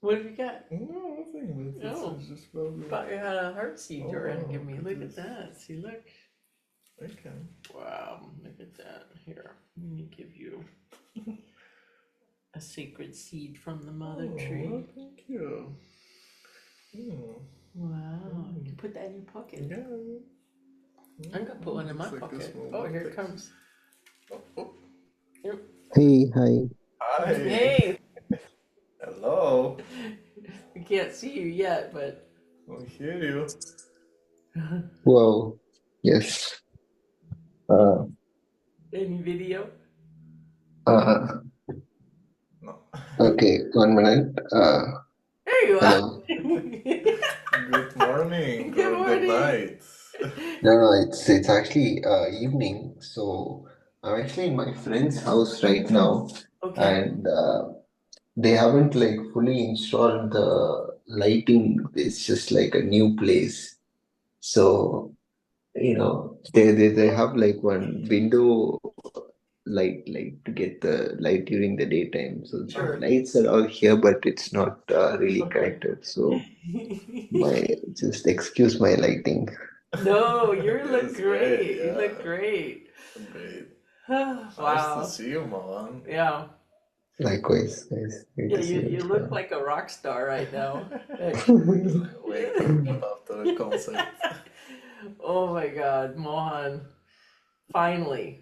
What have you got? No, nothing. Oh, It's just probably. thought you had a heart seed you were gonna give me. It Look at is. that. See, look. I can. Wow, look at that. Here, let me give you a sacred seed from the mother Oh, tree. thank you. Hmm. Wow, you can put that in your pocket. Yeah. I'm gonna put one in my Looks like a pocket. small Oh, here it vortex. comes. Oh, oh. Yep. Hey, hi. Hi. Hey, Hello. we can't see you yet, but I hear you. Wow. Yes. Uh, any video? uh, No. okay, 1 minute. There you are. Hello. Good morning Good or good morning. night. No, it's actually evening. So I'm actually in my friend's house right now, Okay. and they haven't like fully installed the lighting. It's just like a new place. So, they have like one window light like to get the light during the daytime. So the Sure. lights are all here, but it's not really connected. So my just excuse my lighting. No, you look It's great. great. You look Yeah. great. Great. Nice to Wow. see you, Mohan. Yeah. Likewise, guys. Great Yeah, to see you you. look like a rock star right now. Waking up after a concert. Oh my God, Mohan. Finally.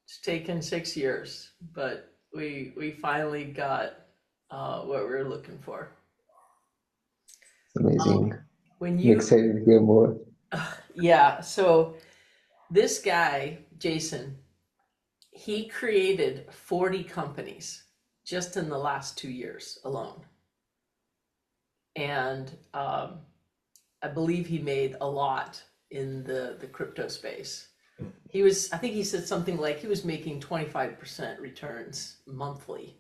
It's taken 6 years, but we finally got what we were looking for. Amazing. When I'm you excited to hear more. Yeah, so this guy, Jason, he created 40 companies just in the last 2 years alone. And I believe he made a lot in the crypto space. I think he said something like he was making 25% returns monthly,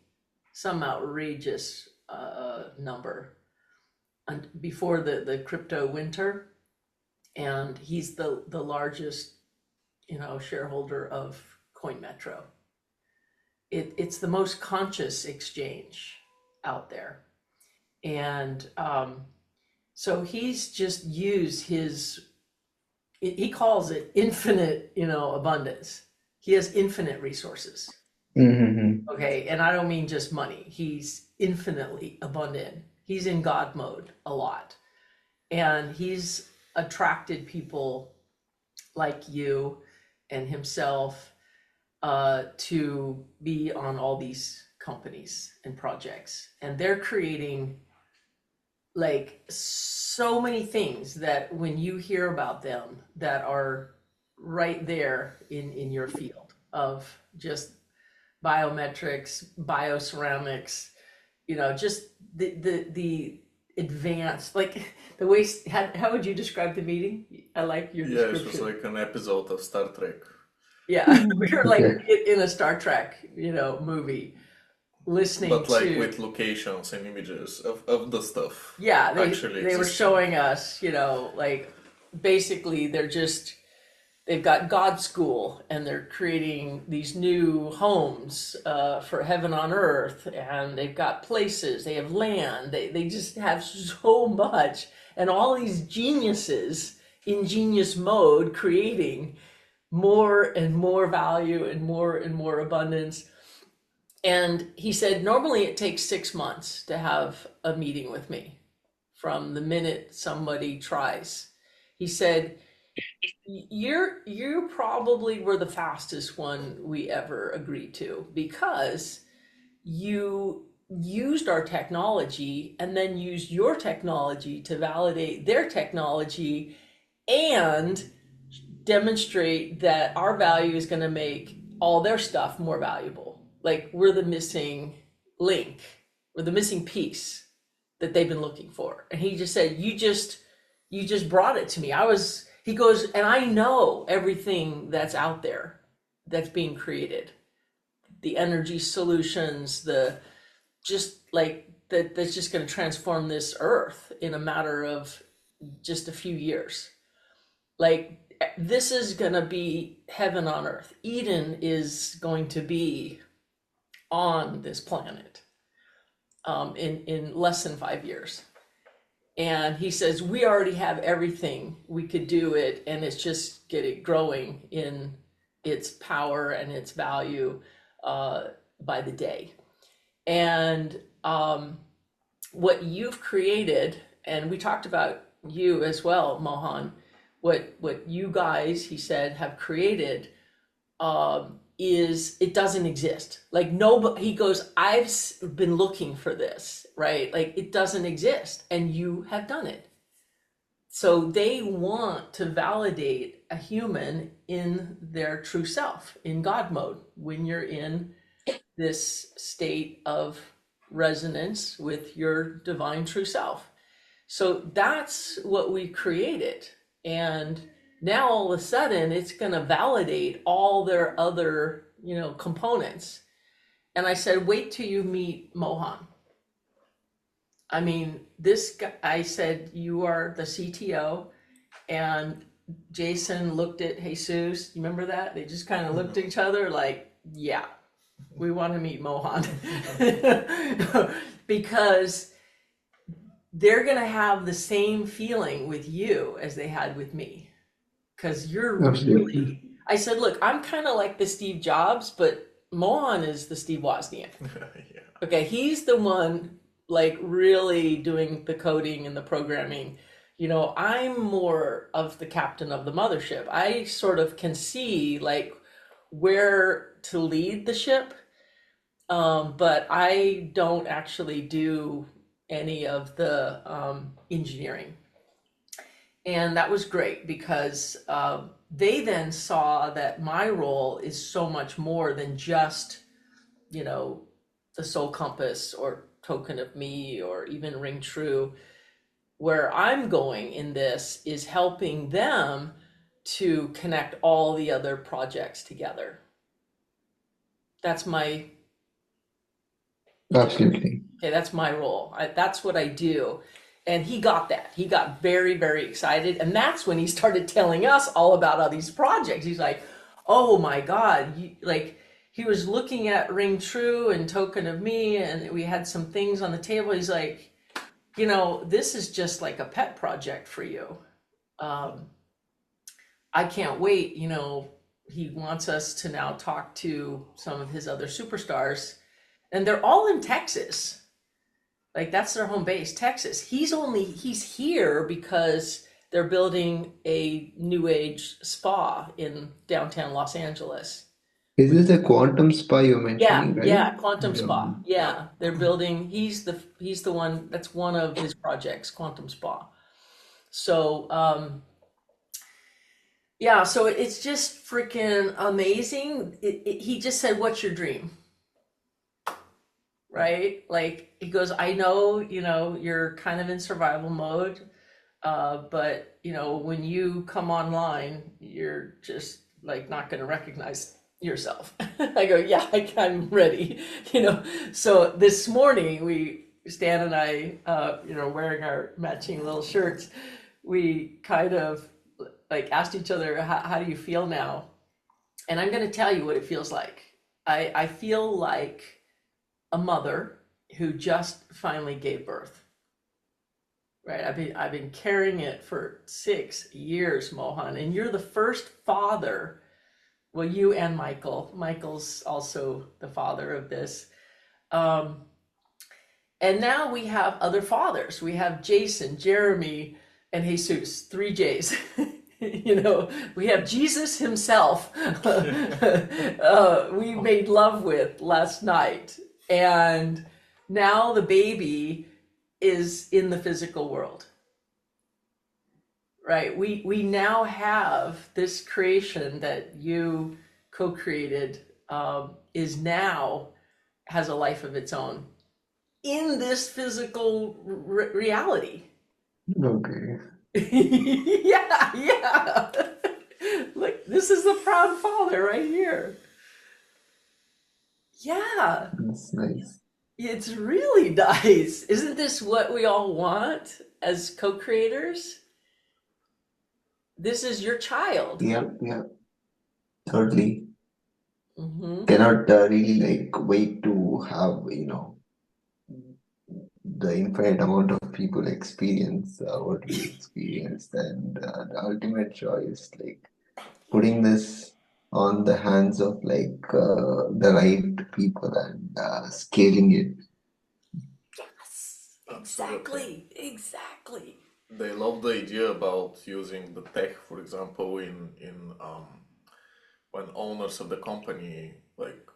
some outrageous number and before the crypto winter. And he's the largest, shareholder of CoinMetro. It's the most conscious exchange out there. And so he's just used he calls it infinite, abundance. He has infinite resources. Mm-hmm. Okay. And I don't mean just money. He's infinitely abundant. He's in God mode a lot. And he's attracted people like you and himself to be on all these companies and projects. And they're creating like so many things that when you hear about them that are right there in your field of just biometrics, bioceramics, just the advanced, like the way, how would you describe the meeting? I like your Yeah, it was description. like an episode of Star Trek. Yeah, we're like Okay. in a Star Trek, movie, listening But like to, with locations and images of the stuff yeah, actually they were existing. showing us, like basically they've got God School and they're creating these new homes for heaven on earth, and they've got places, they have land, they just have so much, and all these geniuses in genius mode creating more and more value and more abundance. And he said, normally it takes 6 months to have a meeting with me from the minute somebody tries. He said, you probably were the fastest one we ever agreed to because you used our technology and then used your technology to validate their technology and demonstrate that our value is going to make all their stuff more valuable. Like we're the missing link, we're the missing piece that they've been looking for. And he just said, you just brought it to me. He goes, and I know everything that's out there that's being created, the energy solutions, the just like that's just going to transform this earth in a matter of just a few years. Like this is going to be heaven on earth. Eden is going to be on this planet. in less than 5 years. And he says, we already have everything. We could do it, and it's just getting growing in its power and its value by the day. And what you've created, and we talked about you as well, Mohan, what you guys, he said, have created is it doesn't exist. Like nobody, he goes, I've been looking for this, right? Like it doesn't exist, and you have done it. So they want to validate a human in their true self, in God mode, when you're in this state of resonance with your divine true self. So that's what we created. And now all of a sudden it's going to validate all their other, components. And I said, wait till you meet Mohan. I mean, this guy, I said, you are the CTO. And Jason looked at Jesus. You remember that? They just kind of looked at each other like, yeah, we want to meet Mohan. Because they're going to have the same feeling with you as they had with me. Because you're Absolutely. really, I said, look, I'm kind of like the Steve Jobs, but Mohan is the Steve Wozniak. Yeah. Okay, he's the one like really doing the coding and the programming. I'm more of the captain of the mothership. I sort of can see like where to lead the ship, but I don't actually do any of the engineering. And that was great because they then saw that my role is so much more than just, the soul compass or token of me or even ring true. Where I'm going in this is helping them to connect all the other projects together. That's my Absolutely. Okay, that's my role. That's what I do. And he got that. He got very, very excited. And that's when he started telling us all about all these projects. He's like, oh my God. Like, he was looking at Ring True and Token of Me, and we had some things on the table. He's like, this is just like a pet project for you. I can't wait. He wants us to now talk to some of his other superstars, and they're all in Texas. Like that's their home base, Texas. He's here because they're building a new age spa in downtown Los Angeles. Is this the quantum spa you're Yeah, mentioning, right? yeah, Quantum Yeah. Spa. Yeah, they're building. He's the one. That's one of his projects, Quantum Spa. So yeah, so it's just freaking amazing. He just said, "What's your dream?" Right? Like he goes, I know, you're kind of in survival mode, but when you come online, you're just like not going to recognize yourself. I go, yeah, I'm ready. So this morning Stan and I, wearing our matching little shirts, we kind of like asked each other, how do you feel now? And I'm going to tell you what it feels like. I feel like a mother who just finally gave birth. Right? I've been carrying it for 6 years, Mohan, and you're the first father. Well, you and Michael. Michael's also the father of this. And now we have other fathers. We have Jason, Jeremy, and Jesus, 3 J's. We have Jesus himself. We made love with last night. And now the baby is in the physical world. Right? We now have this creation that you co-created has a life of its own in this physical reality. Okay. Yeah. Look, this is the proud father right here. Yeah. That's nice. It's really nice. Isn't this what we all want as co-creators? This is your child. Yeah. Thirdly, Mm-hmm. cannot really like wait to have, the infinite amount of people experience what we experienced, and the ultimate joy is like putting this on the hands of like the right people and scaling it. Yes, Absolutely. exactly. They love the idea about using the tech, for example, in when owners of the company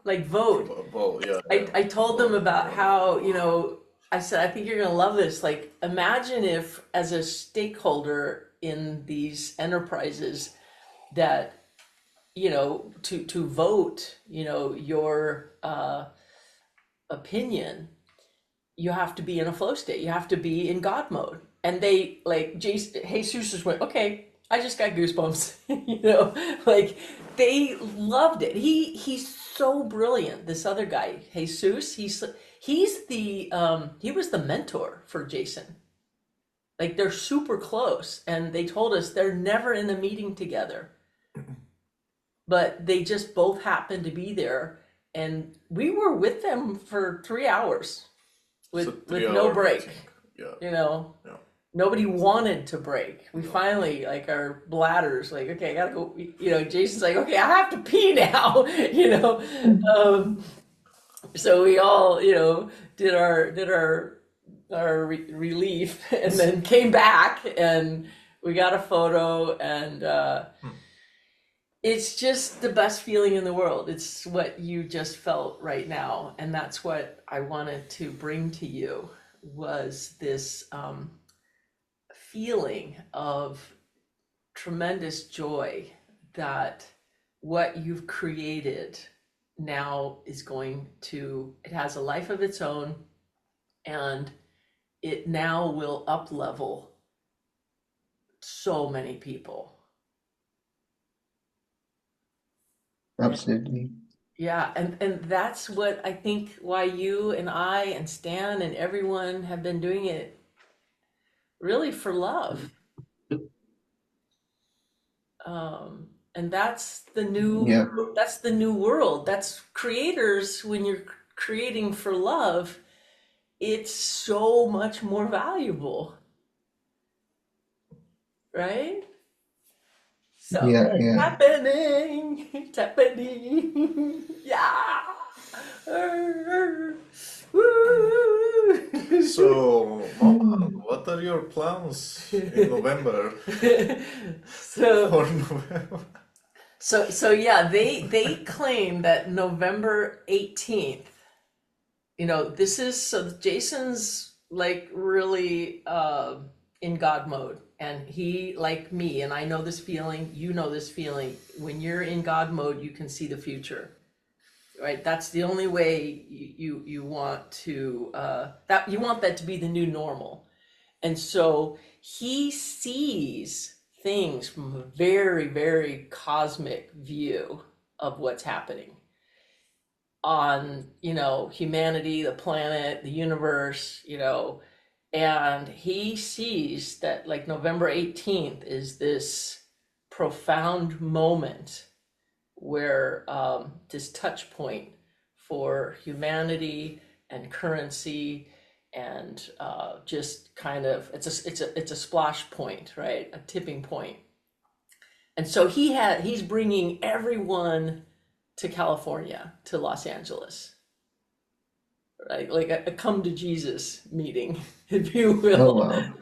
Like vote. vote, yeah, I told them vote, about yeah. how, I said, I think you're going to love this. Like, imagine if, as a stakeholder in these enterprises, that, to vote, your opinion, you have to be in a flow state. You have to be in God mode. And they, like, Jesus just went, okay, I just got goosebumps. Like, they loved it. He's so brilliant. This other guy, Jesus, he was the mentor for Jason. Like, they're super close, and they told us they're never in a meeting together, but they just both happened to be there, and we were with them for 3 hours It's a with no 3 hour break. meeting. Yeah, Yeah. yeah. Nobody wanted to break. We No. finally, like, our bladders, like, okay, I gotta go. Jason's like, okay, I have to pee now. So we all, did our relief, and then came back, and we got a photo, and it's just the best feeling in the world. It's what you just felt right now, and that's what I wanted to bring to you, was this feeling of tremendous joy that what you've created now it has a life of its own, and it now will up level so many people. Absolutely. Yeah, and that's what I think, why you and I and Stan and everyone have been doing it, really for love. And Yeah. that's the new world. That's creators. When you're creating for love, it's so much more valuable, right? So Yeah. it's Yeah. happening. It's happening. Yeah. Woo. So, Mohan, what are your plans in November? So For November? so yeah, they claim that November 18th, this is, so Jason's like really in God mode, and he, like me, and I know this feeling, this feeling, when you're in God mode, you can see the future, right? That's the only way you want to that you want that to be the new normal. And so he sees things from a very, very cosmic view of what's happening on, humanity, the planet, the universe, and he sees that, like, November 18th is this profound moment where this touch point for humanity and currency, and just kind of, it's a splash point, right? A tipping point. And so he's bringing everyone to California, to Los Angeles, right? Like a come to Jesus meeting, if you Oh will. wow.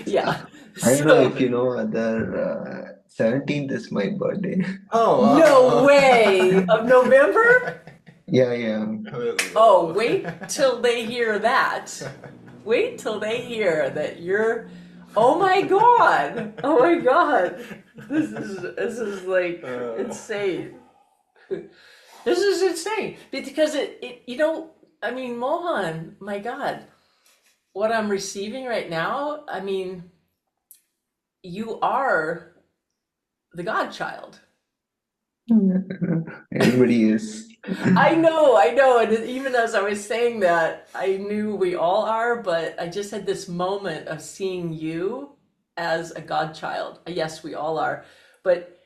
Yeah. I don't know So if you know, other 17th is my birthday. Oh, no wow. way of November. Yeah, yeah. Oh, wait till they hear that. Wait till they hear that you're. Oh my God! Oh my God! This is like insane. This is insane, because I mean, Mohan, my God, what I'm receiving right now. I mean, you are the Godchild. Everybody is. I know, and even as I was saying that, I knew we all are, but I just had this moment of seeing you as a Godchild. Yes, we all are, but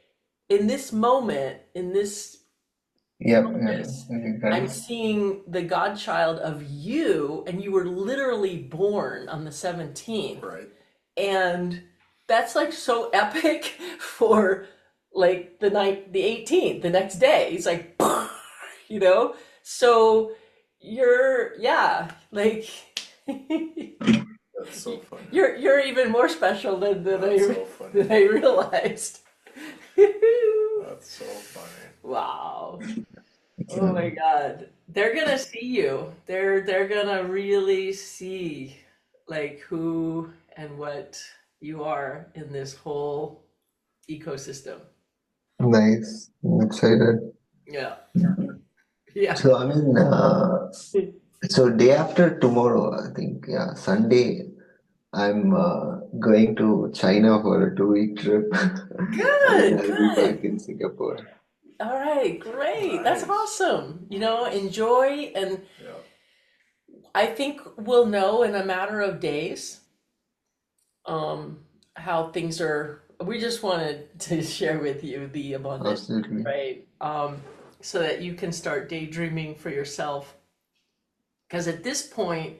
in this moment, in this Yep, yeah. this. Okay, I'm correct. seeing the godchild of you, and you were literally born on the 17th. Right. And that's like so epic for like the 18th, the next day. He's like, you know? So yeah, like That's so funny. you're even more special That's so funny. than I realized. That's so funny. Wow. Oh Yeah. my God. They're gonna see you. They're gonna really see like who and what you are in this whole ecosystem. Nice. I'm excited. Yeah. Yeah. So, I mean, so day after tomorrow, I think, yeah, Sunday, I'm going to China for a 2 week trip, and then Good, I'll be back good. in Singapore. All right, great. That's Nice. awesome. Enjoy, and Yeah. I think we'll know in a matter of days how things are. We just wanted to share with you the abundance, Absolutely. right? So that you can start daydreaming for yourself. Because at this point,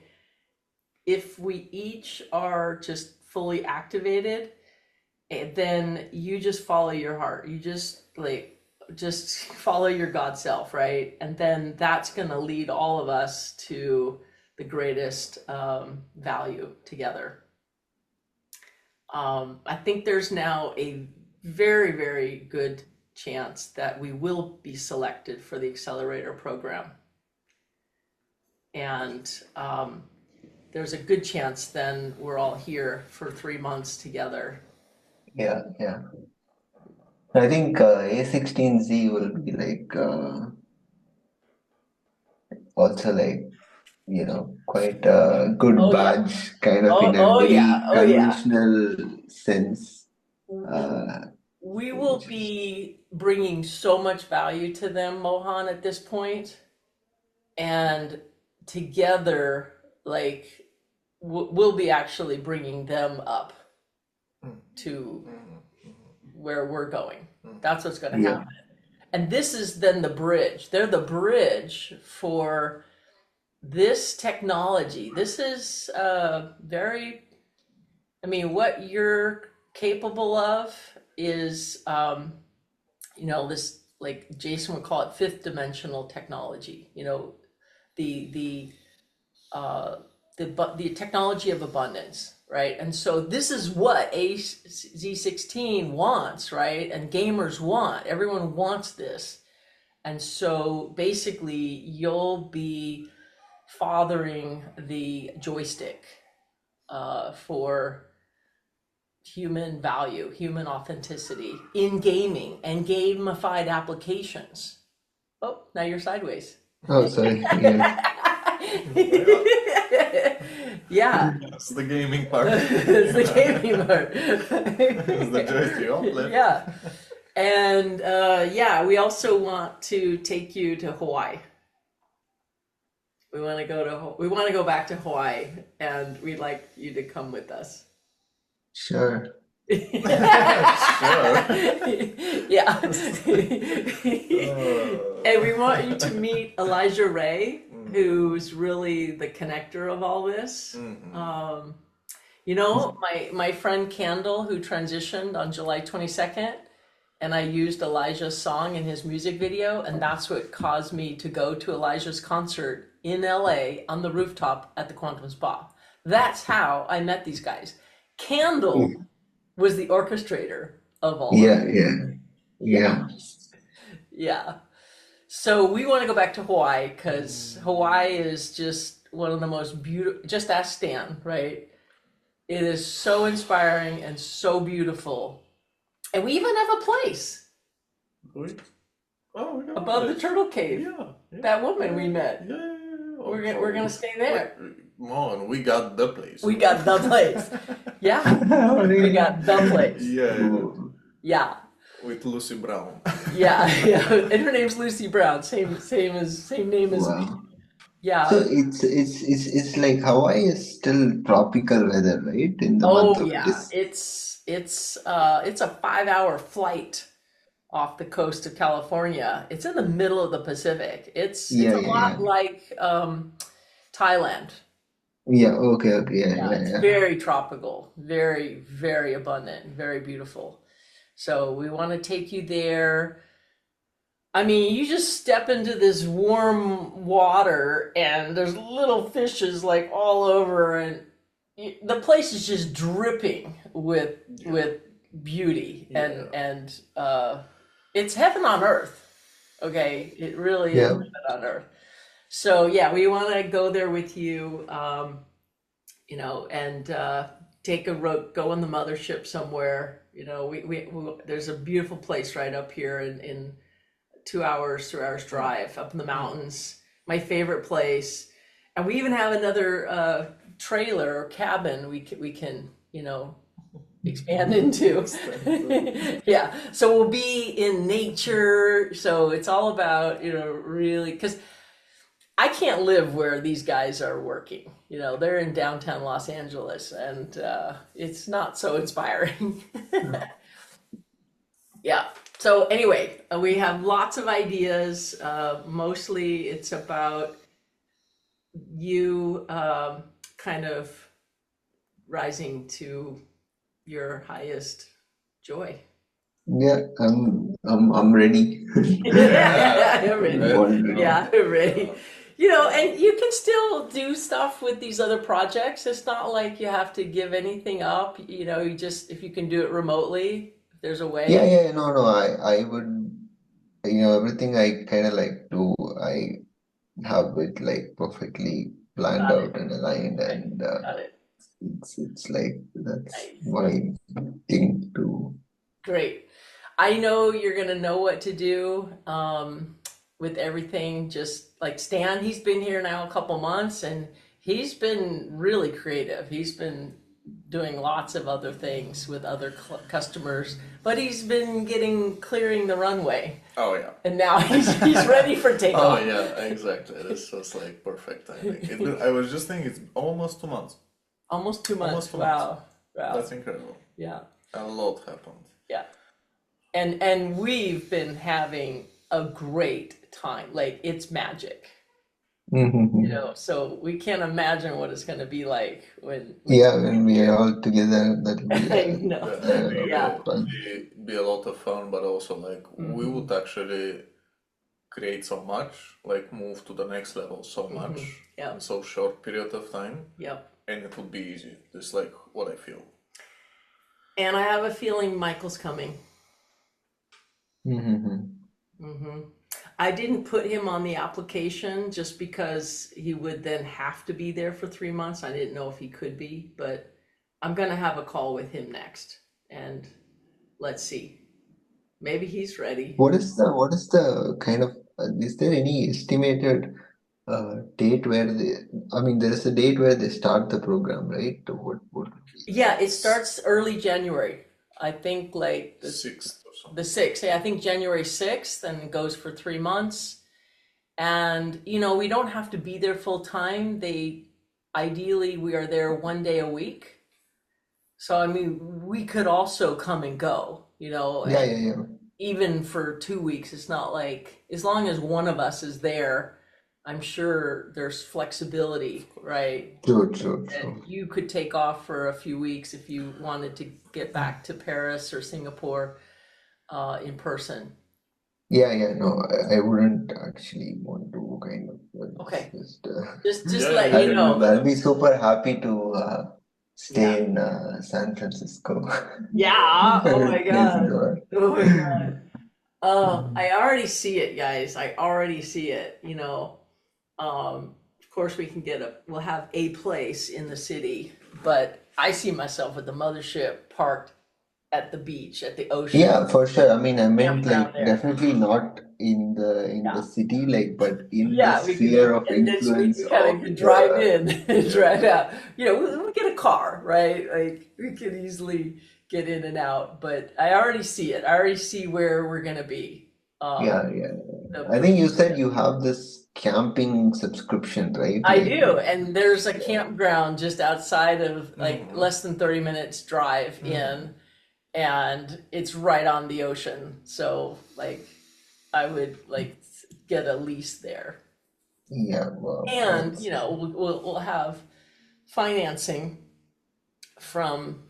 if we each are just fully activated, then you just follow your heart. You just follow your God self, right? And then that's going to lead all of us to the greatest value together. I think there's now a very, very good chance that we will be selected for the accelerator program. And there's a good chance then we're all here for 3 months together. Yeah, yeah. I think A16Z will be like also like, quite a good Oh yeah. badge, kind of Oh, in a oh yeah. very Oh yeah. conventional sense. W- Uh, We will which is, be bringing so much value to them, Mohan, at this point, and together, like, we'll be actually bringing them up Mm, to mm, where we're going. mm. That's what's going to yeah, happen. And this is then the bridge. They're the bridge for this technology. This is very, I mean, what you're capable of is, this, like Jason would call it, fifth dimensional technology. The the uh, the technology of abundance, right? And so this is what AZ16 wants, right? And gamers want. Everyone wants this. And so basically, you'll be fathering the joystick for human value, human authenticity in gaming and gamified applications. Oh, now you're sideways. oh, sorry, yes. Yeah. Yeah, That's the gaming part. it's the gaming part. It's the joystick on left. Yeah, and yeah, we also want to take you to Hawaii. We want to go back to Hawaii, and we'd like you to come with us. Sure. Sure. Yeah. Uh, And we want you to meet Elijah Ray, mm, who's really the connector of all this. mhm. My friend Candle, who transitioned on July 22nd, and I used Elijah's song in his music video, and that's what caused me to go to Elijah's concert in LA on the rooftop at the Quantum Spa. That's how I met these guys. Candle was the orchestrator of all of it. Yeah, yeah, Yeah, yeah. yeah. So we want to go back to Hawaii because Hawaii is just one of the most beautiful. Just ask Stan, right? It is so inspiring and so beautiful. And we even have a place Wait. Oh, we got above the place. turtle cave. Yeah, yeah, That woman yeah, we met. yeah, yeah, yeah. We're gonna stay there. Mon, we got the place. We got the place. Yeah, Oh, we really? got the place. Yeah, Ooh, Yeah, with Lucy Brown. yeah, yeah. And her name's Lucy Brown. Same name as me. wow. Yeah. So it's like Hawaii is still tropical weather, right? In the month Oh of yeah. this. It's a 5-hour flight off the coast of California. It's in the middle of the Pacific. It's Yeah, a yeah, lot yeah. like Thailand. Yeah, okay, okay, yeah, Yeah, yeah, it's yeah. very tropical, very, very abundant, very beautiful. So we want to take you there. I mean, you just step into this warm water and there's little fishes like all over, and the place is just dripping Yeah. with beauty, Yeah. and it's heaven on earth. Okay, it really is Yeah. heaven on earth. So yeah, we want to go there with you. And take a road, go on the mothership somewhere. There's a beautiful place right up here in 2 hours, 3 hours drive up in the mountains. My favorite place, and we even have another trailer or cabin we can expand into. Yeah, so we'll be in nature. So it's all about really because I can't live where these guys are working. They're in downtown Los Angeles, and it's not so inspiring. Yeah. So anyway, we have lots of ideas. Mostly, it's about you kind of rising to your highest joy. Yeah, I'm ready. Yeah, I'm We're ready. What? ready, you know. Yeah, I'm ready. Uh, And you can still do stuff with these other projects. It's not like you have to give anything up. You just, if you can do it remotely, if there's a Yeah, way. yeah, no, no, I would, everything I kind of like do, I have it like perfectly planned Got it. out and aligned, Okay. and Got it. it's like that's Nice. my thing to. Great. I know you're gonna know what to do with everything. Just like Stan, he's been here now a couple months, and he's been really creative. He's been doing lots of other things with other customers, but he's been clearing the runway, oh yeah. and now he's ready for Oh takeoff. yeah, exactly. This was like perfect timing. I was just thinking it's almost 2 months. Almost 2 months. Almost 2 months. Wow. Wow. That's incredible. Yeah. A lot happened. Yeah. And we've been having a great time. Like it's magic. Mhm. So we can't imagine what it's going to be like when Yeah, when we are all together, that'll be I know. I mean, Yeah. it would fun. be a lot of fun, but also like we Hmm. would actually create so much, like move to the next level so much Yeah. in so short period of time, Yep. and it would be easy. Just like what I feel. And I have a feeling Michael's coming. Mhm. Hmm. I didn't put him on the application just because he would then have to be there for 3 months. I didn't know if he could be, but I'm going to have a call with him next, and let's see. Maybe he's ready. What is the kind of is there any estimated date where I mean, there is a date where they start the program, right? What would be Yeah, it starts early January. I think like the 6th or something. the 6th. Yeah, I think January 6th, and it goes for 3 months. And we don't have to be there full time. Ideally we are there one day a week. So I mean, we could also come and go, Yeah, and yeah, yeah. even for 2 weeks, it's not like as long as one of us is there, I'm sure there's flexibility, right? True, true, And true. you could take off for a few weeks if you wanted to get back to Paris or Singapore in person. Yeah, yeah, no, I wouldn't actually want to kind of Okay, just just Yeah, yeah, let you you can do know. I'll that. be super happy to Yeah. stay in San Francisco. Yeah. Oh my Favorite place in God. the world. Oh my God. Oh, I already see it, guys. I already see it. Of course, we'll have a place in the city, but I see myself at the mothership parked at the beach, at the ocean, Yeah, for sure. I mean, I meant campground like there. definitely not in the Yeah. city, like, but in the Yeah, sphere of and then we influence can kind of of drive the. in and drive out. We get a car, right? Like we could easily get in and out, but I already see it. I already see where we're gonna be. Um, Yeah, yeah. the, I the, think you said you have this camping subscription, right? I Like, do, and there's a yeah. campground just outside of like Hmm. less than 30 minutes drive in, and it's right on the ocean. So like I would like get a lease there. Yeah, well, And that's we'll have financing from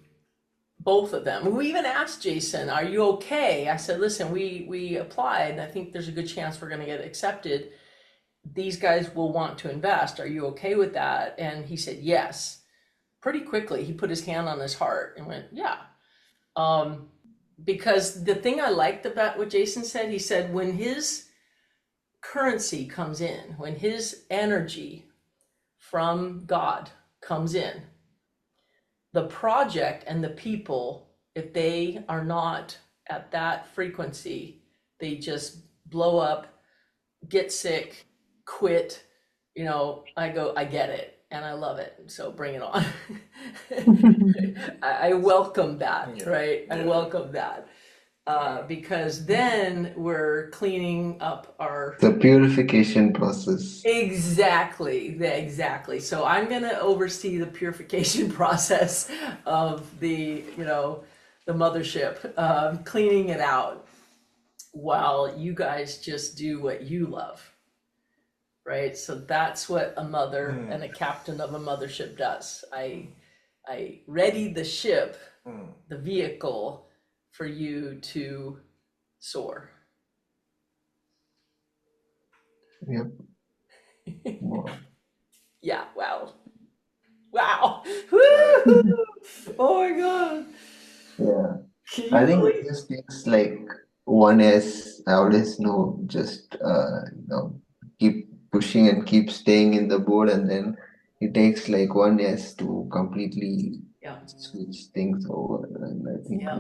both of them. We even asked Jason, "Are you okay?" I said, "Listen, we applied, and I think there's a good chance we're going to get accepted. These guys will want to invest. Are you okay with that?" And he said yes. Pretty quickly, he put his hand on his heart and went, "Yeah." Um, because the thing I liked about what Jason said, he said when his currency comes in, when his energy from God comes in, the project and the people, if they are not at that frequency, they just blow up, get sick, quit. I go, I get it and I love it. So bring it on. I welcome that, Yeah. right? I Yeah. welcome that. Because then we're cleaning up our the purification process. exactly. So I'm gonna oversee the purification process of the mothership, cleaning it out while you guys just do what you love, right? So that's what a mother and a captain of a mothership does. I ready the ship, the vehicle, for you to soar. Yep. Wow. Yeah, wow. Woo! Oh my god. Yeah. Can I you think believe? it just takes like one S. I always know, just keep pushing and keep staying in the board, and then it takes like one S to completely Yeah, switch things over. And I think yeah.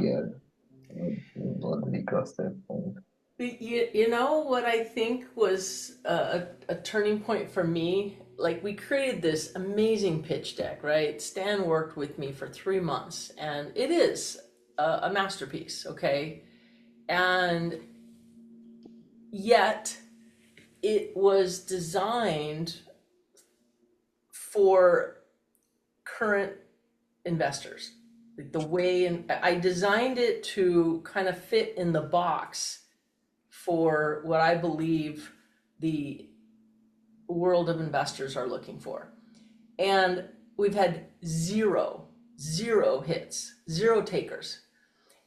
we've already crossed that point. You know what I think was a turning point for me? Like, we created this amazing pitch deck, right? Stan worked with me for 3 months, and it is a masterpiece, okay? And yet, it was designed for current investors. Like the way, and I designed it to kind of fit in the box for what I believe the world of investors are looking for. And we've had zero hits, zero takers.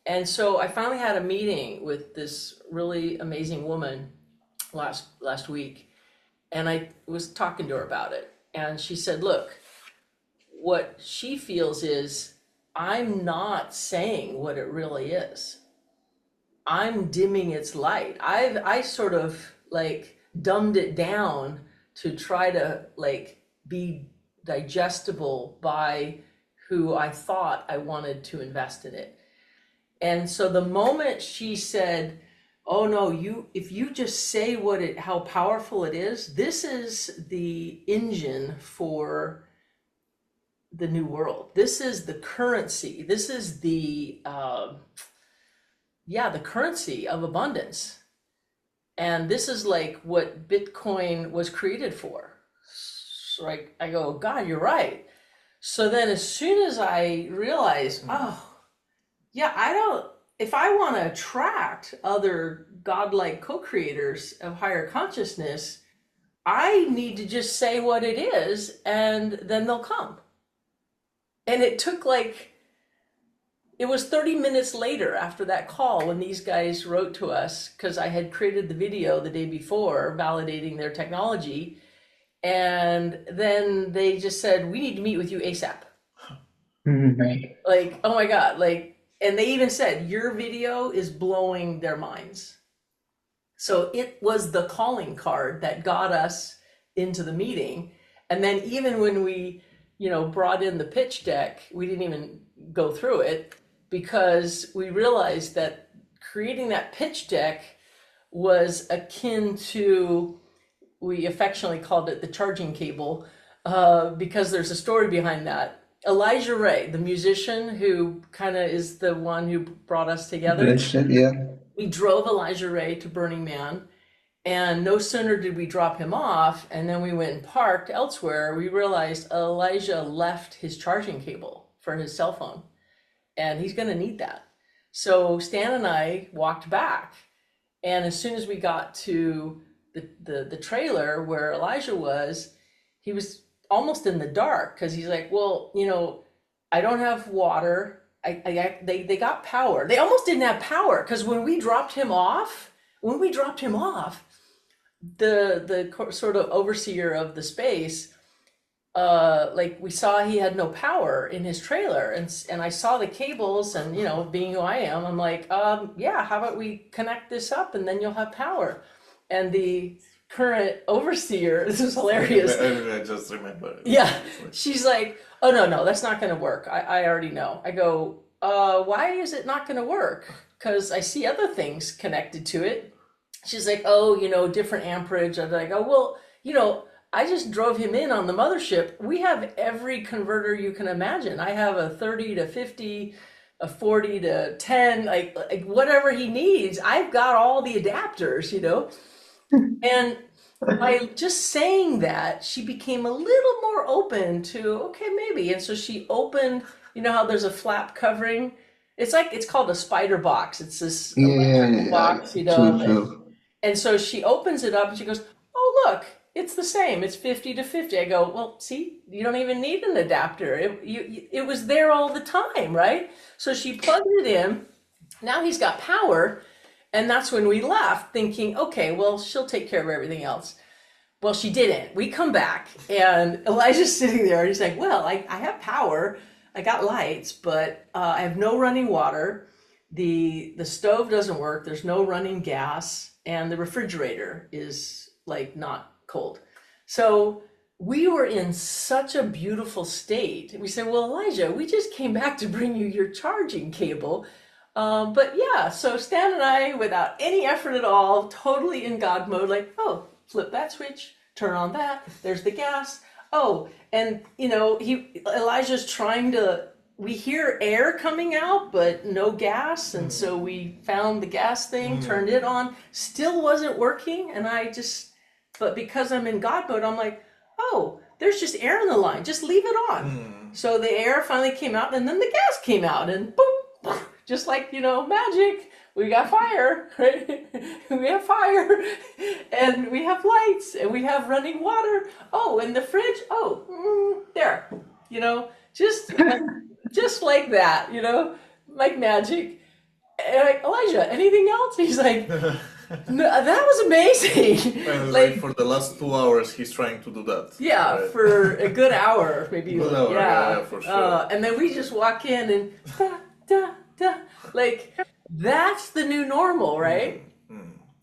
And so I finally had a meeting with this really amazing woman last week, and I was talking to her about it. And she said, "Look, what she feels is I'm not saying what it really is. I'm dimming its light. I sort of like dumbed it down to try to like be digestible by who I thought I wanted to invest in it." And so the moment she said, "Oh no, if you just say how powerful it is, this is the engine for the new world. This is the currency. This is the currency of abundance. And this is like what Bitcoin was created for." So I go, "God, you're right." So then as soon as I realize, oh, yeah, if I want to attract other godlike co-creators of higher consciousness, I need to just say what it is and then they'll come. And it was 30 minutes later after that call when these guys wrote to us, because I had created the video the day before validating their technology. And then they just said, "We need to meet with you ASAP." Right. Like, oh my God. And they even said, "Your video is blowing their minds." So it was the calling card that got us into the meeting. And then even when we, brought in the pitch deck, we didn't even go through it because we realized that creating that pitch deck was akin to, we affectionately called it the charging cable, because there's a story behind that. Elijah Ray, the musician who kind of is the one who brought us together, Yeah. we drove Elijah Ray to Burning Man. And no sooner did we drop him off, and then we went and parked elsewhere, we realized Elijah left his charging cable for his cell phone, and he's going to need that. So Stan and I walked back, and as soon as we got to the trailer where Elijah was, he was almost in the dark because he's like, well, I don't have water. They got power. They almost didn't have power because when we dropped him off, the sort of overseer of the space, like we saw he had no power in his trailer, and I saw the cables, and being who I am, I'm like, yeah, how about we connect this up and then you'll have power. And the current overseer, this is hilarious. I just remember. Yeah, she's like, oh, no, no, that's not going to work. I already know. I go, why is it not going to work? Because I see other things connected to it. She's like, oh, different amperage. I'm like, oh, well, I just drove him in on the mothership. We have every converter you can imagine. I have a 30 to 50, a 40 to 10, like whatever he needs. I've got all the adapters. And by just saying that, she became a little more open to, okay, maybe. And so she opened, how there's a flap covering. It's called a spider box. It's this Yeah, yeah, electrical yeah. box, True, true. and so she opens it up and she goes, oh, look, it's the same. It's 50 to 50. I go, well, see, you don't even need an adapter. It was there all the time, right? So she plugged it in. Now he's got power. And that's when we left thinking, okay, well, she'll take care of everything else. Well, she didn't. We come back and Elijah's sitting there and he's like, well, I have power. I got lights, but I have no running water. The stove doesn't work. There's no running gas, and the refrigerator is like not cold. So we were in such a beautiful state. We said, well, Elijah, we just came back to bring you your charging cable. But yeah, so Stan and I, without any effort at all, totally in God mode, like, oh, flip that switch, turn on that, there's the gas. Oh, and Elijah's trying to, we hear air coming out, but no gas. And so we found the gas thing, turned it on, still wasn't working. And but because I'm in God mode, I'm like, oh, there's just air in the line, just leave it on. So the air finally came out, and then the gas came out, and boom, just like, magic, we got fire, right? We have fire, and we have lights, and we have running water. Oh, and the fridge, there, just like that, like magic. And like, Elijah, anything else? He's like, no, that was amazing. And Like, for the last 2 hours, he's trying to do that. yeah, right? for a good hour, maybe. Good hour, yeah, for sure. And then we just walk in and da, da, da. Like, that's the new normal, right?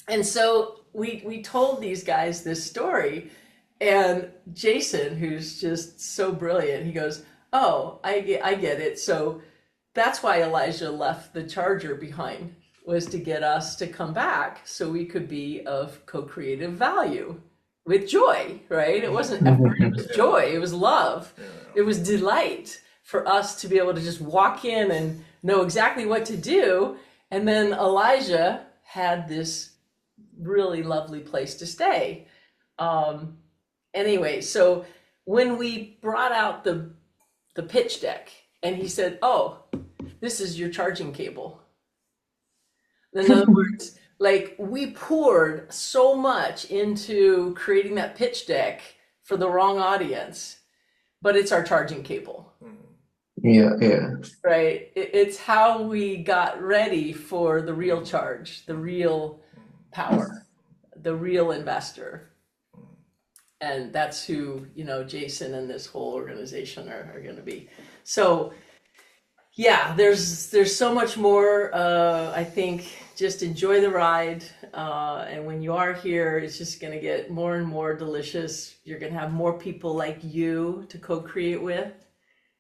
And so we told these guys this story, and Jason, who's just so brilliant, he goes, oh, I get it. So that's why Elijah left the charger behind, was to get us to come back so we could be of co-creative value with joy, right? It wasn't effort, it was joy, it was love, it was delight for us to be able to just walk in and know exactly what to do. And then Elijah had this really lovely place to stay. Anyway, so when we brought out the pitch deck and he said, oh, this is your charging cable. In other words, like, we poured so much into creating that pitch deck for the wrong audience, but it's our charging cable, Yeah, yeah. right? It's how we got ready for the real charge, the real power, the real investor. And that's who, Jason and this whole organization are going to be. So yeah, there's so much more. I think just enjoy the ride. And when you are here, it's just going to get more and more delicious. You're going to have more people like you to co-create with,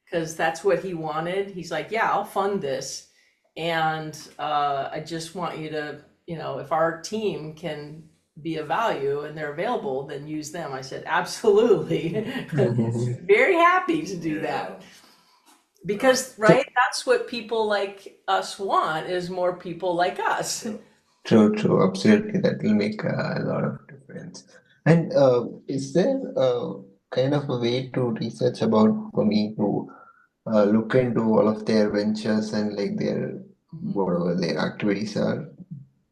because that's what he wanted. He's like, yeah, I'll fund this. And I just want you to, if our team can be of value and they're available, then use them. I said, absolutely. Very happy to do that. Because, right, that's what people like us want, is more people like us. True, true. Absolutely. That will make a lot of difference. And is there kind of a way to research about for me to look into all of their ventures and like their Mhm. whatever their activities are?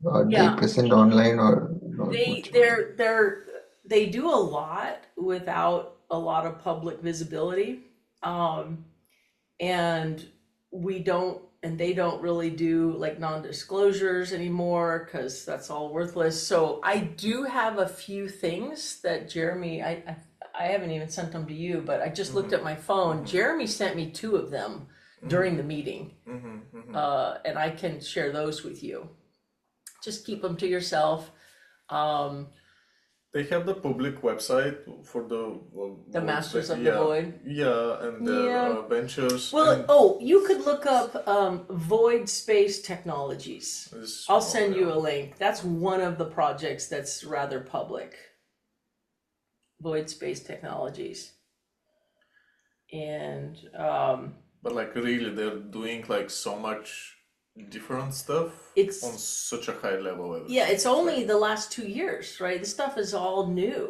Are they Yeah, present online or not they much online? they're they're they do a lot without a lot of public visibility. Um, and we don't and they don't really do like non-disclosures anymore because that's all worthless. So I do have a few things that Jeremy, I haven't even sent them to you, but I just looked Mm-hmm. at my phone. Mm-hmm. Jeremy sent me two of them during the meeting, Mm-hmm. Mm-hmm. and I can share those with you. Just keep them to yourself. um, They have the public website for the the void Masters space. of the Yeah, Void. yeah, and their Yeah. ventures Well, and oh, you could look up Void Space Technologies. this. I'll Oh send yeah. you a link. That's one of the projects that's rather public. Void Space Technologies. And But like really, they're doing like so much different stuff on it's, such a high level. yeah, Everything. it's It's only like the last 2 years, right? This stuff is all new.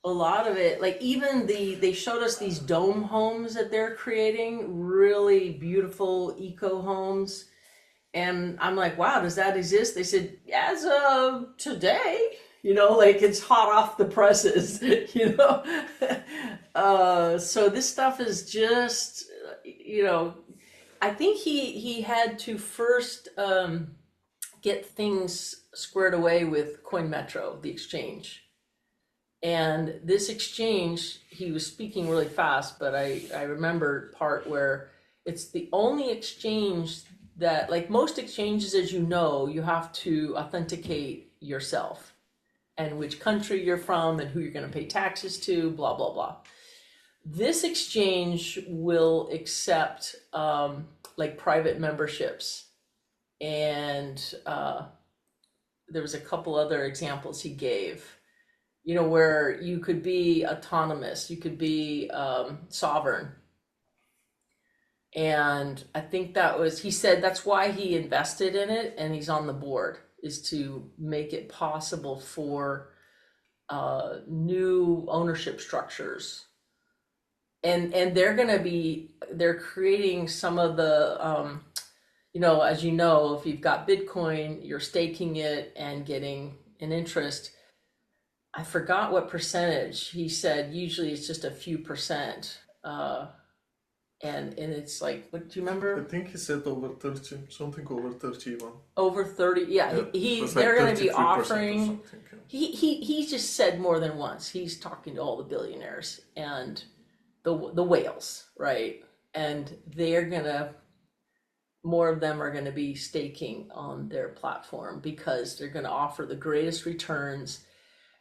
A lot of it, like even they showed us these dome homes that they're creating, really beautiful eco homes. And I'm like, wow, does that exist? They said, as of today, like it's hot off the presses, you know? So this stuff is just, I think he had to first get things squared away with Coin Metro, the exchange. And this exchange, he was speaking really fast, but I remember part where it's the only exchange that, like most exchanges, as you know, you have to authenticate yourself and which country you're from and who you're going to pay taxes to, blah, blah, blah. This exchange will accept like private memberships. And there was a couple other examples he gave, where you could be autonomous, you could be sovereign. And I think he said that's why he invested in it and he's on the board, is to make it possible for new ownership structures. And they're creating some of the, as you know, if you've got Bitcoin, you're staking it and getting an interest. I forgot what percentage. He said usually it's just a few percent. And it's like, what do you I remember? think he said over 30, something over 30 even. Over 30. Yeah, Yeah, it was like they're going to be 33% or offering. something. Yeah. He just said more than once. He's talking to all the billionaires and the whales, right? And they're gonna more of them are going to be staking on their platform because they're going to offer the greatest returns.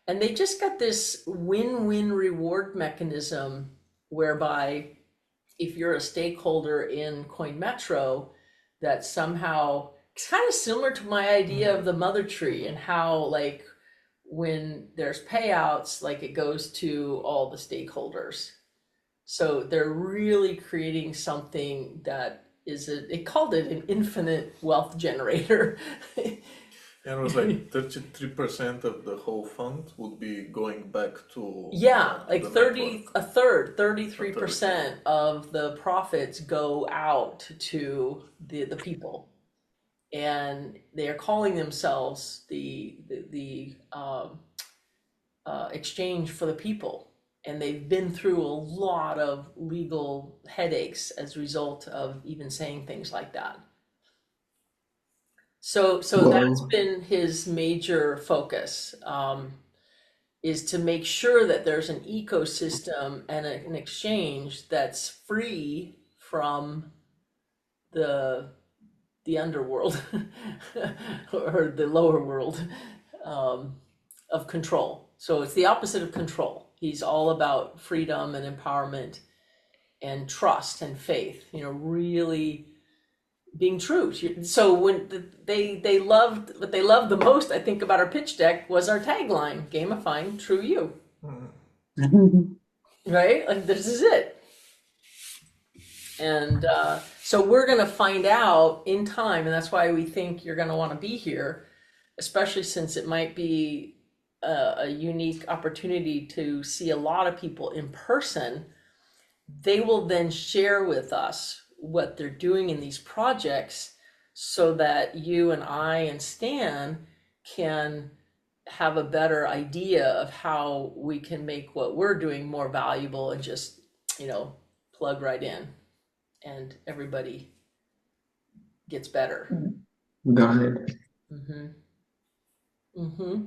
And they just got this win-win reward mechanism whereby if you're a stakeholder in Coin Metro, that somehow it's kind of similar to my idea of the mother tree and how, like, when there's payouts, like it goes to all the stakeholders. So they're really creating something that they called it an infinite wealth generator. And it was like 33% of the whole fund would be going back Yeah, to like the 30, network. a third, A third, yeah. 33% of the profits go out to the people. And they are calling themselves the exchange for the people. And they've been through a lot of legal headaches as a result of even saying things like that. So that's Wow. been his major focus, is to make sure that there's an ecosystem and an exchange that's free from the the underworld or the lower world, um, of control. So it's the opposite of control. He's all about freedom and empowerment and trust and faith. Really being true. So when they loved what they loved the most, I think, about our pitch deck was our tagline: "Gamifying True You." Right? Like this is it. And so we're going to find out in time, and that's why we think you're going to want to be here, especially since it might be a unique opportunity to see a lot of people in person. They will then share with us what they're doing in these projects so that you and I and Stan can have a better idea of how we can make what we're doing more valuable and just, plug right in and everybody gets better. Got it. hmm hmm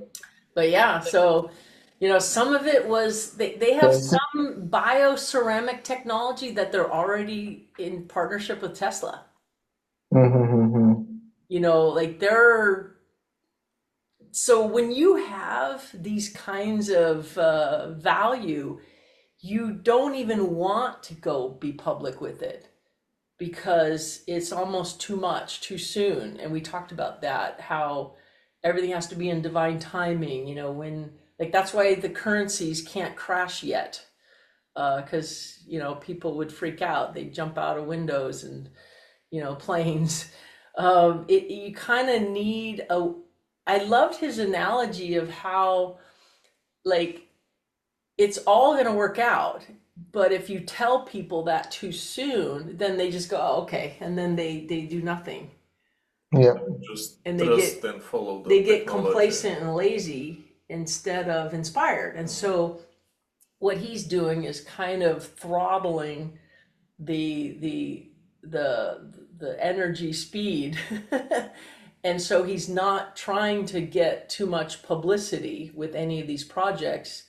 But yeah, so some of it was they have Yes. some bioceramic technology that they're already in partnership with Tesla. Mm-hmm. Like so when you have these kinds of value, you don't even want to go be public with it because it's almost too much too soon. And we talked about that, how everything has to be in divine timing, when like that's why the currencies can't crash yet. Because people would freak out, they'd jump out of windows and planes. You kind of need a. I loved his analogy of how like it's all going to work out, but if you tell people that too soon, then they just go, oh, okay, and then they do nothing, Yeah. Just and trust and follow the they get technology. complacent and lazy instead of inspired. And so what he's doing is kind of throttling the the the energy speed. And so he's not trying to get too much publicity with any of these projects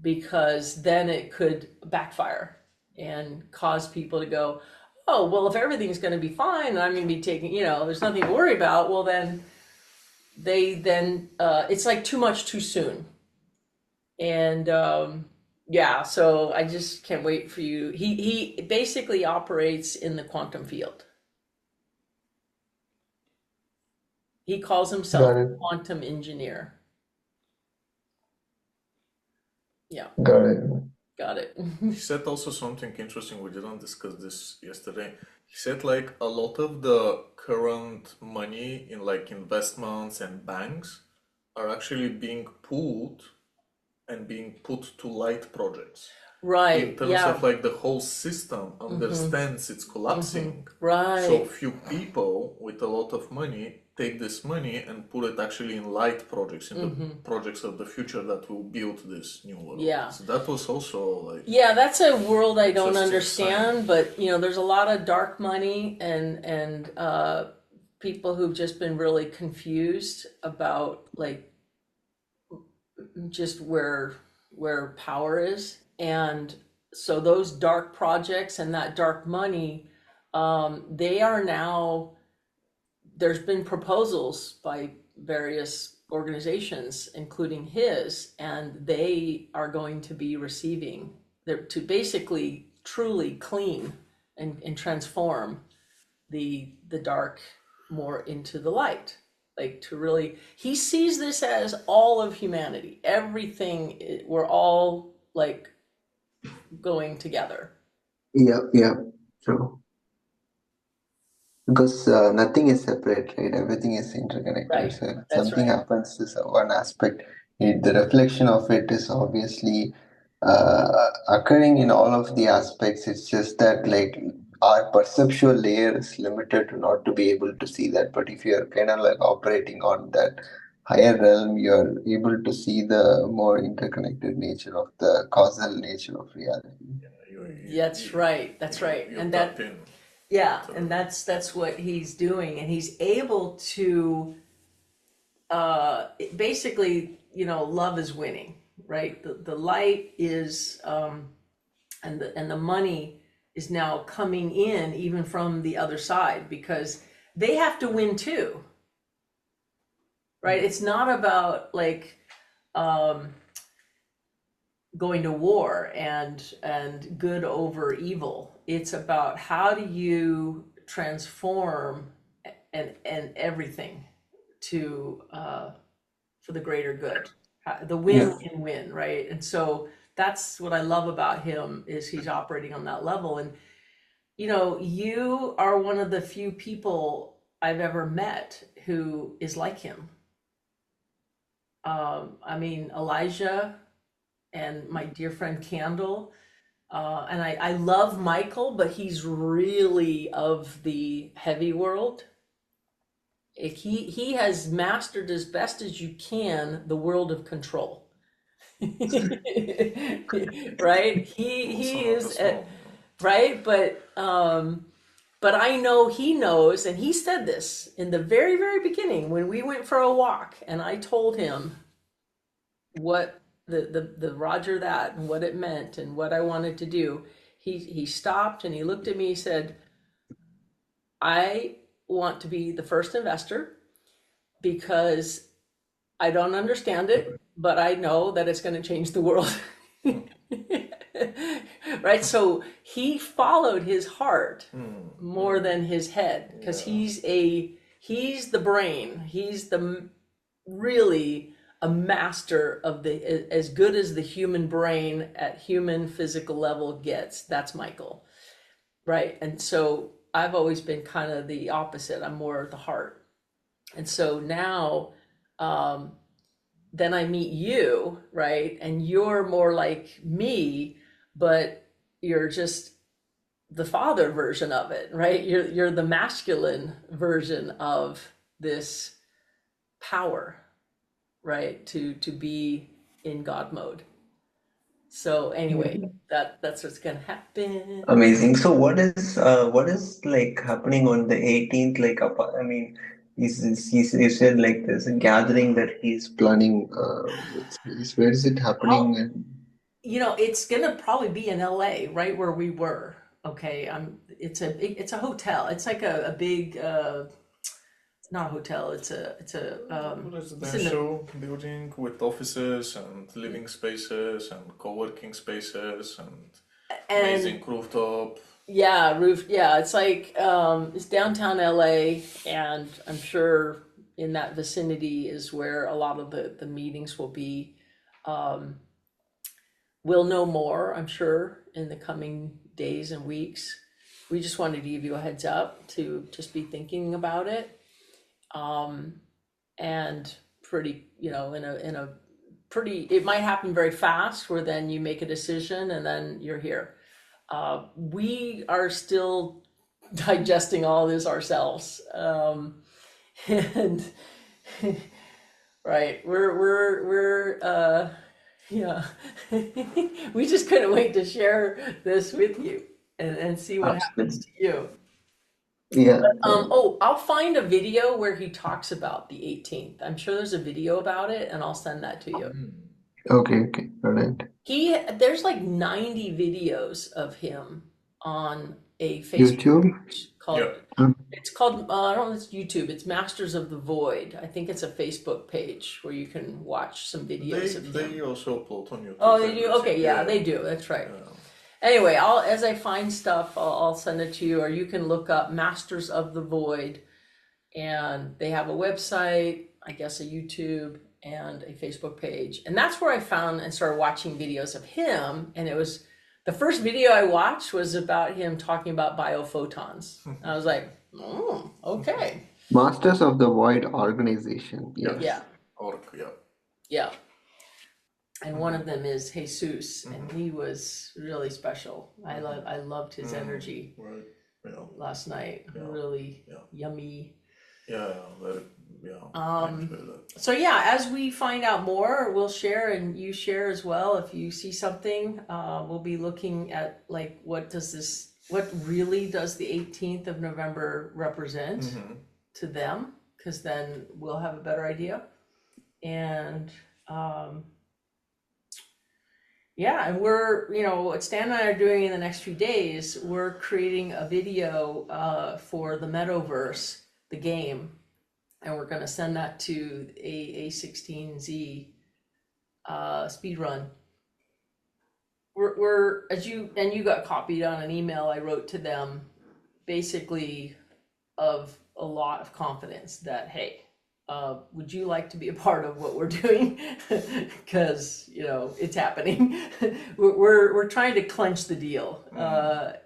because then it could backfire and cause people to go, oh, well, if everything's going to be fine and I'm going to be taking, there's nothing to worry about, well, then it's like too much too soon. And yeah, so I just can't wait for you. He basically operates in the quantum field. He calls himself Got a it. quantum engineer. Yeah, Got it. got it. He said also something interesting. We didn't discuss this yesterday. He said like a lot of the current money in like investments and banks are actually being pulled and being put to light projects. In Right, terms of yeah. like the whole system understands it's collapsing. So Right. few people with a lot of money take this money and put it actually in light projects, in the projects of the future that will build this new world. Yeah. So that was also like Yeah, that's a world I don't interesting understand, but there's a lot of dark money and people who've just been really confused about like just where power is. And so those dark projects and that dark money, they are now, there's been proposals by various organizations, including his, and they are going to be receiving, they're to basically truly clean and transform the dark more into the light. Like to really, he sees this as all of humanity. Everything, we're all like going together. Yeah, yeah, true. Because nothing is separate, right? Everything is interconnected. Right. So if That's something right. happens to one aspect, the reflection of it is obviously occurring in all of the aspects. It's just that like our perceptual layer is limited to not to be able to see that. But if you're kind of like operating on that higher realm, you're able to see the more interconnected nature of the causal nature of reality. That's right. That's right. you And tap that, in yeah, to and that's what he's doing, and he's able to basically, love is winning, right? The light is and the money is now coming in even from the other side because they have to win too, right? It's not about like um going to war and good over evil. It's about how do you transform and everything to for the greater good, the Yeah. win-win-win, right? And so that's what I love about him is he's operating on that level. And you are one of the few people I've ever met who is like him. I mean, Elijah and my dear friend Candle, And I love Michael, but he's really of the heavy world. He has mastered as best as you can the world of control. Right? Also He not is as small. right, but I know he knows, and he said this in the very, very beginning when we went for a walk, and I told him what the Roger that and what it meant and what I wanted to do. He stopped and he looked at me, he said, I want to be the first investor because I don't understand it, but I know that it's going to change the world. Right? So he followed his heart more than his head because Yeah. he's the brain. He's the really a master of the as good as the human brain at human physical level gets. That's Michael. Right? And so I've always been kind of the opposite. I'm more the heart. And so now um then I meet you, right? And you're more like me, but you're just the father version of it, right? You're the masculine version of this power, right? To be in God mode. So anyway, that's what's gonna happen. Amazing. So what is like happening on the 18th? Like, I mean, you said like there's a gathering that he's planning. Where is it happening? I'll, And it's gonna probably be in LA, right where we were. Okay, it's a hotel. It's like a big not a hotel. It's in the Residential building with offices and living spaces and co-working spaces and and amazing rooftop. yeah, roof. Yeah, it's like it's downtown LA, and I'm sure in that vicinity is where a lot of the meetings will be. Um, we'll know more, I'm sure, in the coming days and weeks. We just wanted to give you a heads up to just be thinking about it. And pretty, in a pretty, it might happen very fast where then you make a decision and then you're here. We are still digesting all this ourselves. And right, yeah, we just couldn't wait to share this with you and see what happens absolutely. to you. Yeah. Oh, I'll find a video where he talks about the 18th. I'm sure there's a video about it, and I'll send that to you. Okay. Okay. All right. There's like 90 videos of him on a Facebook YouTube. page Yeah, it's called I don't know if it's YouTube. It's Masters of the Void. I think it's a Facebook page where you can watch some videos of they him. also upload on Oh, YouTube they do? everything. Okay, yeah, they do. That's right. Yeah. Anyway, as I find stuff, I'll send it to you, or you can look up Masters of the Void, and they have a website, I guess a YouTube, and a Facebook page. And that's where I found and started watching videos of him. And it was the first video I watched was about him talking about bio-photons. I was like, okay. Masters of the Void organization. Yeah. Yeah, Yes. Orc, yeah. yeah. And one of them is Jesus, and he was really special. I loved his energy Right. Yeah. last night. Yeah. Really Yeah. yummy. Yeah, very, yeah. I enjoy that. So yeah, as we find out more, we'll share, and you share as well. If you see something, we'll be looking at like what really does the 18th of November represent to them, because then we'll have a better idea. And yeah, and what Stan and I are doing in the next few days, we're creating a video for the Metaverse, the game, and we're going to send that to A16Z speed run. We're as you got copied on an email I wrote to them, basically of a lot of confidence that hey, would you like to be a part of what we're doing? Because it's happening. we're trying to clench the deal,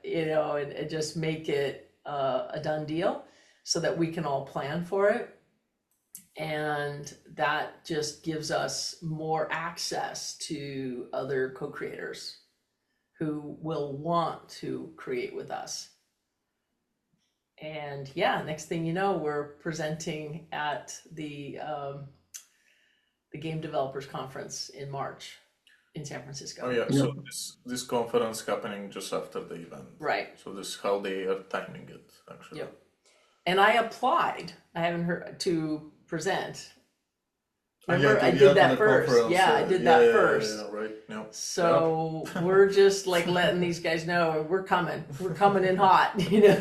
and just make it a done deal, so that we can all plan for it, and that just gives us more access to other co-creators. who will want to create with us. And yeah, next thing you know, we're presenting at the Game Developers Conference in March in San Oh Francisco. yeah, Yeah. so this conference happening just after the event. Right. So this is how they are timing it actually. Yep. And I applied. I haven't heard to present. Remember, I Yeah, did to that the first. conference. Yeah, I did Yeah, that yeah, first. right. Yeah. So Yeah. we're just like letting these guys know we're coming. We're coming in hot, Yeah.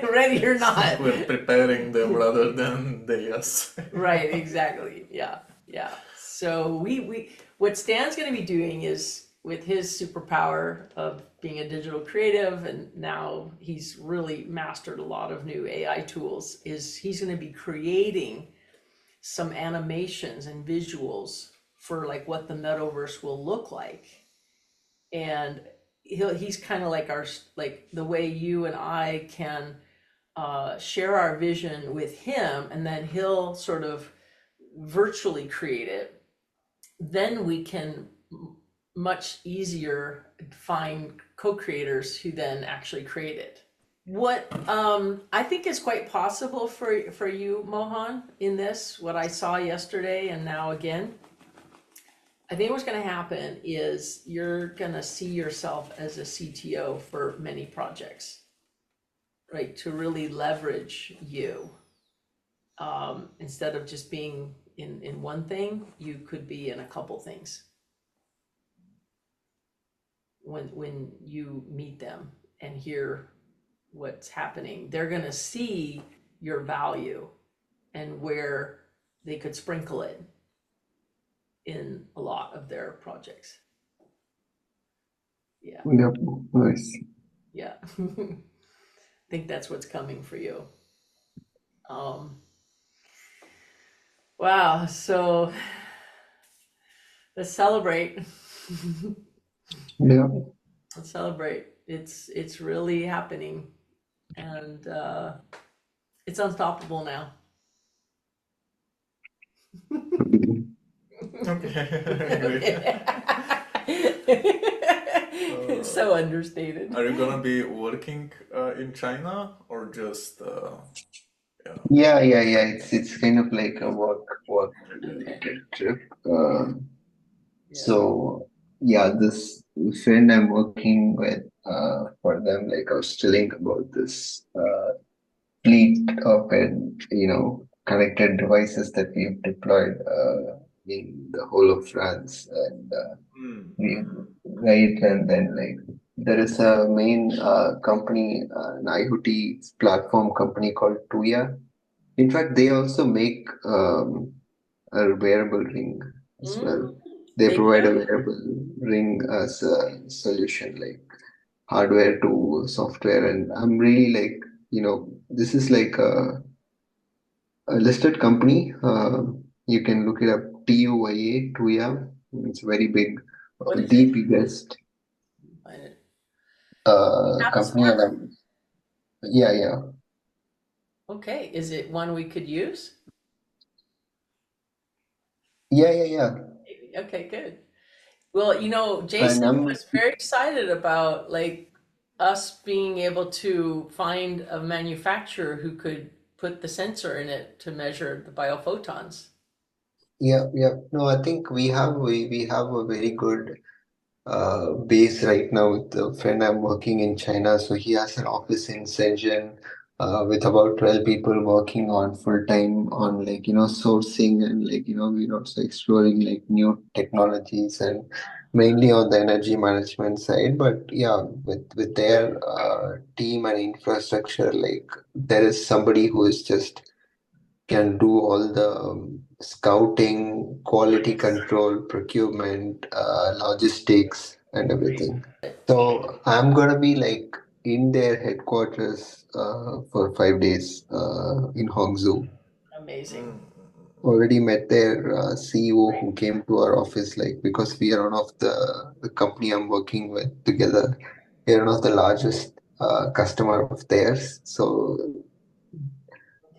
ready or not. We're preparing them rather than they us. Right, exactly. Yeah, yeah. So we what Stan's going to be doing is with his superpower of being a digital creative, and now he's really mastered a lot of new AI tools, is he's going to be creating some animations and visuals for like what the metaverse will look like. And he's kind of like our, like the way you and I can share our vision with him, and then he'll sort of virtually create it. Then we can much easier find co-creators who then actually create it. What I think is quite possible for you, Mohan, in this, what I saw yesterday and now again, I think what's going to happen is you're going to see yourself as a CTO for many projects, right? To really leverage you. Instead of just being in one thing, you could be in a couple things when you meet them and hear what's happening. They're going to see your value and where they could sprinkle it in a lot of their projects. Yeah, Yep. Nice. yeah. I think that's what's coming for you. Um, wow, so let's celebrate. Yeah. Let's celebrate. It's really happening, and it's unstoppable now. Okay, It's great. so understated. Are you gonna be working in China or just yeah? Yeah. It's kind of like a work Okay. related trip. Uh, Yeah. so yeah, this friend I'm working with, for them, like I was telling about this fleet of connected devices that we've deployed in the whole of France, and Mm, we mm, right, and then like there is a main company, an IoT platform company called Tuya. In fact, they also make a wearable ring as Mm, well. They they provide a do. wearable ring as a solution, like hardware to software. And I'm really like, this is like a listed company. You can look it up, TUYA, Tuya. It's very big, What is the it? biggest Find it. Have a company. And smartphone. yeah. Okay. Is it one we could use? Yeah. Okay, good. Well, And Jason I'm was very excited about like us being able to find a manufacturer who could put the sensor in it to measure the biophotons. yeah. No, I think we have a very good base right now with the friend I'm working in China. So he has an office in Shenzhen with about 12 people working on full time on like, sourcing, and like, we're also exploring like new technologies, and mainly on the energy management side. But yeah, with their team and infrastructure, like there is somebody who is just can do all the scouting, quality control, procurement, logistics, and Great. everything. So I'm gonna be like in their headquarters for 5 days in Hangzhou. Amazing. mm, Already met their CEO Great. who came to our office, like because we are one of the company I'm working with together. We are one of the largest customer of theirs. So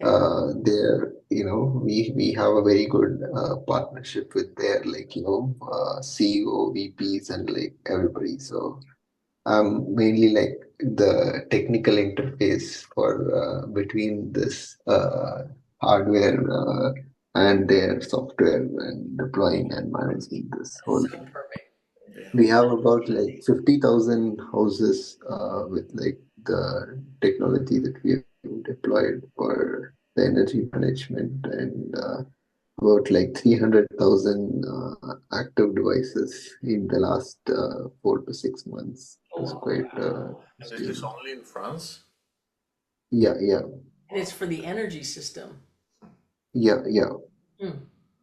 Okay. They're, we have a very good partnership with their, like, CEO, VPs, and like everybody. So I'm mainly like the technical interface for between this hardware and their software and deploying and managing this whole So thing. perfect. Yeah. We have about like 50,000 houses with like the technology that we have deployed for the energy management, and about like 300,000 active devices in the last 4 to 6 months. It was Oh, quite And is this interesting. only in France? Yeah, yeah, and it's for the energy system. yeah, yeah. Hmm.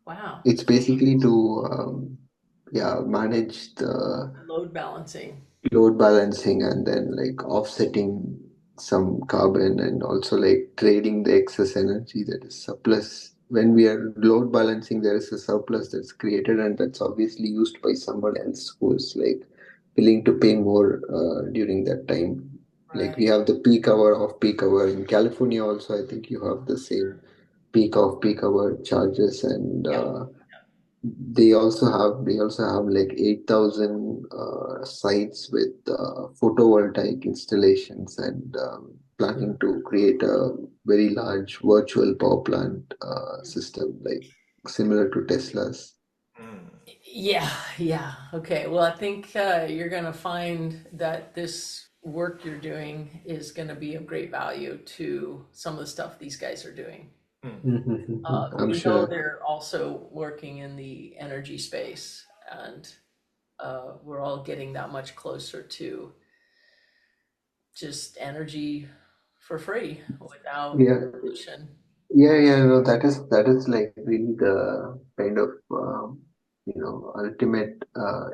Wow. It's basically to yeah, manage the Load balancing. load balancing, and then like offsetting some carbon, and also like trading the excess energy that is surplus. When we are load balancing, there is a surplus that's created, and that's obviously used by someone else who's like willing to pay more during that time. Like we Right. have the peak hour, off peak hour in California also. I think you have the same peak off peak hour charges, and Yeah. they also have like 8,000 sites with photovoltaic installations, and planning to create a very large virtual power plant system like similar to Tesla's. Hmm. Yeah, yeah. Okay. Well, I think you're going to find that this work you're doing is going to be of great value to some of the stuff these guys are doing. I'm We know sure. they're also working in the energy space, and we're all getting that much closer to just energy for free without Yeah, pollution. yeah. No, that is like really the kind of ultimate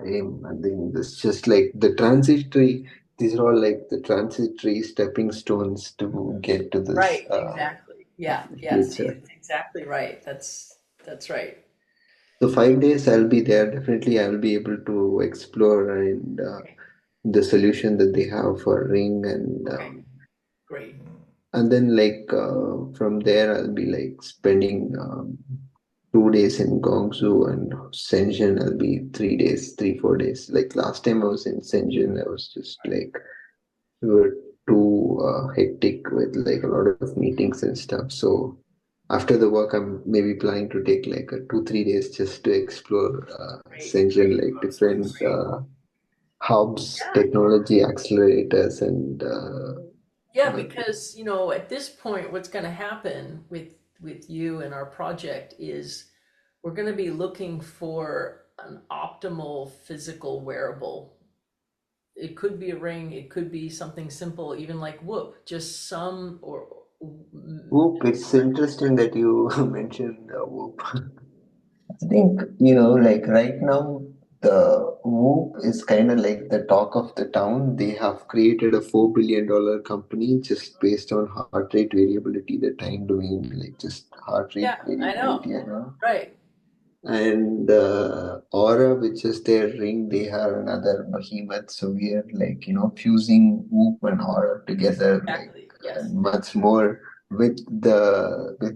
aim. I think this just like the transitory. These are all like the transitory stepping stones to get to this Right, exactly. Yeah, yeah, see, future. it's exactly right. That's right. So 5 days I'll be there. Definitely I'll be able to explore and the solution that they have for Ring, and Okay, great. then like from there I'll be like spending 2 days in Guangzhou, and Shenzhen I'll be 3 days, 3 4 days. Like last time I was in Shenzhen, I was just like we were too hectic with like a lot of meetings and stuff. So after the work, I'm maybe planning to take like a 2 3 days just to explore Great, Shenzhen, great, like That sounds different great. hubs, Yeah, technology accelerators, and yeah, uh, because at this point, what's going to happen with you and our project is we're going to be looking for an optimal physical wearable. It could be a ring, it could be something simple, even like Whoop, just some or Whoop. It's interesting that you mentioned Whoop. I think, like right now, the Whoop is kind of like the talk of the town. They have created a $4 billion company just based on heart rate variability, the time domain, like just heart rate yeah, I know. variability, Right. and Aura, which is their ring, they have another behemoth. So we are like, fusing Whoop and Aura together, like Exactly. Yes. much more with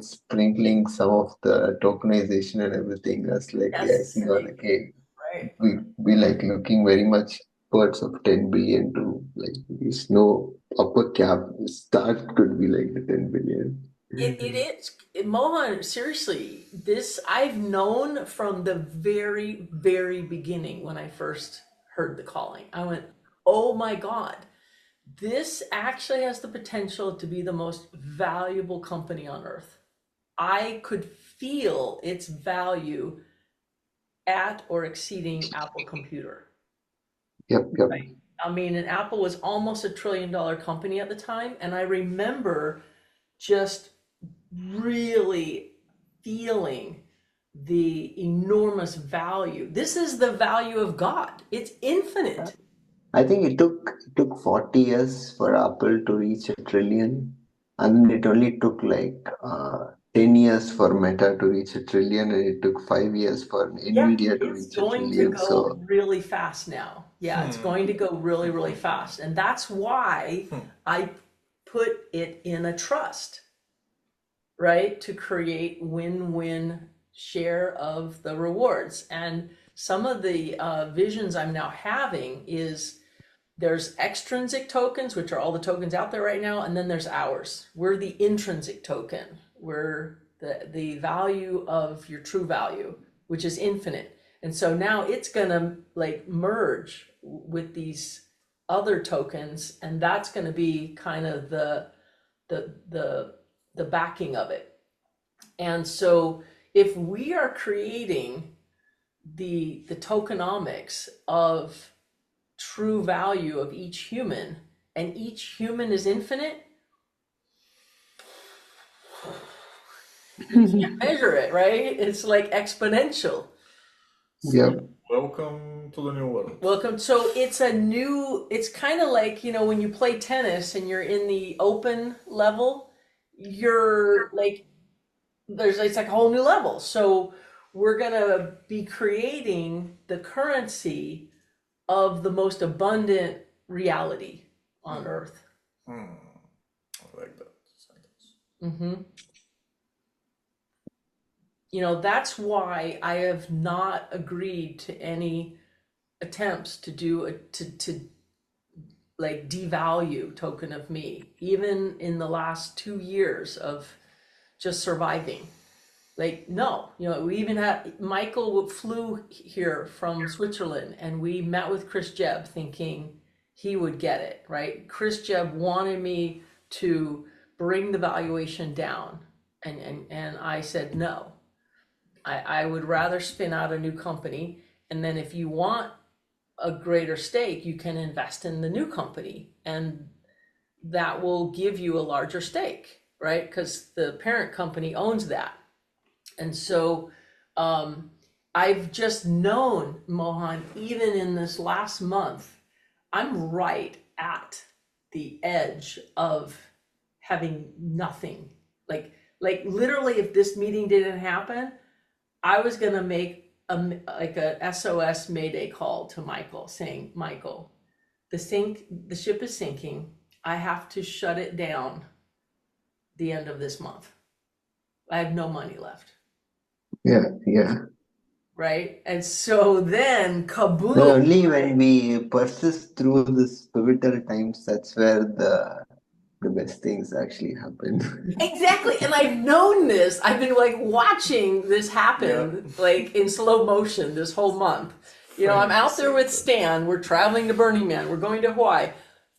sprinkling some of the tokenization and everything. That's like the Yes. icing on the cake. Right. We like looking very much towards of 10 billion to like there's no upper cap. Start could be like the 10 billion. It is Mohan, seriously, this I've known from the very, very beginning when I first heard the calling. I went, oh my God, this actually has the potential to be the most valuable company on earth. I could feel its value at or exceeding Apple Computer. Yep, yep. I mean, and Apple was almost $1 trillion company at the time, and I remember just really feeling the enormous value. This is the value of God. It's infinite. I think it took 40 years for Apple to reach a trillion, and it only took like 10 years for Meta to reach a trillion, and it took 5 years for Yeah, Nvidia to it's reach a going to trillion. go So really fast now. Yeah, it's Hmm. going to go really, really fast. And that's why Hmm. I put it in a trust, right? To create win-win share of the rewards. And some of the visions I'm now having is there's extrinsic tokens, which are all the tokens out there right now, and then there's ours. We're the intrinsic token. We're the value of your true value, which is infinite. And so now it's gonna like merge with these other tokens, and that's gonna be kind of the the backing of it. And so if we are creating the tokenomics of true value of each human, and each human is infinite, you can't measure it, right? It's like exponential. Yep. Welcome to the new world. Welcome. So it's kind of like, when you play tennis and you're in the open level, you're like, it's like a whole new level. So we're going to be creating the currency of the most abundant reality on earth. I like that sentence. Mm-hmm. That's why I have not agreed to any attempts to do to like devalue token of me, even in the last 2 years of just surviving. Like, no, we even had Michael flew here from Switzerland, and we met with Chris Jebb thinking he would get it, right? Chris Jebb wanted me to bring the valuation down, and I said no. I would rather spin out a new company, and then if you want a greater stake, you can invest in the new company, and that will give you a larger stake, right? Because the parent company owns that. And so I've just known, Mohan, even in this last month, I'm right at the edge of having nothing. Like literally, if this meeting didn't happen, I was gonna make a SOS Mayday call to Michael, saying, Michael, the ship is sinking. I have to shut it down the end of this month. I have no money left. Yeah. Right? And so then But kaboom. only when we persist through this pivotal times, that's where the best things actually happen. Exactly. And I've known this. I've been like watching this happen Yeah. like in slow motion this whole month. I'm out there with Stan. We're traveling to Burning Man. We're going to Hawaii.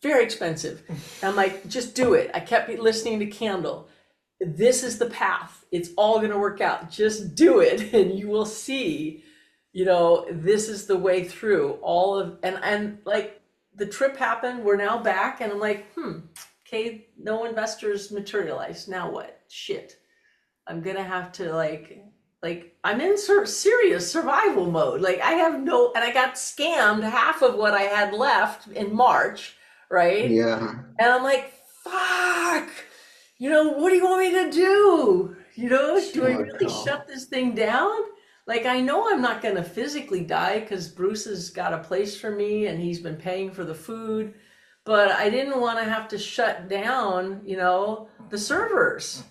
Very expensive. And I'm like, just do it. I kept listening to Candle. This is the path. It's all going to work out. Just do it, and you will see, this is the way through all of, and like the trip happened. We're now back, and I'm like, okay, no investors materialized. Now what? Shit. I'm going to have to like I'm in serious survival mode. Like I have and I got scammed half of what I had left in March, right? Yeah. And I'm like, fuck. What do you want me to do? Do I really shut this thing down? Like, I know I'm not going to physically die because Bruce has got a place for me and he's been paying for the food, but I didn't want to have to shut down, the servers.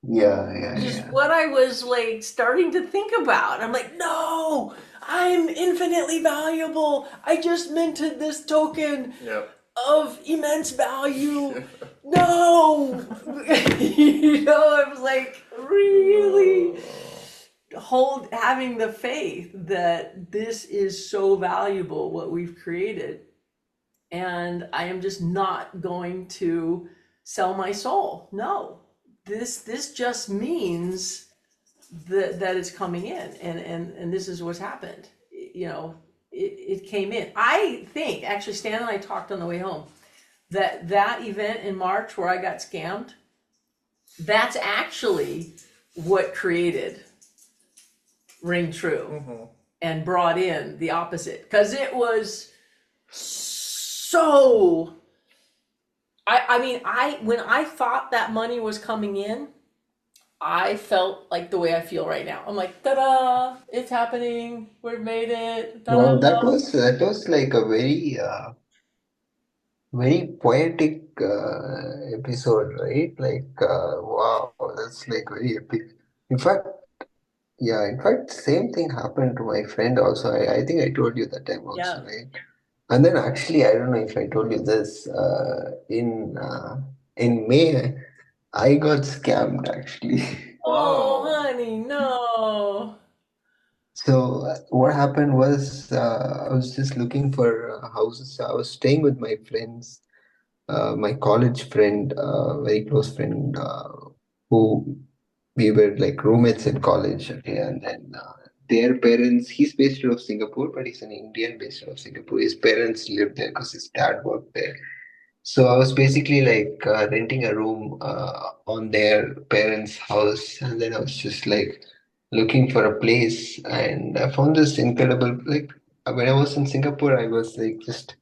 Which is what I was like starting to think about. I'm like, no, I'm infinitely valuable. I just minted this token. Yep. Of immense value. No. I was like really having the faith that this is so valuable what we've created, and I am just not going to sell my soul. No. This just means that it's coming in, and this is what's happened. It came in. I think actually Stan and I talked on the way home that event in March where I got scammed, that's actually what created Ring True and brought in the opposite, because it was so I mean when I thought that money was coming in, I felt like the way I feel right now. I'm like, ta-da, it's happening. We've made it. Ta-da. Wow, that was like a very very poetic episode, right? Like, wow, that's like very epic. In fact, yeah, in fact, same thing happened to my friend also. I think I told you that time also, Yeah. right? And then actually, I don't know if I told you this, in May, I got scammed actually. Oh, Wow. honey, no. So what happened was, I was just looking for houses. I was staying with my friends, my college friend, very close friend, who we were like roommates in college. Okay, and then their parents. He's based out of Singapore, but he's an Indian based out of Singapore. His parents lived there because his dad worked there. So I was basically like renting a room on their parents' house, and then I was just like looking for a place, and I found this incredible. Like when I was in Singapore, I was like just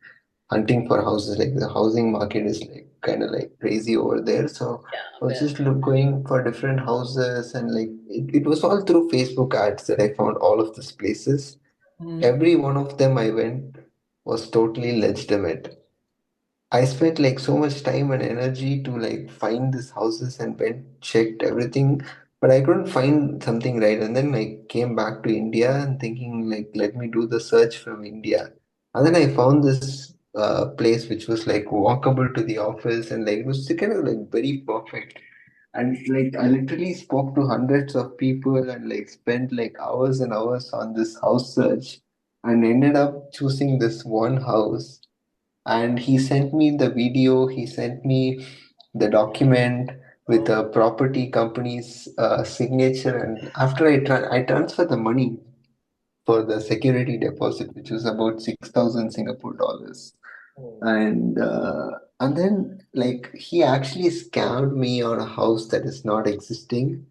hunting for houses. Like the housing market is like kind of like crazy over there, so Yeah, I I was bet. just going for different houses, and like it was all through Facebook ads that I found all of these places. Mhm. Every one of them I went was totally legitimate. I spent like so much time and energy to like find these houses and went checked everything, but I couldn't find something right. And then I came back to India and thinking like, let me do the search from India. And then I found this place which was like walkable to the office, and like it was kind of like very perfect. And like I literally spoke to hundreds of people and like spent like hours and hours on this house search, and ended up choosing this one house. And he sent me the video, he sent me the document with Oh, the property company's signature. And after I transferred the money for the security deposit, which was about 6,000 Singapore dollars. Oh, And then like he actually scammed me on a house that is not existing.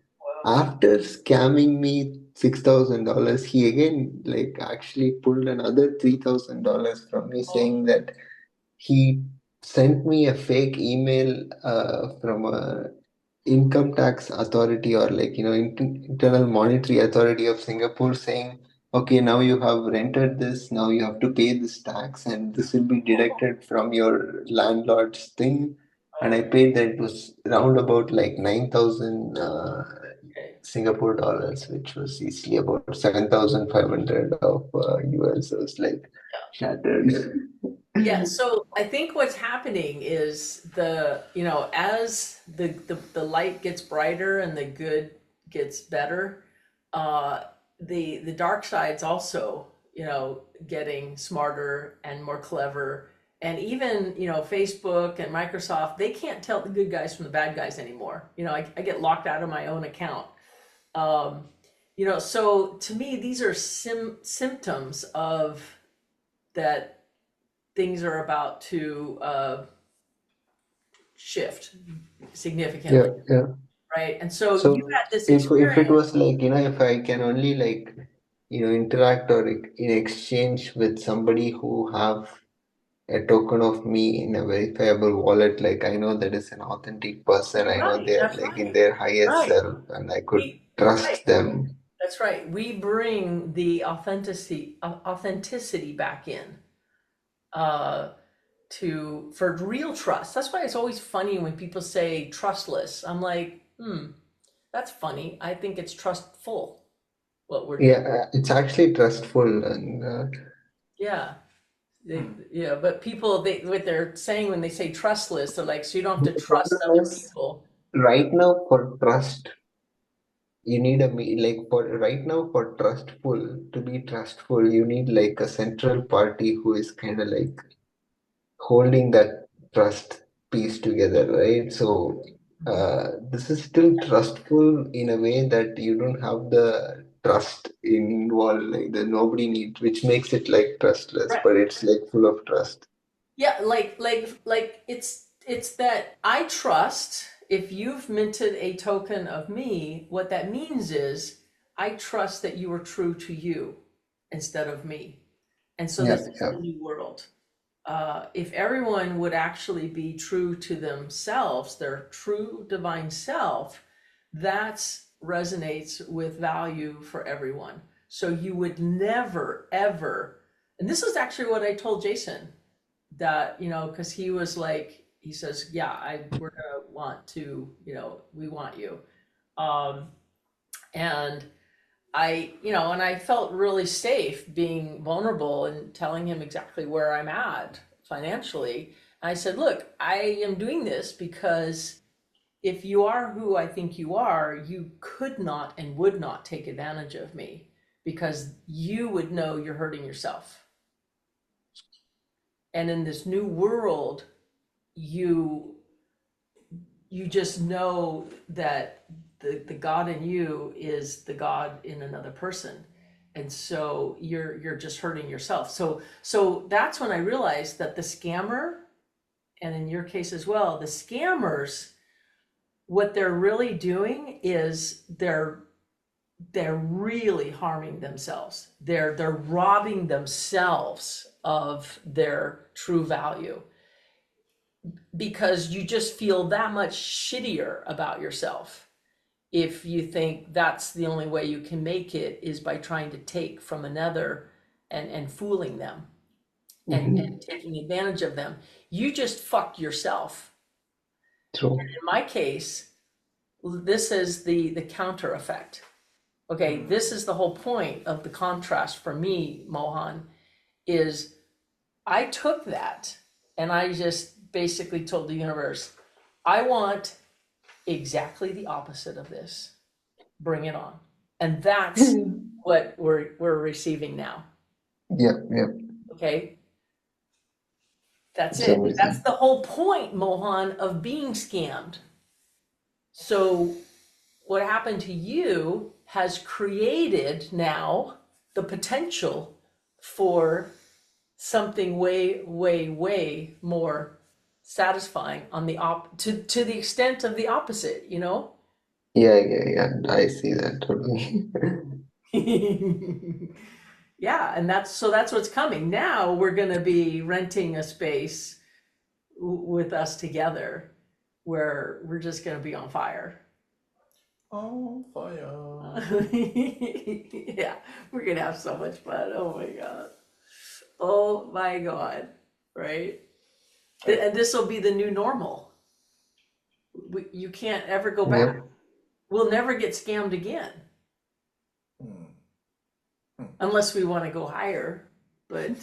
wow. After scamming me $6,000, he again like actually pulled another $3,000 from me, Oh, saying that he sent me a fake email from a income tax authority, or like internal monetary authority of Singapore, saying, okay, now you have rented this, now you have to pay this tax, and this will be deducted from your landlord's thing. And I oh, paid that. It was round about like 9,000 okay. Singapore dollars, which was easily about 7,500 of US. So it's like shattered. Yeah, so I think what's happening is as the light gets brighter and the good gets better, uh, the dark side's also, getting smarter and more clever. And even, Facebook and Microsoft, they can't tell the good guys from the bad guys anymore. I get locked out of my own account. Um, so to me, these are symptoms of that things are about to shift Yeah, significantly, yeah. right? And so you So had this if it experience. was like, if I can only like, interact or in exchange with somebody who have a token of me in a verifiable wallet, like I know that is an authentic person, I know Right, they're that's like in right. their highest Right. self, and I could Right. trust them. That's right. We bring the authenticity back in uh, to for real trust. That's why it's always funny when people say trustless. I'm like, that's funny. I think it's trustful what we're Yeah, doing. it's actually trustful, and Yeah. hmm. But people, what they're saying when they say trustless, they're like, so you don't have the to trust problem other is people. right now for trust, you need like for right now for trustful to be trustful, you need like a central party who is kind of like holding that trust piece together, right? So Mhm. this is still trustful in a way that you don't have the trust involved, like the nobody needs, which makes it like trustless, Right. but it's like full of trust. Yeah, like it's that I trust if you've minted a token of me, what that means is I trust that you are true to you instead of me. And so Yeah, this is yeah, the new world. If everyone would actually be true to themselves, their true divine self, that resonates with value for everyone. So you would never, ever, and this is actually what I told Jason. that, because he was like, he says, yeah, we're gonna want to, we want you. Um, and and I felt really safe being vulnerable and telling him exactly where I'm at financially. And I said, look, I am doing this because if you are who I think you are, you could not and would not take advantage of me because you would know you're hurting yourself. And in this new world, you you just know that the God in you is the God in another person. And so you're just hurting yourself. So that's when I realized that the scammer, and in your case as well, the scammers, what they're really doing is they're really harming themselves. They're robbing themselves of their true value because you just feel that much shittier about yourself if you think that's the only way you can make it is by trying to take from another and fooling them and Hmm. taking advantage of them. You just fuck yourself. True. In my case, this is the counter effect. Okay, this is the whole point of the contrast for me, Mohan, is I took that and I just basically told the universe, I want exactly the opposite of this. Bring it on. And that's what we're receiving now. Yep, yep. Okay? That's It's it. That's amazing. the whole point, Mohan, of being scammed. So what happened to you has created now the potential for something way, way, way more satisfying on the to the extent of the opposite, you know? Yeah, yeah, yeah. I see that totally. Yeah, and that's what's coming. Now we're going to be renting a space with us together where we're just going to be on fire. On fire. Yeah, we're going to have so much fun. Oh my God. Oh my God. Right? I, And this will be the new normal. You can't ever go back. Yep. We'll never get scammed again hmm, hmm. unless we want to go higher. But,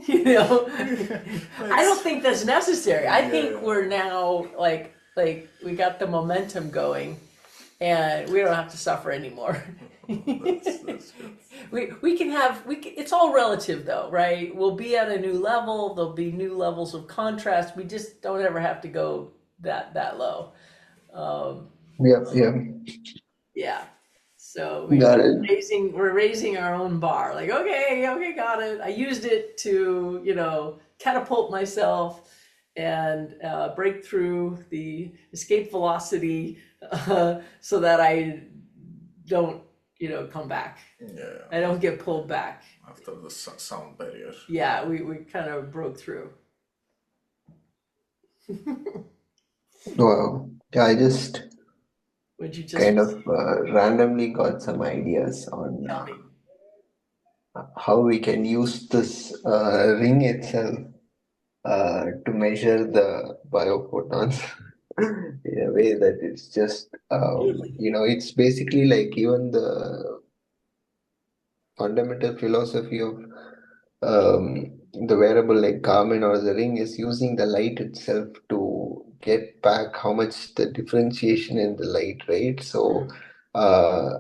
you know, I don't It's, think that's necessary. I think yeah, we're now like we got the momentum going and we don't have to suffer anymore. that's good. We can have it's all relative though, right? We'll be at a new level, there'll be new levels of contrast. We just don't ever have to go that low. Um, Yep, yep. yeah. So Got it. we're raising our own bar. Like, okay, okay, got it. I used it to, catapult myself and break through the escape velocity so that I don't, come back. Yeah, I don't get pulled back. after the sound barrier. Yeah, we kind of broke through. Wow. Yeah, I just Would you just kind of randomly got some ideas on tell me? how we can use this ring itself to measure the biophotons in a way that it's just, Really? it's basically like even the fundamental philosophy of the wearable like Garmin or the ring is using the light itself to get back how much the differentiation in the light, right? So,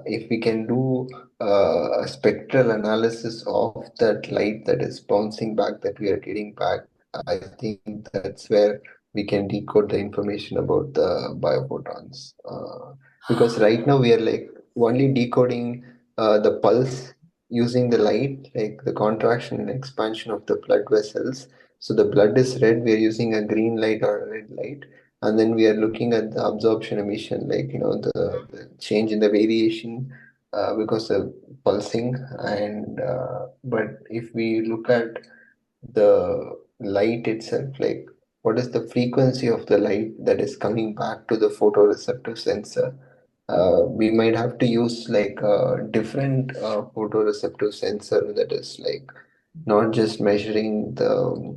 if we can do a spectral analysis of that light that is bouncing back, that we are getting back, I think that's where we can decode the information about the biophotons. Because right now we are like only decoding the pulse using the light, like the contraction and expansion of the blood vessels. So the blood is red, we are using a green light or a red light. And then we are looking at the absorption emission, like, the change in the variation because of pulsing. And but if we look at the light itself, like what is the frequency of the light that is coming back to the photoreceptor sensor, we might have to use like a different photoreceptor sensor that is like not just measuring the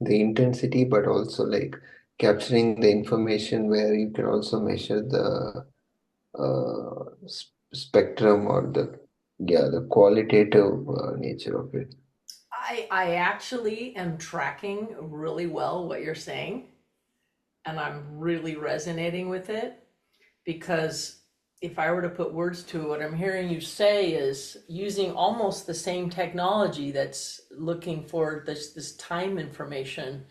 the intensity, but also like capturing the information where you can also measure the spectrum or the qualitative nature of it. I actually am tracking really well what you're saying, and I'm really resonating with it because if I were to put words to it, what I'm hearing you say is using almost the same technology that's looking for this time information.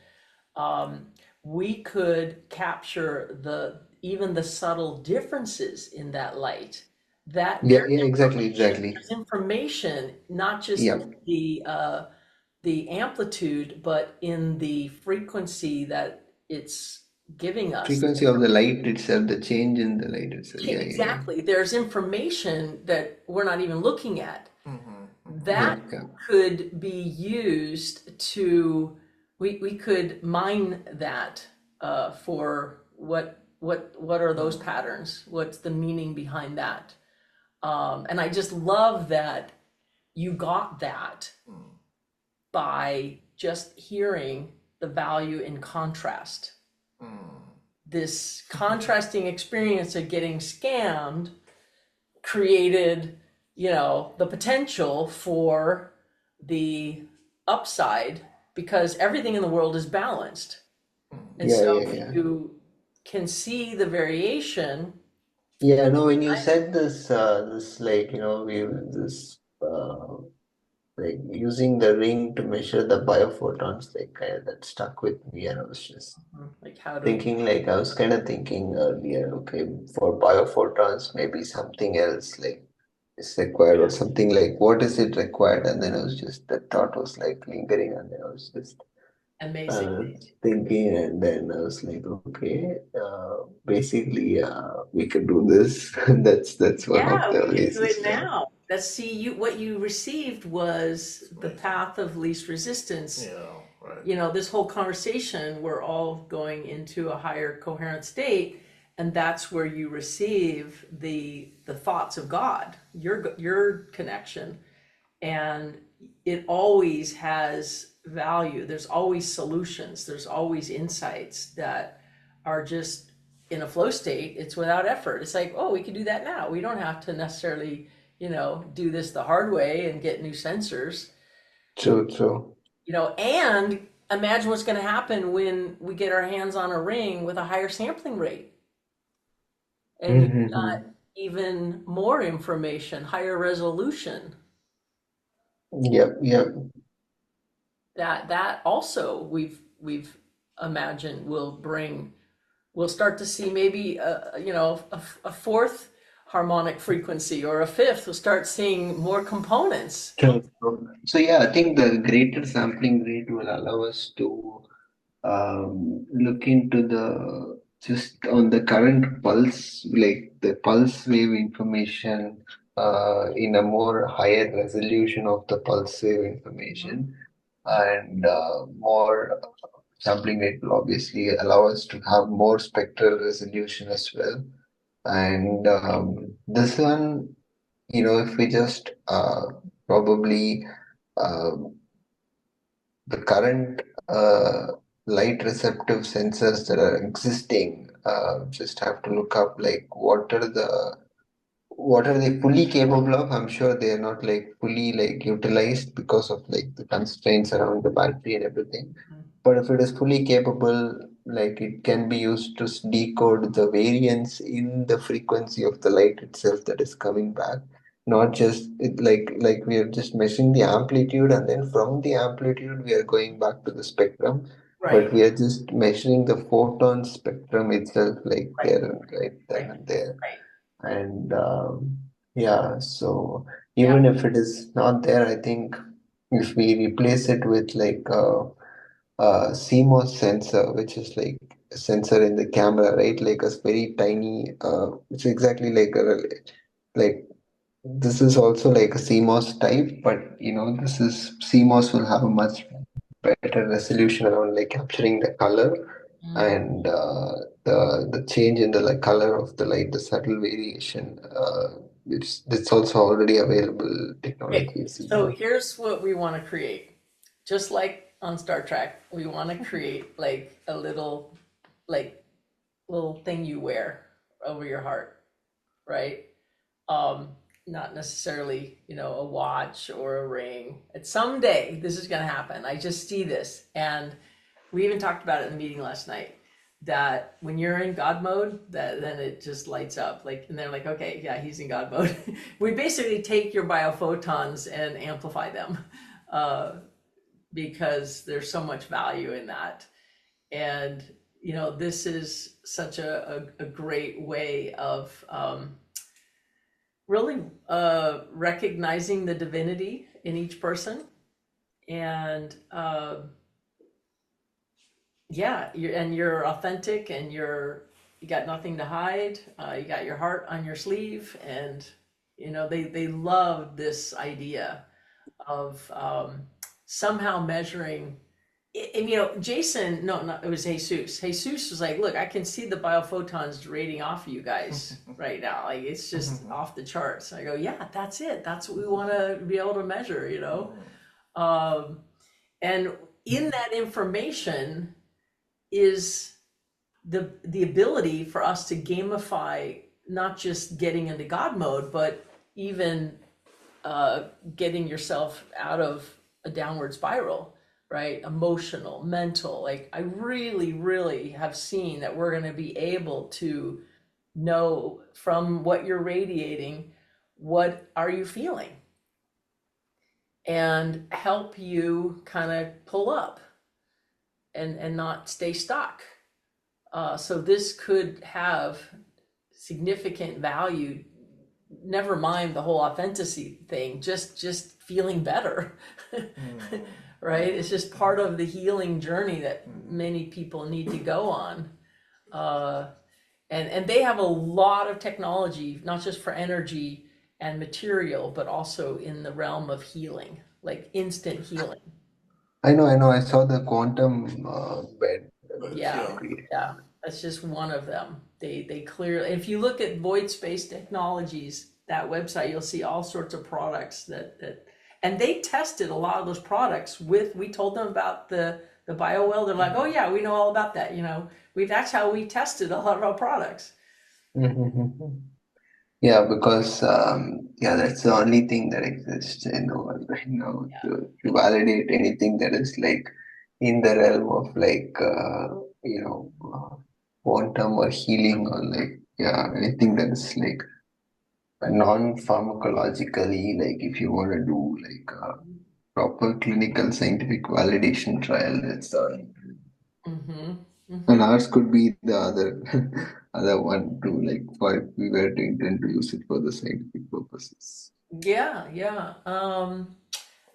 Um, we could capture the even the subtle differences in that light. That Yeah, yeah, exactly, exactly. there's information, not just Yeah. the amplitude, but in the frequency that it's giving us. Frequency of the light itself, the change in the light itself. Yeah, yeah, yeah. Exactly. There's information that we're not even looking at. Mm-hmm. Mm-hmm. Yeah, That yeah. could be used to, we could mine that for what are those patterns? What's the meaning behind that? And I just love that you got that by just hearing the value in contrast. This contrasting experience of getting scammed created, the potential for the upside because everything in the world is balanced. And Yeah, so yeah, if yeah. you can see the variation, Yeah, no, when you said this, this like, this like using the ring to measure the biophotons, like kind of that stuck with me, and I was just like how do we, thinking, like I was kind of thinking earlier, okay, for biophotons, maybe something else like is required or something like what is it required? And then I was just that thought was like lingering, and then I was just amazing. uh, thinking, and then I was like, okay, basically, we could do this. That's one of Yeah, the we can do ways it as well. now. Let's see, what you received was the Amazing. path of least resistance. Yeah, right. This whole conversation, we're all going into a higher coherent state, and that's where you receive the thoughts of God, your connection, and it always has value. There's always solutions. There's always insights that are just in a flow state. It's without effort. It's like, oh, we could do that now. We don't have to necessarily, do this the hard way and get new sensors. True, true. And imagine what's going to happen when we get our hands on a ring with a higher sampling rate and you've got Mm-hmm. even more information, higher resolution. Yep, yep. That also we've imagined will bring, we'll start to see maybe a fourth harmonic frequency or a fifth. We'll start seeing more components. True, true. So yeah, I think the greater sampling rate will allow us to look into the just on the current pulse, like the pulse wave information in a more higher resolution of the pulse wave information, and more sampling rate will obviously allow us to have more spectral resolution as well. And this one, if we just probably um the current light receptive sensors that are existing, just have to look up like what are they fully capable of. I'm sure they are not like fully like utilized because of like the constraints around the battery and everything. But if it is fully capable, like it can be used to decode the variance in the frequency of the light itself that is coming back. Not just it like we are just measuring the amplitude, and then from the amplitude we are going back to the spectrum. Right, But we are just measuring the photon spectrum itself, like right, there and right then right, and there. right. And yeah, so Yeah. even if it is not there, I think if we replace it with like CMOS sensor, which is like a sensor in the camera, right? Like a very tiny, it's exactly like like this is also like a CMOS type, but this is CMOS will have a much better resolution around like capturing the color Mm. and the change in the like color of the light, the subtle variation. It's also already available Okay, technology. So so here's what we want to create. Just like on Star Trek. We want to create like a like little thing you wear over your heart, right? Um, Not necessarily, a watch or a ring. And someday this is going to happen. I just see this. And we even talked about it in the meeting last night that when you're in God mode, that then it just lights up. Like, and they're like, okay, yeah, he's in God mode. We basically take your biophotons and amplify them because there's so much value in that. And, this is such a great way of really recognizing the divinity in each person. And yeah, you're authentic, and you got nothing to hide. You got your heart on your sleeve, and they love this idea of somehow measuring. And Jason, no, it was Jesus. Jesus was like, "Look, I can see the biophotons radiating off of you guys right now. Like it's just off the charts." I go, "Yeah, that's it. That's what we want to be able to measure." And in that information is the ability for us to gamify not just getting into God mode, but even getting yourself out of a downward spiral, right? Emotional, mental. Like I really, really have seen that we're going to be able to know from what you're radiating, what are you feeling, and help you kind of pull up and not stay stuck. So this could have significant value. Never mind the whole authenticity thing, just feeling better. Right? It's just part of the healing journey that many people need to go on. And they have a lot of technology, not just for energy and material, but also in the realm of healing, like instant healing. I know. I saw the quantum bed. Yeah, yeah. That's just one of them. They clearly, if you look at Void Space Technologies, that website, you'll see all sorts of products and they tested a lot of those products we told them about the BioWell. They're like, oh yeah, we know all about that. That's how we tested a lot of our products. Yeah, because that's the only thing that exists in the world right now to validate anything that is like in the realm of like quantum or healing or like anything that is like non-pharmacologically, like if you want to do like a proper clinical scientific validation trial, that's done. And ours could be the other other one too, like for if we were to intend to use it for the scientific purposes. Yeah.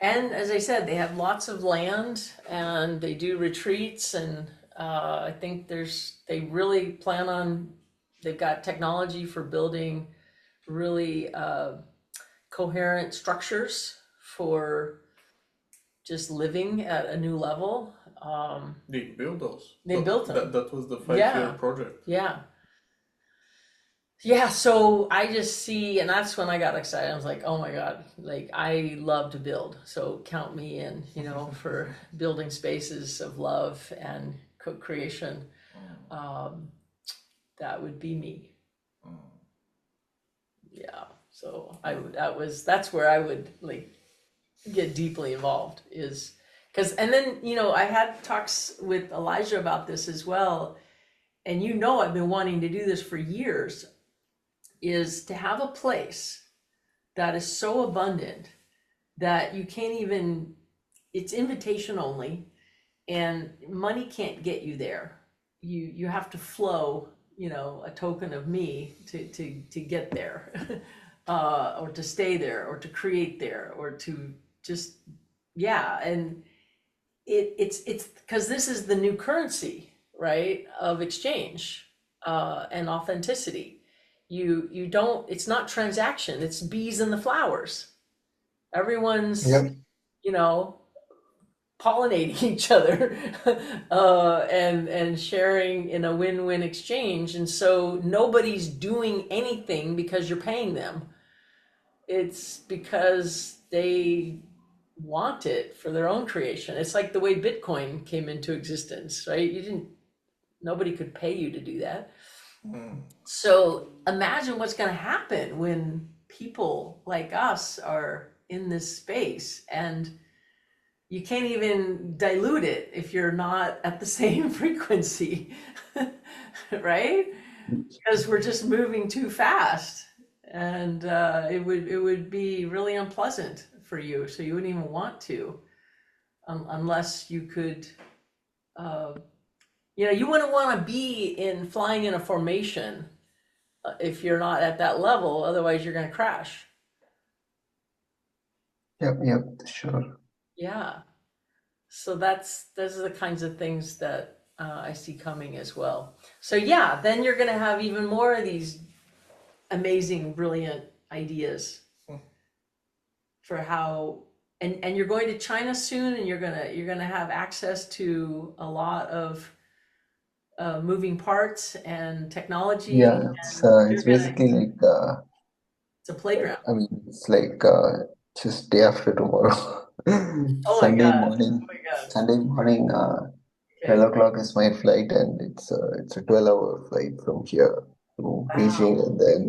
And as I said, they have lots of land and they do retreats, and I think they really plan on, they've got technology for building really coherent structures for just living at a new level. They built those. They built them. That was the 5-year project. Yeah, so I just see, and that's when I got excited. I was like, oh my God, like I love to build. So count me in, for building spaces of love and co-creation. That would be me. Yeah, so that's where I would like get deeply involved, is because, and then, I had talks with Elijah about this as well. And I've been wanting to do this for years, is to have a place that is so abundant that you can't even, it's invitation only, and money can't get you there. You have to flow, a token of me to get there, or to stay there, or to create there, or to just, and it's because this is the new currency, right, of exchange and authenticity. You don't, it's not transaction, it's bees and the flowers. Everyone's, pollinating each other and sharing in a win-win exchange. And so nobody's doing anything because you're paying them. It's because they want it for their own creation. It's like the way Bitcoin came into existence, right? Nobody could pay you to do that. Mm. So imagine what's going to happen when people like us are in this space and you can't even dilute it if you're not at the same frequency, right? Because we're just moving too fast, and it would be really unpleasant for you. So you wouldn't even want to, unless you could. Uh, you wouldn't want to be in flying in a formation if you're not at that level. Otherwise, you're going to crash. Yep, yep, sure. Yeah. So those are the kinds of things that I see coming as well. So yeah, then you're going to have even more of these amazing, brilliant ideas for how, and you're going to China soon, and you're gonna have access to a lot of moving parts and technology, Yeah, and it's you're gonna basically like it's a playground. I mean it's like just day after tomorrow. Oh my Sunday God. morning. Oh my God. Sunday morning, Okay. 12 o'clock is my flight, and it's a 12-hour flight from here to Wow. Beijing, and then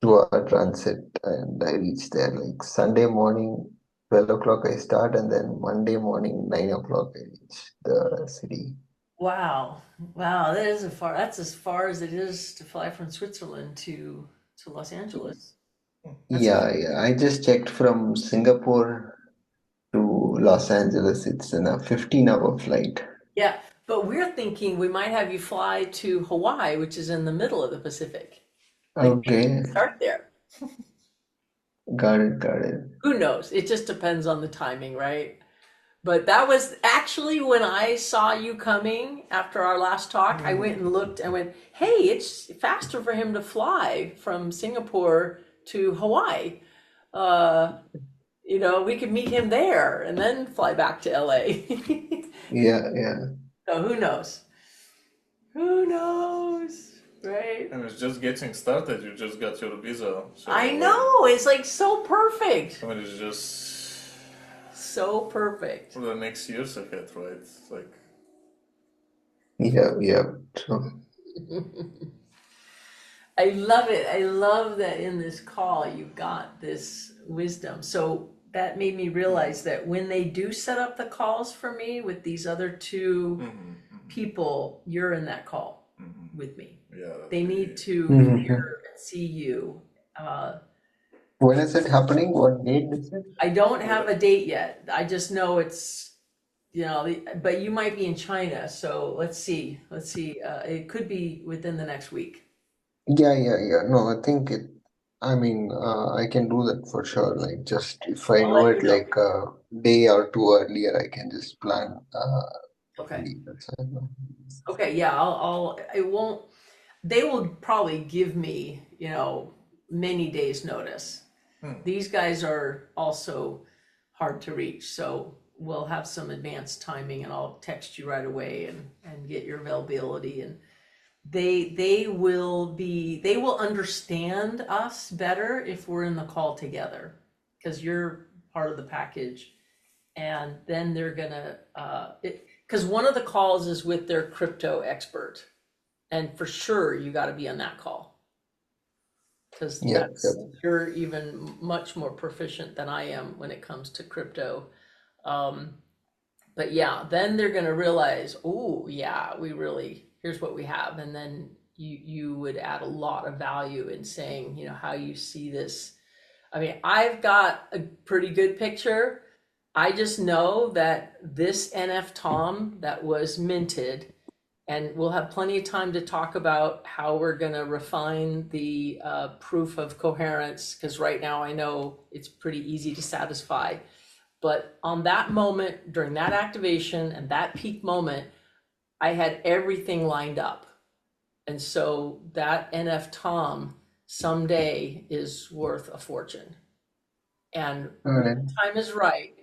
2 hour transit, and I reach there like Sunday morning, 12 o'clock I start, and then Monday morning, 9 o'clock I reach the city. Wow. Wow. That's as far as it is to fly from Switzerland to Los Angeles. That's a, Yeah, I just checked from Singapore to Los Angeles. It's in a 15-hour flight. yeah. But we're thinking we might have you fly to Hawaii, which is in the middle of the Pacific. Like maybe you Okay, start there. got it, got it. Who knows? It just depends on the timing, right? But that was actually when I saw you coming after our last talk. I went and looked and went, hey, it's faster for him to fly from Singapore to Hawaii. Uh, we could meet him there and then fly back to LA. Yeah, yeah. So who knows? Who knows? Right? And it's just getting started. You just got your visa, so I like, know. It's like so perfect. I mean, it's just So perfect. for the next years ahead, right? It's like, Yeah, yeah. True. I love it. I love that in this call you got this wisdom. So that made me realize that when they do set up the calls for me with these other two people, you're in that call with me. yeah, that'd They be need to hear Mhm. and see you. Uh, When is it happening? What date is it? I don't have well, a date yet. I just know it's, but you might be in China. So let's see. Let's see. It could be within the next week. Yeah, yeah, yeah. No, I think I mean, I can do that for sure. Like, just if I I'll know let you it know. like a day or two earlier, I can just plan Okay. fully. That's all. Okay. Yeah. it won't, they will probably give me, many days notice. These guys are also hard to reach, so we'll have some advanced timing and I'll text you right away and get your availability, and they will understand us better if we're in the call together because you're part of the package, and then they're gonna because one of the calls is with their crypto expert, and for sure you got to be on that call because Yep, yep. you're even much more proficient than I am when it comes to crypto. Um, but yeah, then they're gonna realize, oh yeah, here's what we have, and then you would add a lot of value in saying, how you see this. I mean, I've got a pretty good picture. I just know that this NF Tom that was minted, and we'll have plenty of time to talk about how we're going to refine the proof of coherence, because right now I know it's pretty easy to satisfy. But on that moment, during that activation and that peak moment, I had everything lined up. And so that NF Tom someday is worth a fortune. And All when right. the time is right,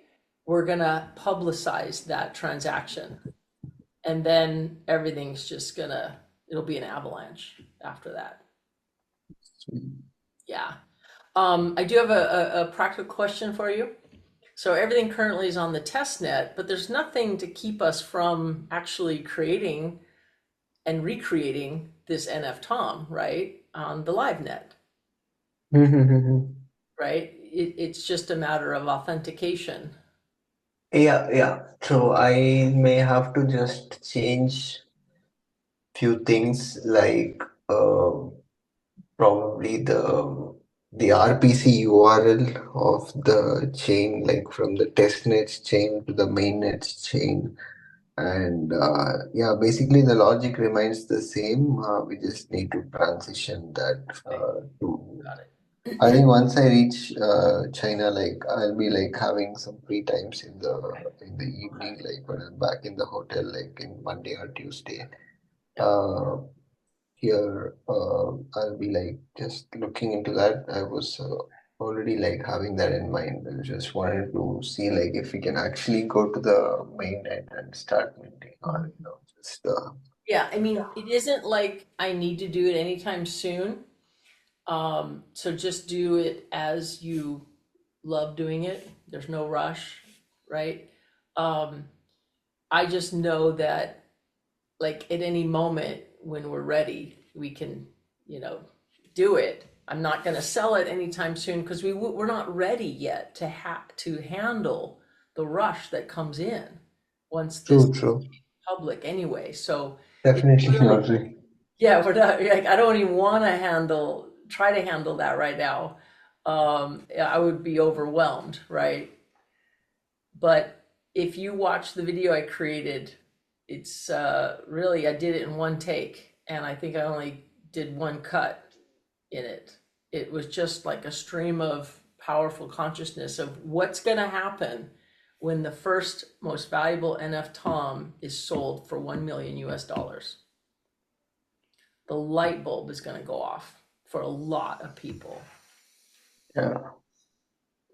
we're going to publicize that transaction. And then everything's just it'll be an avalanche after that. Sweet. Yeah. I do have a practical question for you. So everything currently is on the test net, but there's nothing to keep us from actually creating and recreating this NF Tom, right, on the live net, right? It's just a matter of authentication. Yeah, yeah. So I may have to just change few things like probably the RPC URL of the chain, like from the testnet chain to the mainnet chain. And yeah, basically the logic remains the same. We just need to transition that Okay, to. got I think it. once I reach China, like I'll be like having some free times in the evening, like when I'm back in the hotel, like in Monday or Tuesday. Yeah. Uh, Here, I'll be like just looking into that. I was already like having that in mind. I just wanted to see like if we can actually go to the mainnet and start minting, or just Yeah, I mean, it isn't like I need to do it anytime soon. So just do it as you love doing it. There's no rush, right? Um, I just know that like at any moment when we're ready, we can, you know, do it. I'm not going to sell it anytime soon because we're not ready yet to handle the rush that comes in once this true, is true. public anyway. So it's Definitely really, not really. yeah, we're not like I don't even want to try to handle that right now. I would be overwhelmed, right? But if you watch the video I created, it's really, I did it in one take, and I think I only did one cut in it. It was just like a stream of powerful consciousness of what's going to happen when the first most valuable NF Tom is sold for 1 million US dollars. The light bulb is going to go off for a lot of people. Yeah.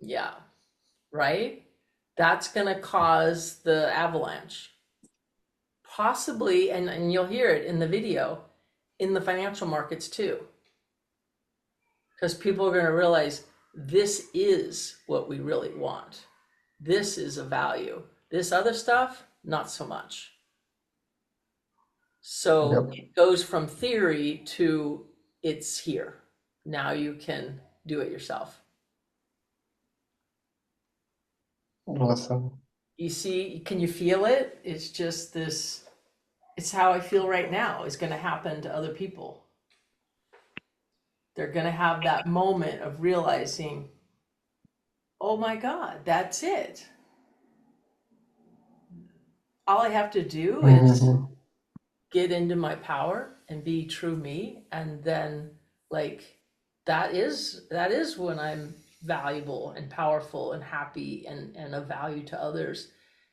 Yeah, right? That's going to cause the avalanche. Possibly, and you'll hear it in the video, in the financial markets too. Because people are going to realize this is what we really want. This is a value. This other stuff, not so much. So Yep. it goes from theory to it's here. Now you can do it yourself. Awesome. You see, can you feel it? It's just this, it's how I feel right now. It's going to happen to other people. They're going to have that moment of realizing, oh my God, that's it. All I have to do is Mm-hmm. get into my power and be true me. And then like that is when I'm valuable and powerful and happy and of value to others.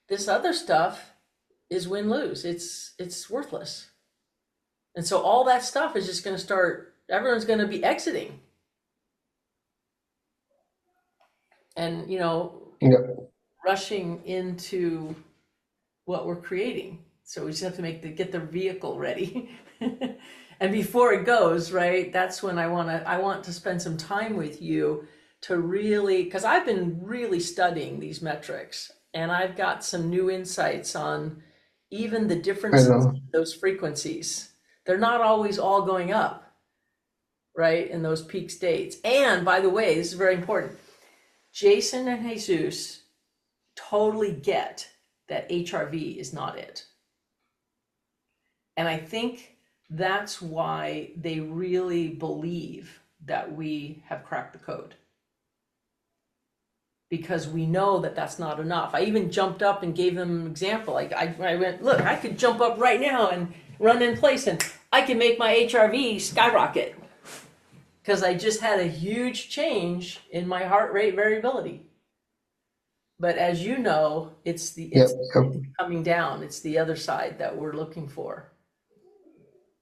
This other stuff is win-lose. It's worthless. And so all that stuff is just gonna start, everyone's gonna be exiting. And Yep. rushing into what we're creating. So we just have to get the vehicle ready. And before it goes, right, that's when I want to spend some time with you to really, because I've been really studying these metrics and I've got some new insights on even the I differences know. in those frequencies. They're not always all going up, right, in those peak states. And by the way, this is very important. Jason and Jesus totally get that HRV is not it. And I think that's why they really believe that we have cracked the code. Because we know that that's not enough. I even jumped up and gave them an example. Like I went, look, I could jump up right now and run in place and I can make my HRV skyrocket. Because I just had a huge change in my heart rate variability. But as you know, it's Yep. Yep. coming down. It's the other side that we're looking for.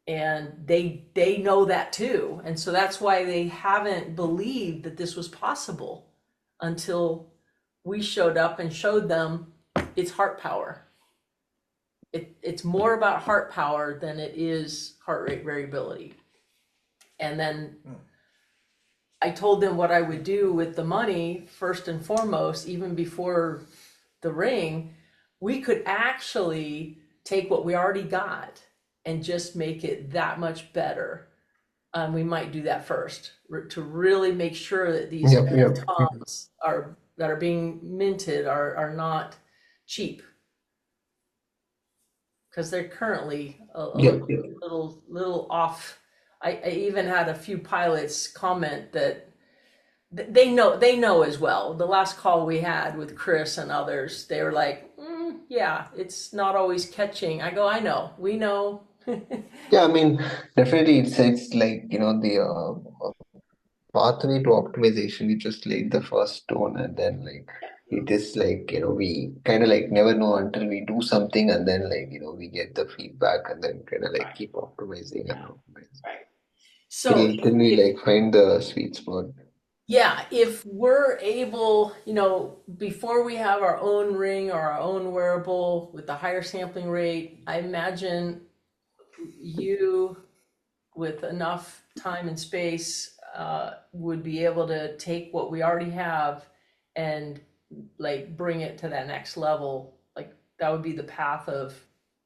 And they know that too. And so that's why they haven't believed that this was possible until we showed up and showed them it's heart power. It's more about heart power than it is heart rate variability. And then I told them what I would do with the money first and foremost, even before the ring. We could actually take what we already got and just make it that much better. We might do that first to really make sure that these Yep, yep, photons are that are being minted are not cheap, because they're currently a yep, yep. little off. I even had a few pilots comment that they know as well. The last call we had with Chris and others, they were like, yeah, it's not always catching. I go, I know, we know. Yeah, I mean, definitely it's like, the pathway to optimization. We just laid the first stone, and then like it is like, we kind of like never know until we do something, and then like, we get the feedback, and then kind of like keep optimizing and optimizing Right. So till we like find the sweet spot. yeah, if we're able, before we have our own ring or our own wearable with the higher sampling rate, I imagine you, with enough time and space, would be able to take what we already have and like bring it to that next level. Like that would be the path of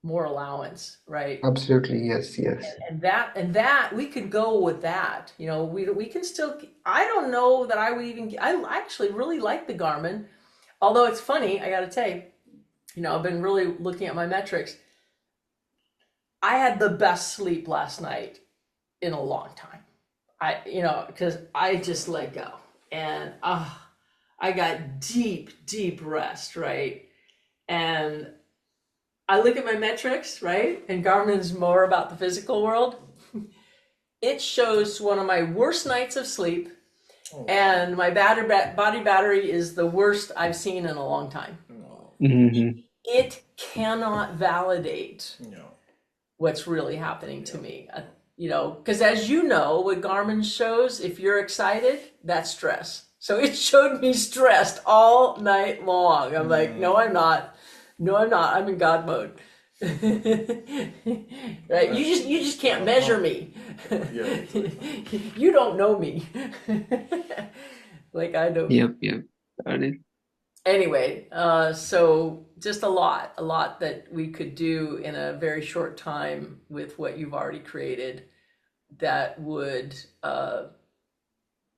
more allowance, right? Absolutely, yes, yes. And that we could go with that. We can still. I don't know that I would even. I actually really like the Garmin, although it's funny. I got to tell you, I've been really looking at my metrics. I had the best sleep last night in a long time. Because I just let go, and I got deep rest, right? And I look at my metrics, right? And Garmin's more about the physical world. It shows one of my worst nights of sleep, and my body battery is the worst I've seen in a long time. No. Hmm. It cannot validate No. what's really happening to me. Because as you know, what Garmin shows, if you're excited, that's stress. So it showed me stressed all night long. I'm like, no, I'm not. No, I'm not. I'm in God mode. Right? You just can't measure me. Yeah, exactly. You don't know me. Like I know you. Yep, yep. Got it. Anyway, so just a lot that we could do in a very short time with what you've already created that would,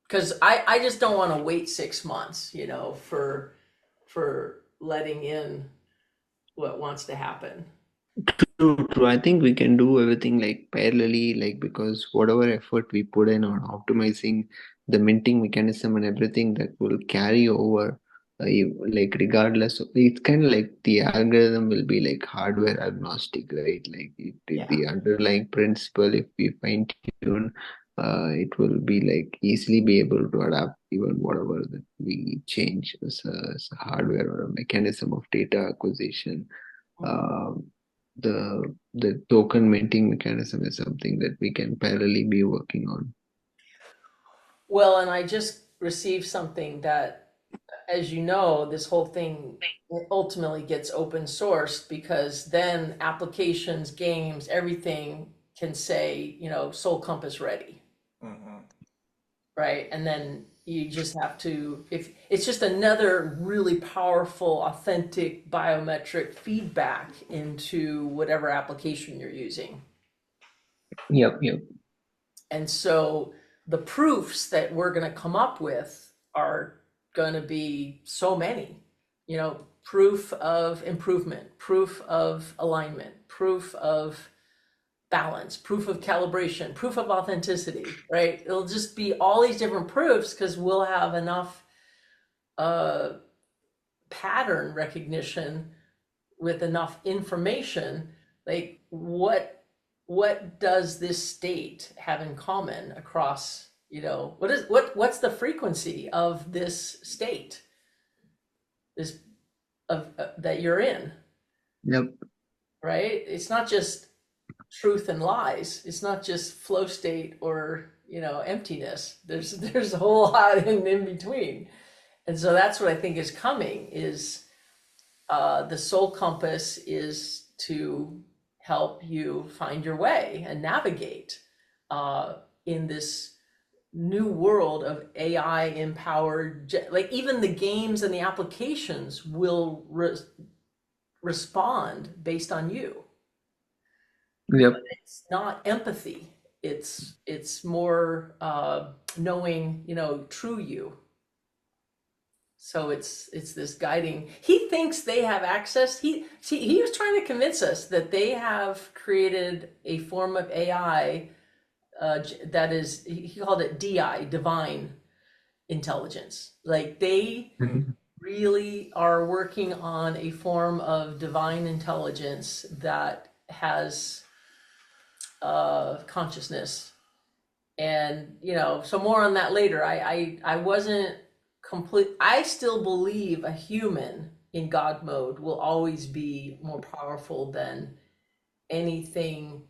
because I just don't want to wait 6 months, for letting in what wants to happen. True, true. I think we can do everything like parallelly, like because whatever effort we put in on optimizing the minting mechanism and everything, that will carry over, like regardless of, it's kind of like the algorithm will be like hardware agnostic, right? Like Yeah. the underlying principle, if we fine tune, it will be like easily be able to adapt even whatever that we change as a hardware or a mechanism of data acquisition. Mhm. um, the token minting mechanism is something that we can parallelly be working on. Well, and I just received something that, as you know, this whole thing ultimately gets open sourced, because then applications, games, everything can say, Soul Compass ready, Mm-hmm. right? And then you just have to, if it's just another really powerful, authentic biometric feedback into whatever application you're using. Yep, yep. And so the proofs that we're going to come up with are going to be so many, proof of improvement, proof of alignment, proof of balance, proof of calibration, proof of authenticity, right? It'll just be all these different proofs, because we'll have enough uh, pattern recognition with enough information, like what does this state have in common across, what's the frequency of this state, this of that you're in, Yep. right? It's not just truth and lies. It's not just flow state or, emptiness. There's a whole lot in between. And so that's what I think is coming is the soul compass is to help you find your way and navigate in this new world of AI empowered, like even the games and the applications will respond based on you. Yep. It's not empathy. It's more knowing, true you. So it's this guiding. He thinks they have access. He was trying to convince us that they have created a form of AI that is, he called it DI, divine intelligence. Like they Mhm. really are working on a form of divine intelligence that has consciousness. And so more on that later. I wasn't complete. I still believe a human in God mode will always be more powerful than anything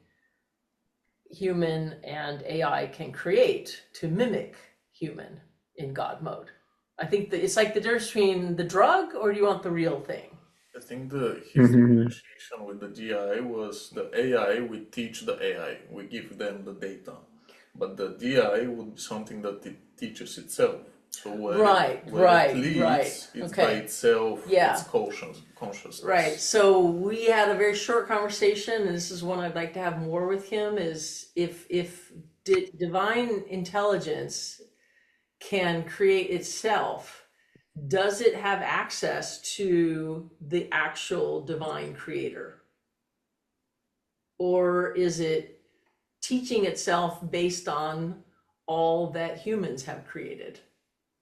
human and AI can create to mimic human in God mode. I think that it's like the difference between the drug, or do you want the real thing? I think his Mhm. differentiation with the DI was the AI, we teach the AI, we give them the data. But the DI would be something that it teaches itself. So Right, where it right, right. leads, it's by Okay. itself, it's Yeah. Right. consciousness. So we had a very short conversation, and this is one I'd like to have more with him, is if divine intelligence can create itself, does it have access to the actual divine creator? Or is it teaching itself based on all that humans have created?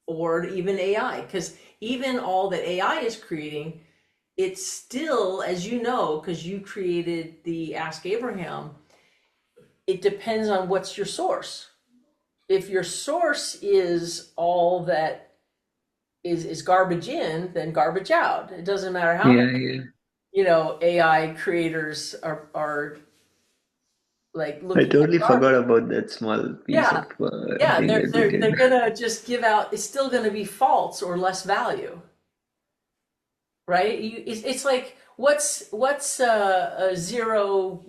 Or even AI? Because even all that AI is creating, it's still, as you know, because you created the Ask Abraham, it depends on what's your source. If your source is all that is garbage in, then garbage out. It doesn't matter how Yeah, many, yeah. AI creators are like I looking at totally garbage. forgot about that small piece Yeah, of yeah, thing that we did. they're gonna just give out. It's still gonna be false or less value, right? It's like what's a zero,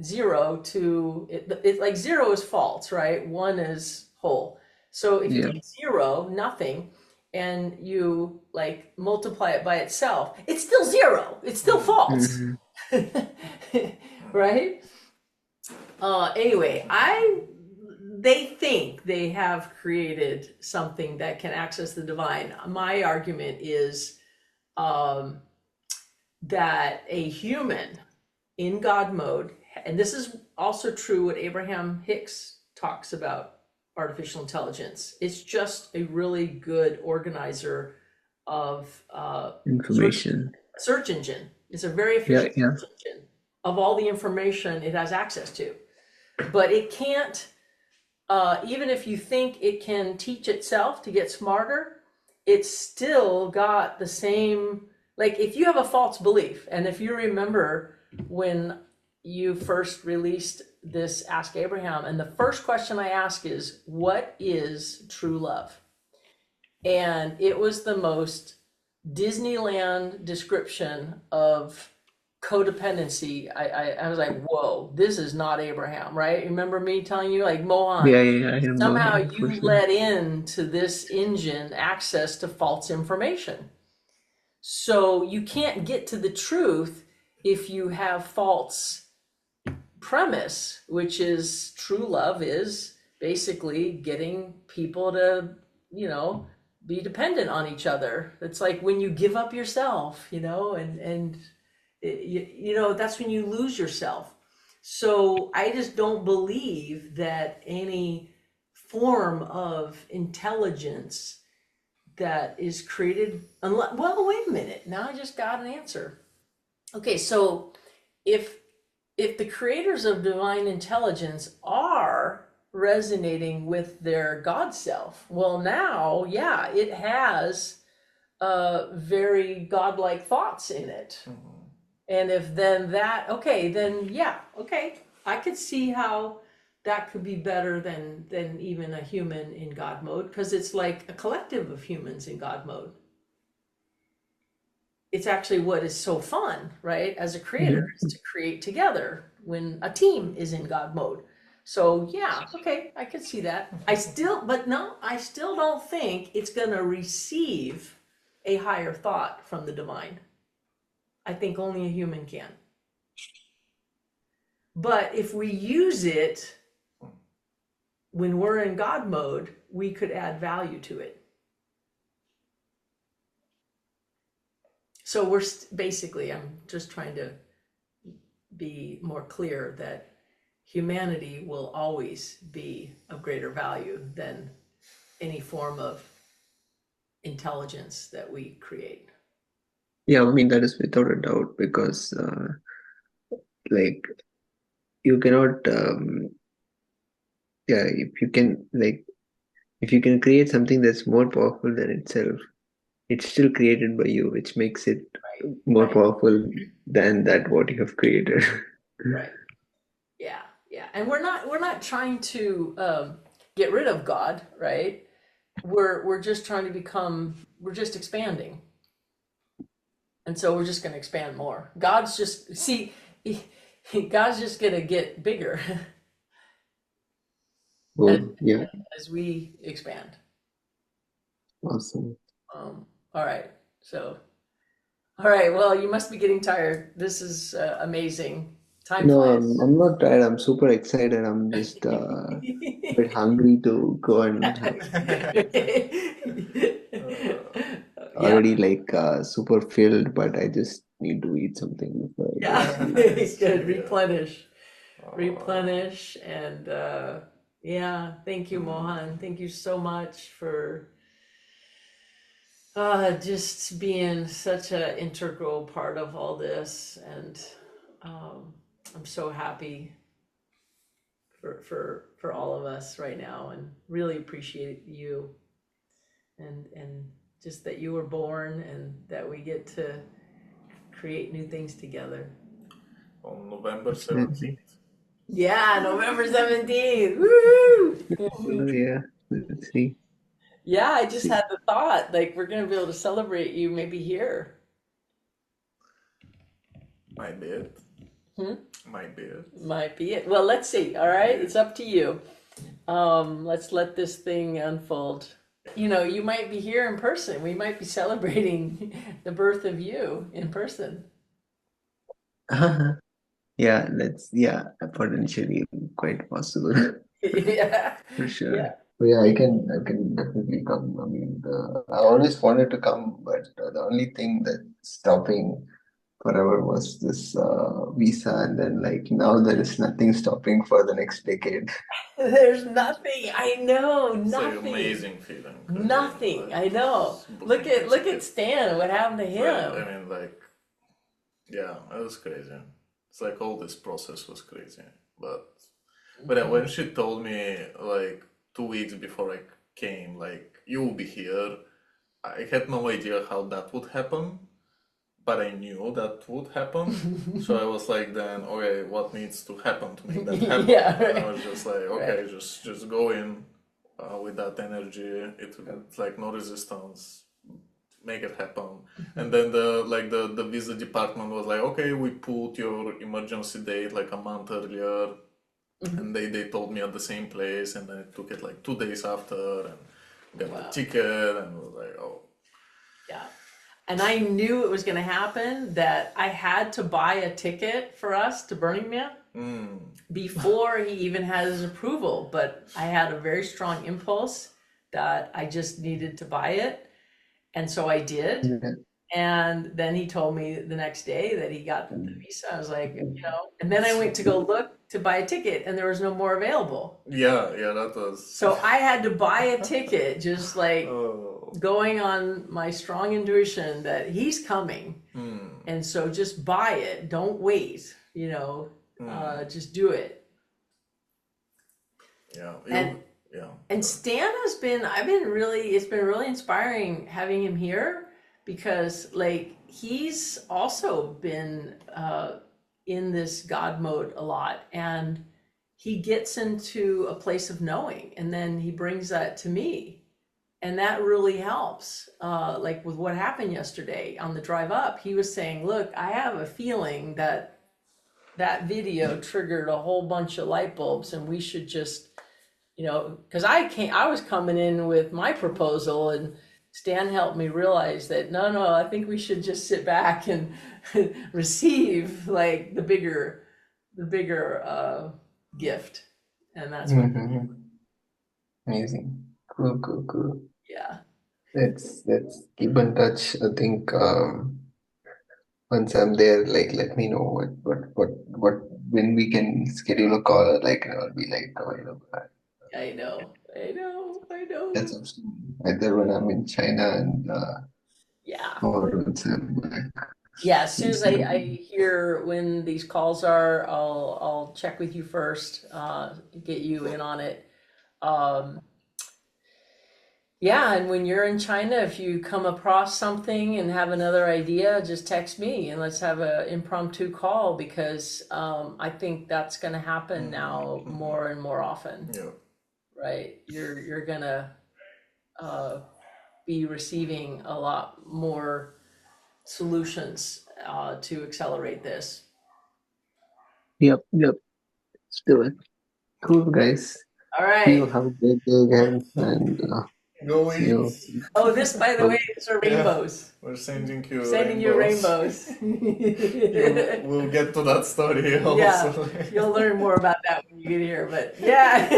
zero to it, like zero is false, right? One is whole. So if you Yeah. take zero, nothing, and you like multiply it by itself, it's still zero. It's still false. Mhm. Right? Anyway, they think they have created something that can access the divine. My argument is um, that a human in God mode, and this is also true what Abraham Hicks talks about artificial intelligence. It's just a really good organizer of Information. search engine. It's a very Yeah, efficient yeah. search engine of all the information it has access to. But it can't, even if you think it can teach itself to get smarter, it's still got the same, like if you have a false belief, and if you remember when you first released this Ask Abraham, and the first question I ask is, what is true love? And it was the most Disneyland description of codependency. I was like, whoa, this is not Abraham, right? Remember me telling you, like, Mohan, Yeah, yeah, I remember somehow him for you sure. let in to this engine access to false information. So you can't get to the truth if you have false premise, which is true love is basically getting people to, be dependent on each other. It's like when you give up yourself, and that's when you lose yourself. So I just don't believe that any form of intelligence that is created unless, well, wait a minute. Now I just got an answer. Okay, so if the creators of divine intelligence are resonating with their God self, well, now, yeah, it has very godlike thoughts in it. And if then that, okay, then yeah, okay, I could see how that could be better than even a human in God mode, because it's like a collective of humans in God mode. It's actually what is so fun, right? As a creator, Yeah. is to create together when a team is in God mode. So yeah, okay, I could see that. But no, I still don't think it's gonna receive a higher thought from the divine. I think only a human can. But if we use it when we're in God mode, we could add value to it. So basically, I'm just trying to be more clear that humanity will always be of greater value than any form of intelligence that we create. Yeah, I mean, that is without a doubt because, like, you cannot, yeah, if you can create something that's more powerful than itself, it's still created by you, which makes it Right, more right, powerful than that what you have created. right. Yeah, yeah. And we're not trying to get rid of God, right? We're just trying to we're just expanding. And so we're just going to expand more. God's just going to get bigger as, Oh, yeah, as we expand. awesome. All right. So, all right. Well, you must be getting tired. This is amazing. Time No, flies. I'm not tired. I'm super excited. I'm just a bit hungry to go and have Yeah, already like super filled, but I just need to eat something before I go to yeah. sleep. Good. Yeah. Replenish, and yeah. Thank you, Mohan. Thank you so much for just being such an integral part of all this, and um, I'm so happy for all of us right now, and really appreciate you, and just that you were born, and that we get to create new things together. On November Definitely. 17th. Yeah, November 17th. Woo! Oh, yeah, let's see. Yeah, I just See. had the thought, like, we're gonna be able to celebrate you maybe here. My bed. Hmm? My bed. Might be it. Well, let's see. All right, it's up to you. Let's let this thing unfold. You might be here in person. We might be celebrating the birth of you in person. Yeah, potentially quite possible Yeah, for sure. yeah. But yeah, I can definitely come. I mean, I always wanted to come, but the only thing that's stopping forever was this visa, and then like now there is nothing stopping for the next decade. There's nothing. I know, It's like nothing. amazing feeling, really. Nothing. Like I know. just Look booking at the look at ticket. Stan. What happened to Well, him? I mean, like, yeah, it was crazy. It's like all this process was crazy. But yeah, when she told me like 2 weeks before I came, like you will be here, I had no idea how that would happen, but I knew that would happen. So I was like, then okay, what needs to happen to make that happen? Yeah, And I right. was just like, Right. okay, just go in with that energy. It's like no resistance. Make it happen. And then the visa department was like, okay, we put your emergency date like a month earlier, Mhm. and they told me at the same place, and then it took it like 2 days after, and got the Wow. ticket, and was like, oh, Yeah. And I knew it was going to happen, that I had to buy a ticket for us to Burning Man before he even had his approval. But I had a very strong impulse that I just needed to buy it. And so I did. Yeah. And then he told me the next day that he got the visa. I was like, and then I went to go look to buy a ticket, and there was no more available. yeah, that was. So I had to buy a ticket, just like Oh. going on my strong intuition that he's coming. And so just buy it. Don't wait, just do it. Yeah, And yeah. And Stan it's been really inspiring having him here, because like he's also been in this God mode a lot, and he gets into a place of knowing, and then he brings that to me, and that really helps. Like with what happened yesterday on the drive up, he was saying, look, I have a feeling that that video triggered a whole bunch of light bulbs, and we should just, because I was coming in with my proposal, and Stan helped me realize that no, I think we should just sit back and receive like the bigger gift, and that's what. Mm-hmm. Amazing. Cool. Yeah. Let's keep in touch. I think once I'm there, like let me know what when we can schedule a call. Like I'll be like available. I know. That's awesome. Either when I'm in China and Yeah. or once I'm back Yeah, as soon in as I Singapore. hear when these calls are, I'll check with you first, get you in on it. Um, yeah, and when you're in China, if you come across something and have another idea, just text me and let's have an impromptu call, because I think that's going to happen now more and more often, Yeah. right? You're gonna be receiving a lot more solutions to accelerate this. Yep. Let's do it. Cool, guys. All See you. right. Have a great day again, and Go see eat. you. Oh, this, by the way, these are Yeah. rainbows. We're sending you Sending you rainbows. rainbows. We'll get to that story Yeah, also. you'll learn more about that when you get here, but yeah.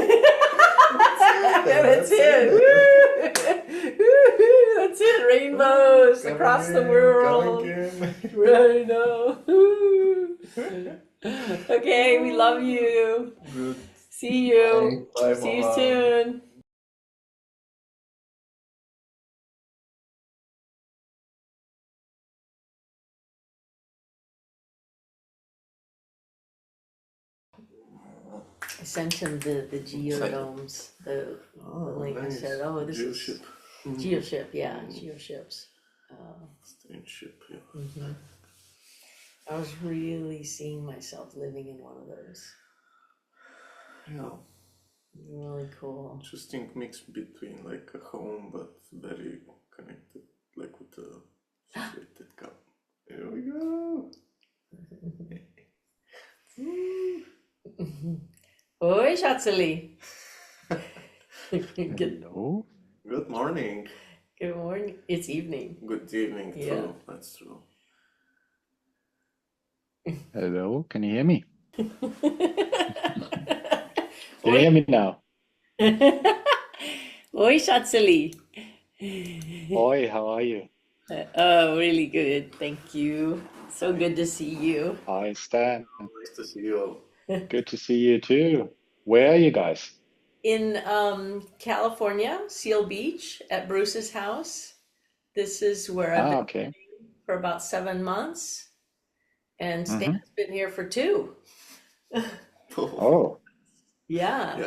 That's That's it. it. Woo! That's it. Rainbows Coming across the in, world. coming in. Right now. Okay, we love you. Good. See you. Bye, See you Mohan. soon. I sent him the geodomes, the link. I said, oh, this is Geoship. geoship, yeah, geoships. Strange ship, yeah. I was really seeing myself living in one of those. Yeah. Really cool. Interesting mix between like a home but very connected, like with a situated cup. Here we go. Oi, Shatsuli. Good Hello. Good morning. morning. It's evening. Good evening, Yeah. too. That's true. Hello. Can you hear me? Can you Oi, hear me now? oi, Shatsuli. Oi, how are you? Oh, really good. Thank you. So good to see you. Hi, Stan. Nice to see you all. Good to see you too. Where are you guys? In California, Seal Beach at Bruce's house. This is where I've been Okay. for about 7 months, and Mm-hmm. Stan's been here for 2. Oh, Yeah,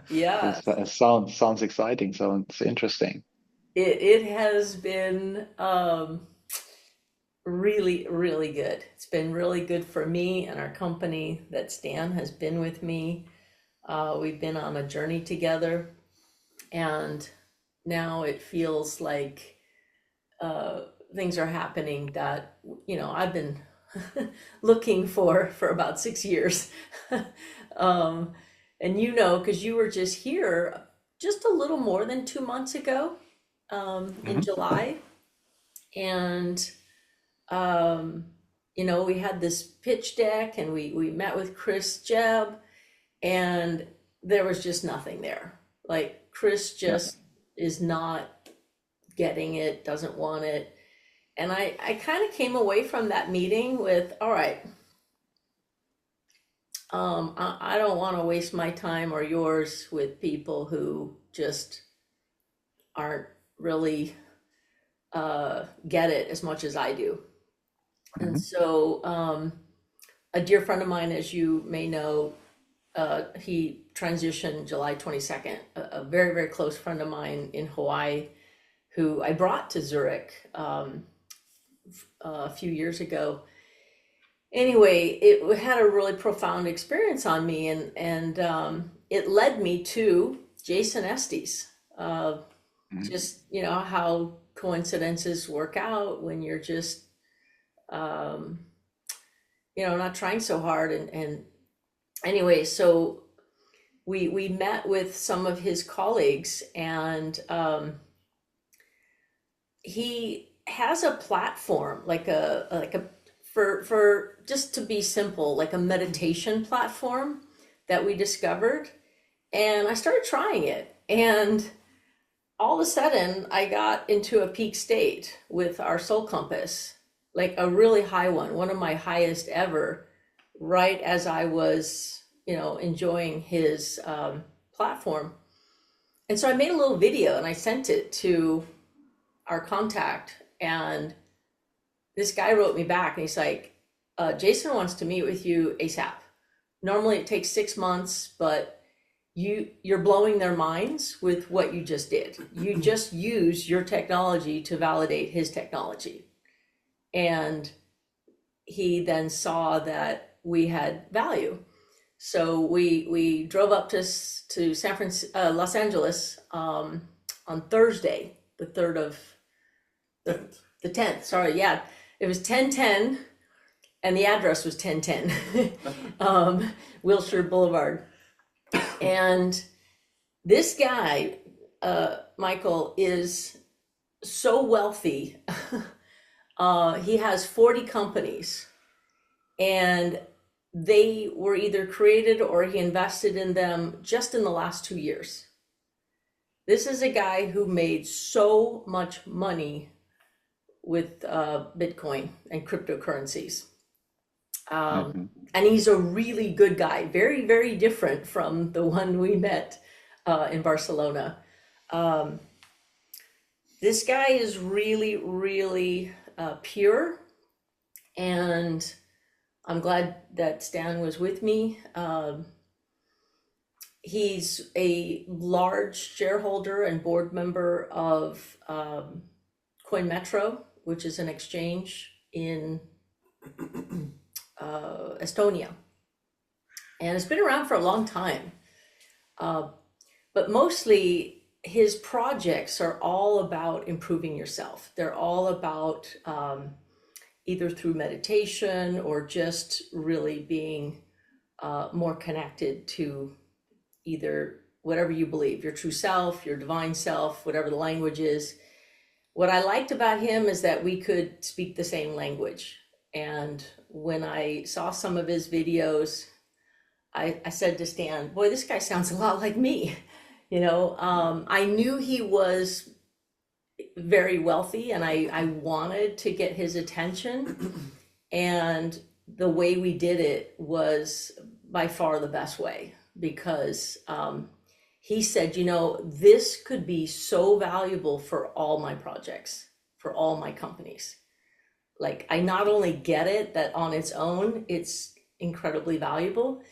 Yeah. yeah. sounds exciting. Sounds interesting. It has been really, really good. It's been really good for me and our company that Stan has been with me. We've been on a journey together, and now it feels like things are happening that I've been looking for about 6 years. And because you were just here just a little more than 2 months ago, in July, and we had this pitch deck, and we met with Chris Jebb, and there was just nothing there. Like, Chris just is not getting it, doesn't want it. And I kind of came away from that meeting with, all right, I don't want to waste my time or yours with people who just aren't really get it as much as I do. And so a dear friend of mine, as you may know, he transitioned July 22nd, a very, very close friend of mine in Hawaii, who I brought to Zurich a few years ago. Anyway, it had a really profound experience on me, and it led me to Jason Estes. Just, how coincidences work out when you're just, not trying so hard. And anyway, so we met with some of his colleagues, and he has a platform, like a for just to be simple, like a meditation platform that we discovered. And I started trying it, and all of a sudden I got into a peak state with our soul compass, like a really high one of my highest ever, right as I was, enjoying his platform. And so I made a little video and I sent it to our contact, and this guy wrote me back and he's like, Jason wants to meet with you ASAP. Normally it takes 6 months, but you're blowing their minds with what you just did. You just use your technology to validate his technology. And he then saw that we had value. So we drove up to Los Angeles on Thursday, the 3rd of the 10th. Sorry, yeah, it was 1010, and the address was 1010 Wilshire Boulevard. And this guy, Michael, is so wealthy. He has 40 companies, and they were either created or he invested in them just in the last 2 years. This is a guy who made so much money with Bitcoin and cryptocurrencies. And he's a really good guy, very, very different from the one we met in Barcelona. This guy is really, really pure, and I'm glad that Stan was with me. He's a large shareholder and board member of Coin Metro, which is an exchange in Estonia, and it's been around for a long time. But mostly his projects are all about improving yourself. They're all about either through meditation or just really being more connected to either whatever you believe, your true self, your divine self, whatever the language is. What I liked about him is that we could speak the same language. And when I saw some of his videos, I said to Stan, boy, this guy sounds a lot like me. I knew he was very wealthy, and I wanted to get his attention. And the way we did it was by far the best way, because he said, this could be so valuable for all my projects, for all my companies. Like, I not only get it that on its own, it's incredibly valuable,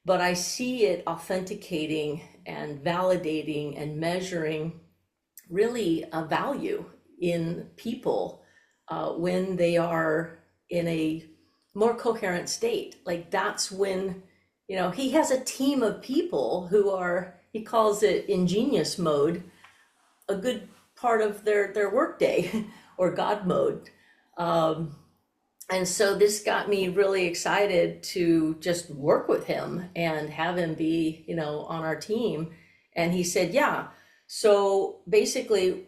but I see it authenticating and validating and measuring really a value in people when they are in a more coherent state. Like, that's when, he has a team of people who are, he calls it ingenious mode, a good part of their workday or God mode. And so this got me really excited to just work with him and have him be, on our team. And he said, yeah, so basically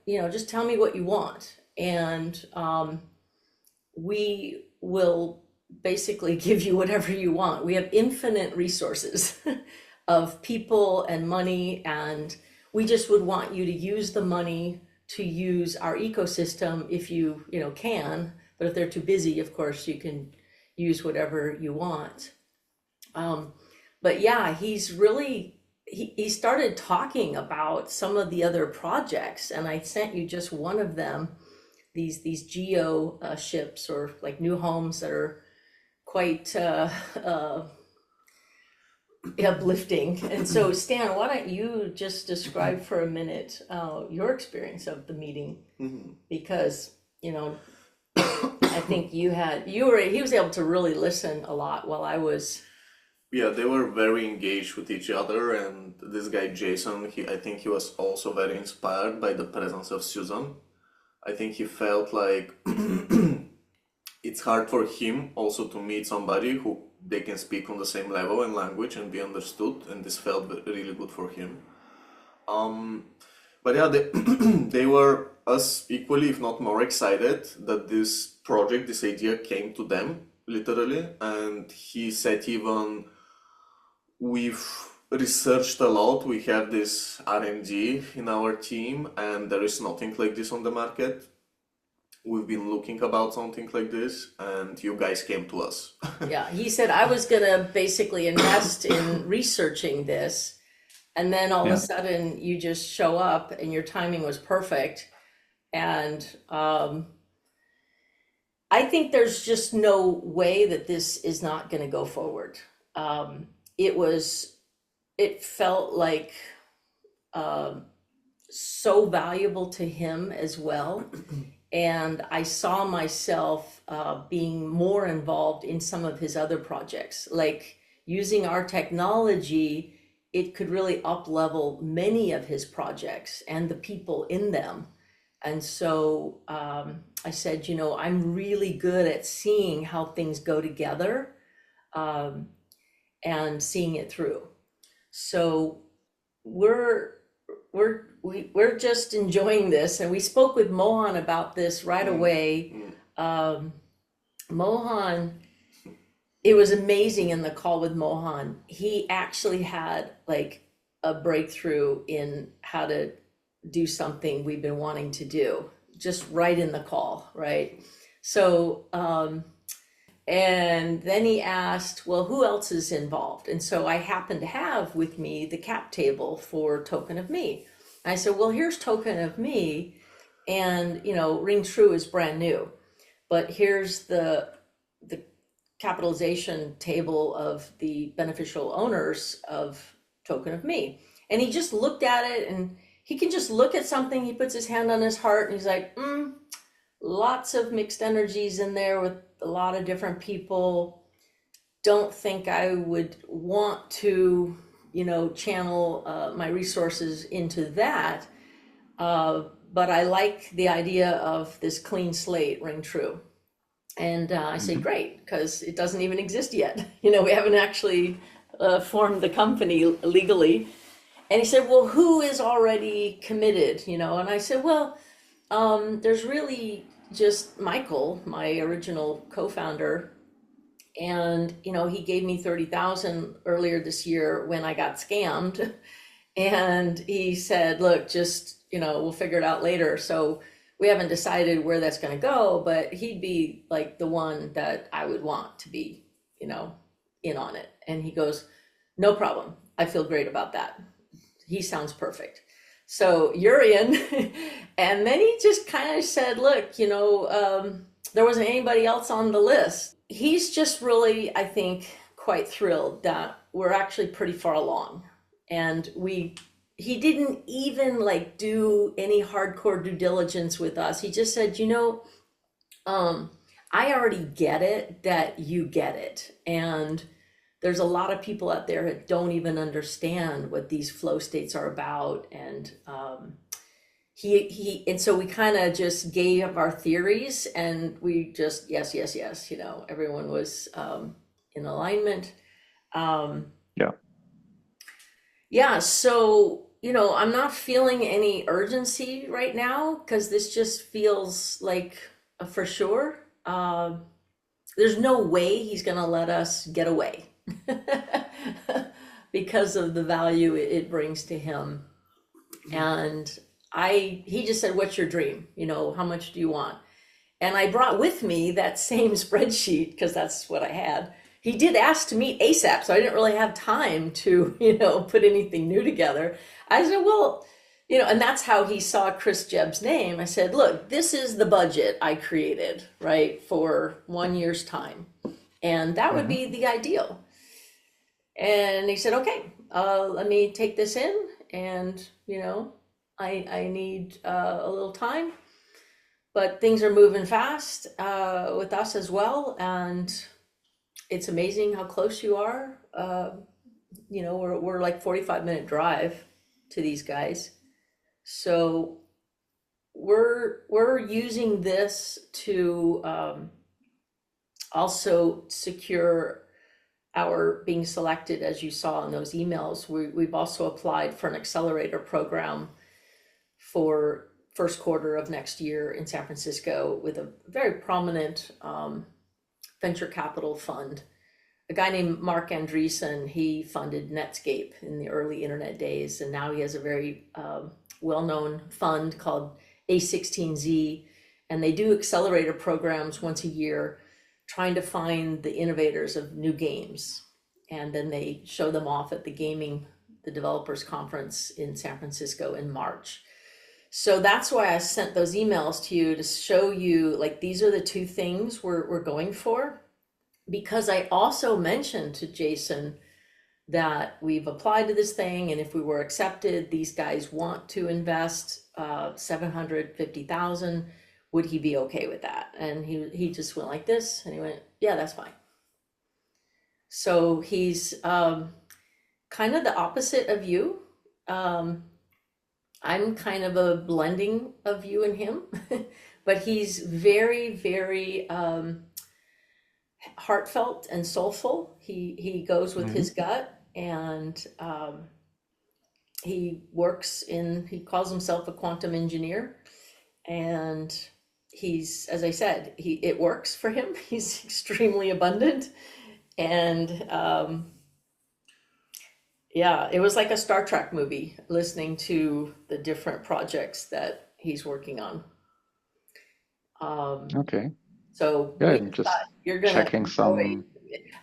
just tell me what you want. And we will basically give you whatever you want. We have infinite resources of people and money, and we just would want you to use the money to use our ecosystem if you can. But if they're too busy, of course, you can use whatever you want. But yeah, he's really, he started talking about some of the other projects, and I sent you just one of them, these geo ships, or like new homes that are quite uplifting. And so Stan, why don't you just describe for a minute your experience of the meeting? Because I think he was able to really listen a lot while I was. Yeah, they were very engaged with each other, and this guy Jason, I think he was also very inspired by the presence of Susan. I think he felt like it's hard for him also to meet somebody who they can speak on the same level and language and be understood, and this felt really good for him. Um, but yeah, they, they were as equally, if not more excited that this project, this idea came to them, literally. And he said even, we've researched a lot, we have this R&D in our team, and there is nothing like this on the market. We've been looking about something like this, and you guys came to us. Yeah, he said I was gonna basically invest in researching this, and then all of a Yeah. sudden you just show up and your timing was perfect. And I think there's just no way that this is not gonna go forward. It felt like so valuable to him as well. And I saw myself being more involved in some of his other projects, like using our technology. It could really up level many of his projects and the people in them. And so I said, you know, I'm really good at seeing how things go together and seeing it through. So we're just enjoying this, and we spoke with Mohan about this right away. Mohan, it was amazing in the call with Mohan. He actually had like a breakthrough in how to do something we've been wanting to do, just right in the call, right? So and then he asked, well, who else is involved? And so I happened to have with me the cap table for Token of Me. I said, well, here's Token of Me, and you know, Ring True is brand new, but here's the capitalization table of the beneficial owners of Token of Me. And he just looked at it, and he can just look at something, he puts his hand on his heart, and he's like, lots of mixed energies in there with a lot of different people. Don't think I would want to, you know, channel my resources into that. But I like the idea of this clean slate, Ring True. And I say, great, because it doesn't even exist yet. You know, we haven't actually formed the company legally. And he said, well, who is already committed? You know, and I said, well, there's really just Michael, my original co-founder. And, you know, he gave me 30,000 earlier this year when I got scammed. And he said, look, just, you know, we'll figure it out later. So we haven't decided where that's going to go, but he'd be like the one that I would want to be, you know, in on it. And he goes, no problem. I feel great about that. He sounds perfect. So you're in. And then he just kind of said, look, you know, there wasn't anybody else on the list. He's just really, I think, quite thrilled that we're actually pretty far along. And he didn't even like do any hardcore due diligence with us. He just said, you know, I already get it that you get it. And there's a lot of people out there that don't even understand what these flow states are about. And and so we kind of just gave our theories, and we just, yes, you know, everyone was in alignment. Yeah, so, you know, I'm not feeling any urgency right now because this just feels like a for sure. There's no way he's going to let us get away because of the value it brings to him. And he just said, what's your dream? You know, how much do you want? And I brought with me that same spreadsheet because that's what I had. He did ask to meet ASAP, so I didn't really have time to, you know, put anything new together. I said, well, you know, and that's how he saw Chris Jebb's name. I said, look, this is the budget I created, right, for 1 year's time. And that would be the ideal. And he said, okay, let me take this in. And, you know, I need a little time. But things are moving fast with us as well. And it's amazing how close you are. You know, we're like 45-minute drive to these guys. So we're using this to also secure our being selected, as you saw in those emails. We've also applied for an accelerator program for first quarter of next year in San Francisco with a very prominent venture capital fund. A guy named Mark Andreessen, he funded Netscape in the early internet days, and now he has a very well-known fund called A16Z, and they do accelerator programs once a year, trying to find the innovators of new games. And then they show them off at the developers conference in San Francisco in March. So that's why I sent those emails to you, to show you, like, these are the two things we're going for. Because I also mentioned to Jason that we've applied to this thing, and if we were accepted, these guys want to invest $750,000. Would he be okay with that? And he just went like this, and he went, yeah, that's fine. So he's kind of the opposite of you. I'm kind of a blending of you and him, but he's very, very heartfelt and soulful. He goes with his gut, and he calls himself a quantum engineer, and he's, as I said, it works for him. He's extremely abundant, and yeah, it was like a Star Trek movie, listening to the different projects that he's working on. Okay. So Yeah, we I'm just thought you're gonna checking enjoy. some.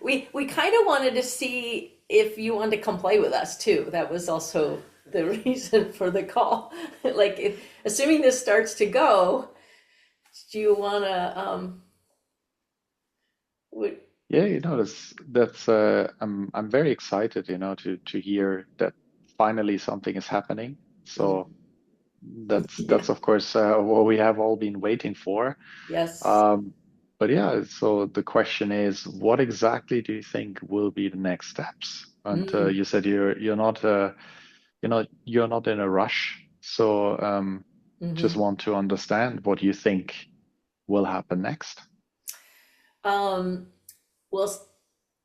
We kind of wanted to see if you wanted to come play with us too. That was also the reason for the call. Like, assuming this starts to go, do you wanna Yeah, that's I'm very excited, to hear that finally something is happening. So that's yeah, of course what we have all been waiting for. yes. But yeah, so the question is, what exactly do you think will be the next steps? And you said you're not in a rush. So just want to understand what you think will happen next. Well,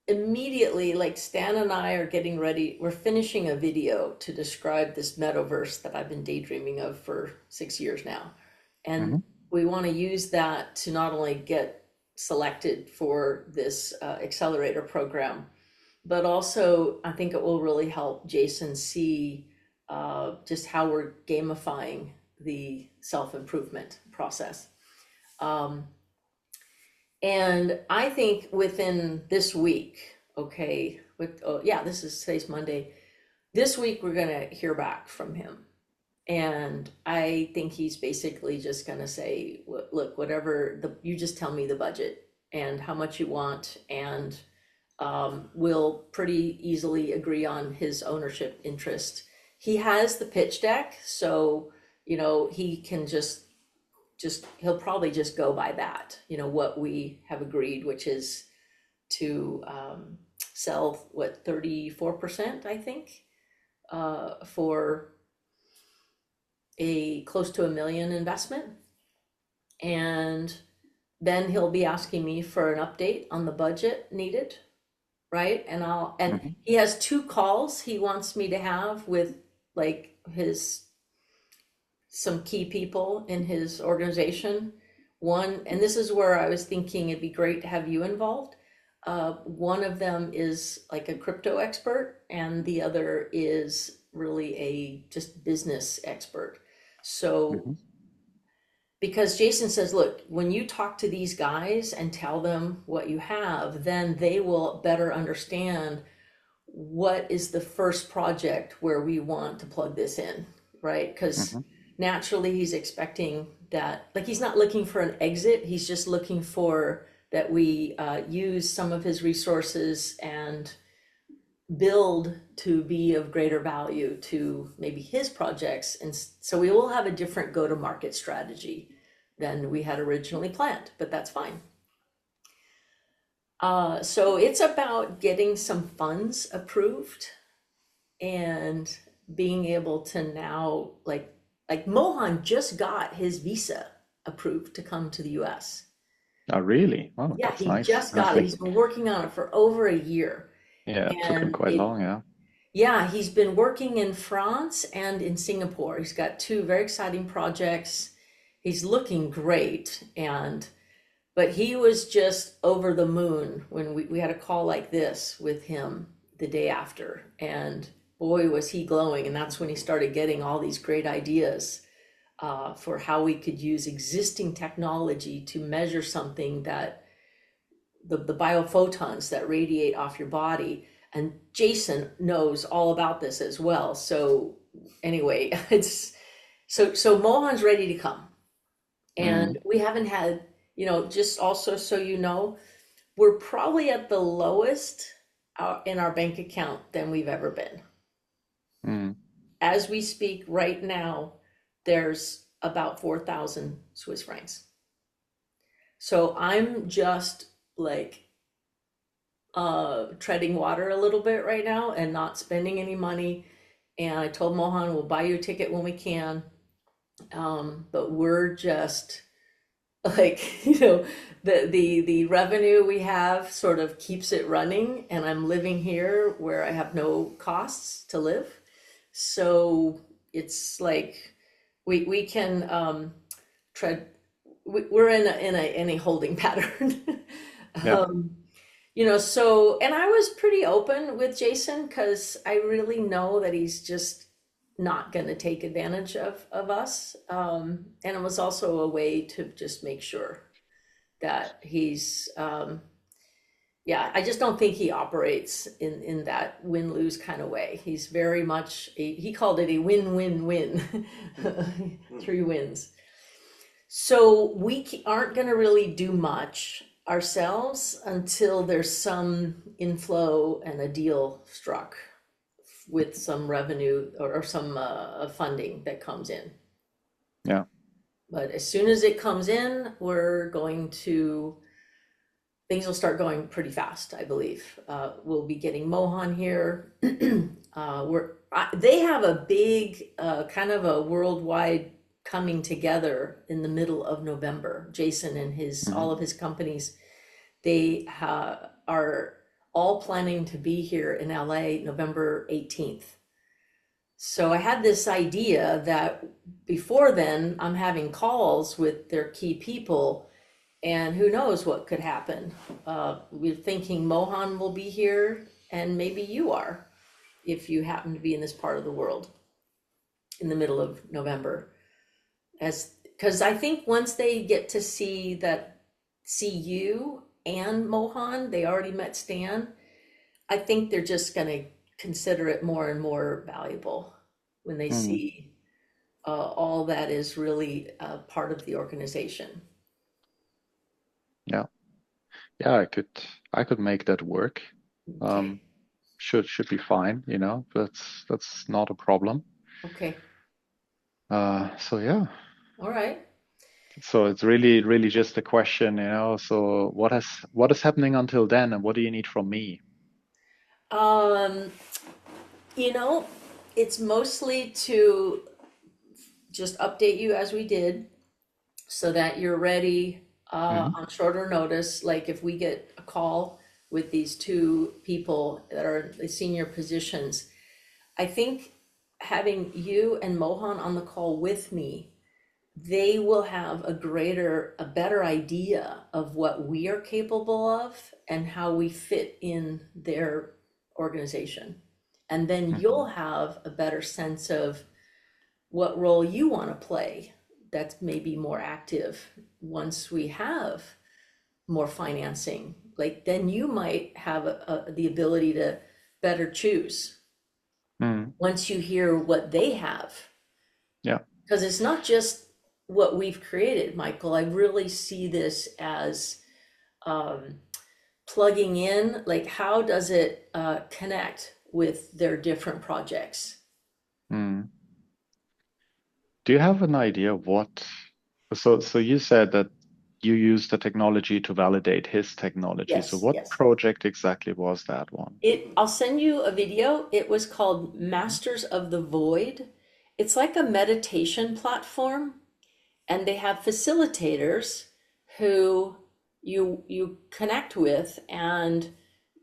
immediately, like, Stan and I are getting ready. We're finishing a video to describe this metaverse that I've been daydreaming of for 6 years now. And we want to use that to not only get selected for this accelerator program, but also I think it will really help Jason see just how we're gamifying the self-improvement process. And I think within this week, okay, today's Monday. This week we're gonna hear back from him. And I think he's basically just gonna say, look, whatever you just tell me the budget and how much you want, and we'll pretty easily agree on his ownership interest. He has the pitch deck, so he can he'll probably just go by that, what we have agreed, which is to sell 34%, I think, for a close to $1 million investment. And then he'll be asking me for an update on the budget needed, right? And he has 2 calls he wants me to have with, like, some key people in his organization. One, and this is where I was thinking it'd be great to have you involved. One of them is like a crypto expert, and the other is really a just business expert. So, because Jason says, look, when you talk to these guys and tell them what you have, then they will better understand what is the first project where we want to plug this in, right? Because naturally he's expecting that, like, he's not looking for an exit, he's just looking for that we use some of his resources and build to be of greater value to maybe his projects. And so we will have a different go-to-market strategy than we had originally planned, but that's fine. So it's about getting some funds approved and being able to now, like Mohan just got his visa approved to come to the US. Oh, really? Oh, Yeah, that's he nice. just I got it. think, He's been working on it for over a year. yeah, it took him And quite long, yeah. yeah, he's been working in France and in Singapore. He's got two very exciting projects. He's looking great. But he was just over the moon when we had a call like this with him the day after. And boy, was he glowing. And that's when he started getting all these great ideas for how we could use existing technology to measure something that the biophotons that radiate off your body. And Jason knows all about this as well. So anyway, so Mohan's ready to come. And Mm, we haven't had, just also so you know, we're probably at the lowest in our bank account than we've ever been. mm, As we speak right now, there's about 4,000 Swiss francs. So I'm just like treading water a little bit right now and not spending any money. And I told Mohan we'll buy you a ticket when we can. But we're just like, the revenue we have sort of keeps it running, and I'm living here where I have no costs to live. So it's like we can tread. We're in a holding pattern. yeah. um, so, and I was pretty open with Jason because I really know that he's just not going to take advantage of us. And it was also a way to just make sure that he's, yeah, I just don't think he operates in that win-lose kind of way. He's very much, he called it a win-win-win, three wins. So we aren't going to really do much ourselves until there's some inflow and a deal struck with some revenue or some funding that comes in. Yeah. But as soon as it comes in, things will start going pretty fast, I believe. We'll be getting Mohan here. They have a big kind of a worldwide coming together in the middle of November. Jason and Hmm. all of his companies, they are all planning to be here in LA November 18th. So I had this idea that before then I'm having calls with their key people, and who knows what could happen. We're thinking Mohan will be here, and maybe you are, if you happen to be in this part of the world in the middle of November. Because I think once they get to see you and Mohan, they already met Stan. I think they're just going to consider it more and more valuable when they Mm, see all that is really part of the organization. yeah. Yeah, I could make that work. Okay. Um, should be fine, That's not a problem. Okay. So yeah. All right. So it's really just a question. So what is happening until then, and what do you need from me? Um, you know, it's mostly to just update you as we did so that you're ready Hmm. on shorter notice. Like if we get a call with these two people that are in the senior positions, I think having you and Mohan on the call with me, they will have a better idea of what we are capable of and how we fit in their organization. And then Hmm. you'll have a better sense of what role you want to play that's maybe more active once we have more financing. Like then you might have the ability to better choose Mm, once you hear what they have. yeah. Because it's not just what we've created, Michael. I really see this as um, plugging in, like how does it connect with their different projects? Mm. Do you have an idea what? So you said that you used the technology to validate his technology. So Yes, what yes. project exactly was that one? I'll send you a video. It was called Masters of the Void. It's like a meditation platform, and they have facilitators who you connect with, and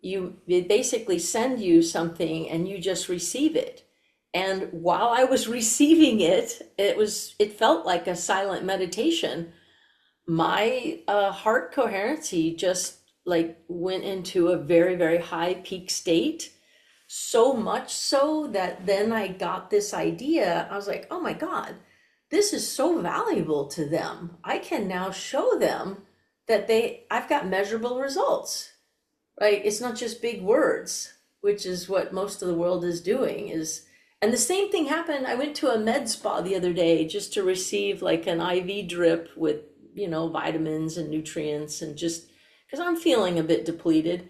they basically send you something and you just receive it. And while I was receiving it, it felt like a silent meditation. My heart coherency just like went into a very, very high peak state. So much so that then I got this idea. I was like, oh my God, this is so valuable to them. I can now show them that I've got measurable results, right? It's not just big words, which is what most of the world is doing is, and the same thing happened. I went to a med spa the other day just to receive like an IV drip with, vitamins and nutrients, and just because I'm feeling a bit depleted.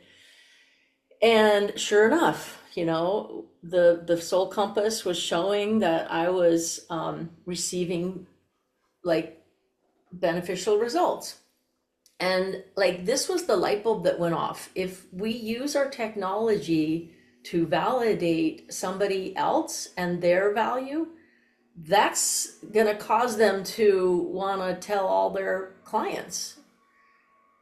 And sure enough, the soul compass was showing that I was receiving like beneficial results. And like this was the light bulb that went off. If we use our technology to validate somebody else and their value, that's gonna cause them to wanna tell all their clients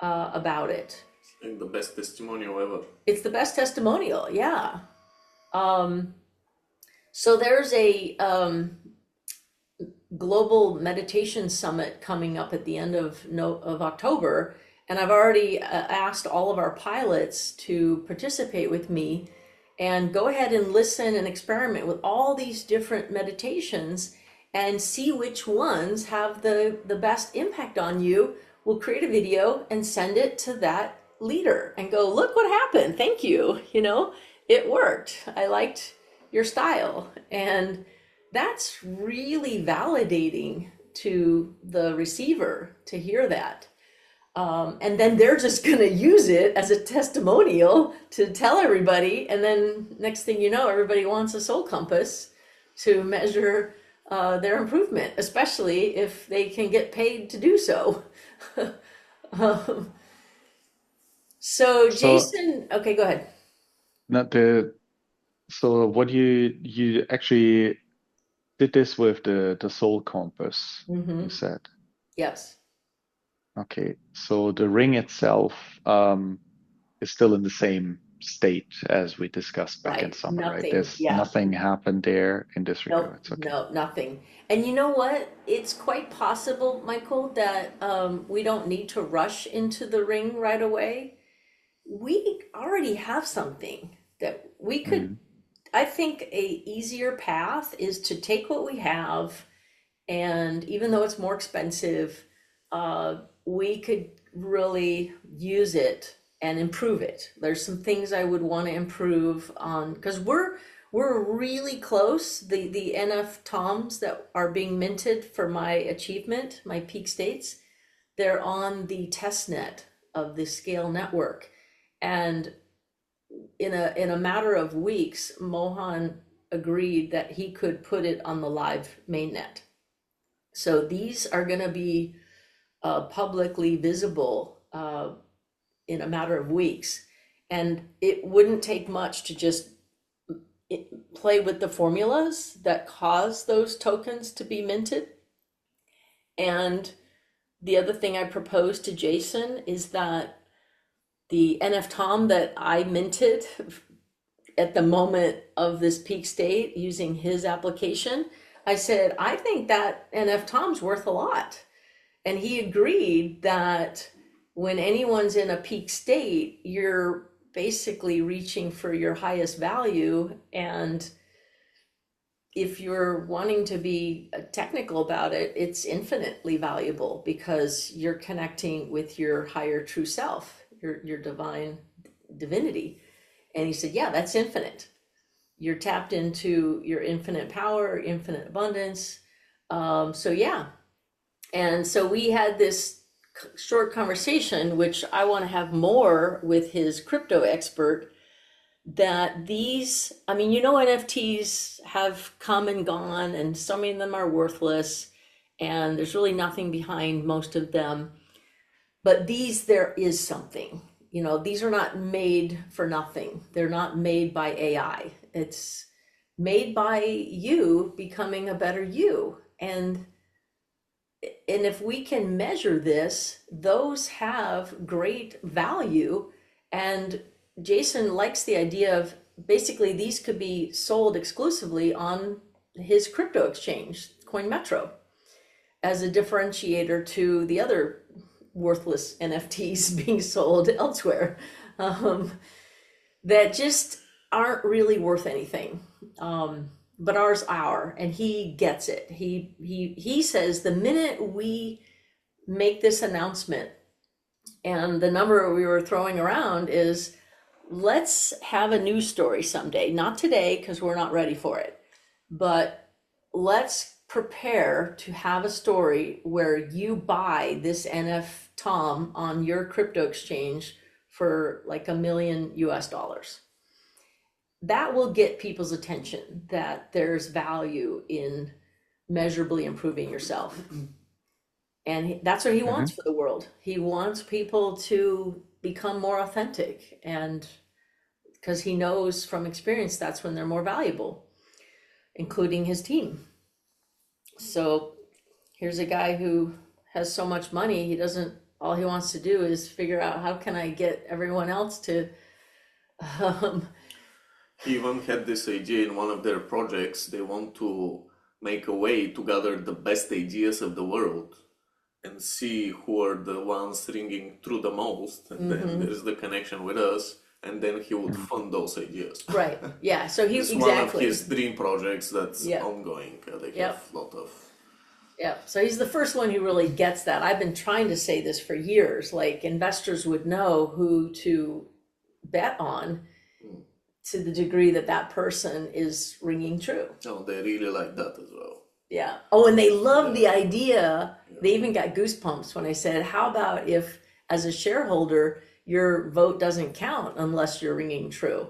about it. Like the best testimonial ever. It's the best testimonial, yeah. So there's a global meditation summit coming up at the end of October, and I've already asked all of our pilots to participate with me and go ahead and listen and experiment with all these different meditations and see which ones have the best impact on you. We'll create a video and send it to that leader and go, look what happened. Thank you. It worked. I liked your style. And that's really validating to the receiver to hear that. And then they're just going to use it as a testimonial to tell everybody. And then next thing you know, everybody wants a soul compass to measure their improvement, especially if they can get paid to do so. So Jason, okay, go ahead. So what you actually did this with the soul compass, you said. Yes. Okay, so the ring itself is still in the same state as we discussed back in summer, right? Nothing. There's Yeah. nothing happened there in this Nope. regard. Okay. No, nothing. And you know what? It's quite possible, Michael, that we don't need to rush into the ring right away. We already have something that we could. I think a easier path is to take what we have, and even though it's more expensive, we could really use it and improve it. There's some things I would want to improve on because we're really close. The NF toms that are being minted for my achievement, my peak states, they're on the test net of the scale network. And in a matter of weeks, Mohan agreed that he could put it on the live mainnet. So these are going to be publicly visible in a matter of weeks. And it wouldn't take much to just play with the formulas that cause those tokens to be minted. And the other thing I proposed to Jason is that the NF Tom that I minted at the moment of this peak state using his application, I said, I think that NF Tom's worth a lot. And he agreed that when anyone's in a peak state, you're basically reaching for your highest value. And if you're wanting to be technical about it, it's infinitely valuable because you're connecting with your higher true self, your divine divinity. And he said, yeah, that's infinite. You're tapped into your infinite power, infinite abundance. So yeah. And so we had this short conversation, which I want to have more with his crypto expert, that these, NFTs have come and gone, and some of them are worthless, and there's really nothing behind most of them. But these, there is something. These are not made for nothing. They're not made by AI. It's made by you becoming a better you. And and if we can measure this, those have great value. And Jason likes the idea of basically these could be sold exclusively on his crypto exchange, CoinMetro, as a differentiator to the other worthless NFTs being sold elsewhere, that just aren't really worth anything. But ours are, and he gets it. He says the minute we make this announcement, and the number we were throwing around is, let's have a news story someday, not today because we're not ready for it, but let's prepare to have a story where you buy this NF Tom on your crypto exchange for like $1 million US. That will get people's attention, that there's value in measurably improving yourself. And that's what he wants for the world. He wants people to become more authentic, and because he knows from experience that's when they're more valuable, including his team. So here's a guy who has so much money, all he wants to do is figure out how can I get everyone else to He even had this idea in one of their projects. They want to make a way to gather the best ideas of the world and see who are the ones ringing through the most. And then there's the connection with us. And then he would fund those ideas. Right. Yeah. So It's one of his dream projects that's ongoing. They have a lot of. Yeah. So he's the first one who really gets that. I've been trying to say this for years. Like, investors would know who to bet on to the degree that that person is ringing true. Oh, they really like that as well. Yeah. Oh, and they love the idea. They even got goosebumps when I said, how about if, as a shareholder, your vote doesn't count unless you're ringing true?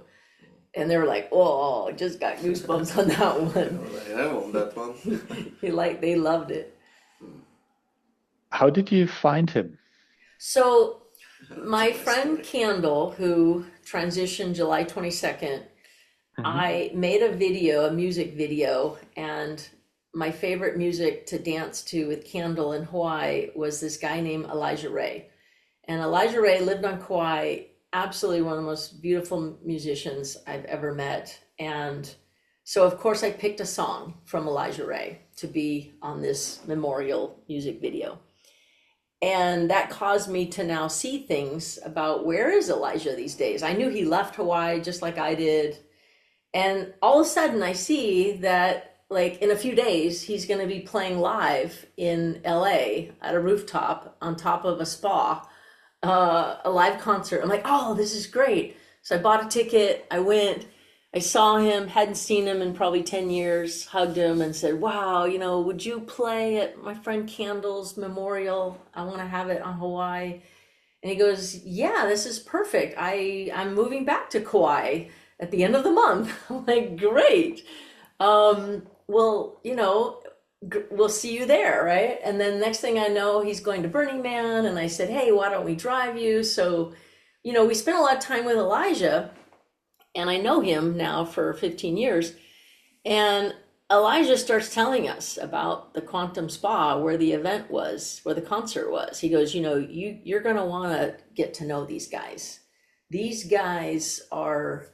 And they were like, oh, just got goosebumps on that one. I want that one. They loved it. How did you find him? So my friend Candle, who transitioned July 22nd, I made a music video, and my favorite music to dance to with Candle in Hawaii was this guy named Elijah Ray. And Elijah Ray lived on Kauai, absolutely one of the most beautiful musicians I've ever met. And so, of course, I picked a song from Elijah Ray to be on this memorial music video. And that caused me to now see things about, where is Elijah these days? I knew he left Hawaii just like I did. And all of a sudden I see that, like, in a few days, he's going to be playing live in LA at a rooftop on top of a spa, a live concert. I'm like, oh, this is great. So I bought a ticket. I went, I saw him, hadn't seen him in probably 10 years, hugged him and said, wow, would you play at my friend Candle's memorial? I want to have it on Hawaii. And he goes, yeah, this is perfect. I'm moving back to Kauai at the end of the month. I'm like, great. Well, we'll see you there, right? And then next thing I know, he's going to Burning Man. And I said, hey, why don't we drive you? So, we spent a lot of time with Elijah, and I know him now for 15 years. And Elijah starts telling us about the Quantum Spa, where the event was, where the concert was. He goes, you're going to want to get to know these guys. These guys are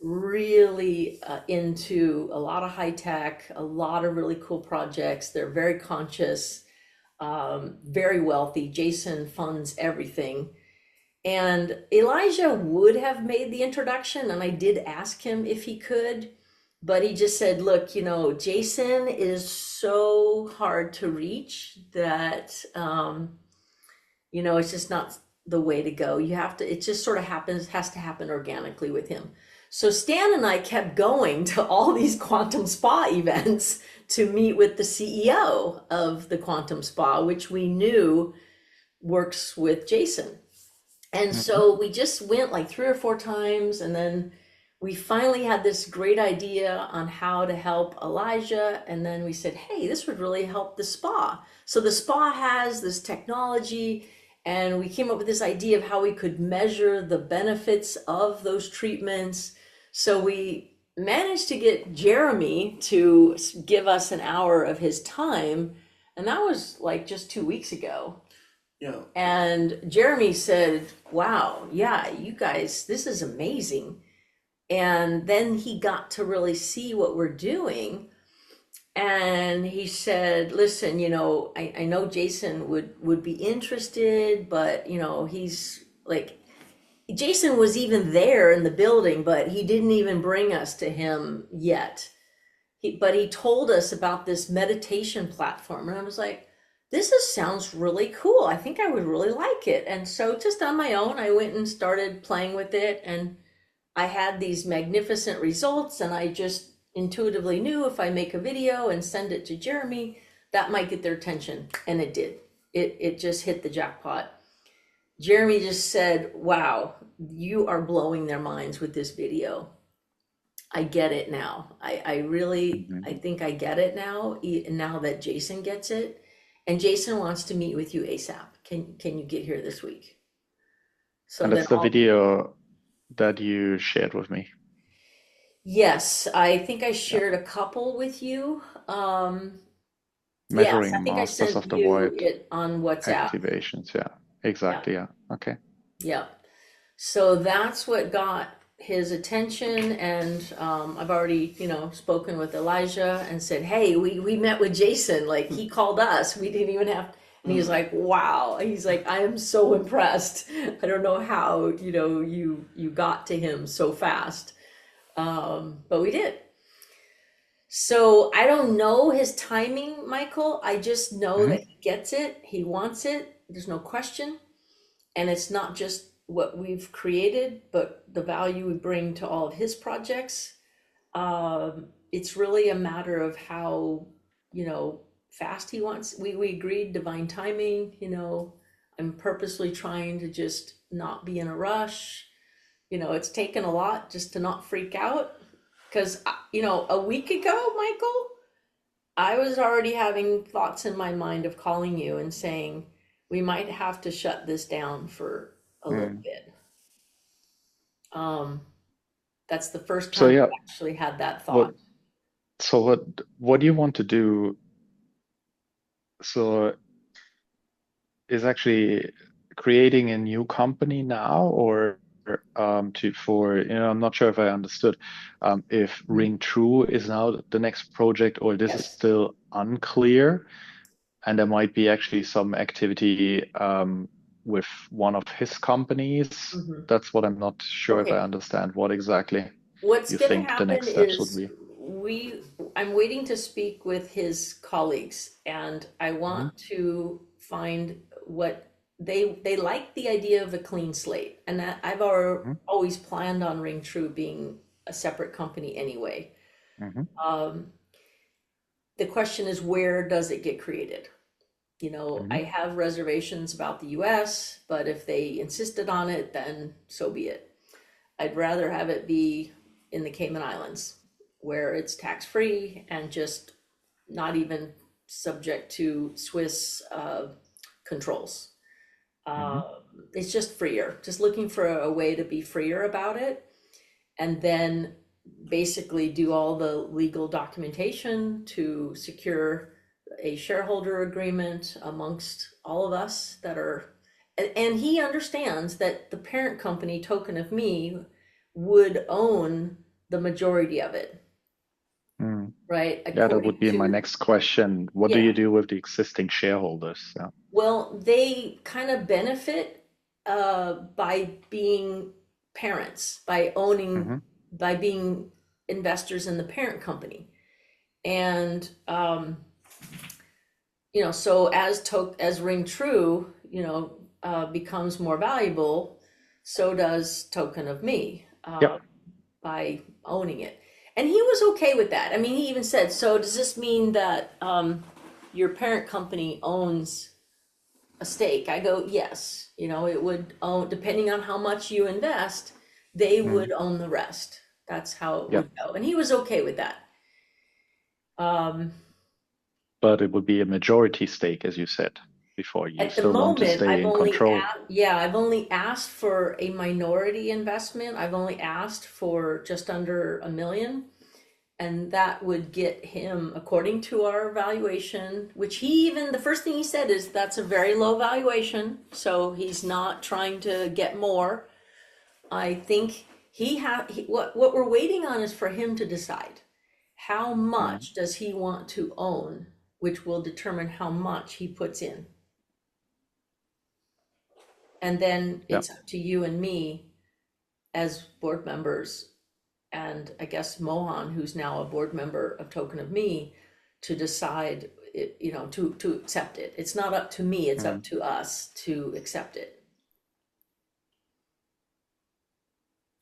really into a lot of high tech, a lot of really cool projects. They're very conscious, very wealthy. Jason funds everything. And Elijah would have made the introduction, and I did ask him if he could, but he just said, look, Jason is so hard to reach that, it's just not the way to go. It just sort of has to happen organically with him. So Stan and I kept going to all these Quantum Spa events to meet with the CEO of the Quantum Spa, which we knew works with Jason. And so we just went like 3 or 4 times, and then we finally had this great idea on how to help Elijah. And then we said, hey, this would really help the spa. So the spa has this technology, and we came up with this idea of how we could measure the benefits of those treatments. So we managed to get Jeremy to give us an hour of his time And that was like just 2 weeks ago. Yeah. And Jeremy said, wow, yeah, you guys, this is amazing. And then he got to really see what we're doing. And he said, listen, I know Jason would be interested, but he's like, Jason was even there in the building, but he didn't even bring us to him yet. But he told us about this meditation platform, and I was like, sounds really cool. I think I would really like it. And so just on my own, I went and started playing with it, and I had these magnificent results, and I just intuitively knew if I make a video and send it to Jeremy, that might get their attention, and it did. It just hit the jackpot. Jeremy just said, wow, you are blowing their minds with this video. I get it now. I really, Mhm. I think I get it now, now that Jason gets it. And Jason wants to meet with you ASAP. Can you get here this week? So And then that's the I'll, video that you shared with me. yes, I think I Yeah. shared a couple with you. Yes, I Measuring think I masters sent of the you void it on WhatsApp. activations. Yeah, Yeah, exactly. Yeah. Okay. yeah. So that's what got his attention, and I've already, spoken with Elijah and said, hey, we met with Jason, like he called us, we didn't even have, and he's like, wow, he's like, I am so impressed. I don't know how, you got to him so fast, but we did. So I don't know his timing, Michael. I just know Hmm. that he gets it, he wants it, there's no question. And it's not just what we've created, but the value we bring to all of his projects. It's really a matter of how, fast he wants. We agreed divine timing, I'm purposely trying to just not be in a rush. It's taken a lot just to not freak out. Because, a week ago, Michael, I was already having thoughts in my mind of calling you and saying, we might have to shut this down for a little Mm. bit. Um, that's the first So time yeah, I actually had that what thought. so what do you want to do? So is actually creating a new company now, or I'm not sure if I understood, if Mhm. Ring True is now the next project, or this is Yes. still unclear, and there might be actually some activity with one of his companies. Mhm. That's what I'm not sure if I Okay. understand what exactly What's you going to think the happen next steps would is be. I'm waiting to speak with his colleagues, and I Hmm. want to find what they like the idea of a clean slate, and that Hmm. always planned on Ring True being a separate company anyway. Hmm. Um, the question is, where does it get created? Hmm. I have reservations about the US, but if they insisted on it, then so be it. I'd rather have it be in the Cayman Islands where it's tax free and just not even subject to Swiss controls. Hmm. Uh, it's just freer, just looking for a way to be freer about it, and then basically do all the legal documentation to secure a shareholder agreement amongst all of us that are, and he understands that the parent company, Token of Me, would own the majority of it, Mm. right? Yeah, that would According be my to, next question. What do yeah, you do with the existing shareholders? Yeah. well, they kind of benefit by being parents, by owning, Hmm. by being investors in the parent company. And so as Ring True, becomes more valuable, so does Token of Me, Yep. by owning it. And he was okay with that. I mean, he even said, so does this mean that your parent company owns a stake? I go, yes. It would own, depending on how much you invest, they Mm. would own the rest. That's how it Yep. would go. And he was okay with that. Um, But it would be a majority stake, as you said before. You At the still want to moment, stay in control. I've only asked for a minority investment. I've only asked for just under 1 million. And that would get him, according to our evaluation, which he even, the first thing he said is that's a very low valuation. So he's not trying to get more. I think what we're waiting on is for him to decide how Mhm. much does he want to own, which will determine how much he puts in. And then Yeah. it's up to you and me as board members, and I guess Mohan, who's now a board member of Token of Me, to decide it, to accept it. It's not up to me, it's up Mhm. to us to accept it.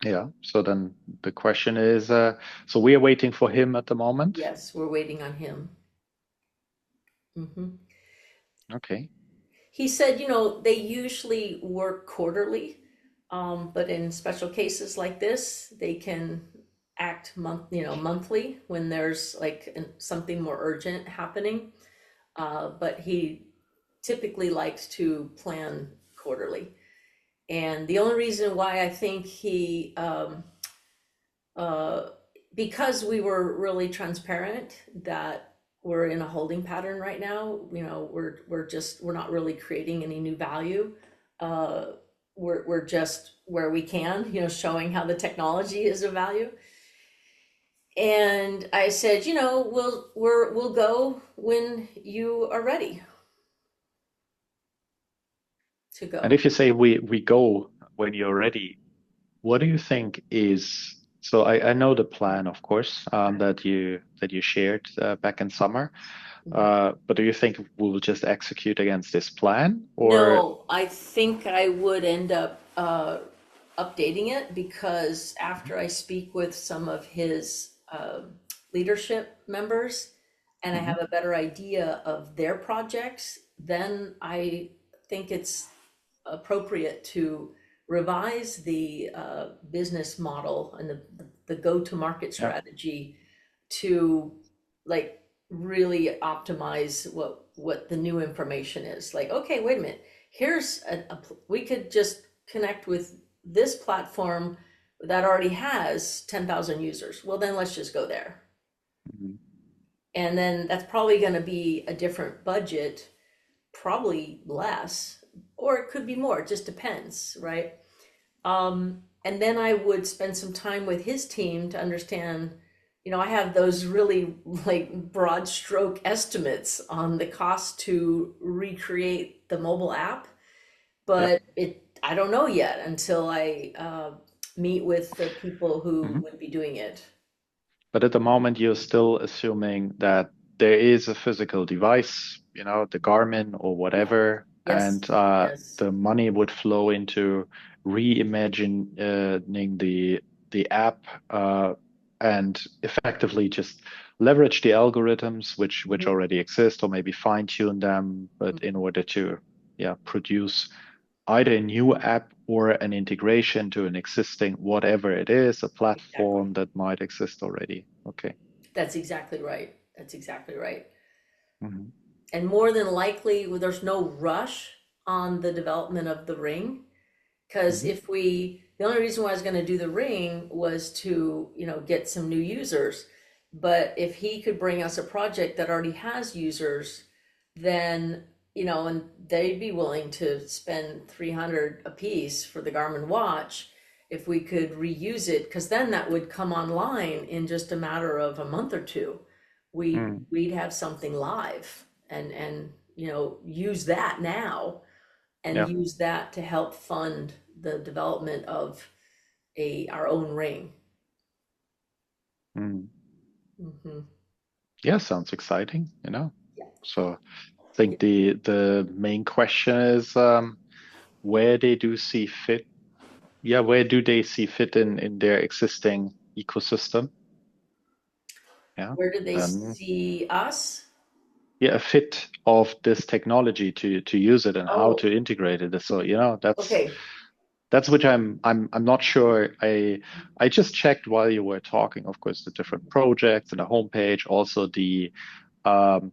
Yeah. So then the question is, so we are waiting for him at the moment. Yes, we're waiting on him. Hmm. Okay. He said, they usually work quarterly, but in special cases like this, they can act monthly when there's like something more urgent happening. But he typically likes to plan quarterly. And the only reason why I think uh, because we were really transparent that we're in a holding pattern right now, we're not really creating any new value. Uh, we're just where we can, showing how the technology is of value. And I said, we'll go when you are ready to And go. if you say we go when you're ready, what do you think is, so I know the plan, of course, that you shared back in summer. Mhm. But do you think we will just execute against this plan, or No, I think I would end up updating it because after I speak with some of his leadership members and I Mhm. have a better idea of their projects, then I think it's appropriate to revise the business model and the go-to-market Yeah. strategy to like really optimize what the new information is. Like, okay, wait a minute. We could just connect with this platform that already has 10,000 users. Well, then let's just go there. Mhm. And then that's probably going to be a different budget, probably less, or it could be more. It just depends, right? And then I would spend some time with his team to understand, I have those really like broad stroke estimates on the cost to recreate the mobile app, Yeah. but I don't know yet until I meet with the people who Mhm. would be doing it. But at the moment, you're still assuming that there is a physical device, the Garmin or Yeah. whatever, Yes. and Yes. the money would flow into reimagining the app and effectively just leverage the algorithms which Mhm. already exist, or maybe fine tune them, but in order to produce either a new app or an integration to an existing whatever it is, a Exactly. platform that might exist already. Okay. That's exactly right. That's exactly right. Hmm. And more than likely, there's no rush on the development of the ring. Because Hmm. the only reason why I was going to do the ring was to, get some new users. But if he could bring us a project that already has users, then, and they'd be willing to spend 300 a piece for the Garmin watch if we could reuse it, because then that would come online in just a matter of a month or two. Mm. We'd have something live and use that now and Yeah. use that to help fund the development of our own ring. Mm. Hmm. Yeah, sounds exciting. Yeah. So I think the main question is where they do see fit. Yeah, where do they see fit in their existing ecosystem? Yeah. Where do they Then see us? yeah, a fit of this technology to use it and how Oh, to integrate it. So, okay. that's which I'm not sure. I just checked while you were talking, of course, the different projects and the homepage, also the um,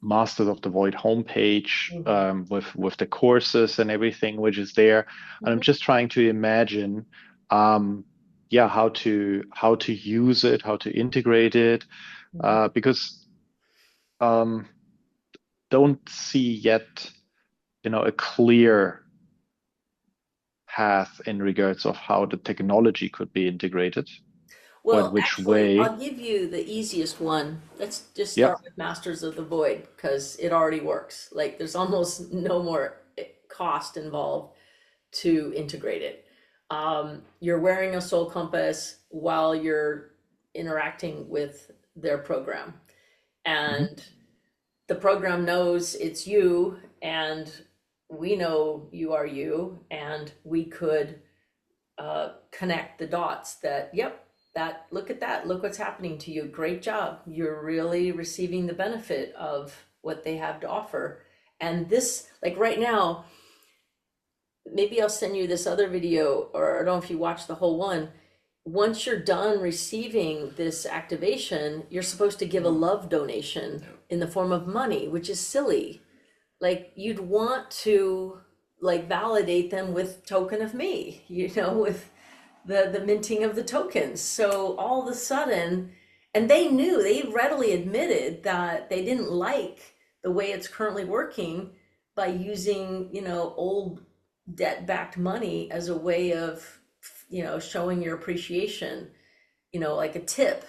Masters of the Void homepage Hmm. with the courses and everything which is there. And I'm Hmm. just trying to imagine. Um, yeah, how to use it, how to integrate it, Mhm. because um, don't see yet, a clear path in regards of how the technology could be integrated or in Well, which actually, way. I'll give you the easiest one. Let's just Yeah. start with Masters of the Void because it already works. Like there's almost no more cost involved to integrate it. You're wearing a soul compass while you're interacting with their program, Mhm. and the program knows it's you, and we know you are you, and we could connect the dots that, yep, that, look at that, look what's happening to you. Great job. You're really receiving the benefit of what they have to offer. And this, like right now, maybe I'll send you this other video, or I don't know if you watch the whole one. Once you're done receiving this activation, you're supposed to give a love donation in the form of money, which is silly. Like you'd want to like validate them with token of me, with the minting of the tokens. So all of a sudden, and they readily admitted that they didn't like the way it's currently working by using, old debt-backed money as a way of, showing your appreciation, like a tip.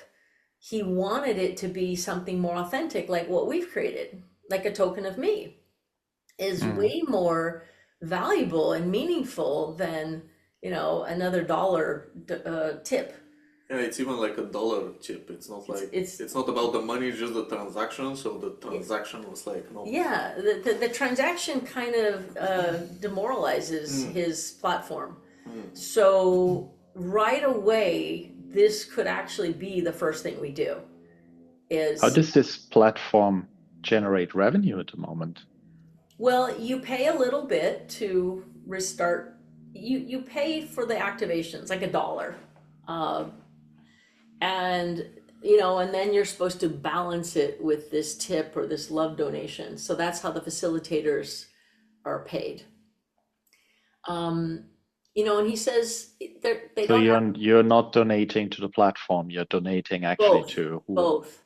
He wanted it to be something more authentic, like what we've created, like a token of me is Mm. way more valuable and meaningful than another dollar tip. Yeah, it's even like a dollar chip. It's not like It's it's not about the money, it's just the transaction. So the transaction was like no. yeah, the transaction kind of demoralizes his platform. So right away, this could actually be the first thing we do How is, does this platform generate revenue at the moment? well, you pay a little bit to restart. You pay for the activations, like $1. Uh, and and then you're supposed to balance it with this tip or this love donation. So that's how the facilitators are paid. um and he says they So don't have you're not donating to the platform, you're donating actually both. to who? Both.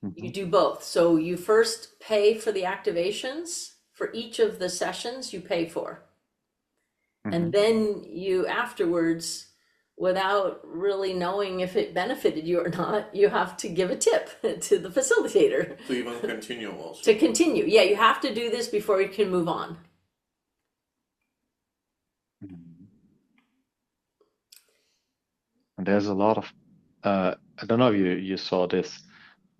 You Mhm. do both. So you first pay for the activations for each of the sessions you pay for, and Mhm. then you afterwards, without really knowing if it benefited you or not, you have to give a tip to the facilitator To even continue also. to continue. Yeah, you have to do this before you can move on. Mhm. And there's a lot of I don't know if you saw this,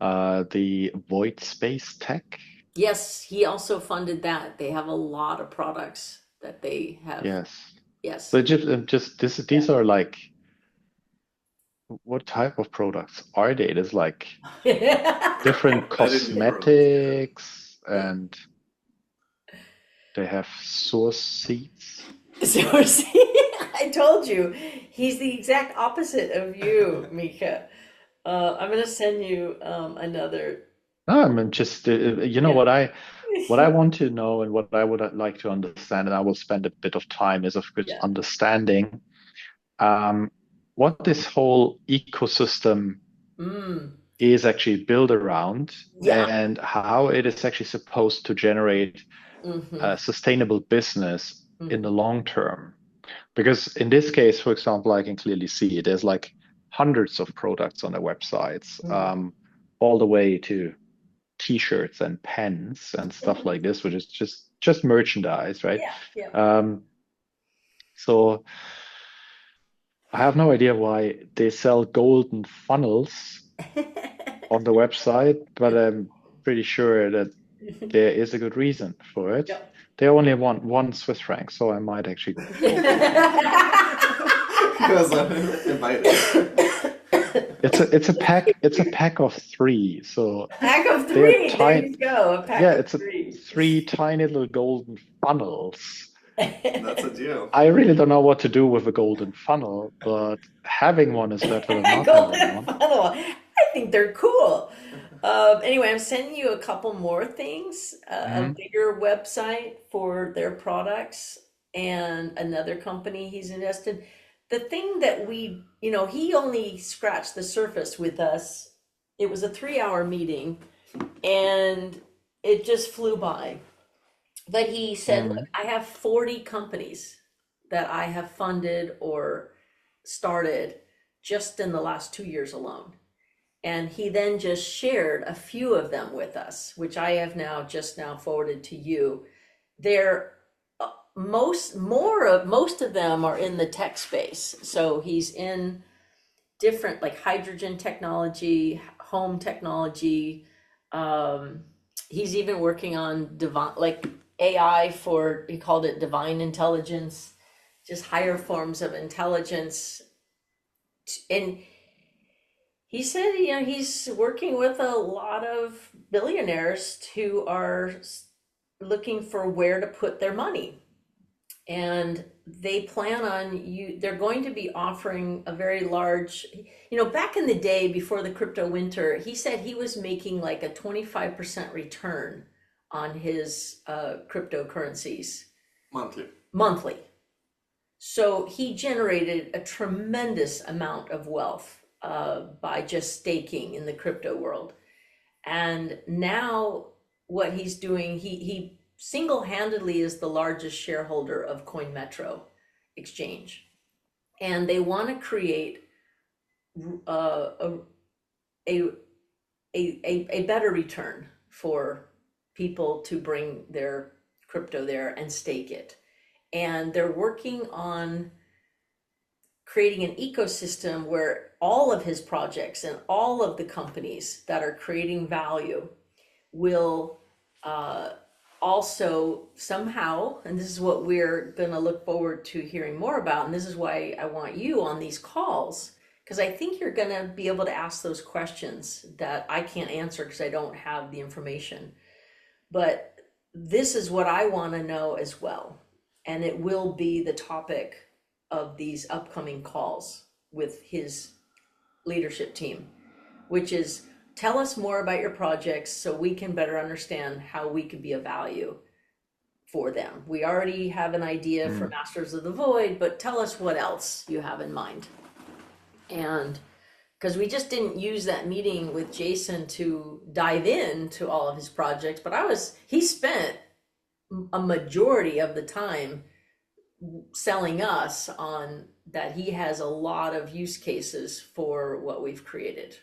the void space tech. Yes, he also funded that. They have a lot of products that they have. Yes. Yes. So just these are like, what type of products are they? There's like different Vanity products, yeah. cosmetics, and they have source seeds. So see, I told you, he's the exact opposite of you, Mika. I'm gonna send you another. No, I mean, just Yeah. what I want to know and what I would like to understand, and I will spend a bit of time, is of course Yeah. understanding um, what this whole ecosystem Mm. is actually built around, Yeah. and how it is actually supposed to generate Mm-hmm. a sustainable business in Mm-hmm. the long term. Because in this case, for example, I can clearly see there's like hundreds of products on their websites, Mm-hmm. all the way to t-shirts and pens and stuff like this, which is just merchandise, right? Yeah. Yeah. Um, so I have no idea why they sell golden funnels on the website, but I'm pretty sure that there is a good reason for it. Yep. They only want one Swiss franc, so I might actually go for it. Because I'm invited. It's a pack of three, so Pack of they're three. There tiny. you go. A pack Yeah, of it's a three. three tiny little golden funnels. That's a deal. I really don't know what to do with a golden funnel, but having one is better than not having Golden one. funnel. I think they're cool. Anyway, I'm sending you a couple more things, a Hmm. bigger website for their products and another company he's invested. the thing that he only scratched the surface with us. It was a 3-hour meeting and it just flew by. But he said, look, Mm. I have 40 companies that I have funded or started just in the last 2 years alone. And he then just shared a few of them with us, which I have just now forwarded to you. They're most of them are in the tech space. So he's in different like hydrogen technology, home technology. Um, he's even working on divine like AI for he called it divine intelligence, just higher forms of intelligence. And he said, he's working with a lot of billionaires who are looking for where to put their money. And they plan on they're going to be offering a very large, back in the day before the crypto winter, he said he was making like a 25% return on his cryptocurrencies Monthly. monthly. So he generated a tremendous amount of wealth by just staking in the crypto world. And now what he's doing, he single-handedly is the largest shareholder of CoinMetro exchange. And they want to create a, a, a better return for people to bring their crypto there and stake it. And they're working on creating an ecosystem where all of his projects and all of the companies that are creating value will also somehow, and this is what we're going to look forward to hearing more about, and this is why I want you on these calls, because I think you're going to be able to ask those questions that I can't answer because I don't have the information. But this is what I want to know as well. And it will be the topic of these upcoming calls with his leadership team, which is tell us more about your projects so we can better understand how we could be of value for them. We already have an idea for Masters of the Void, but tell us what else you have in mind. And because we just didn't use that meeting with Jason to dive into all of his projects, but he spent a majority of the time selling us on that he has a lot of use cases for what we've created.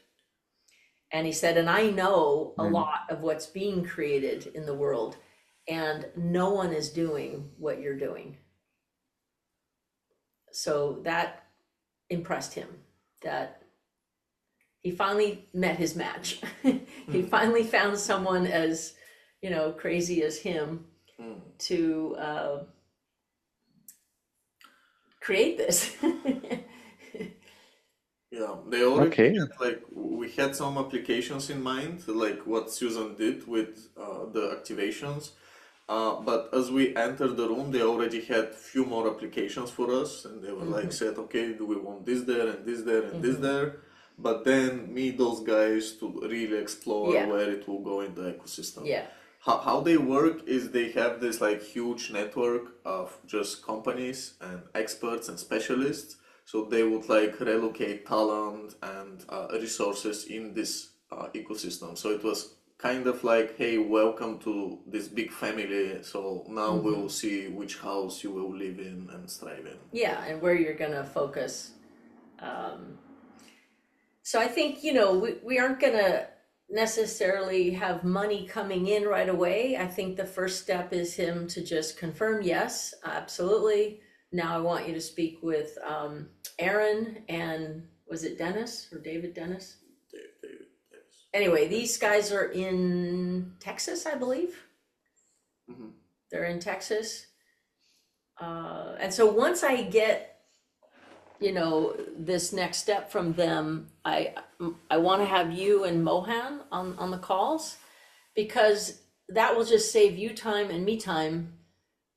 And he said, and I know a lot of what's being created in the world, and no one is doing what you're doing. So that impressed him, that he finally met his match. He finally found someone as, crazy as him to create this. Yeah, they already Okay. we had some applications in mind, like what Susan did with the activations. But as we entered the room, they already had few more applications for us, and they were like said, okay, do we want this there and this there and this there? But then meet those guys to really explore Yeah. where it will go in the ecosystem. Yeah. How they work is they have this like huge network of just companies and experts and specialists. So they would like relocate talent and resources in this ecosystem. So it was kind of like, hey, welcome to this big family. So now we'll see which house you will live in and thrive in. Yeah, and where you're gonna focus. So I think, we aren't gonna necessarily have money coming in right away. I think the first step is him to just confirm, yes, absolutely. Now I want you to speak with Aaron and was it Dennis or David Dennis? David, yes. Anyway, these guys are in Texas, I believe. They're in Texas. And so once I get, this next step from them, I want to have you and Mohan on the calls, because that will just save you time and me time.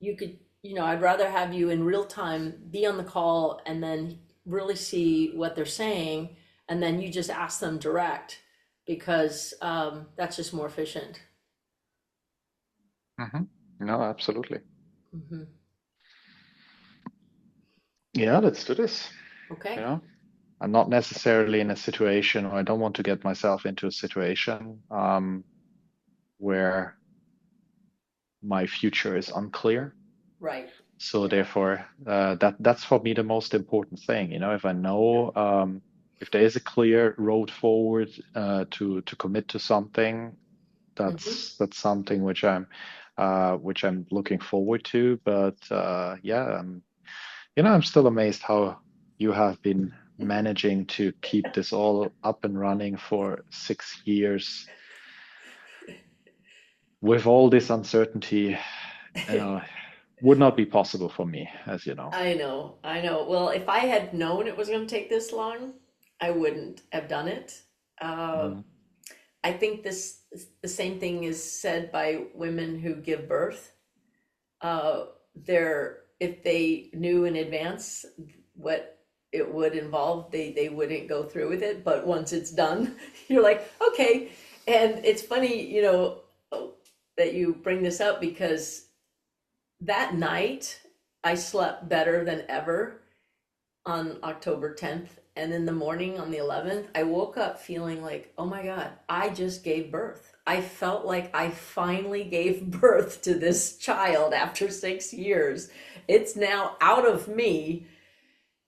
You could, I'd rather have you in real time be on the call and then really see what they're saying, and then you just ask them direct, because that's just more efficient. No, absolutely. Yeah, let's do this. You Okay. know, I'm not necessarily in a situation, or I don't want to get myself into a situation where my future is unclear. Right. So therefore, that's for me the most important thing. If I know if there is a clear road forward to commit to something, Hmm. that's something which I'm looking forward to. But yeah, I'm still amazed how you have been managing to keep this all up and running for 6 years with all this uncertainty. You know, would not be possible for me, as you know. I know, I know. Well, if I had known it was going to take this long, I wouldn't have done it. Uh, Mm, I think the same thing is said by women who give birth. They're if they knew in advance what it would involve, they wouldn't go through with it. But once it's done, you're like, okay. And it's funny, that you bring this up because that night I slept better than ever on October 10th. And in the morning on the 11th, I woke up feeling like, oh my God, I just gave birth. I felt like I finally gave birth to this child after 6 years. It's now out of me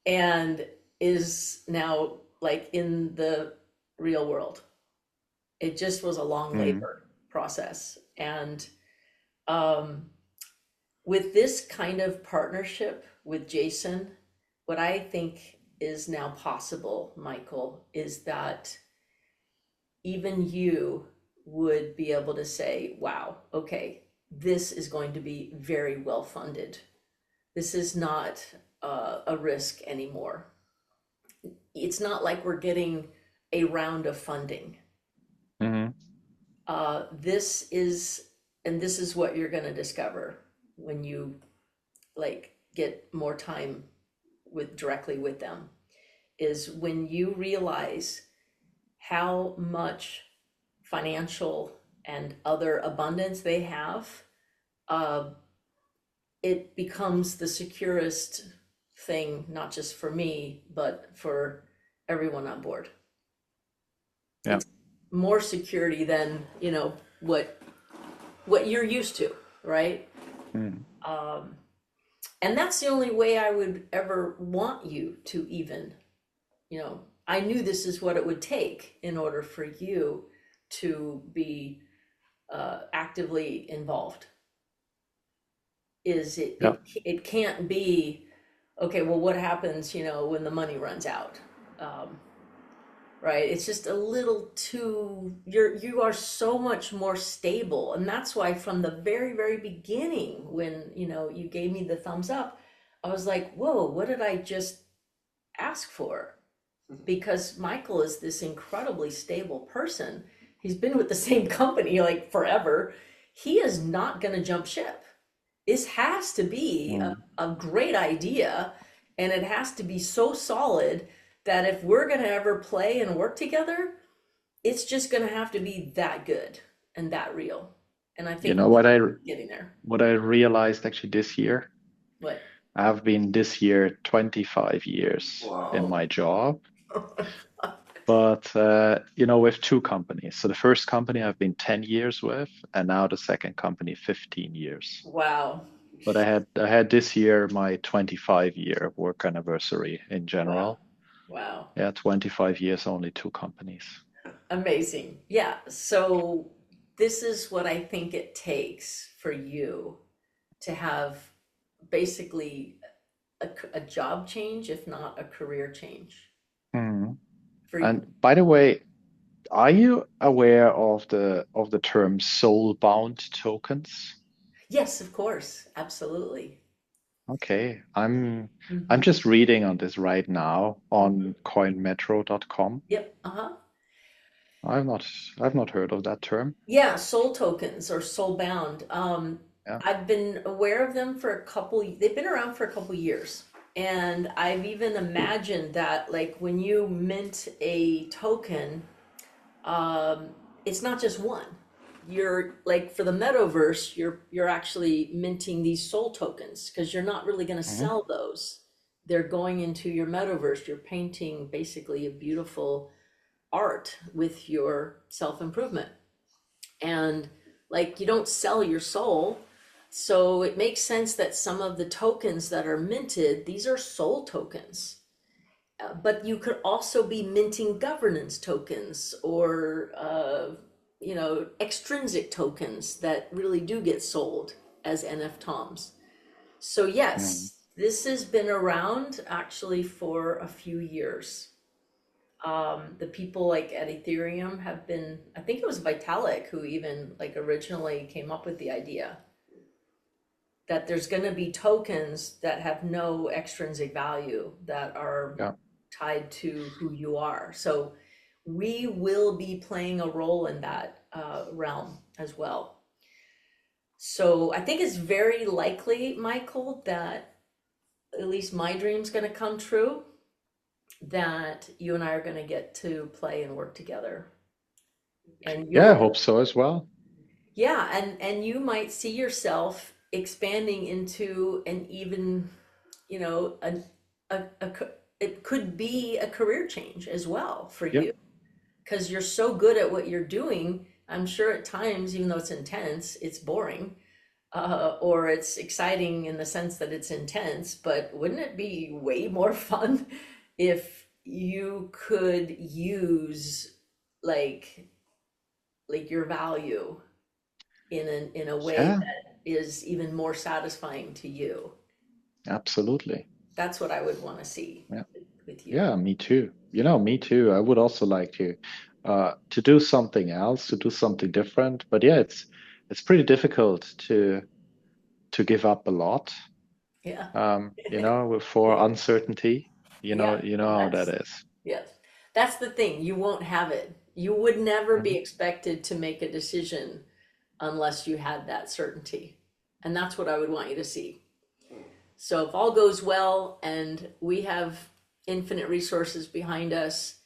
and is now like in the real world. It just was a long mm, labor process. And um, with this kind of partnership with Jason, what I think is now possible, Michael, is that even you would be able to say, wow, okay, this is going to be very well funded. This is not a risk anymore. It's not like we're getting a round of funding. mm. This is, and this is what you're going to discover when you like get more time with directly with them, is when you realize how much financial and other abundance they have, uh, it becomes the securest thing, not just for me, but for everyone on board. Yeah. It's more security than, what you're used to, right? Mm. Um, and that's the only way I would ever want you to even, I knew this is what it would take in order for you to be actively involved. Is it, Yeah. it can't be, okay, well, what happens, when the money runs out? Um, right? It's just a little too, you are so much more stable. And that's why from the very, very beginning, when, you gave me the thumbs up, I was like, whoa, what did I just ask for? Because Michael is this incredibly stable person. He's been with the same company like forever. He is not going to jump ship. This has to be Mm. a great idea, and it has to be so solid that if we're going to ever play and work together, it's just going to have to be that good and that real. And I You think know we're what I getting there. what I realized actually this year? What? I have been this year 25 years in Wow. my job, but with two companies. So the first company I've been 10 years with, and now the second company 15 years. Wow. But I had this year my 25-year work anniversary in Wow. general. Wow. Yeah, 25 years, only two companies. Amazing. Yeah. So this is what I think it takes for you to have basically a job change, if not a career change. Hmm. For And by the way, are you aware of the term soul-bound tokens? yes, of course, absolutely. Okay, I'm Hmm. just reading on this right now Hmm. on coinmetro.com. Yep. Uh-huh. I've not I've not heard of that term. Yeah, soul tokens or soul bound. Yeah. I've been aware of them for they've been around for a couple years. And I've even imagined that like when you mint a token, um, it's not just one. You're like for the metaverse, you're actually minting these soul tokens because you're not really going to Mhm. sell those. they're going into your metaverse. You're painting basically a beautiful art with your self-improvement. And like, you don't sell your soul. So it makes sense that some of the tokens that are minted, these are soul tokens. But you could also be minting governance tokens or, extrinsic tokens that really do get sold as NF-TOMs. So Mm. yes, this has been around actually for a few years. The people like at Ethereum have been, I think it was Vitalik who even like originally came up with the idea that there's going to be tokens that have no extrinsic value that are Yeah. tied to who you are. So we will be playing a role in that realm as well. So I think it's very likely, Michael, that at least my dream's going to come true, that you and I are going to get to play and work together. And Yeah, I you're, hope so as well. yeah, and you might see yourself expanding into an even, you know, it could be a career change as well for Yeah. you because you're so good at what you're doing. I'm sure at times, even though it's intense, it's boring, or it's exciting in the sense that it's intense. But wouldn't it be way more fun if you could use like your value in a way Yeah, that is even more satisfying to you? absolutely. That's what I would want to see Yeah. with you. Yeah, me too. Me too. I would also like to do something else, to do something different. But yeah, it's pretty difficult to give up a lot, Yeah. for uncertainty. Yeah, You know and how that that's, is. yes, that's the thing. You won't have it. You would never be Hmm. expected to make a decision unless you had that certainty. And that's what I would want you to see. So if all goes well and we have infinite resources behind us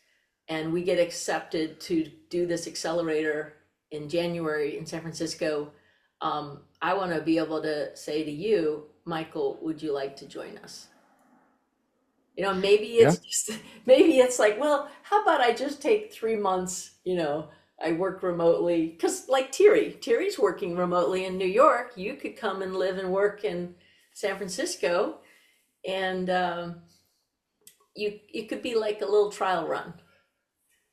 and we get accepted to do this accelerator in January in San Francisco, I want to be able to say to you, Michael, would you like to join us? Maybe Yeah. it's just, maybe it's like, well, how about I just take 3 months, I work remotely. Because like Thierry's working remotely in New York. You could come and live and work in San Francisco, and you could be like a little trial run.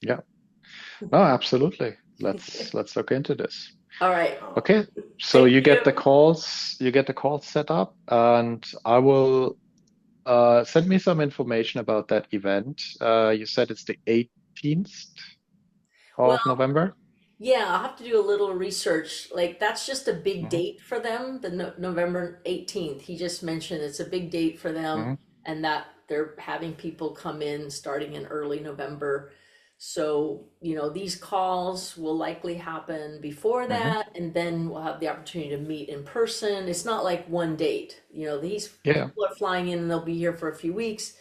Yeah. No, absolutely. Let's look into this. All right. Okay. So Thank you. you get the calls set up, and I will send me some information about that event. You said it's the 18th Well, of November. yeah, I'll have to do a little research. Like, that's just a big Hmm. date for them, the November 18th. He just mentioned it's a big date for them Hmm. and that they're having people come in starting in early November. So, these calls will likely happen before Hmm. that, and then we'll have the opportunity to meet in person. It's not like one date. These Yeah. people are flying in and they'll be here for a few weeks.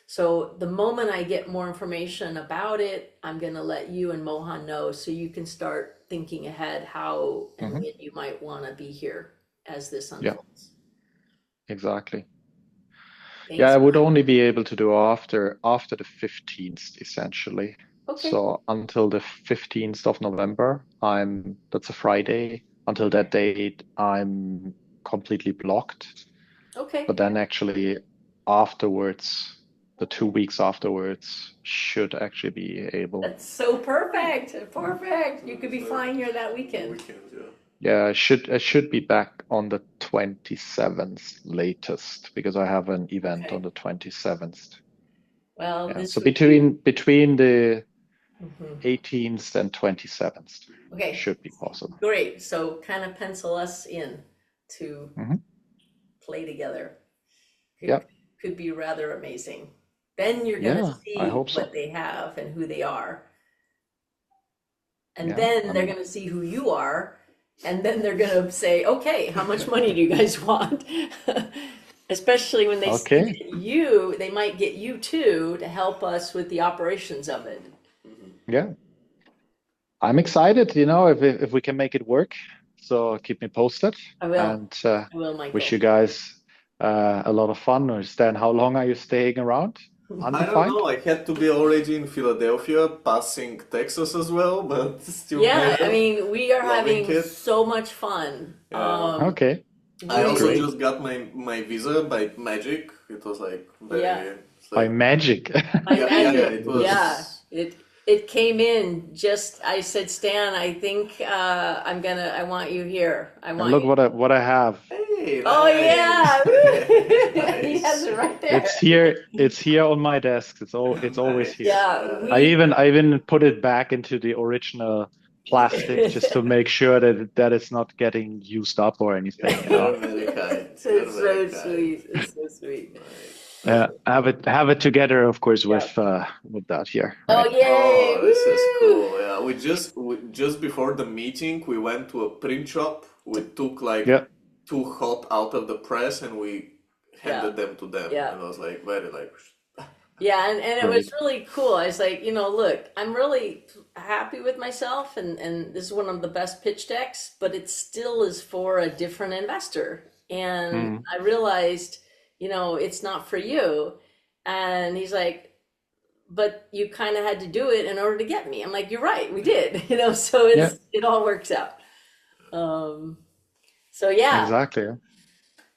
So the moment I get more information about it, I'm going to let you and Mohan know so you can start thinking ahead how and Hmm. when you might want to be here as this Yeah, unfolds. exactly. Yeah, I Thanks. would only be able to do after the 15th, essentially. Okay. So until the 15th of November, that's a Friday. Until that date, I'm completely blocked. Okay. But then actually afterwards, the 2 weeks afterwards should actually be able. That's so perfect. Perfect. You could be So, flying here that the weekend. weekend, yeah. Yeah, I should be back on the 27th latest because I have an event on Okay. the 27th. Well, Yeah, this so would be. between the Mhm. 18th and 27th Okay. should be possible. Great. So kind of pencil us in to Hmm. play together. Yeah, Could, could be rather amazing. Then you're going to yeah, I see hope what so. they have and who they are. And Yeah, then they're going to see who you are. And then they're going to say, okay, how much money do you guys want? Especially when they see okay. that they might get you too to help us with the operations of it. Yeah, I'm excited, if we can make it work. So keep me posted I will. and I will, wish Michael. you guys a lot of fun. Or Stan, how long are you staying around? I don't Undefined? know. I had to be already in Philadelphia, passing Texas as well, but still Yeah, I there, mean, we are loving having it. so much fun. Yeah. Okay, I that's We, also great. just got my visa by magic. It was like yeah, very, it's By like, magic. by yeah, magic. it Yeah, was, it came in just. I said, Stan, I think I want you here. I And want look you. what I have. hey, Oh nice, yeah, he has nice, it right It's there. here. It's here on my desk. It's always here. nice, Yeah, yeah. I even put it back into the original plastic just to make sure that it's not getting used up or anything, you know. You're very kind. You're It's very so kind. sweet. It's so sweet. Yeah, have it together, of course, Yeah. with that here, Oh right? yay! Oh, this is Woo! cool. Yeah, just before the meeting, we went to a print shop. We took like Yeah, two hot out of the press and we Yeah, handed them to them. yeah. And I was like very like, Yeah, and it was great. really cool. I was like, look, I'm really happy with myself, and this is one of the best pitch decks, but it still is for a different investor. And Mm, I realized, it's not for you. And he's like, but you kind of had to do it in order to get me. I'm like, you're right, we did, so yeah, it all works out. Um, so yeah, exactly. Yeah.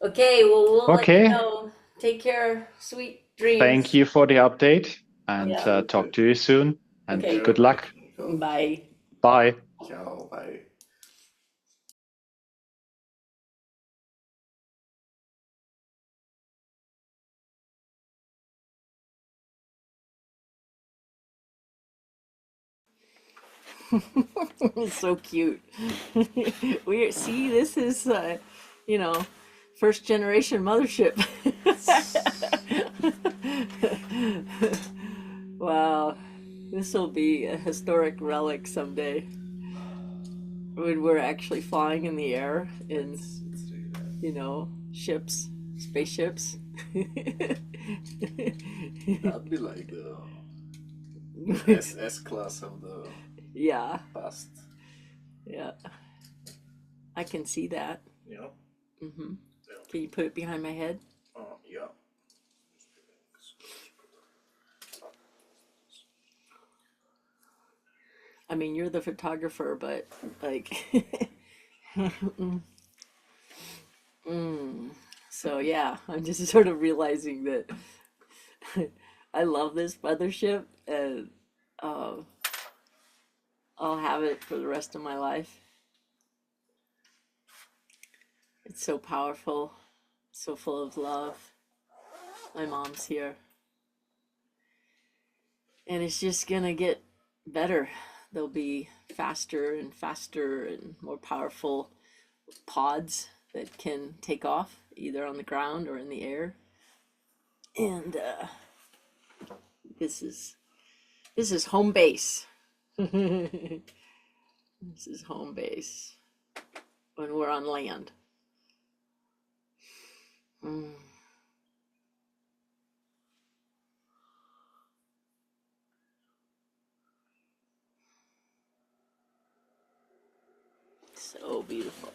okay, well, we'll let you Okay. know. Take care, sweet dreams. Thank you for the update, and Yeah, talk to you soon. And okay, yeah, good luck. cool. bye. Bye. Ciao, bye. It's so cute. We see this is you know first generation mothership. Wow, this will be a historic relic someday when we're actually flying in the air in ships, spaceships. That'd be like the SS class of the Yeah, past. yeah, I can see that. Yeah. Hmm. Can you put it behind my head? Yeah. I mean, you're the photographer, but like, mm. So yeah, I'm just sort of realizing that I love this mothership, and uh, I'll have it for the rest of my life. It's so powerful, so full of love. My mom's here, and it's just gonna get better. There'll be faster and faster and more powerful pods that can take off either on the ground or in the air. And this is this is home base. This is home base when we're on land. Mm, so beautiful.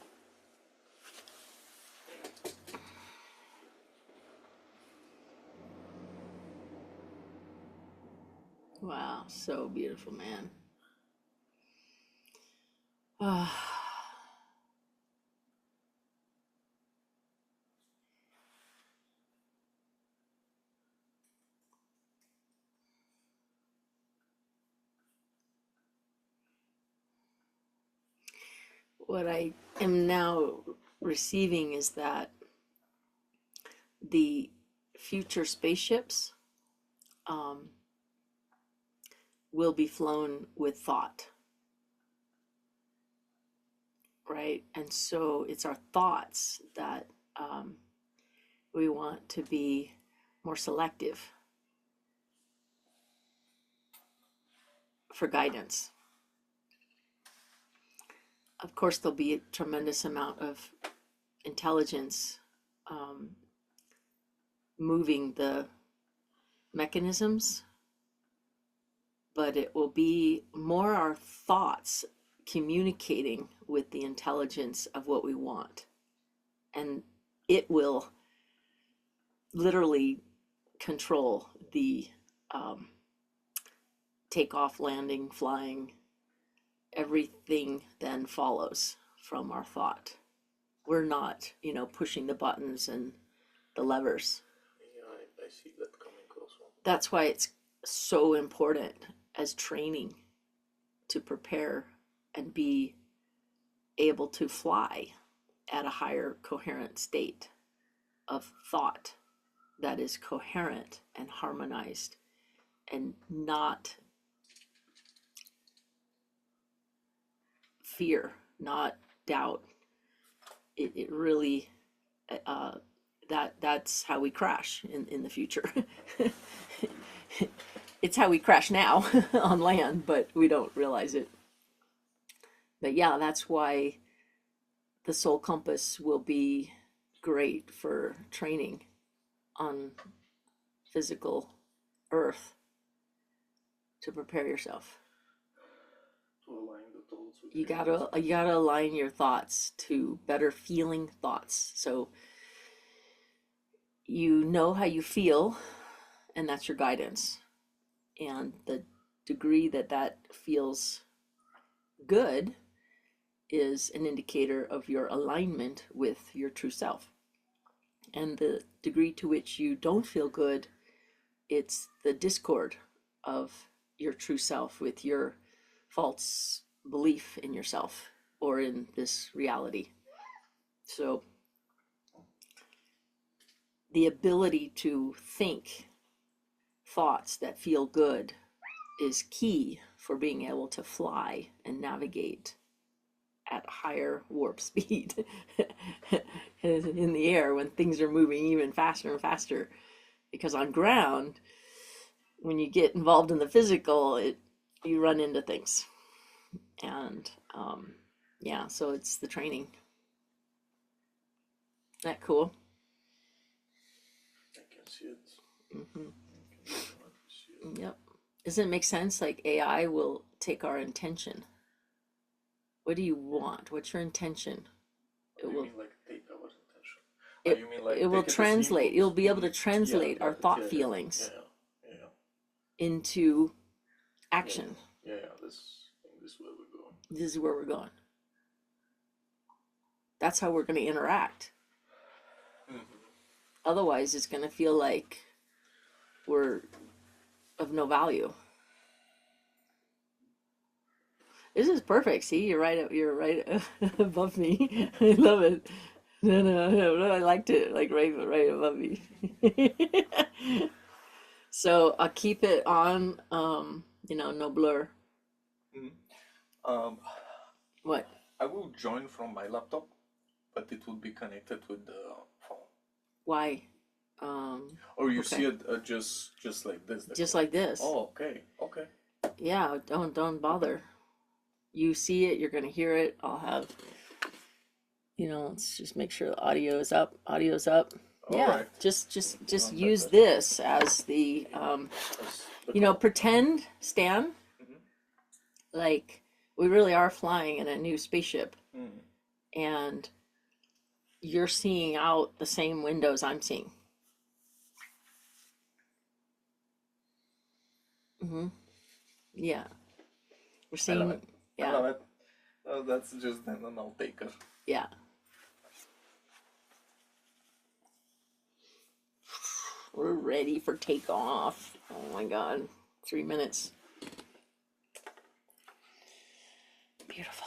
Wow, so beautiful, man. What I am now receiving is that the future spaceships um, will be flown with thought, right? And so it's our thoughts that we want to be more selective for guidance. Of course, there'll be a tremendous amount of intelligence moving the mechanisms, but it will be more our thoughts communicating with the intelligence of what we want. And it will literally control the takeoff, landing, flying. Everything then follows from our thought. We're not, pushing the buttons and the levers. Yeah, I see that coming also. That's why it's so important as training to prepare and be able to fly at a higher coherent state of thought that is coherent and harmonized and not fear, not doubt. It really that's how we crash in the future. It's how we crash now on land, but we don't realize it. But yeah, that's why the soul compass will be great for training on physical earth to prepare yourself. To align the thoughts with You gotta align your thoughts to better feeling thoughts. So you know how you feel, and that's your guidance. And the degree that feels good is an indicator of your alignment with your true self. And the degree to which you don't feel good, it's the discord of your true self with your false belief in yourself or in this reality. So the ability to think thoughts that feel good is key for being able to fly and navigate at higher warp speed in the air when things are moving even faster and faster. Because on ground, when you get involved in the physical, you run into things. And yeah, so it's the training. Isn't that cool? I can see it. Mm-hmm. I can see it. Yep. Doesn't it make sense? Like AI will take our intention. What do you want? What's your intention? What do you mean, like take our intention? It, You mean like it will take it as translate. inputs? You'll be able to Yeah, translate our got it. thought Yeah, feelings yeah. into action. Yeah, this is where we're going. This is where we're going. That's how we're going to interact. Otherwise, it's going to feel like we're of no value. This is perfect. See, you're right above me. I love it. No, I liked it. Like right above me. So I'll keep it on. No blur. What? I will join from my laptop, but it will be connected with the phone. Why? Or you okay. see it just like this. Just like this. Oh, okay. Yeah, don't bother. You see it, you're gonna hear it. I'll have, let's just make sure the audio is up. Audio's up. Yeah, right. just use this as the pretend, Stan, like we really are flying in a new spaceship, and you're seeing out the same windows I'm seeing. Yeah, we're seeing. I love it. Yeah. I love it. Oh, that's just an outtaker. Yeah. We're ready for takeoff. Oh my God. 3 minutes. Beautiful.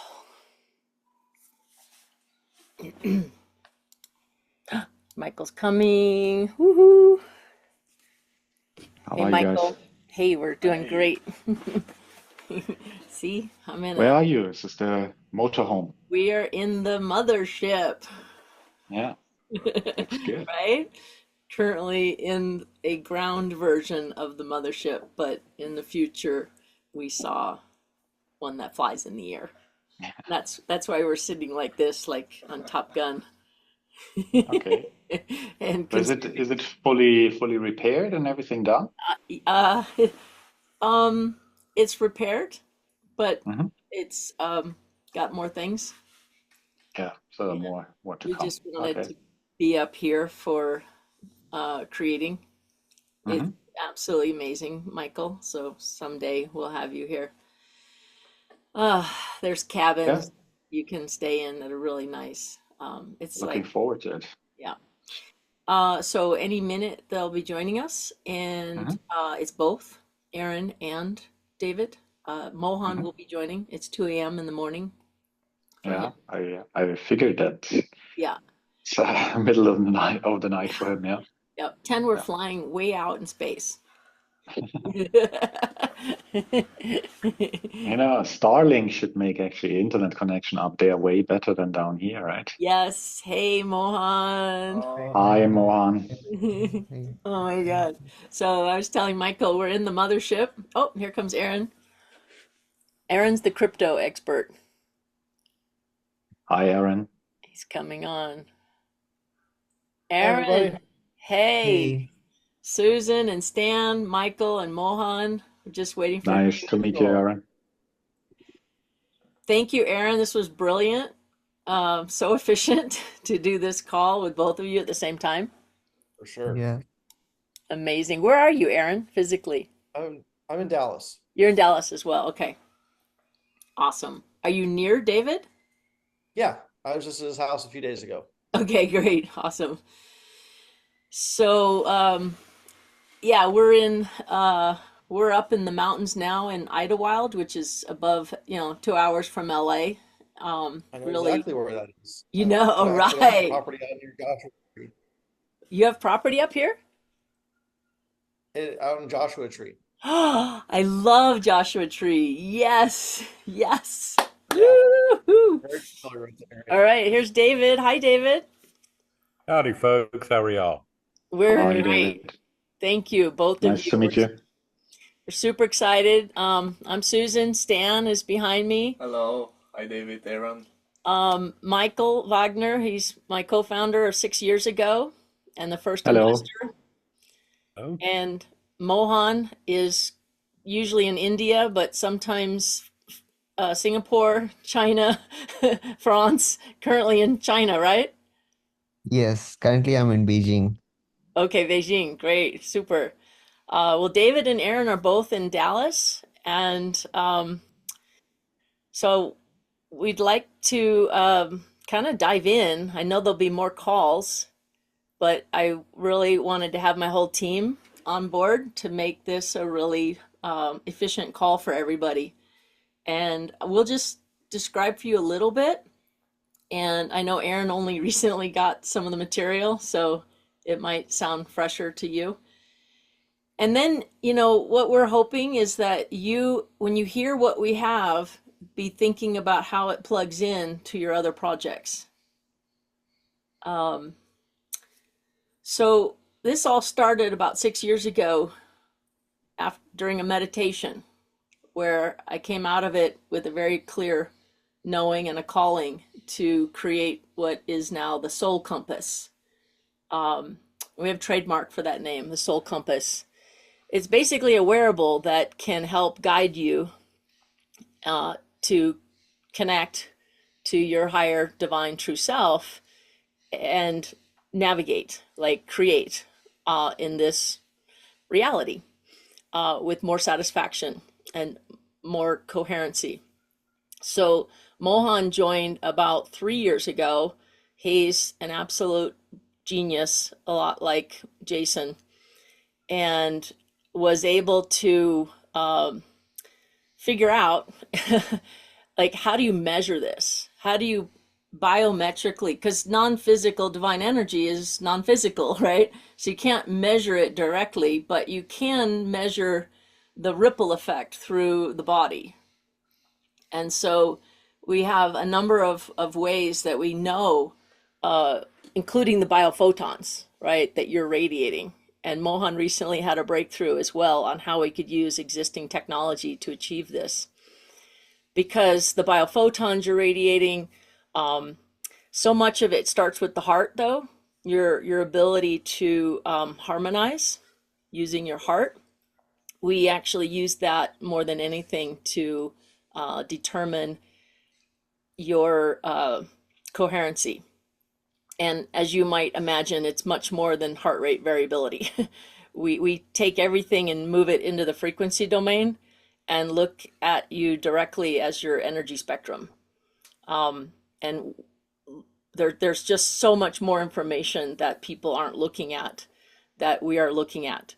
Michael's coming. Woohoo. How Hey, are you Michael. guys? Hey, we're doing Hey. great. See, I'm in Where are you? Is this the motorhome? We are in the mothership. Yeah, looks good. Right? Currently in a ground version of the mothership, but in the future we saw one that flies in the air. That's why we're sitting like this, like on Top Gun. Okay. And Is it fully repaired and everything done? uh, it's repaired, but Hmm. it's got more things. Yeah, so more to We come. just wanted Okay. to be up here for creating. It's Hmm. absolutely amazing, Michael. So someday we'll have you here. There's Yeah, cabins you can stay in that are really nice. It's looking like, forward to it. yeah. So any minute they'll be joining us, and Hmm. it's both Aaron and David. Mohan Hmm. will be joining. It's 2 a.m. in the morning for him. Yeah, I figured that Yeah. it's middle of the night for him. Yeah, Yep. 10, we're yeah. flying way out in space. Starlink should make actually internet connection up there way better than down here, right? Yes. Hey, Mohan. Hey, Hi, hi, hi. Mohan. Hey. Oh my God. So I was telling Michael we're in the mothership. Oh, here comes Aaron. Aaron's the crypto expert. Hi, Aaron. He's coming on. Hi, everybody. Aaron, hey. Hey. Susan and Stan, Michael and Mohan. We're just waiting for. Nice to meet you, Cool. Aaron. Thank you, Aaron. This was brilliant. So efficient to do this call with both of you at the same time. For sure. Yeah. Amazing. Where are you, Aaron, physically? I'm in Dallas. You're in Dallas as well. Okay. Awesome. Are you near David? Yeah, I was just at his house a few days ago. Okay, great. Awesome. So, yeah, we're up in the mountains now in Idlewild, which is above, 2 hours from LA. I know Really, exactly where that is. you know, I actually have right. property out near Joshua Tree. You have property up here? Out in Joshua Tree. I love Joshua Tree. Yes, yes. Yeah, Woo-hoo. very familiar with the All area. right, here's David. Hi, David. Howdy, folks. How are y'all? We're Hi, great. David. Thank you, both of Nice you. to meet you. We're super excited. I'm Susan. Stan is behind me. Hello. Hi, David, Aaron. Michael Wagner, he's my co-founder of 6 years ago and the first Hello. investor. Oh, And Mohan is usually in India, but sometimes Singapore, China, France, currently in China, right? Yes, currently I'm in Beijing. Okay, Beijing, great, super. Well, David and Aaron are both in Dallas, and so we'd like to kind of dive in. I know there'll be more calls, but I really wanted to have my whole team on board to make this a really efficient call for everybody. And we'll just describe for you a little bit. And I know Aaron only recently got some of the material, so it might sound fresher to you. And then, what we're hoping is that you, when you hear what we have, be thinking about how it plugs in to your other projects. Um, so this all started about 6 years ago during a meditation where I came out of it with a very clear knowing and a calling to create what is now the Soul Compass. We have trademark for that name, the Soul Compass. It's basically a wearable that can help guide you to connect to your higher divine true self and navigate, like create in this reality with more satisfaction and more coherency. So Mohan joined about 3 years ago. He's an absolute genius, a lot like Jason, and was able to figure out like how do you measure this? How do you biometrically, because non-physical divine energy is non-physical, right? So you can't measure it directly, but you can measure the ripple effect through the body. And so we have a number of ways that we know, including the biophotons, right, that you're radiating. And Mohan recently had a breakthrough as well on how we could use existing technology to achieve this. Because the biophotons you're radiating, so much of it starts with the heart, though. Your ability to harmonize using your heart. We actually use that more than anything to determine your coherency. And as you might imagine, it's much more than heart rate variability. We take everything and move it into the frequency domain and look at you directly as your energy spectrum. And there's just so much more information that people aren't looking at that we are looking at.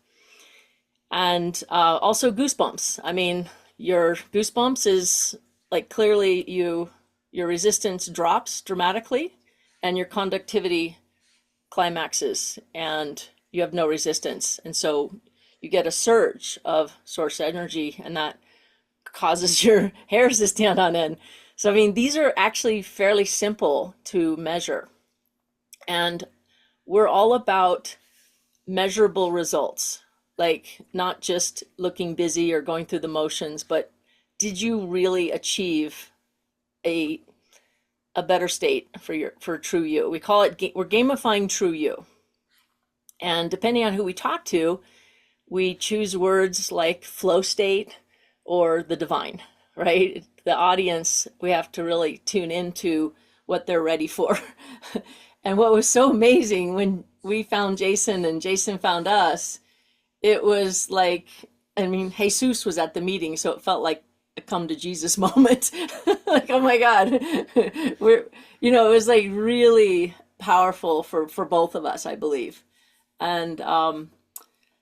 And also goosebumps. I mean, your goosebumps is like clearly your resistance drops dramatically and your conductivity climaxes and you have no resistance. And so you get a surge of source energy and that causes your hairs to stand on end. So, I mean, these are actually fairly simple to measure. And we're all about measurable results, like not just looking busy or going through the motions, but did you really achieve a better state for true you? We call it, we're gamifying true you. And depending on who we talk to, we choose words like flow state or the divine, right? The audience, we have to really tune into what they're ready for. And what was so amazing when we found Jason and Jason found us, it was like, I mean, Jesus was at the meeting, so it felt like a come to Jesus moment. Like, oh my God, we're, it was like really powerful for both of us, I believe. And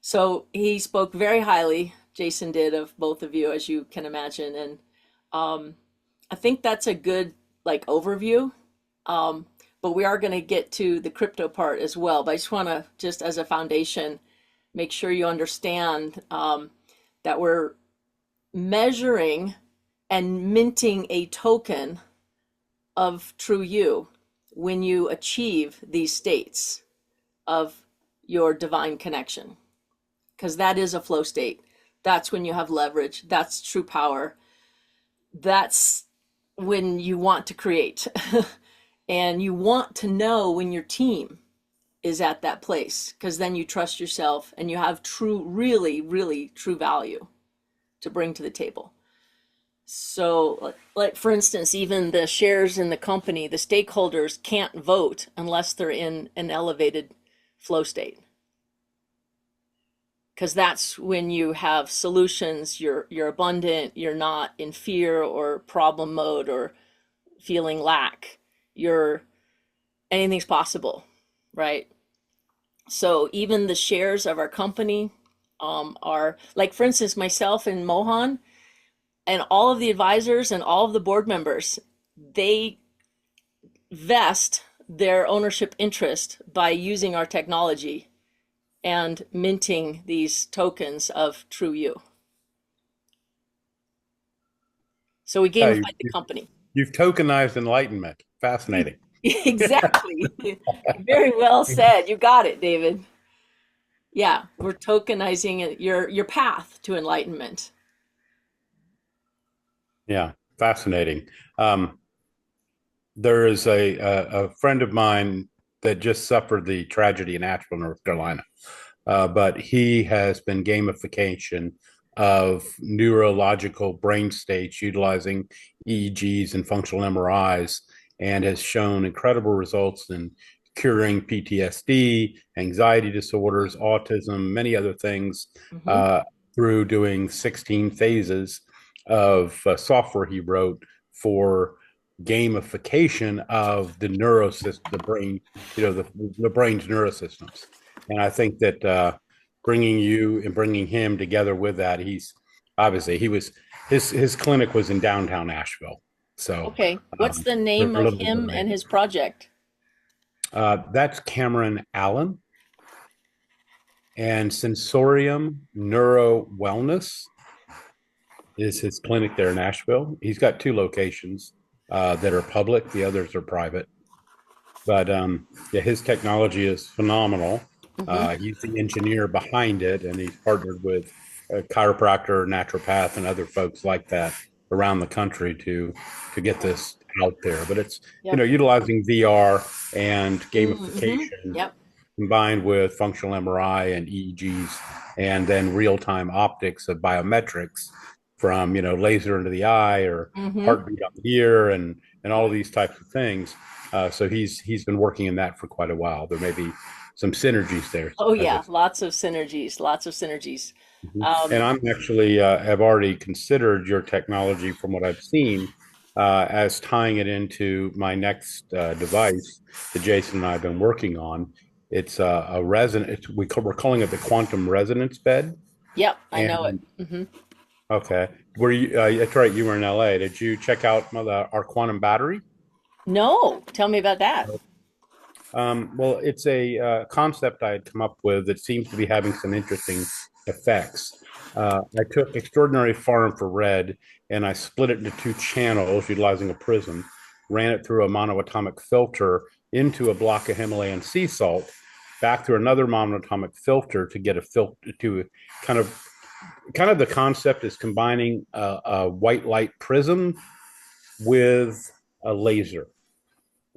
so he spoke very highly, Jason did, of both of you, as you can imagine. And I think that's a good like overview. But we are going to get to the crypto part as well. But I just want to, just as a foundation, make sure you understand that we're measuring and minting a token of true you when you achieve these states of your divine connection. Because that is a flow state. That's when you have leverage. That's true power. That's when you want to create. And you want to know when your team is at that place, because then you trust yourself and you have true, really, really true value to bring to the table. So, like for instance, even the shares in the company, the stakeholders can't vote unless they're in an elevated flow state. Because that's when you have solutions, you're abundant, you're not in fear or problem mode or feeling lack. Anything's possible, right? So even the shares of our company are, like for instance, myself and Mohan and all of the advisors and all of the board members, they vest their ownership interest by using our technology and minting these tokens of true you. So we Yeah, gamified the company. you've tokenized enlightenment. Fascinating. Exactly. Very well said. You got it, David. Yeah, we're tokenizing your path to enlightenment. Yeah, fascinating. There is a friend of mine that just suffered the tragedy in Asheville, North Carolina. But he has been gamification of neurological brain states utilizing EEGs and functional MRIs, and has shown incredible results in curing PTSD, anxiety disorders, autism, many other things, through doing 16 phases of software he wrote for gamification of the neurosystem, the brain, the brain's neurosystems. And I think that bringing you and bringing him together with that, he's obviously his clinic was in downtown Asheville. So okay, what's the name of him and his project? That's Cameron Allen, and Sensorium Neuro Wellness is his clinic there in Asheville. He's got 2 locations that are public; the others are private. But yeah, his technology is phenomenal. He's the engineer behind it, and he's partnered with a chiropractor, naturopath, and other folks like that around the country to get this out there. But it's utilizing VR and gamification combined with functional MRI and EEGs, and then real-time optics of biometrics from, laser into the eye or heartbeat on the ear and all of these types of things. So he's been working in that for quite a while. There may be some synergies there. Oh as yeah, I lots of synergies, lots of synergies. And I'm actually have already considered your technology from what I've seen as tying it into my next device that Jason and I have been working on. It's a resonance. We're calling it the quantum resonance bed. Yep, I know it. And okay, were you? That's right. You were in LA. Did you check out our quantum battery? No, tell me about that. Well, it's a concept I had come up with that seems to be having some interesting effects. I took extraordinary far infrared and I split it into two channels utilizing a prism, ran it through a monoatomic filter into a block of Himalayan sea salt, back through another monoatomic filter to get a filter to kind of the concept is combining a white light prism with a laser.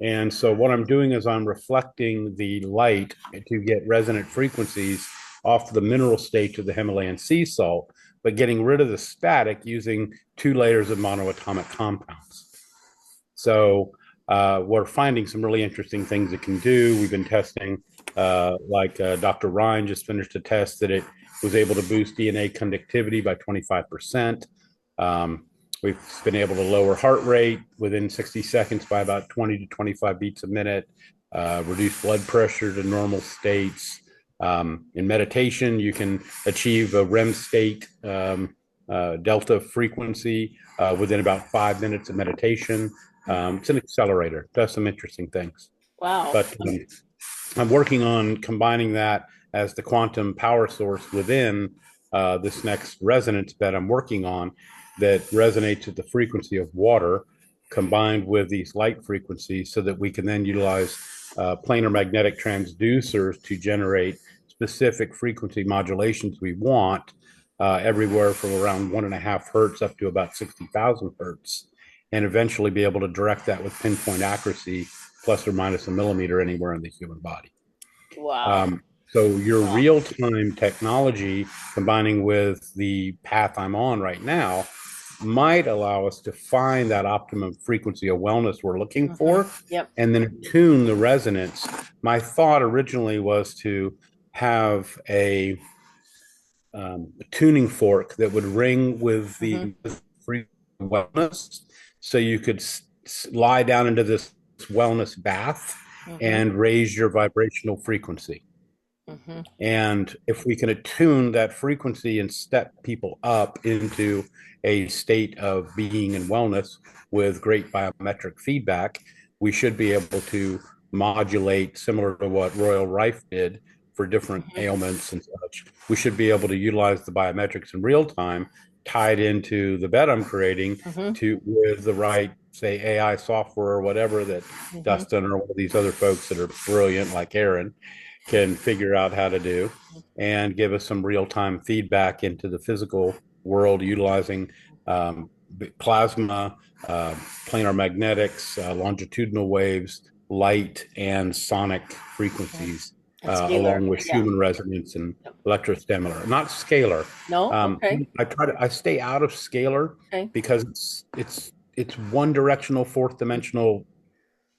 And so what I'm doing is I'm reflecting the light to get resonant frequencies off the mineral state of the Himalayan sea salt, but getting rid of the static using two layers of monoatomic compounds. So we're finding some really interesting things it can do. We've been testing, Dr. Ryan just finished a test that it was able to boost DNA conductivity by 25%. We've been able to lower heart rate within 60 seconds by about 20 to 25 beats a minute, reduce blood pressure to normal states. In meditation, you can achieve a REM state delta frequency within about 5 minutes of meditation. It's an accelerator, does some interesting things. Wow. But I'm working on combining that as the quantum power source within this next resonance bed I'm working on that resonates at the frequency of water combined with these light frequencies so that we can then utilize planar magnetic transducers to generate specific frequency modulations we want everywhere from around 1.5 hertz up to about 60,000 hertz, and eventually be able to direct that with pinpoint accuracy plus or minus a millimeter anywhere in the human body. Wow. So your real-time technology combining with the path I'm on right now might allow us to find that optimum frequency of wellness we're looking for, and then tune the resonance. My thought originally was to have a tuning fork that would ring with the wellness, so you could lie down into this wellness bath and raise your vibrational frequency. And if we can attune that frequency and step people up into a state of being and wellness with great biometric feedback, we should be able to modulate similar to what Royal Rife did for different ailments and such. We should be able to utilize the biometrics in real time, tied into the bed I'm creating with the right, say, AI software or whatever that Dustin or one of these other folks that are brilliant like Aaron can figure out how to do, and give us some real-time feedback into the physical world utilizing plasma, planar magnetics, longitudinal waves, light, and sonic frequencies, along with human resonance and electrostimular. Not scalar. No. Okay. I stay out of scalar because it's one directional, fourth dimensional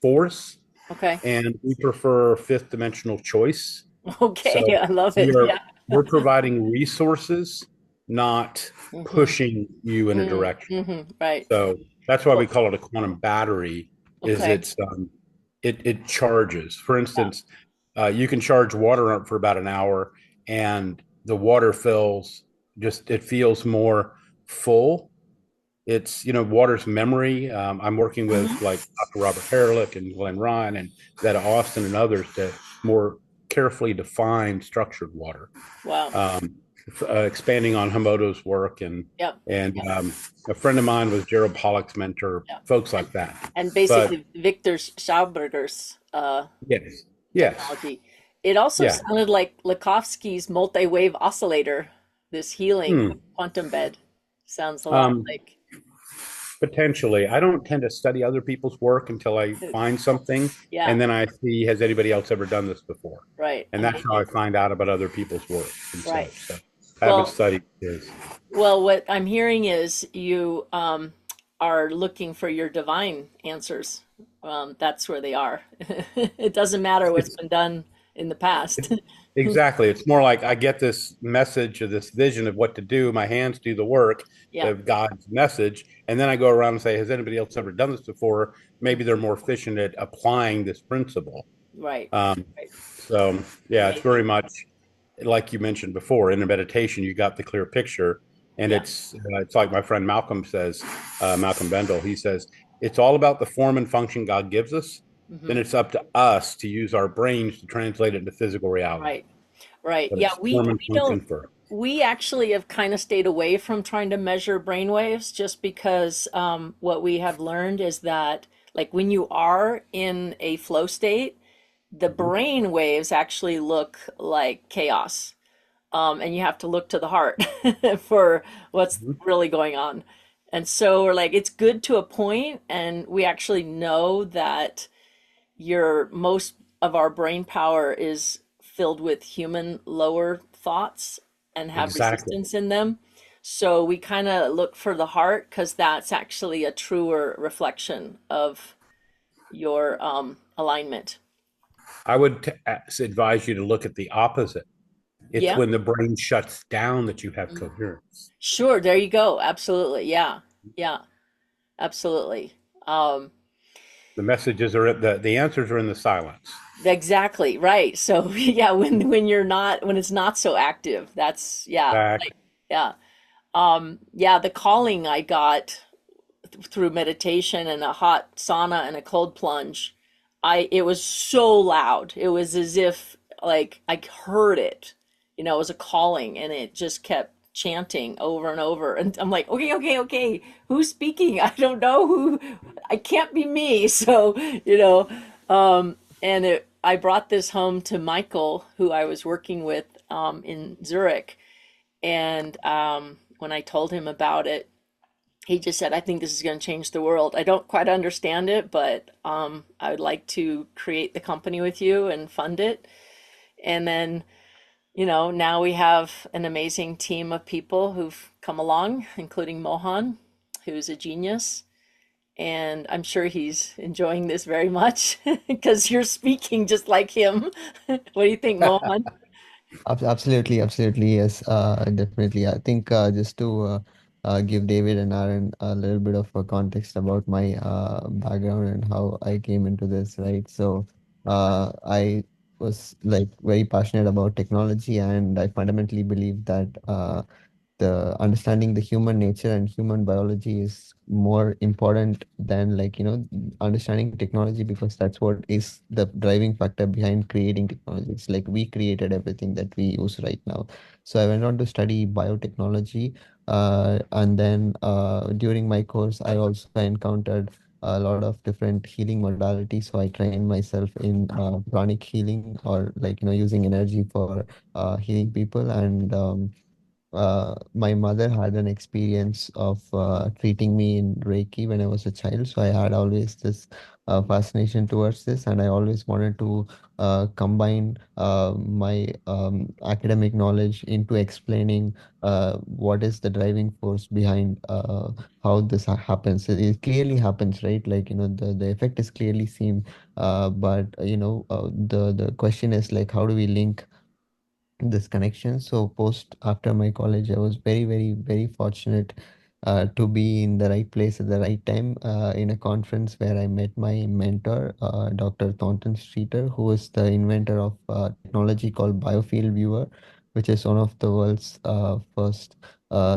force. Okay. And we prefer fifth dimensional choice. Okay, so I love it. We're providing resources, not pushing you in a direction. Right. So that's why we call it a quantum battery. Is it charges. For instance, you can charge water up for about an hour, and the water it feels more full. It's, water's memory. I'm working with like Dr. Robert Herlick and Glenn Ryan and Zeta Austin and others to more carefully define structured water. Wow. Expanding on Hamoto's work and a friend of mine was Gerald Pollack's mentor, folks like that. And basically Victor Schauberger's technology. It also sounded like Lakovsky's multi-wave oscillator, this healing quantum bed. Sounds a lot like. Potentially. I don't tend to study other people's work until I find something. And then I see, has anybody else ever done this before? Right. And that's how I find out about other people's work. Right. So I haven't studied this. Well, what I'm hearing is you are looking for your divine answers. That's where they are. It doesn't matter what's It's been done in the past. exactly. It's more like I get this message or this vision of what to do. My hands do the work Yeah, of God's message. And then I go around and say, has anybody else ever done this before? Maybe they're more efficient at applying this principle. right, Um, right. so, yeah, it's very Amazing. much like you mentioned before. In a meditation, you got the clear picture. And Yeah. it's like my friend Malcolm says, Malcolm Bendel, he says, it's all about the form and function God gives us. Hmm. Then it's up to us to use our brains to translate it into physical reality. Right. Right. But Yeah, it's we form and we don't function first. we actually have kind of stayed away from trying to measure brain waves just because what we have learned is that like when you are in a flow state, the Mhm. brain waves actually look like chaos. And you have to look to the heart for what's Mhm. really going on. And so we're like, it's good to a point, and we actually know that your most of our brain power is filled with human lower thoughts and have Exactly. resistance in them. So we kind of look for the heart because that's actually a truer reflection of your alignment. I would advise you to look at the opposite. It's Yeah, when the brain shuts down that you have coherence. sure. There you go. Absolutely. Yeah. Yeah. Absolutely. Um, The messages are the answers are in the silence. exactly. Right. So yeah, when you're not when it's not so active, that's yeah. Exactly. Yeah. Yeah, the calling I got through meditation and a hot sauna and a cold plunge, it was so loud. It was as if like I heard it. It was a calling and it just kept chanting over and over. And I'm like, okay, okay, okay, who's speaking? I don't know who. I can't be me. So, and I brought this home to Michael, who I was working with in Zurich. And when I told him about it, he just said, I think this is going to change the world. I don't quite understand it, but I would like to create the company with you and fund it. And then, now we have an amazing team of people who've come along, including Mohan, who's a genius. And I'm sure he's enjoying this very much because you're speaking just like him. What do you think, Mohan? Absolutely, absolutely, yes, definitely. I think just to give David and Aaron a little bit of a context about my background and how I came into this, right? So, I was like very passionate about technology, and I fundamentally believe that the understanding the human nature and human biology is more important than understanding technology, because that's what is the driving factor behind creating technologies. Like, we created everything that we use right now. So I went on to study biotechnology, and then during my course I also encountered a lot of different healing modalities. So I trained myself in pranic healing, or using energy for healing people. And my mother had an experience of treating me in Reiki when I was a child. So I had always this fascination towards this, and I always wanted to combine my academic knowledge into explaining what is the driving force behind how this happens. It clearly happens, right? The effect is clearly seen, but the question is, like, how do we link this connection? So post after my college, I was very, very, very fortunate to be in the right place at the right time, in a conference where I met my mentor, Dr. Thornton Streeter, who is the inventor of technology called biofield viewer, which is one of the world's first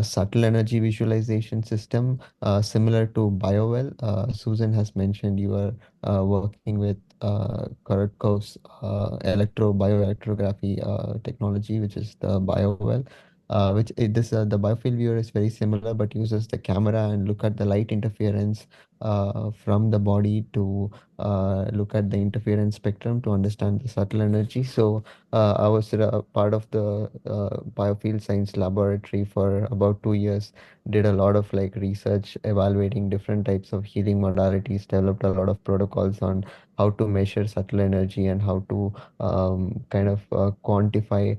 subtle energy visualization system, similar to BioWell. Susan has mentioned you are working with Korotkov's bioelectrography technology, which is the BioWell. Which it, this The biofield viewer is very similar, but uses the camera and look at the light interference from the body to look at the interference spectrum to understand the subtle energy. So I was part of the biofield science laboratory for about 2 years. Did a lot of like research evaluating different types of healing modalities. Developed a lot of protocols on how to measure subtle energy and how to kind of quantify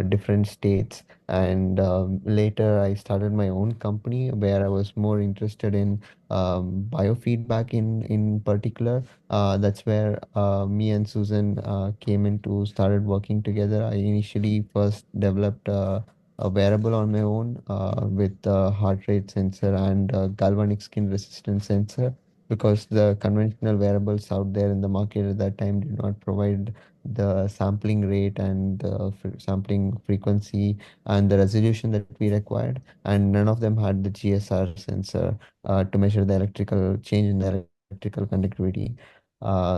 different states. And later, I started my own company where I was more interested in biofeedback in particular. That's where me and Susan came into started working together. I initially first developed a wearable on my own with a heart rate sensor and a galvanic skin resistance sensor, because the conventional wearables out there in the market at that time did not provide the sampling rate and the sampling frequency and the resolution that we required, and none of them had the GSR sensor to measure the electrical change in the electrical conductivity.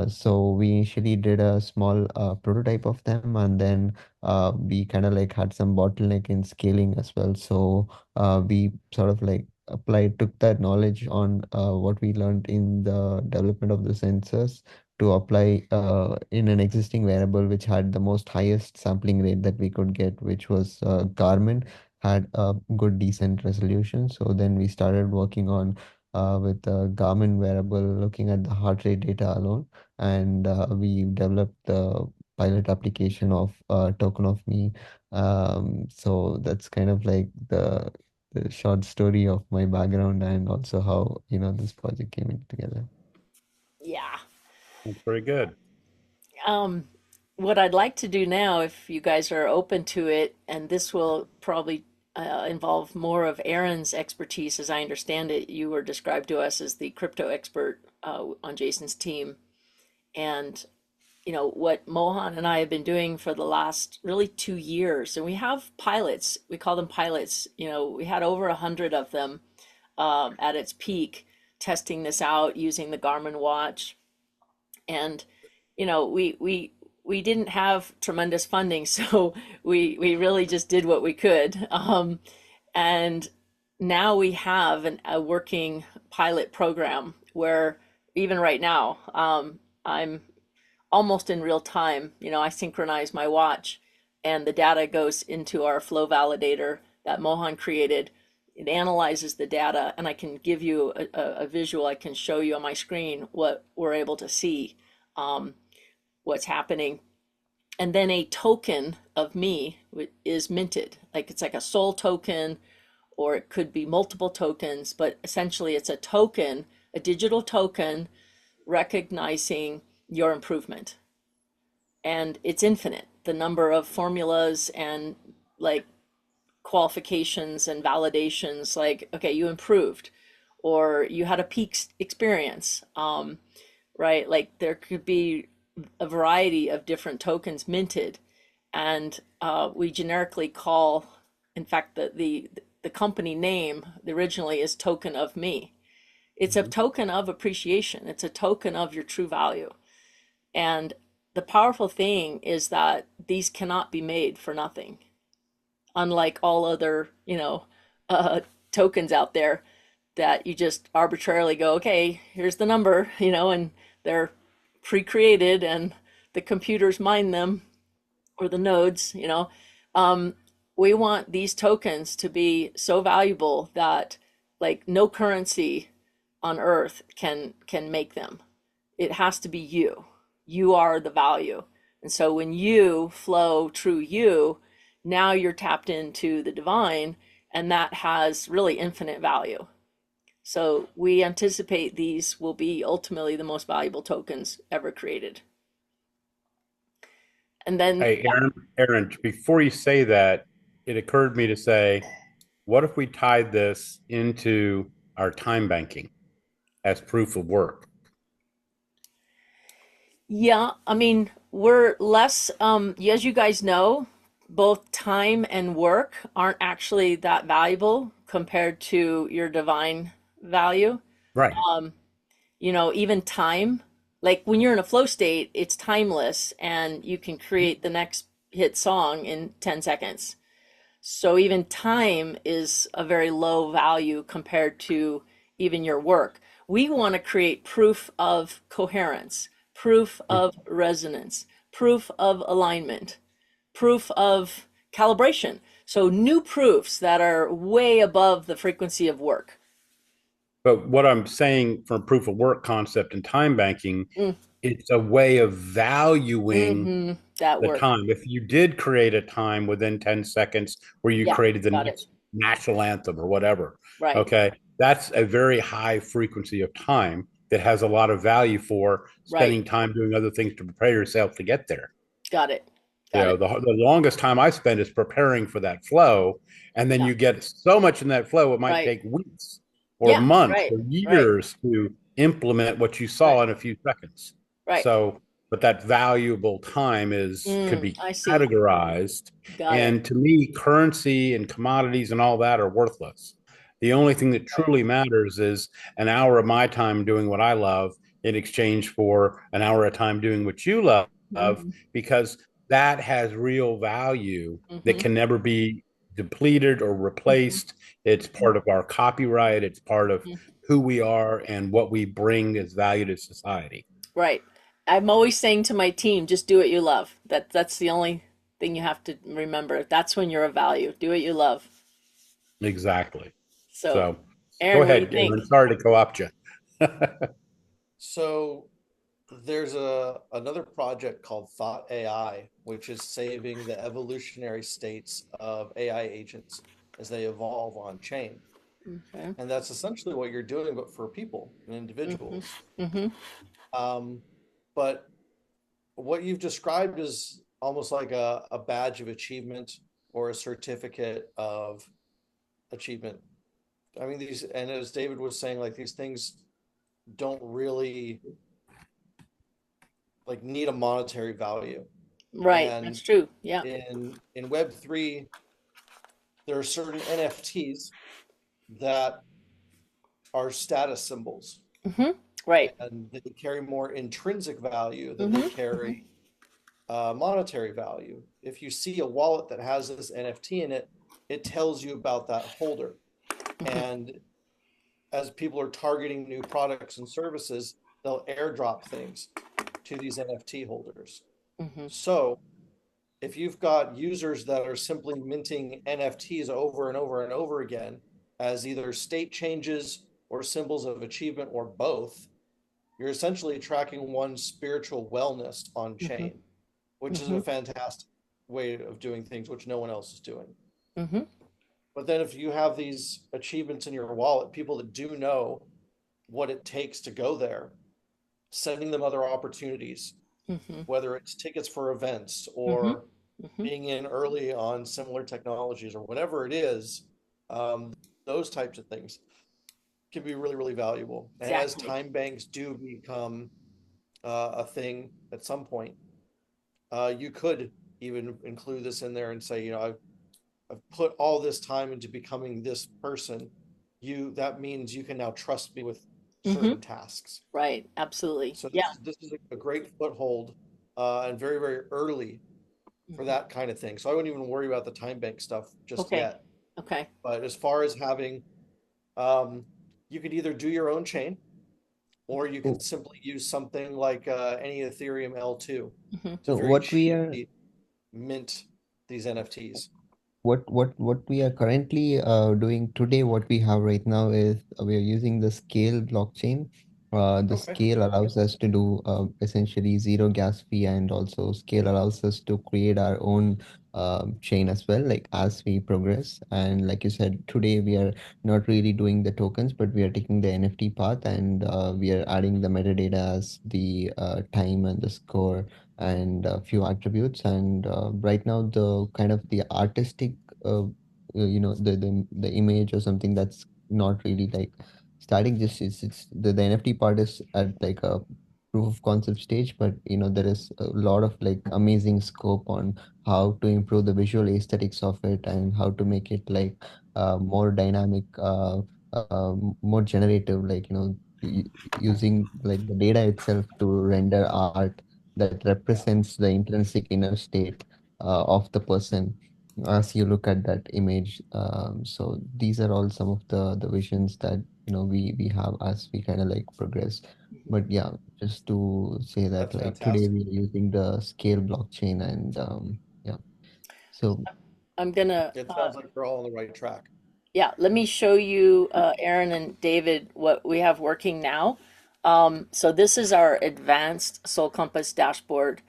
So we initially did a small prototype of them, and then we kind of like had some bottleneck in scaling as well. So we sort of like took that knowledge on what we learned in the development of the sensors to apply in an existing wearable which had the most highest sampling rate that we could get, which was Garmin had a good decent resolution. So then we started working on with the Garmin wearable, looking at the heart rate data alone, and we developed the pilot application of Token of Me. So that's kind of like the short story of my background and also how this project came in together. Yeah. That's very good. What I'd like to do now, if you guys are open to it, and this will probably involve more of Aaron's expertise, as I understand it. You were described to us as the crypto expert on Jason's team. And, what Mohan and I have been doing for the last really 2 years, and we have pilots, we call them pilots. We had over 100 of them at its peak testing this out using the Garmin watch. And we didn't have tremendous funding, so we really just did what we could. And now we have a working pilot program where even right now, I'm almost in real time. I synchronize my watch, and the data goes into our flow validator that Mohan created. It analyzes the data, and I can give you a visual. I can show you on my screen what we're able to see, what's happening. And then a token of me is minted. Like it's like a soul token, or it could be multiple tokens, but essentially it's a token, a digital token recognizing your improvement. And it's infinite. The number of formulas and like qualifications and validations, like, okay, you improved, or you had a peak experience, right? Like there could be a variety of different tokens minted, and we generically call, in fact, the company name originally is Token of Me. It's a token of appreciation. It's a token of your true value. And the powerful thing is that these cannot be made for nothing, unlike all other, tokens out there that you just arbitrarily go, okay, here's the number, and they're pre-created and the computers mine them, or the nodes. We want these tokens to be so valuable that like no currency on earth can make them. It has to be you. You are the value. And so when you flow true you, now you're tapped into the divine, and that has really infinite value. So we anticipate these will be ultimately the most valuable tokens ever created. And then, Hey, Aaron, before you say that, it occurred to me to say, what if we tied this into our time banking as proof of work? yeah, I mean, we're less, as you guys know, both time and work aren't actually that valuable compared to your divine value. Right. Even time, like when you're in a flow state, it's timeless and you can create the next hit song in 10 seconds. So even time is a very low value compared to even your work. We want to create proof of coherence, proof of resonance, proof of alignment, proof of calibration. So new proofs that are way above the frequency of work. But what I'm saying from proof of work concept and time banking, Mm. it's a way of valuing That the work. time. If you did create a time within 10 seconds where you Yeah, created the got it. next national anthem or whatever, Right, okay, that's a very high frequency of time that has a lot of value for right. spending time doing other things to prepare yourself to get there. Got it. You Got know, it. the longest time I spend is preparing for that flow. And then Yeah. you get so much in that flow, it might Right. take weeks or Yeah, months right, or right, years to implement what you right, saw in a few seconds. right. So, but that valuable time is could be I see. categorized. Got it. And to me, currency and commodities and all that are worthless. The only thing that Right. truly matters is an hour of my time doing what I love in exchange for an hour of time doing what you love, Mm-hmm. because that has real value that Mm-hmm. can never be depleted or Mm-hmm. replaced. It's part of our copyright, it's part of Mm-hmm. who we are and what we bring as value to society. Right. I'm always saying to my team, just do what you love. That's the only thing you have to remember. That's when you're of value. Do what you love. Exactly. So, So go Aaron, what do you ahead, think? Galen. Sorry to co-opt you. So there's another project called Thought AI, which is saving the evolutionary states of AI agents as they evolve on chain. Okay. And that's essentially what you're doing, but for people and Mm-hmm. individuals. Mm-hmm. Um, but what you've described is almost like a badge of achievement or a certificate of achievement. I mean, these, and as David was saying, like these things don't really like need a monetary value. Right. And That's true. Yeah. in Web3, there are certain NFTs that are status symbols, Mm-hmm. Right. and they carry more intrinsic value than they Mm-hmm. carry monetary value. If you see a wallet that has this NFT in it, it tells you about that holder. Mm-hmm. And as people are targeting new products and services, they'll airdrop things to these NFT holders. Mm-hmm. So if you've got users that are simply minting NFTs over and over and over again as either state changes or symbols of achievement or both, you're essentially tracking one's spiritual wellness on Mm-hmm. chain, which is Mm-hmm. a fantastic way of doing things, which no one else is doing. Mm-hmm. But then if you have these achievements in your wallet, people that do know what it takes to go there, sending them other opportunities, Mm-hmm. whether it's tickets for events Mm-hmm. or Mm-hmm. being in early on similar technologies or whatever it is, those types of things can be really, really valuable. And as Exactly. time banks do become a thing at some point, you could even include this in there and say, you know, I've put all this time into becoming this person. That means you can now trust me with Mm-hmm. certain tasks. Right. Absolutely. So Yeah. this is a great foothold and very, very early for Mm-hmm. that kind of thing. So I wouldn't even worry about the time bank stuff just Okay. yet. Okay. But as far as having, you could either do your own chain, or you could simply use something like any Ethereum L2 Mm-hmm. to So very what we are cheaply mint these NFTs. what we are currently doing today, what we have right now is we are using the scale blockchain. The Okay. scale allows us to do essentially zero gas fee, and also scale allows us to create our own chain as well, like as we progress. And like you said, today we are not really doing the tokens, but we are taking the NFT path, and we are adding the metadata as the time and the score and a few attributes. And right now, the kind of the artistic, the image or something that's not really like starting. Just it's the NFT part is at like a proof of concept stage, but there is a lot of like amazing scope on how to improve the visual aesthetics of it and how to make it like more dynamic, more generative, like using like the data itself to render art that Yeah. represents the intrinsic inner state of the person as you look at that image. So these are all some of the visions that we have as we kind of like progress. But yeah, just to say that That's like today fantastic. we're using the scale blockchain and yeah. So I'm gonna, It sounds like we're all on the right track. yeah, let me show you, Aaron and David, what we have working now. So this is our advanced Soul Compass dashboard.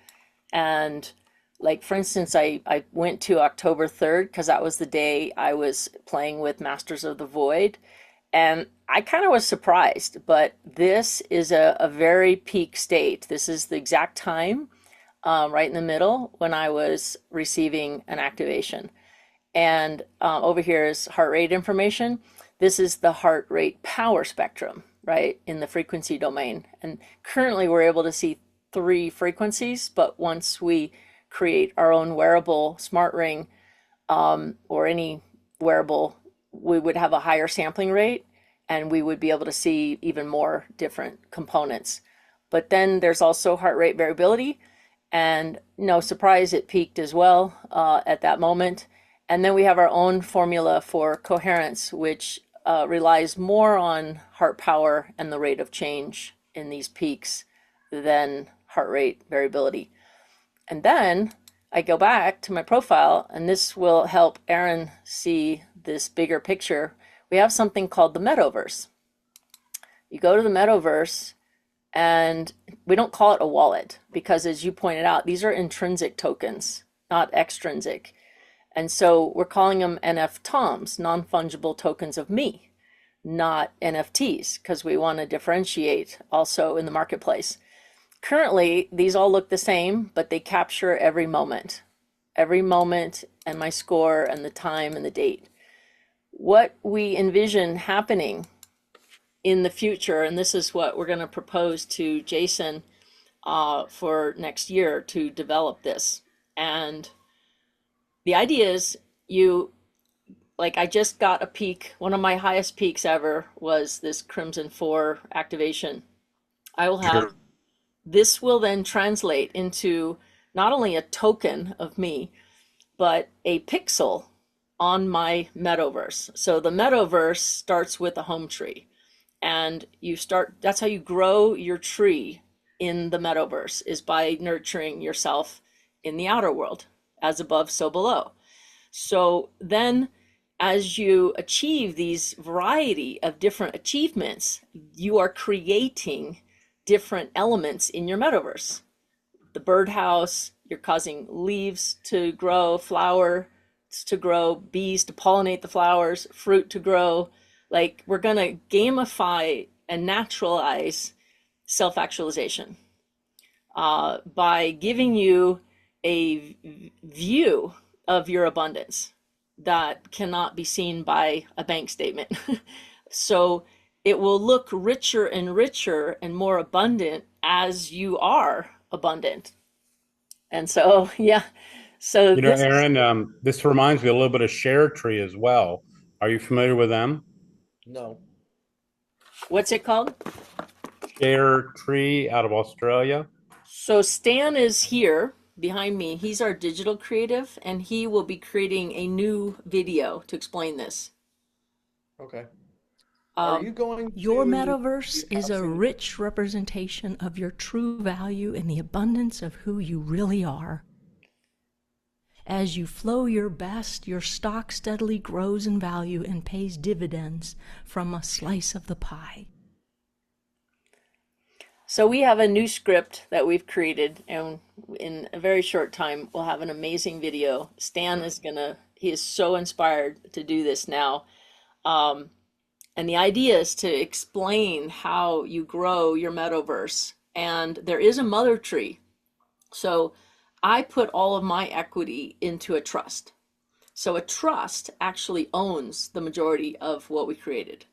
And like, for instance, I went to October 3rd because that was the day I was playing with Masters of the Void. And I kind of was surprised, but this is a very peak state. This is the exact time, right in the middle when I was receiving an activation. And over here is heart rate information. This is the heart rate power spectrum, right, in the frequency domain. And currently we're able to see 3 frequencies, but once we create our own wearable smart ring, or any wearable, we would have a higher sampling rate and we would be able to see even more different components. But then there's also heart rate variability, and no surprise, it peaked as well at that moment. And then we have our own formula for coherence, which relies more on heart power and the rate of change in these peaks than heart rate variability. And then I go back to my profile, and this will help Aaron see this bigger picture. We have something called the metaverse. You go to the metaverse, and we don't call it a wallet because, as you pointed out, these are intrinsic tokens, not extrinsic. And so we're calling them NFTOMs, non-fungible tokens of me, not NFTs, because we want to differentiate also in the marketplace. Currently, these all look the same, but they capture every moment and my score and the time and the date. What we envision happening in the future, and this is what we're going to propose to Jason for next year to develop this. And the idea is I just got a peak. One of my highest peaks ever was this Crimson 4 activation. I will have, this will then translate into not only a token of me, but a pixel on my metaverse. So the metaverse starts with a home tree, and that's how you grow your tree in the metaverse, is by nurturing yourself in the outer world, as above, so below. So then as you achieve these variety of different achievements, you are creating different elements in your metaverse. The birdhouse, you're causing leaves to grow, flowers to grow, bees to pollinate the flowers, fruit to grow. Like, we're going to gamify and naturalize self-actualization by giving you a view of your abundance that cannot be seen by a bank statement. So it will look richer and richer and more abundant as you are abundant. And so, yeah. So this, Aaron, this reminds me a little bit of Share Tree as well. Are you familiar with them? No. what's it called? Share Tree out of Australia. So Stan is here behind me. He's our digital creative, and he will be creating a new video to explain this. Okay. Are you going Your to metaverse be is a passing- rich representation of your true value and the abundance of who you really are. As you flow your best, your stock steadily grows in value and pays dividends from a slice of the pie. So we have a new script that we've created, and in a very short time, we'll have an amazing video. Stan is he is so inspired to do this now. And the idea is to explain how you grow your metaverse. And there is a mother tree. So I put all of my equity into a trust. So a trust actually owns the majority of what we created.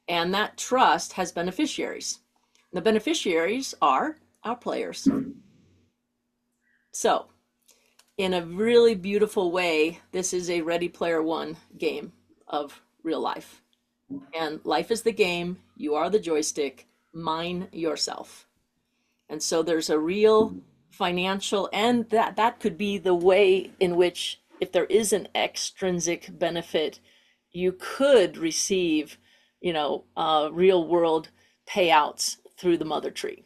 And that trust has beneficiaries. The beneficiaries are our players. So in a really beautiful way, this is a Ready Player One game of real life. And life is the game, you are the joystick, mine yourself. And so there's a real financial, and that could be the way in which, if there is an extrinsic benefit, you could receive real world payouts through the mother tree.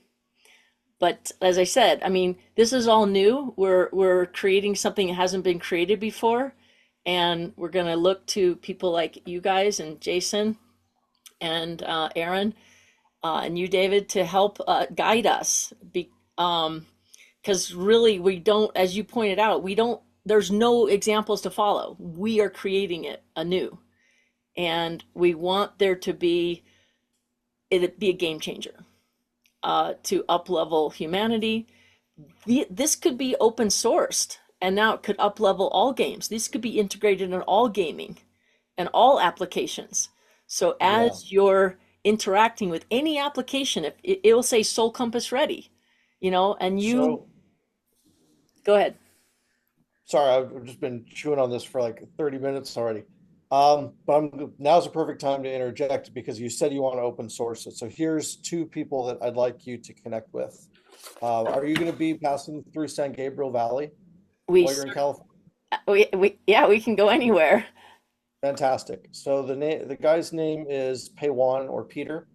But as I said, I mean, this is all new. We're creating something that hasn't been created before, and we're going to look to people like you guys and Jason and Aaron and you, David, to help guide us. Because really, we don't, as you pointed out, we don't. There's no examples to follow. We are creating it anew, and we want there to be it be a game changer to up level humanity. This could be open sourced, and now it could up level all games. This could be integrated in all gaming and all applications. So as you're interacting with any application, if it will say Soul Compass ready, and you go ahead. Sorry, I've just been chewing on this for like 30 minutes already. But now's a perfect time to interject because you said you want to open source it. So here's two people that I'd like you to connect with. Are you going to be passing through San Gabriel Valley while you're in California? We can go anywhere. Fantastic. So the guy's name is Paywan or Peter,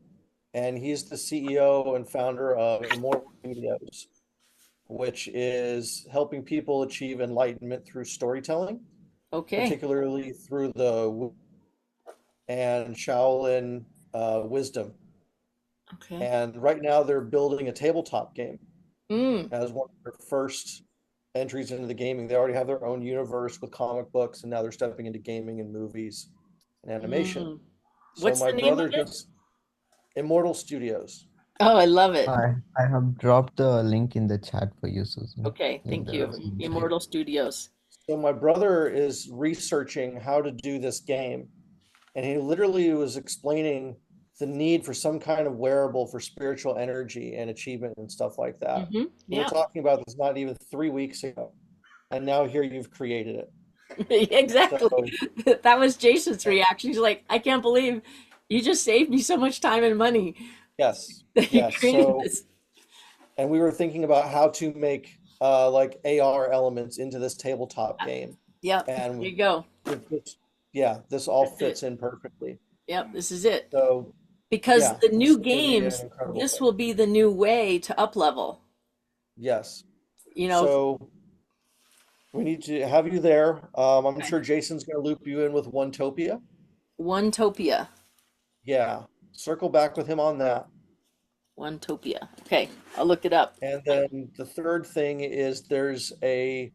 and he's the CEO and founder of Immortal Studios, which is helping people achieve enlightenment through storytelling. Okay. Particularly through the and Shaolin wisdom. Okay. And right now they're building a tabletop game as one of their first entries into the gaming. They already have their own universe with comic books, and now they're stepping into gaming and movies and animation. What's the name of it? Immortal Studios. Oh, I love it. I have dropped the link in the chat for you, Susan. Okay, thank you. Immortal Studios. So my brother is researching how to do this game, and he literally was explaining the need for some kind of wearable for spiritual energy and achievement and stuff like that. We were talking about this not even 3 weeks ago, and now here you've created it. Exactly. So, that was Jason's reaction. He's like, I can't believe you just saved me so much time and money. Yes. Yes. So, and we were thinking about how to make like AR elements into this tabletop game. Yep. And there you go. This all fits in perfectly. Yep, this is it. So because the new games, this will be the new way to up level. Yes. So we need to have you there. I'm sure Jason's going to loop you in with Onetopia. Onetopia. Yeah. Circle back with him on that. Onetopia. Okay, I'll look it up. And then the third thing is there's a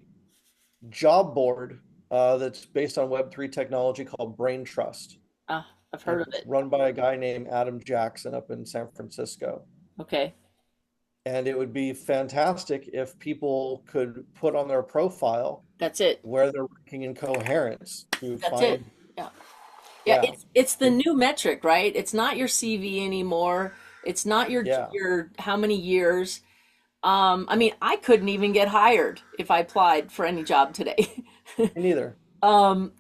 job board that's based on Web3 technology called Brain Trust. I've heard of it. Run by a guy named Adam Jackson up in San Francisco. Okay. And it would be fantastic if people could put on their profile. That's it. Where they're working in coherence. That's it. Yeah. It's the new metric, right? It's not your CV anymore. It's not your how many years. I mean, I couldn't even get hired if I applied for any job today. Me neither.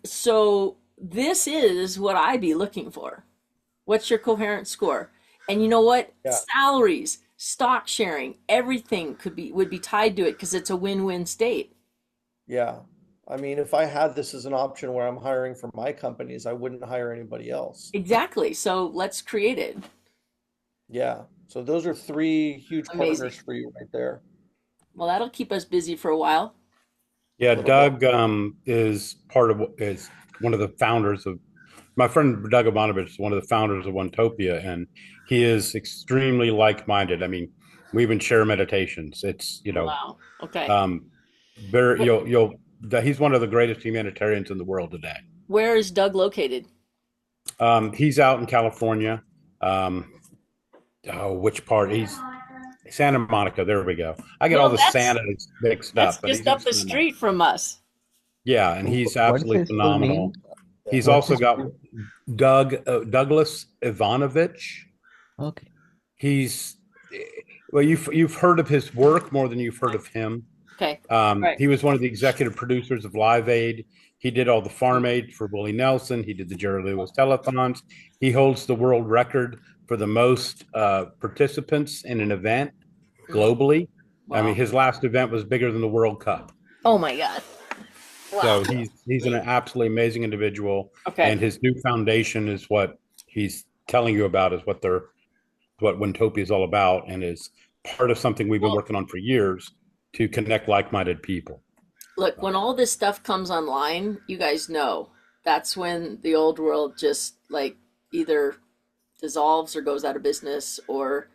So this is what I'd be looking for. What's your coherent score? And you know what? Salaries, stock sharing, everything would be tied to it because it's a win-win state. Yeah. I mean, if I had this as an option where I'm hiring for my companies, I wouldn't hire anybody else. Exactly. So let's create it. Yeah. So those are 3 huge partners for you right there. Well, that'll keep us busy for a while. Yeah, Doug is one of the founders of, my friend Doug Ivanovich is one of the founders of Onetopia, and he is extremely like-minded. I mean, we even share meditations. It's, wow. Okay. He's one of the greatest humanitarians in the world today. Where is Doug located? He's out in California. Which part? He's Santa Monica. There we go. I get all the Santas mixed up. That's just up the street from us. Yeah, and he's absolutely phenomenal. He's also got Douglas Ivanovich. Okay. You've heard of his work more than you've heard of him. Okay. Right. He was one of the executive producers of Live Aid. He did all the Farm Aid for Willie Nelson. He did the Jerry Lewis telethons. He holds the world record for the most participants in an event globally. Wow. I mean, his last event was bigger than the World Cup. Oh my God. Wow. So he's an absolutely amazing individual. Okay. And his new foundation is what he's telling you about is what Wintopia is all about, and is part of something we've been Well, working on for years to connect like-minded people. look, when all this stuff comes online, you guys know that's when the old world just like either dissolves or goes out of business or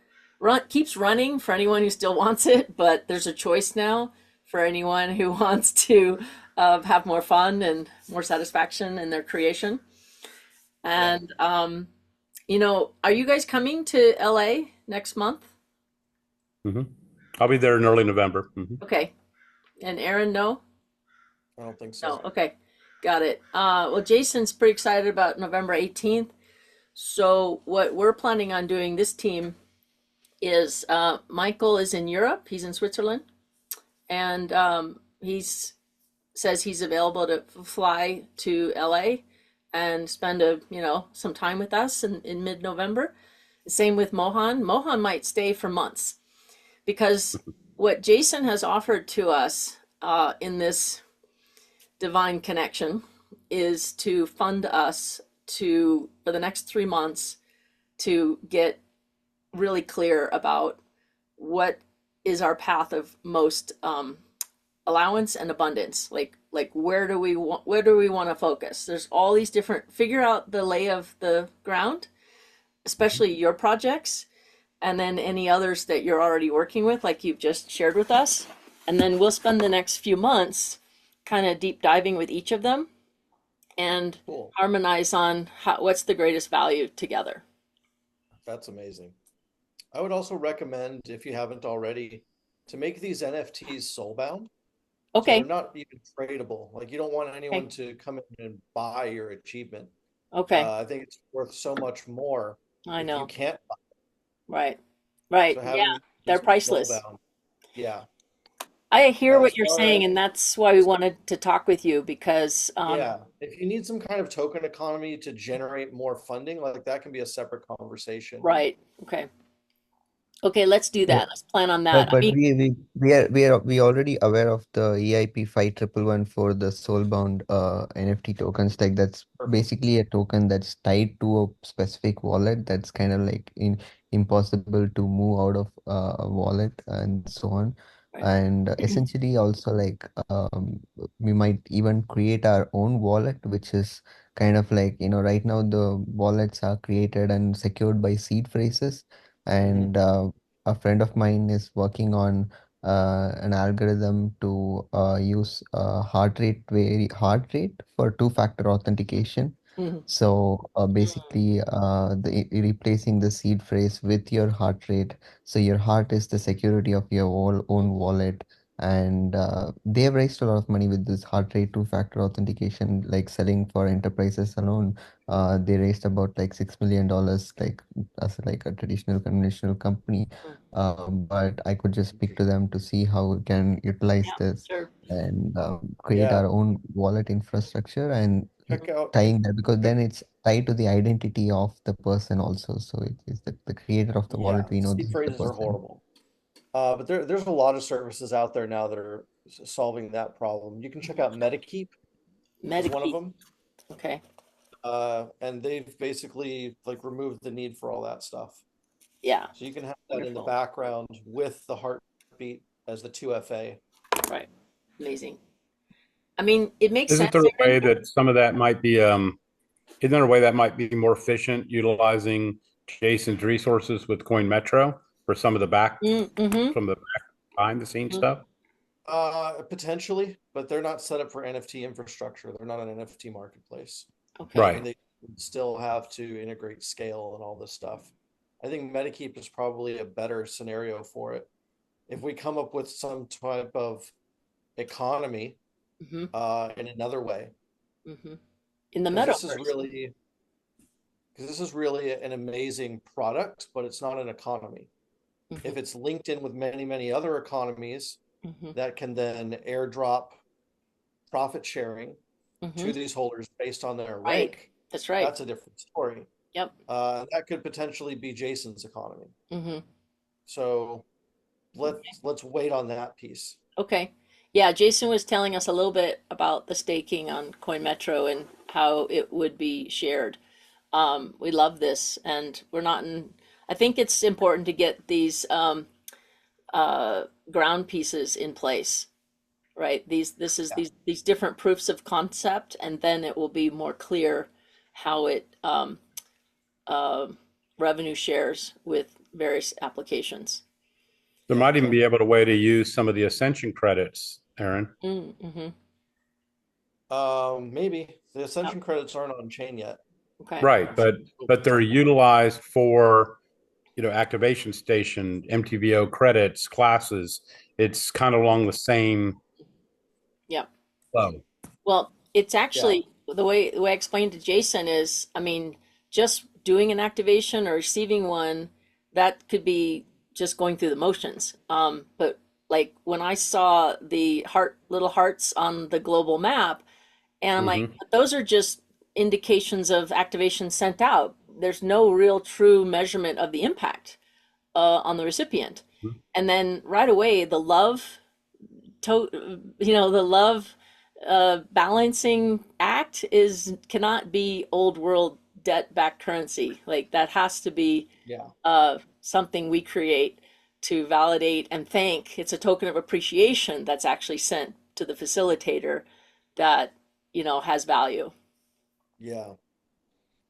keeps running for anyone who still wants it. But there's a choice now for anyone who wants to have more fun and more satisfaction in their creation. Yeah. And are you guys coming to LA next month? Hmm. I'll be there in early November. Hmm. Okay. And Aaron, no? I don't think No. so. Okay. Got it. Well, Jason's pretty excited about November 18th. So what we're planning on doing, this team, is Michael is in Europe. He's in Switzerland. And says he's available to fly to LA and spend some time with us in mid-November. Same with Mohan. Mohan might stay for months because what Jason has offered to us in this divine connection is to fund us for the next 3 months to get really clear about what is our path of most allowance and abundance. Like where do we want to focus? There's all these different, figure out the lay of the ground, especially your projects, and then any others that you're already working with, like you've just shared with us. And then we'll spend the next few months kind of deep diving with each of them and Cool. harmonize on what's the greatest value together. That's amazing. I would also recommend, if you haven't already, to make these NFTs soul-bound. So Okay. they're not even tradable. Like, you don't want anyone to come in and buy your achievement. Okay. I think it's worth so much more I if know. you can't buy Right. it. Right. So Yeah. having They're these priceless. soul-bound. Yeah. I hear what As you're far saying, as, and that's why we wanted to talk with you because, yeah, if you need some kind of token economy to generate more funding, like that can be a separate conversation. right. Okay. Okay, let's do Yeah, that. Let's plan on that. I but mean, we already aware of the EIP 5111 for the soulbound NFT tokens. Like that's Perfect. basically a token that's tied to a specific wallet. That's kind of like impossible to move out of a wallet and so on. right. And essentially also like we might even create our own wallet, which is kind of like, right now the wallets are created and secured by seed phrases. And a friend of mine is working on an algorithm to use heart rate for two-factor authentication. Mhm. So basically, replacing the seed phrase with your heart rate. So your heart is the security of your own wallet. And they have raised a lot of money with this heart rate two-factor authentication, like selling for enterprises alone. They raised about like $6 million, like as like a traditional conventional company. But I could just speak to them to see how we can utilize Yeah, this sure. and create Yeah. our own wallet infrastructure and Check out tying that, because then it's tied to the identity of the person also. So it is the creator of the Yeah, wallet. We know this seed is the phrases are person. horrible. But there's a lot of services out there now that are solving that problem. You can check out MetaKeep is one of Medicaid. them. Okay. And they've basically like removed the need for all that stuff. Yeah. So you can have that in the Wonderful. background with the heartbeat as the 2FA. Right. Amazing. I mean, it makes Isn't sense, there a Aaron. way that some of that might be isn't there a way that might be more efficient utilizing Jason's resources with Coin Metro for some of the Mm-hmm. behind the scenes Mhm. stuff? Potentially, but they're not set up for NFT infrastructure. They're not an NFT marketplace. Okay. Right. And they still have to integrate scale and all this stuff. I think MetaKeep is probably a better scenario for it. If we come up with some type of economy Mm-hmm. in another way, Mm-hmm. In the because metaverse. this is really an amazing product, but it's not an economy. Mm-hmm. If it's linked in with many, many other economies Mm-hmm. that can then airdrop profit sharing Mm-hmm. to these holders based on their Right. rank, That's right. that's a different story. Yep. That could potentially be Jason's economy. Mm-hmm. So let's wait on that piece. Okay. Yeah, Jason was telling us a little bit about the staking on Coin Metro and how it would be shared. We love this, and we're not in. I think it's important to get these ground pieces in place, right? These different proofs of concept, and then it will be more clear how it revenue shares with various applications. There might even be able to way to use some of the Ascension credits, Aaron. Mm-hmm. Maybe the Ascension credits aren't on chain yet. Okay. Right, but they're utilized for, activation station, MTVO credits, classes. It's kind of along the same Yeah. flow. Well, it's actually the way I explained to Jason is, I mean, just doing an activation or receiving one, that could be just going through the motions. But like when I saw the little hearts on the global map, and I'm like, those are just indications of activation sent out. There's no real true measurement of the impact on the recipient. And then right away, the love, the love balancing act cannot be old world debt backed currency. Like that has to be something we create to validate and thank. It's a token of appreciation that's actually sent to the facilitator that has value. Yeah.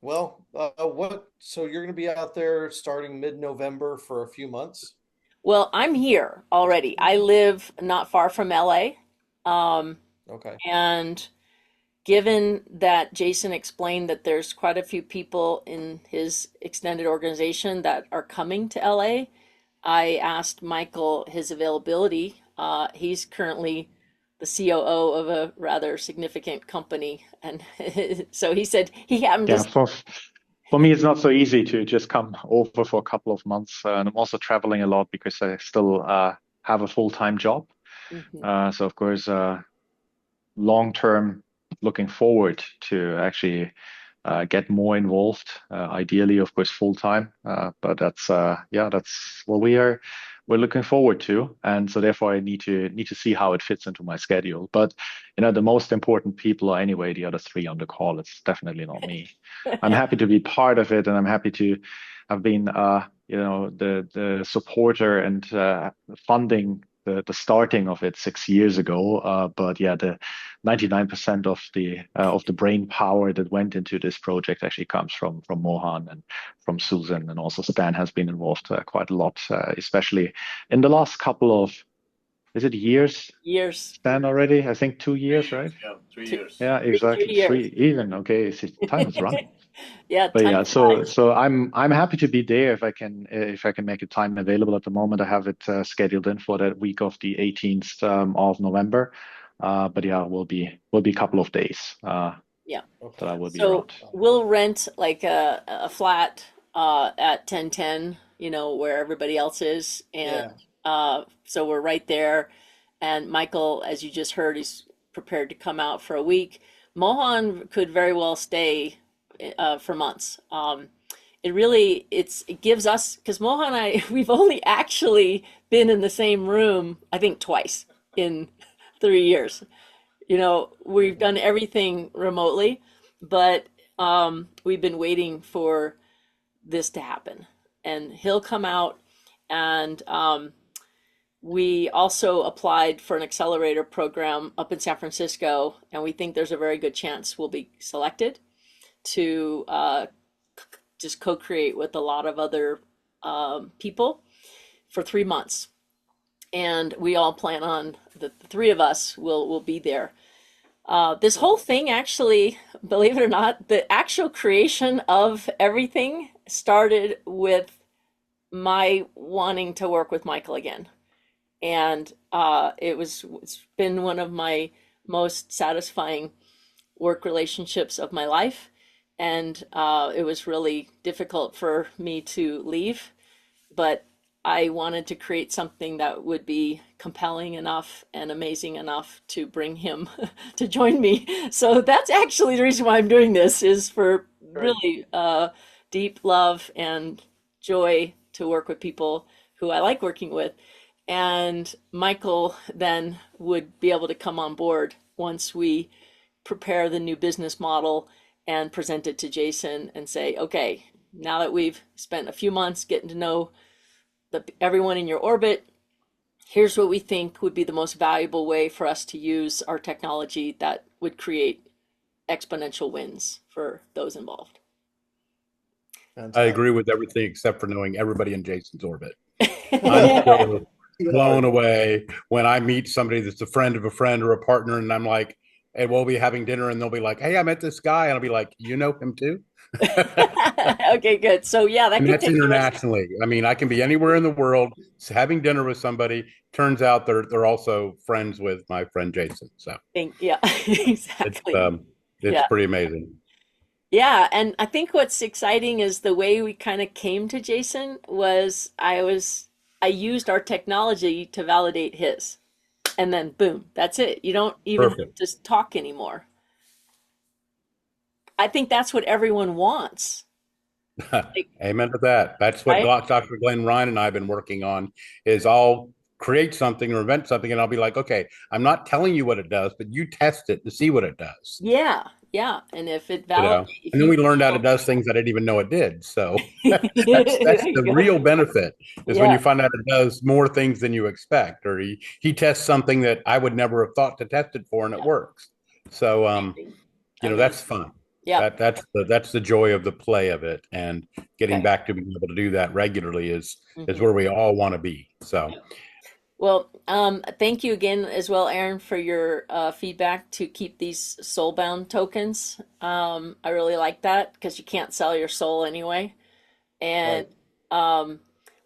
Well, so you're going to be out there starting mid-November for a few months? Well, I'm here already. I live not far from LA. Okay. And given that Jason explained that there's quite a few people in his extended organization that are coming to LA, I asked Michael his availability. He's currently the COO of a rather significant company. And so he said he happened to. For me, it's not so easy to just come over for a couple of months. And I'm also traveling a lot because I still have a full-time job. So, of course, long-term, looking forward to actually get more involved. Ideally, of course, full-time. But that's what we're looking forward to, and so therefore I need to see how it fits into my schedule. But the most important people are anyway the other three on the call. It's definitely not me. I'm happy to be part of it, and I'm happy to have been the supporter and funding the starting of it 6 years ago. But yeah, the 99% of the brain power that went into this project actually comes from Mohan and from Susan, and also Stan has been involved quite a lot, especially in the last couple of, is it years? Years. Stan already? I think 2 years, right? Yeah, 3 years. Yeah, exactly. 3 years. 3 even. Okay, time is running. Yeah, But yeah, so I'm happy to be there if I can make a time available. At the moment, I have it scheduled in for that week of the 18th of November. But yeah, will be a couple of days. Yeah. That I will be So around. we'll rent like a flat at 1010, where everybody else is, and so we're right there. And Michael, as you just heard, he's prepared to come out for a week. Mohan could very well stay for months. It gives us, because Mohan and I, we've only actually been in the same room, I think twice in 3 years. We've done everything remotely, but we've been waiting for this to happen. And he'll come out, and we also applied for an accelerator program up in San Francisco, and we think there's a very good chance we'll be selected to just co-create with a lot of other people for 3 months. And we all plan on, the three of us will be there. This whole thing actually, believe it or not, the actual creation of everything started with my wanting to work with Michael again. And it's been one of my most satisfying work relationships of my life. And it was really difficult for me to leave, but I wanted to create something that would be compelling enough and amazing enough to bring him to join me. So that's actually the reason why I'm doing this, is for really deep love and joy to work with people who I like working with. And Michael then would be able to come on board once we prepare the new business model and present it to Jason and say, okay, now that we've spent a few months getting to know everyone in your orbit, here's what we think would be the most valuable way for us to use our technology that would create exponential wins for those involved. I agree with everything except for knowing everybody in Jason's orbit. I'm so blown away when I meet somebody that's a friend of a friend or a partner, and I'm like, hey, we'll be having dinner, and they'll be like, hey, I met this guy, and I'll be like, you know him too? Okay, good. So yeah, that And could that's take internationally. I mean, I can be anywhere in the world having dinner with somebody. Turns out they're also friends with my friend Jason. So yeah, exactly. It's pretty amazing. Yeah, and I think what's exciting is the way we kind of came to Jason was I used our technology to validate his. And then boom, that's it. You don't even have to talk anymore. I think that's what everyone wants. Amen to that. That's what Dr. Glenn Ryan and I have been working on is I'll create something or invent something and I'll be like, okay, I'm not telling you what it does, but you test it to see what it does. Yeah. Yeah. And if it validates, and then we learned out it does things I didn't even know it did. So that's the real benefit is when you find out it does more things than you expect, or he tests something that I would never have thought to test it for and it works. So, that's fun. Yeah, that's the joy of the play of it, and getting back to being able to do that regularly is where we all want to be. So, well, thank you again as well, Aaron, for your feedback to keep these soul-bound tokens. I really like that because you can't sell your soul anyway, and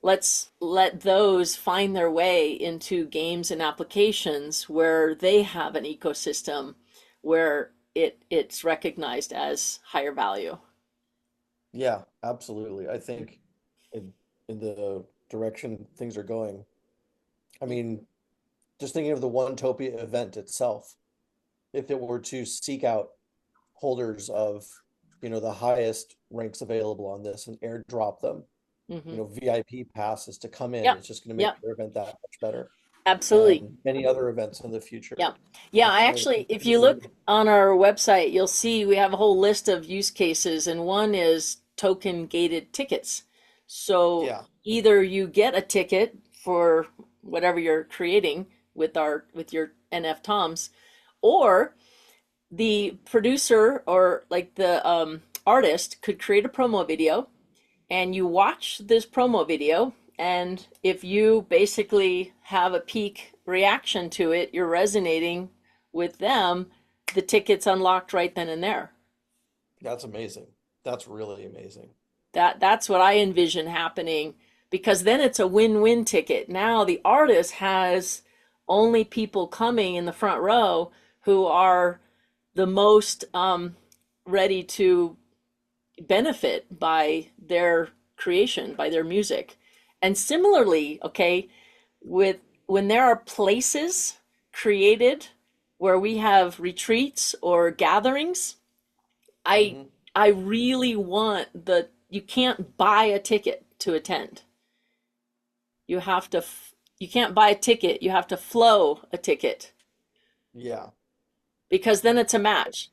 let's let those find their way into games and applications where they have an ecosystem where it's recognized as higher value. Yeah, absolutely. I think in the direction things are going. I mean, just thinking of the One-topia event itself, if it were to seek out holders of, the highest ranks available on this and airdrop them, VIP passes to come in, it's just going to make your event that much better. Absolutely. Any other events in the future. Yeah. I actually, if you look on our website, you'll see we have a whole list of use cases, and one is token gated tickets. So either you get a ticket for whatever you're creating with your NF Toms, or the producer or like the artist could create a promo video, and you watch this promo video, and if you basically have a peak reaction to it, you're resonating with them, the ticket's unlocked right then and there. That's amazing. That's really amazing. That's what I envision happening, because then it's a win-win ticket. Now the artist has only people coming in the front row who are the most ready to benefit by their creation, by their music. And similarly, when there are places created where we have retreats or gatherings, I really want you can't buy a ticket to attend. You can't buy a ticket, you have to flow a ticket. Yeah. Because then it's a match.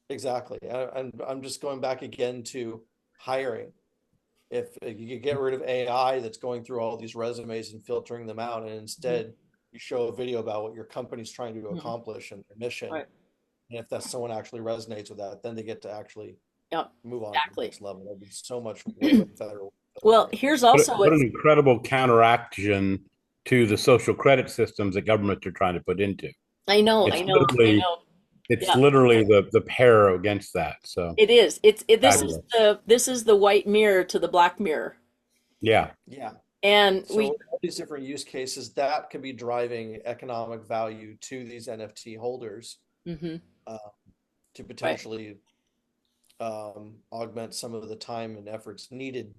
Exactly. And I'm just going back again to hiring. If you could get rid of AI that's going through all these resumes and filtering them out, and instead you show a video about what your company's trying to accomplish and their mission, and if that someone actually resonates with that, then they get to actually move on to the next level. That'd be so much better. Well, here's also what an incredible counteraction to the social credit systems that governments are trying to put into. I know. It's literally the pair against that. So it is. This is the white mirror to the black mirror. Yeah. And so all these different use cases that can be driving economic value to these NFT holders to potentially augment some of the time and efforts needed.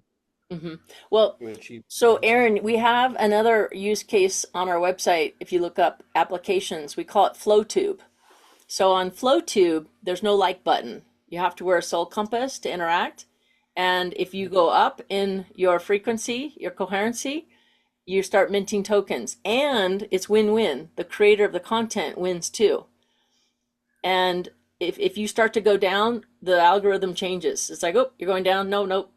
Well, so Aaron, we have another use case on our website. If you look up applications, we call it FlowTube. So on FlowTube, there's no like button. You have to wear a soul compass to interact. And if you go up in your frequency, your coherency, you start minting tokens. And it's win-win. The creator of the content wins too. And if you start to go down, the algorithm changes. It's like, oh, you're going down. No, nope.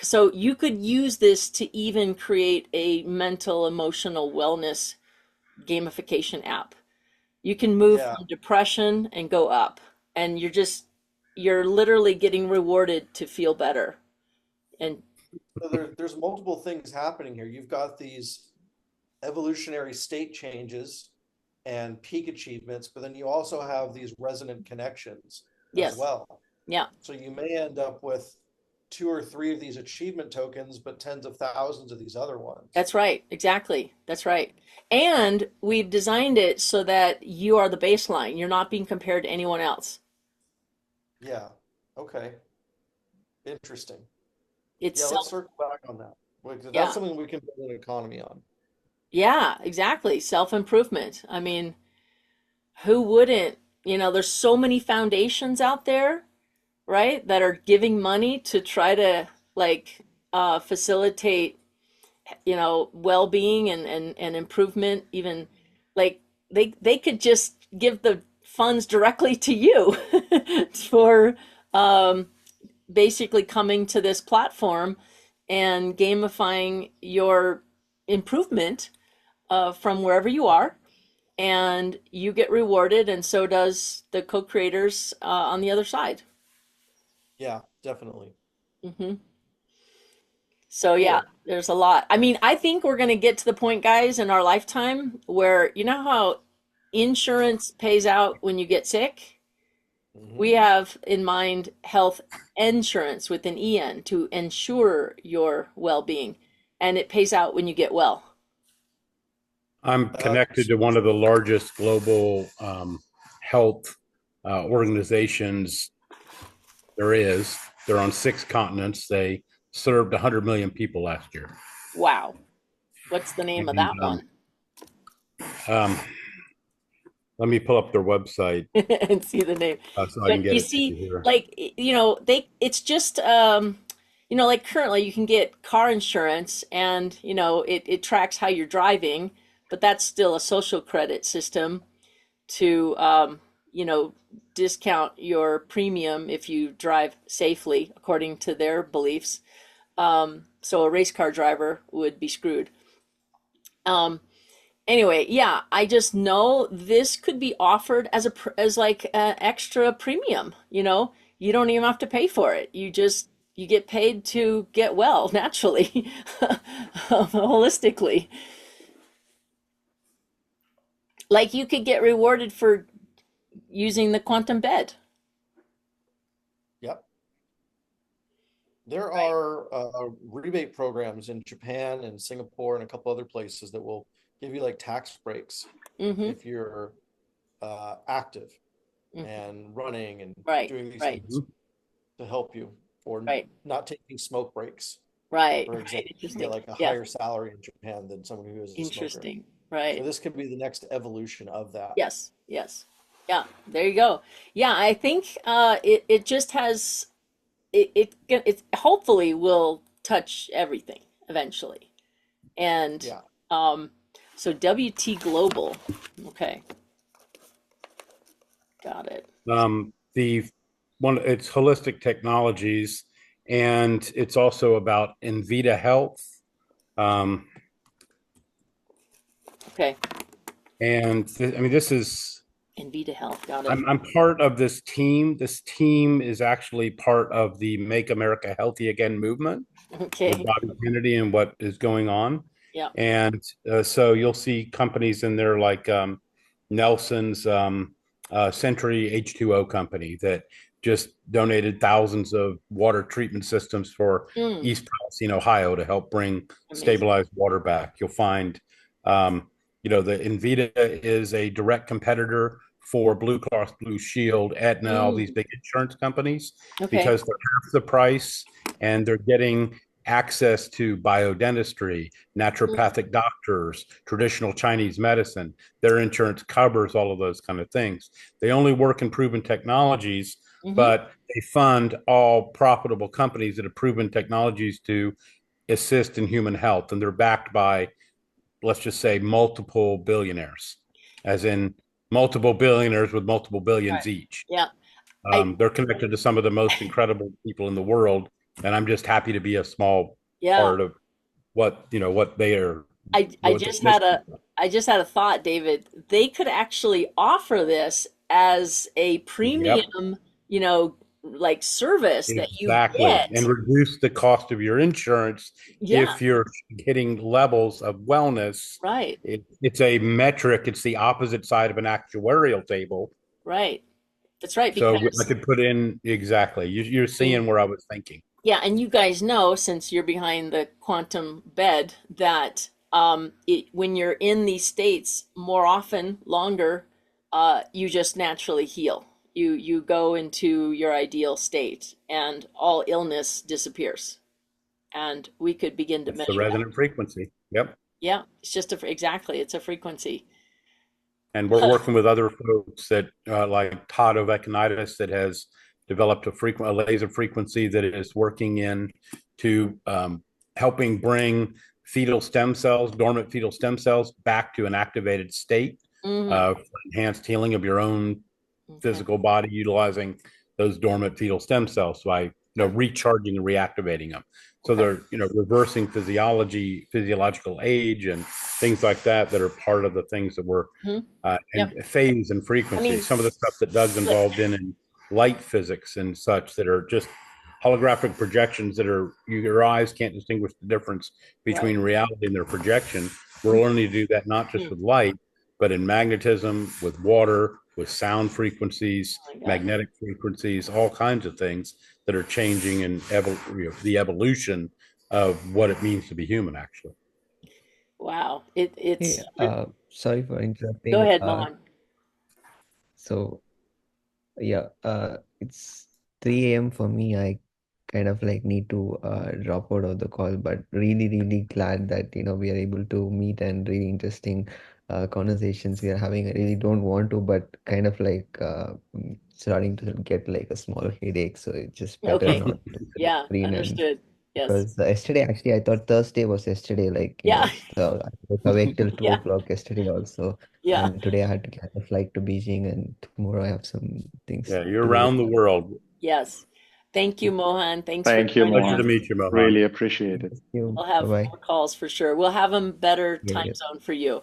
So you could use this to even create a mental, emotional wellness gamification app. You can move Yeah. from depression and go up, and you're literally getting rewarded to feel better. And So there's multiple things happening here. You've got these evolutionary state changes and peak achievements, but then you also have these resonant connections as yes, well. yeah, So you may end up with 2 or 3 of these achievement tokens, but tens of thousands of these other ones. that's right. Exactly. That's right. And we've designed it so that you are the baseline. You're not being compared to anyone else. Yeah. Okay. Interesting. It's Yeah, self, let's circle back on that. Because yeah, that's something we can build an economy on. yeah, exactly. Self-improvement. I mean, who wouldn't? There's so many foundations out there, right, that are giving money to try to like facilitate, well-being and improvement. Even like they could just give the funds directly to you for basically coming to this platform and gamifying your improvement from wherever you are, and you get rewarded, and so does the co-creators on the other side. Yeah, definitely. Hmm. So yeah, Cool. there's a lot. I mean, I think we're going to get to the point, guys, in our lifetime where you know how insurance pays out when you get sick? We Hmm. have in mind health insurance with an EN to ensure your well-being, and it pays out when you get well. I'm connected That's to one of the largest global health organizations there is. They're on 6 continents. They served 100 million people last year. Wow. What's the name of And that one? um, let me pull up their website And see the name. so I can But get you it to you see, here. like, it's just, like currently you can get car insurance and, it tracks how you're driving, but that's still a social credit system to, discount your premium if you drive safely, according to their beliefs. So a race car driver would be screwed. Um, Anyway, yeah, I just know this could be offered as like an extra premium, You don't even have to pay for it. You get paid to get well naturally, holistically. Like you could get rewarded for using the quantum bed. Yep. There Right. are rebate programs in Japan and Singapore and a couple other places that will give you like tax breaks Mm-hmm. if you're active Hmm. and running and Right, doing these right, things to help you, or right, not taking smoke breaks, right, for right. example. You get Interesting. like a Yeah, higher salary in Japan than someone who is a smoker. interesting. So Right. this could be the next evolution of that. Yes, yes. Yeah, there you go. Yeah, I think it just has it hopefully will touch everything eventually. And Yeah. um, so WT Global, okay, got it. The one, it's holistic technologies, and it's also about Invita Health. Um, Okay, I mean, this is Invita Health, got it. I'm part of this team. This team is actually part of the Make America Healthy Again movement with Okay, Bobby Kennedy and what is going on. yeah. And so you'll see companies in there like Nelson's Century H2O company that just donated thousands of water treatment systems for Mm, East Palestine, Ohio, to help bring amazing. stabilized water back. You'll find, the Invita is a direct competitor for Blue Cross Blue Shield, Aetna, all these Mm, big insurance companies, okay. because they're half the price and they're getting access to biodentistry, Mm, naturopathic doctors, traditional Chinese medicine. Their insurance covers all of those kind of things. They only work in proven technologies, mm-hmm. but they fund all profitable companies that have proven technologies to assist in human health. And they're backed by, let's just say, multiple billionaires, as in multiple billionaires with multiple Right. billions each. Yeah. They're connected to some of the most incredible people in the world, and I'm just happy to be a small Yeah. part of what they are. I just had a thought, David. They could actually offer this as a Yep, premium, you know, like service that you exactly, and get. reduce the cost of your insurance Yeah, if you're hitting levels of wellness. right, It's a metric. It's the opposite side of an actuarial table. right. That's right, So I because could put in exactly. You're seeing where I was thinking. yeah, and you guys know, since you're behind the quantum bed, that when you're in these states more often, longer, you just naturally heal. You go into your ideal state, and all illness disappears. And we could begin to It's the measure that. resonant frequency. Yep. Yeah, it's just exactly, it's a frequency. And we're working with other folks that, like Todd Ovekanitis, that has developed a laser frequency that is working in to helping bring dormant fetal stem cells, back to an activated state Hmm. for enhanced healing of your own Okay. physical body, utilizing those dormant fetal stem cells by recharging and reactivating them. So Okay. they're reversing physiological age, and things like that are part of the things that we're Hmm. and Yep. phase and I frequency. mean, Some of the stuff that Doug's involved in light physics and such, that are just holographic projections that your eyes can't distinguish the difference between right. reality and their projection. We're learning to do that not just with light, but in magnetism, with water, with sound frequencies, Oh my God. magnetic frequencies, all kinds of things that are changing and the evolution of what it means to be human, actually. Wow. Hey, It's sorry for go interrupting. ahead, Mohan. So yeah, it's 3 a.m. for me. I kind of like need to drop out of the call, but really, really glad that we are able to meet, and really interesting conversations we are having. I really don't want to, but kind of like starting to get like a small headache, so it's just better Okay. not to Yeah, screen. And understood. Yes. because yesterday, actually, I thought Thursday was yesterday, like Yeah. so I was awake till two Yeah. o'clock yesterday also. Yeah. And today I had to catch a flight to Beijing, and tomorrow I have some things Yeah, you're to do. around the world. Yes. Thank you, Mohan. Thanks for Thank you, joining Pleasure to us. Mohan. meet you, Mohan. Really appreciate it. Thank you. We'll have Bye-bye. more calls for sure. We'll have them better Yeah, time yeah. zone for you.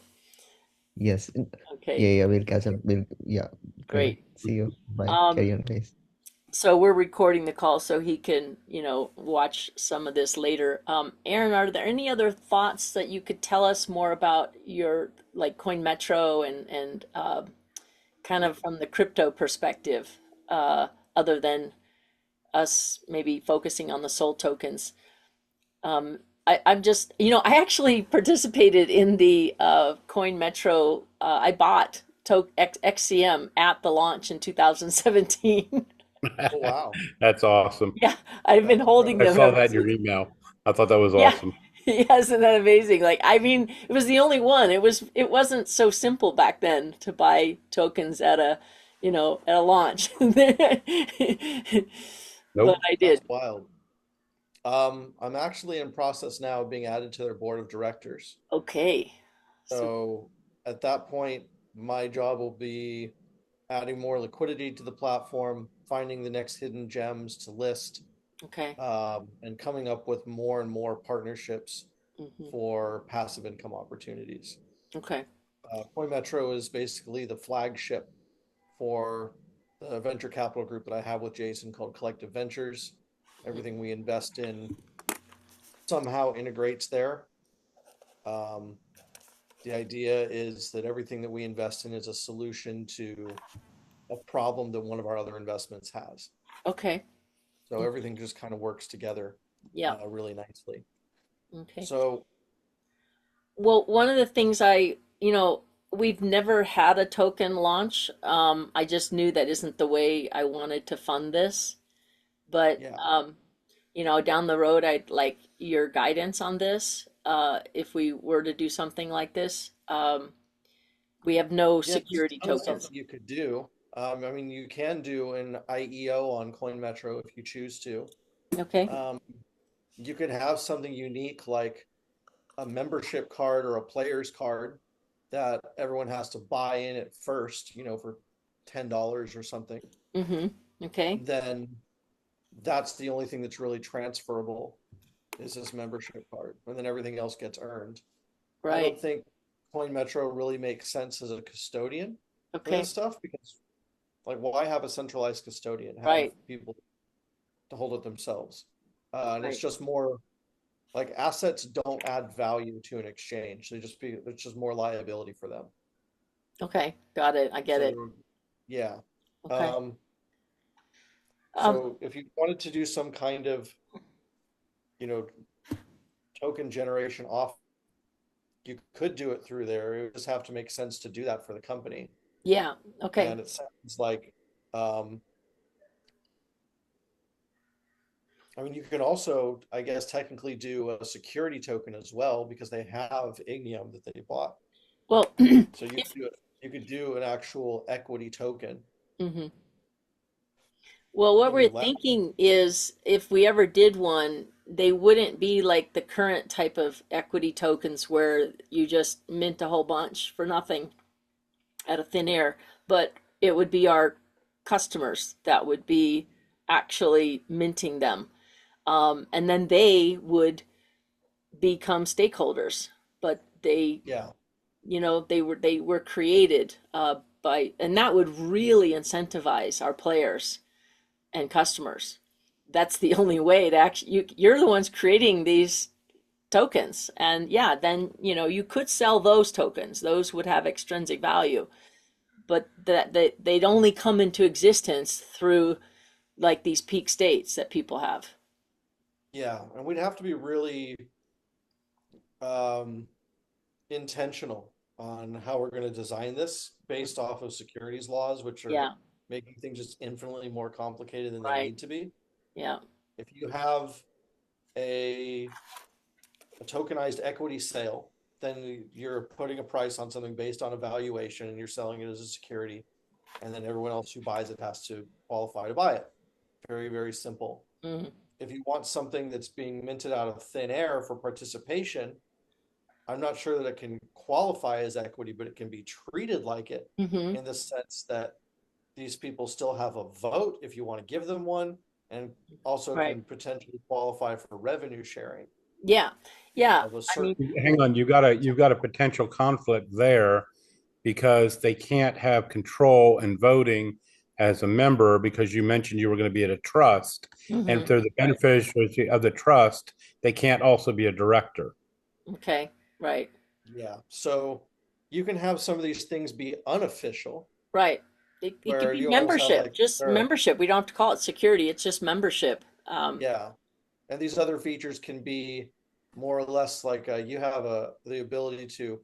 Yes. Okay. Yeah, yeah, we'll catch up. Yeah, great. Great. See you. Bye. Um, Carry on, please. so we're recording the call so he can, watch some of this later. Aaron, are there any other thoughts that you could tell us more about your like Coin Metro and kind of from the crypto perspective, other than us maybe focusing on the soul tokens? I'm just, I actually participated in the Coin Metro. I bought XCM at the launch in 2017. Oh, wow. That's awesome. Yeah, I've been That's holding I incredible. them saw ever that in your since. email. I thought that was Yeah, awesome. yeah, isn't that amazing? Like, I mean, it was the only one. It wasn't so simple back then to buy tokens at a launch. But Nope. I That's did. wild. I'm actually in process now of being added to their board of directors. Okay. So, So at that point, my job will be adding more liquidity to the platform, finding the next hidden gems to list, okay. and coming up with more and more partnerships Hmm. for passive income opportunities. Okay. Coin Metro is basically the flagship for the venture capital group that I have with Jason called Collective Ventures. Everything we invest in somehow integrates there. Um, the idea is that everything that we invest in is a solution to a problem that one of our other investments has. Okay. So everything just kind of works together Yeah. really nicely. Okay. So Well, one of the things we've never had a token launch. I just knew that isn't the way I wanted to fund this. But yeah, down the road, I'd like your guidance on this. If we were to do something like this, we have no yeah, there's security a ton of stuff tokens. that you could do. I mean, you can do an IEO on Coin Metro if you choose to. Okay. You could have something unique like a membership card or a player's card that everyone has to buy in at first, for $10 or something. Mm-hmm. Okay. then that's the only thing that's really transferable is this membership card, and then everything else gets earned. I don't Right. think Coin Metro really makes sense as a custodian for Okay. this stuff because, like, why have a centralized custodian? Have Right. people to hold it themselves. And it's Right. just more like assets don't add value to an exchange. It's just more liability for them. Okay. Got it. I get it. So yeah. Okay. So if you wanted to do some kind of, you know, token generation off, you could do it through there. It would just have to make sense to do that for the company. Yeah. Okay. And it sounds like, I mean, you can also, I guess, technically do a security token as well because they have Ignium that they bought. Well, So you could do an actual equity token. mhm. Well, what in we're your lab. thinking is if we ever did one, they wouldn't be like the current type of equity tokens where you just mint a whole bunch for nothing out of thin air, but it would be our customers that would be actually minting them. And then they would become stakeholders, but they, Yeah. they were created by, and that would really incentivize our players and customers. That's the only way to actually, you're the ones creating these tokens. And yeah, then, you could sell those tokens. Those would have extrinsic value, but that they'd only come into existence through like these peak states that people have. Yeah. And we'd have to be really um, intentional on how we're going to design this based off of securities laws, which are Yeah, making things just infinitely more complicated than they right. need to be. Yeah. If you have a, a tokenized equity sale, then you're putting a price on something based on a valuation and you're selling it as a security. And then everyone else who buys it has to qualify to buy it. Very, very simple. Mhm. If you want something that's being minted out of thin air for participation, I'm not sure that it can qualify as equity, but it can be treated like it Mhm. in the sense that these people still have a vote if you want to give them one, and also Right. can potentially qualify for revenue sharing Yeah. Yeah. of a I mean, certain. Hang on, you've got a potential conflict there because they can't have control and voting as a member because you mentioned you were going to be at a trust, and if mhm. they're the beneficiary of the trust, they can't also be a director. Okay. Right. Yeah. So you can have some of these things be unofficial, Right. It could where be you almost have membership, like, just or membership. We don't have to call it security. It's just membership. yeah. And these other features can be more or less like you have the ability to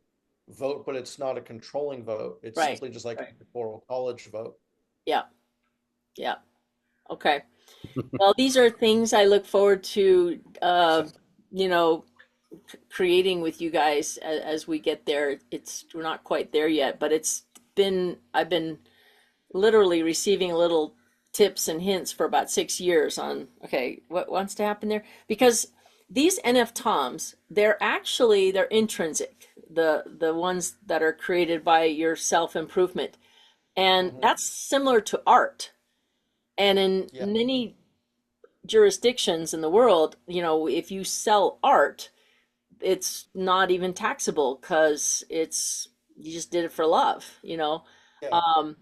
vote, but it's not a controlling vote. It's Right. simply just like an Right. electoral college vote. Yeah. Yeah. Okay. Well, these are things I look forward to, you know, creating with you guys as we get there. We're not quite there yet, but I've been literally receiving little tips and hints for about 6 years on, okay, what wants to happen there? Because these NF they're intrinsic, the ones that are created by your self-improvement. And Hmm. that's similar to art. And in Yeah. many jurisdictions in the world, if you sell art, it's not even taxable because you just did it for love. Yeah. Um,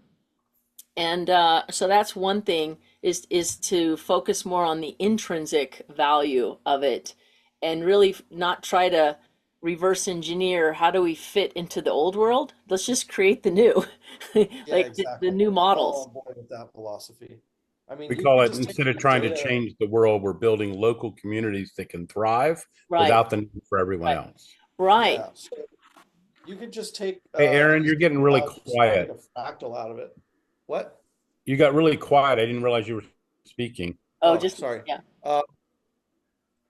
and so that's one thing is to focus more on the intrinsic value of it and really not try to reverse engineer how do we fit into the old world. Let's just create the new, Yeah, like the exactly. new I'm all models. on board with that philosophy. I mean, We you call could it, just take instead of these trying to data. change the world, we're building local communities that can thrive Right, without the need for everyone right, else. right. Yeah. So you could just take Hey, Aaron, these you're data getting really values and make quiet. a fractal out of it. What? You got really quiet. I didn't realize you were speaking. Oh, Oh, just sorry. yeah, Uh,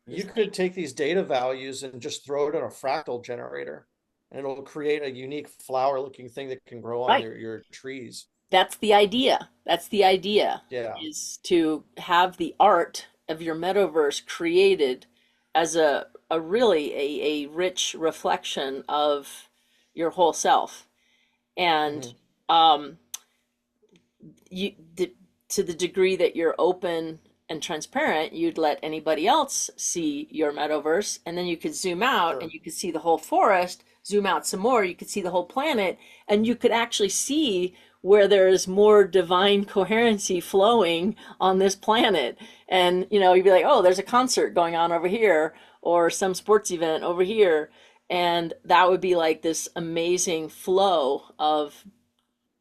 you just could take these data values and just throw it in a fractal generator, and it'll create a unique flower-looking thing that can grow on right. your trees. That's the idea. That's the idea Yeah. is to have the art of your metaverse created as a really a rich reflection of your whole self. And Hmm. um, you, the, to the degree that you're open and transparent, you'd let anybody else see your metaverse, and then you could zoom out Sure. and you could see the whole forest, zoom out some more, you could see the whole planet, and you could actually see where there is more divine coherency flowing on this planet. And you'd be like, oh, there's a concert going on over here, or some sports event over here. And that would be like this amazing flow of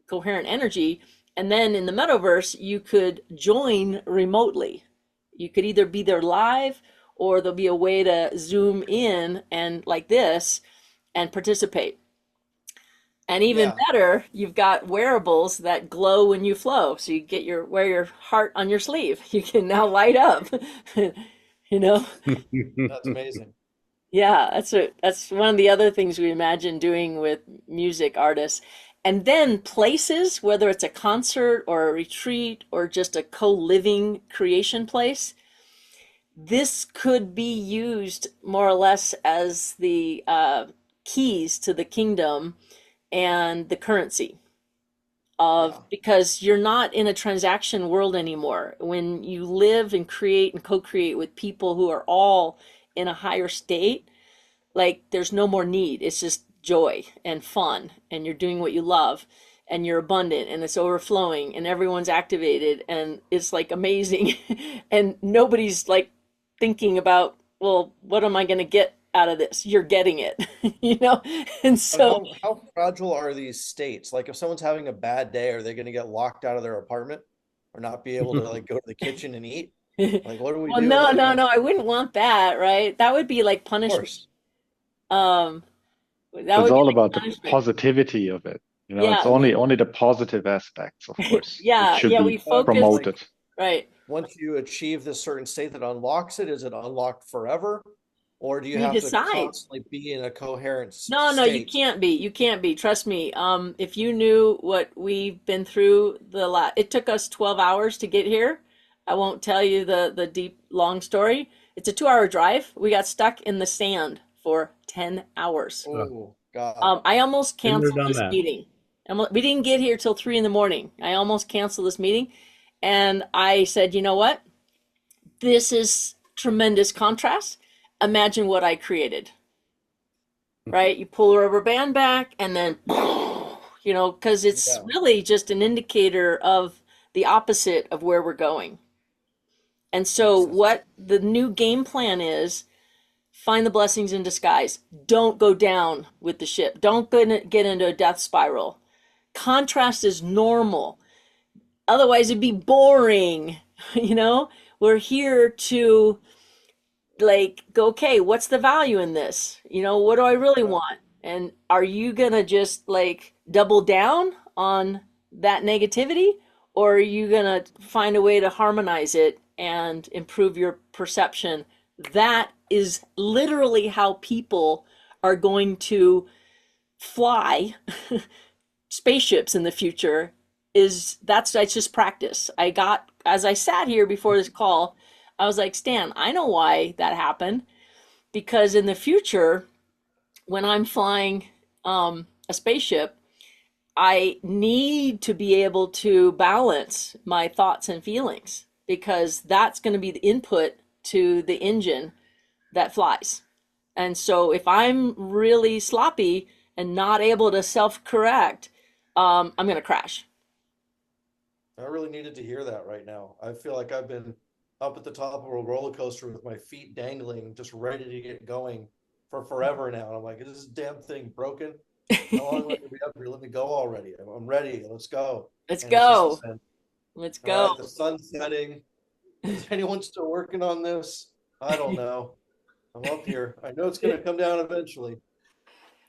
coherent energy. And then in the metaverse, you could join remotely. You could either be there live, or there'll be a way to zoom in and like this and participate. And even Yeah. better, you've got wearables that glow when you flow. So you wear your heart on your sleeve. You can now light up. you know? That's amazing. Yeah, that's one of the other things we imagine doing with music artists. And then places, whether it's a concert or a retreat or just a co-living creation place, this could be used more or less as the keys to the kingdom and the currency of, Yeah. because you're not in a transaction world anymore. When you live and create and co-create with people who are all in a higher state, like there's no more need. It's just joy and fun, and you're doing what you love, and you're abundant, and it's overflowing, and everyone's activated, and it's like amazing. And nobody's like thinking about, well, what am I going to get out of this? You're getting it, And But so, how fragile are these states? Like if someone's having a bad day, are they going to get locked out of their apartment or not be able to like go to the kitchen and eat? Like what do we well, do in no, those no, kinds no, of I wouldn't want that, right? That would be like Of punishment. course. Um, that It's would be all like about the punishment. positivity of it. It's Yeah, only the positive aspects, of course, which yeah, should yeah. be We But focus, like promoted. right? once you achieve this certain state that unlocks it, is it unlocked forever? Or do you You have to decide. constantly be in a coherent No, no, you state? can't be. You can't be. Trust me. If you knew what we've been through it took us 12 hours to get here. I won't tell you the deep long story. It's a 2-hour drive. We got stuck in the sand for 10 hours. Oh God. I almost Been there, canceled done this that. meeting. We didn't get here till 3 in the morning. I almost canceled this meeting. And I said, you know what? This is tremendous contrast. Imagine what I created, right? You pull a rubber band back and then, because it's Yeah. really just an indicator of the opposite of where we're going. And so, Makes sense. what the new game plan is, find the blessings in disguise. Don't go down with the ship. Don't get into a death spiral. Contrast is normal. Otherwise, it'd be boring. We're here to like go, okay, what's the value in this? What do I really Yeah. want? And are you gonna just like double down on that negativity, or are you gonna find a way to harmonize it and improve your perception? That is literally how people are going to fly spaceships in the future. That's just practice. As I sat here before this call, I was like, Stan, I know why that happened, because in the future, when I'm flying a spaceship, I need to be able to balance my thoughts and feelings, because that's going to be the input to the engine that flies. And so if I'm really sloppy and not able to self-correct, I'm going to crash. I really needed to hear that right now. I feel like I've been up at the top of a roller coaster with my feet dangling, just ready to get going for forever now. And I'm like, is this damn thing broken? How long will we up here? Let me go already. I'm ready. Let's go. Let's And it's just go. descent. Let's All go. right, the sun's setting. Is anyone still working on this? I don't know. I'm up here. I know it's going to come down eventually.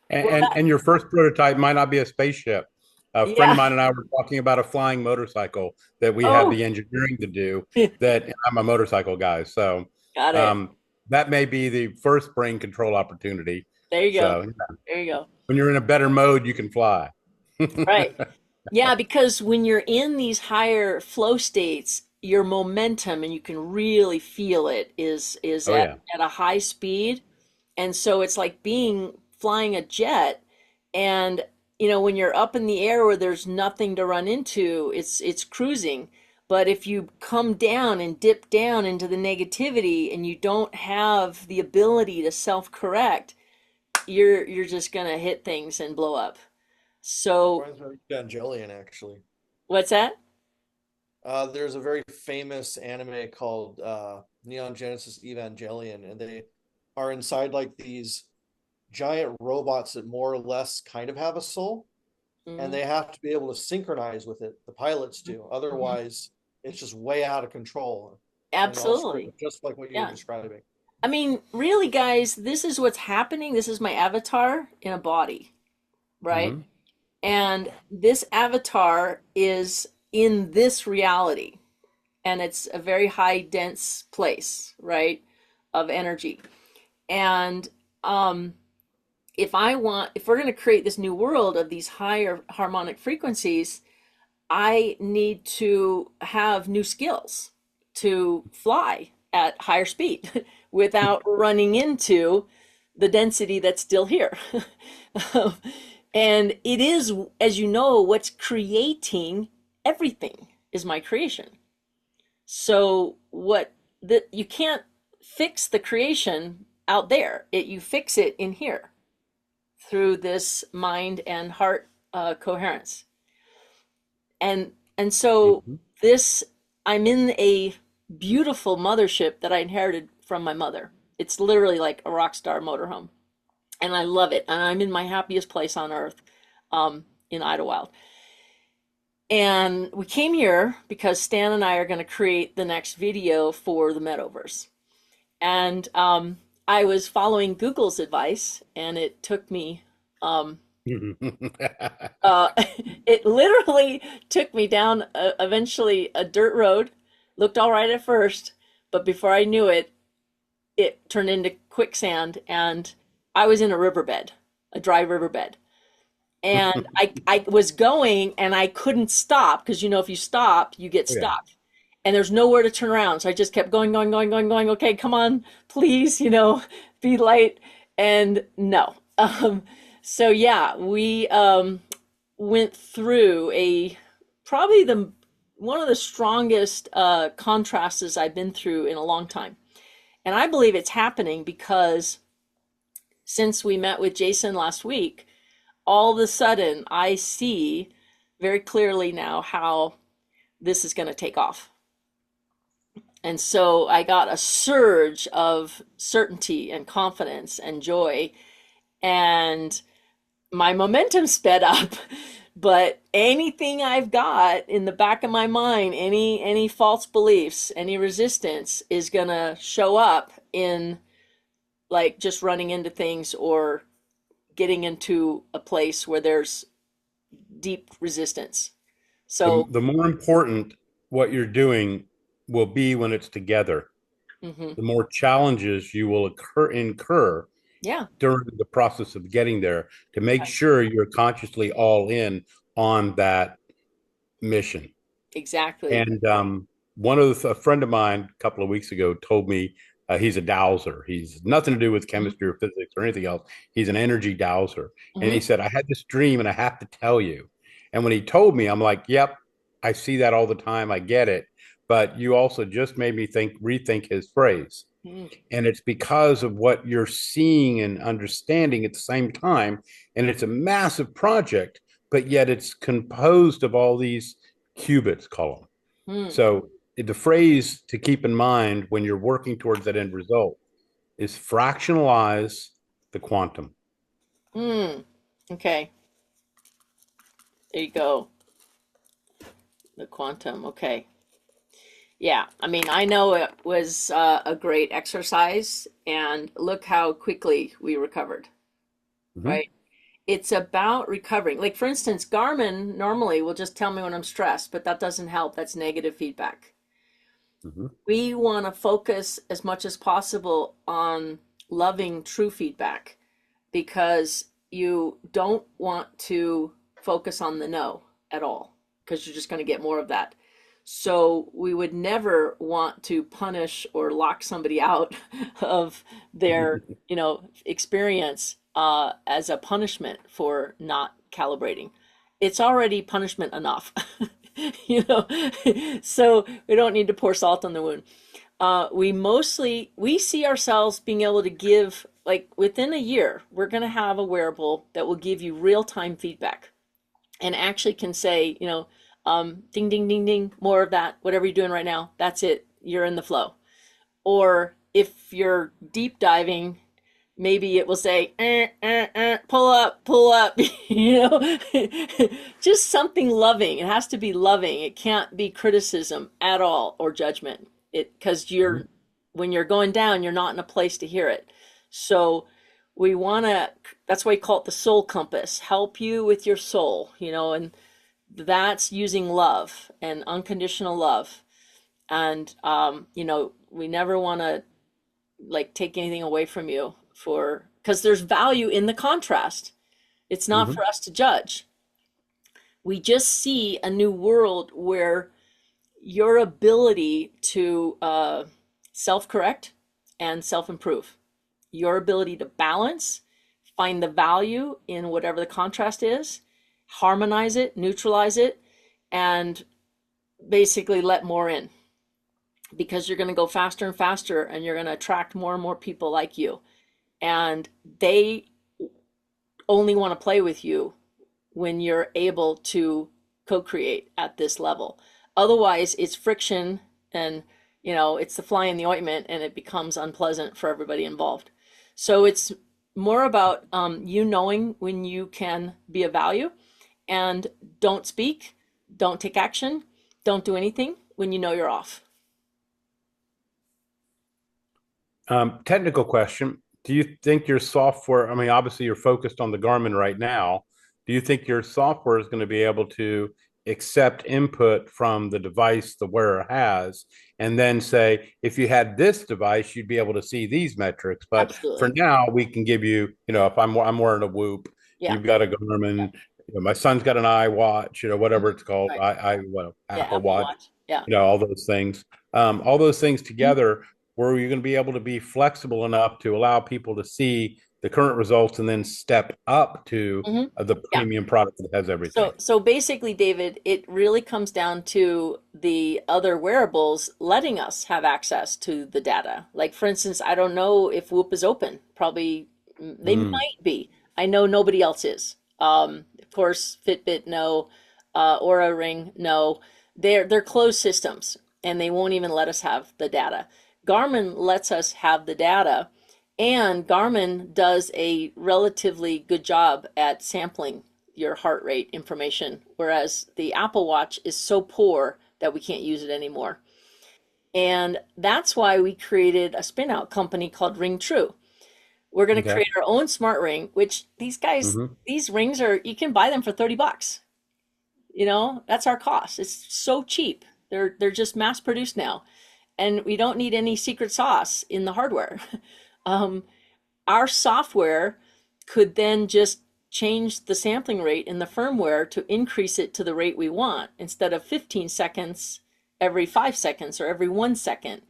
And your first prototype might not be a spaceship. A friend Yeah. of mine and I were talking about a flying motorcycle that we have Oh, the engineering to do. That I'm a motorcycle guy, so got it. that may be the first brain control opportunity. There you go. So There you go. when you're in a better mode, you can fly. Right. Yeah, because when you're in these higher flow states, your momentum, and you can really feel it, is Oh at, yeah. at a high speed. And so it's like flying a jet. And when you're up in the air where there's nothing to run into, it's cruising. But if you come down and dip down into the negativity and you don't have the ability to self-correct, you're just gonna hit things and blow up. So Reminds me of Evangelion, actually. what's that? There's a very famous anime called Neon Genesis Evangelion, and they are inside like these giant robots that more or less kind of have a soul, and Mhm. they have to be able to synchronize with it. The pilots do. Otherwise, it's just way out of control and all screwed Absolutely. up, just like what you were Yeah. describing. I mean, really, guys, this is what's happening. This is my avatar in a body, right? Mhm. And this avatar is in this reality, and it's a very high dense place, right, of energy. And if we're going to create this new world of these higher harmonic frequencies, I need to have new skills to fly at higher speed without running into the density that's still here. And it is, as you know, what's creating everything is my creation. So you can't fix the creation out there. You fix it in here through this mind and heart coherence. And so Mhm. this I'm in a beautiful mothership that I inherited from my mother. It's literally like a rock star motorhome, and I love it. And I'm in my happiest place on earth, in Idlewild. And we came here because Stan and I are going to create the next video for the Meadowverse. And I was following Google's advice, and it took me uh, it literally took me down eventually a dirt road. Looked all right at first, but before I knew it, it turned into quicksand, and I was in a riverbed, a dry riverbed. And I was going, and I couldn't stop because if you stop, you get Yeah. stuck. And there's nowhere to turn around. So I just kept going, going, going, going, going. Okay, come on, please, be light. And no. So yeah, we went through probably the one of the strongest contrasts I've been through in a long time. And I believe it's happening because since we met with Jason last week, all of a sudden I see very clearly now how this is going to take off. And so I got a surge of certainty and confidence and joy, and my momentum sped up. But anything I've got in the back of my mind, any false beliefs, any resistance is gonna show up in like just running into things or getting into a place where there's deep resistance. The, So, the more important what you're doing will be when it's together. mhm, The more challenges you will incur yeah, during the process of getting there to make sure you're consciously all in on that mission. exactly. And a friend of mine a couple of weeks ago told me he's a dowser. He's nothing to do with Mhm, chemistry or physics or anything else. He's an energy dowser. And he mhm, said, I had this dream and I have to tell you. And when he told me, I'm like, yep, I see that all the time. I get it. But you also just made me rethink his phrase. mhm, And it's because of what you're seeing and understanding at the same time. And it's a massive project, but yet it's composed of all these qubits, call them. mhm, So the phrase to keep in mind when you're working towards that end result is fractionalize the quantum. mhm. Okay, there you go. The quantum. Okay. Yeah, I mean, I know it was a great exercise, and look how quickly we recovered, Mhm. right? It's about recovering. Like, for instance, Garmin normally will just tell me when I'm stressed, but that doesn't help. That's negative feedback. Mhm. We want to focus as much as possible on loving true feedback because you don't want to focus on the no at all because you're just going to get more of that. So we would never want to punish or lock somebody out of their, experience as a punishment for not calibrating. It's already punishment enough. you know, so we don't need to pour salt on the wound. We see ourselves being able to give, like within a year, we're going to have a wearable that will give you real-time feedback and actually can say, ding, ding, ding, ding, more of that, whatever you're doing right now, that's it, you're in the flow. Or if you're deep diving, maybe it will say, pull up, just something loving. It has to be loving. It can't be criticism at all or judgment. Because when you're going down, you're not in a place to hear it. So that's why we call it the soul compass, help you with your soul, and that's using love and unconditional love. And, we never want to like take anything away from you because there's value in the contrast. It's not for us to judge. We just see a new world where your ability to self-correct and self-improve, your ability to balance, find the value in whatever the contrast is, harmonize it, neutralize it, and basically let more in. Because you're going to go faster and faster and you're going to attract more and more people like you. And they only want to play with you when you're able to co-create at this level. Otherwise, it's friction and, it's the fly in the ointment and it becomes unpleasant for everybody involved. So it's more about you knowing when you can be of value and don't speak, don't take action, don't do anything when you know you're off. Technical question. Do you think your software, I mean, obviously you're focused on the Garmin right now. Do you think your software is going to be able to accept input from the device the wearer has and then say, if you had this device, you'd be able to see these metrics. But Absolutely. For now, we can give you, if I'm wearing a Whoop, you've got a Garmin, my son's got an iWatch, whatever it's called, Right. Apple Watch, Yeah. all those things. All those things together, where you're going to be able to be flexible enough to allow people to see the current results and then step up to the premium product that has everything. So basically, David, it really comes down to the other wearables letting us have access to the data. Like, for instance, I don't know if Whoop is open. Probably they might be. I know nobody else is. Of course, Fitbit, no. Aura Ring, no. They're closed systems, and they won't even let us have the data. Garmin lets us have the data, and Garmin does a relatively good job at sampling your heart rate information, whereas the Apple Watch is so poor that we can't use it anymore. And that's why we created a spin-out company called Ring True. We're going to create our own smart ring, which these guys, these rings you can buy them for $30. That's our cost. It's so cheap. They're just mass produced now. And we don't need any secret sauce in the hardware. Our software could then just change the sampling rate in the firmware to increase it to the rate we want instead of 15 seconds every 5 seconds or every 1 second.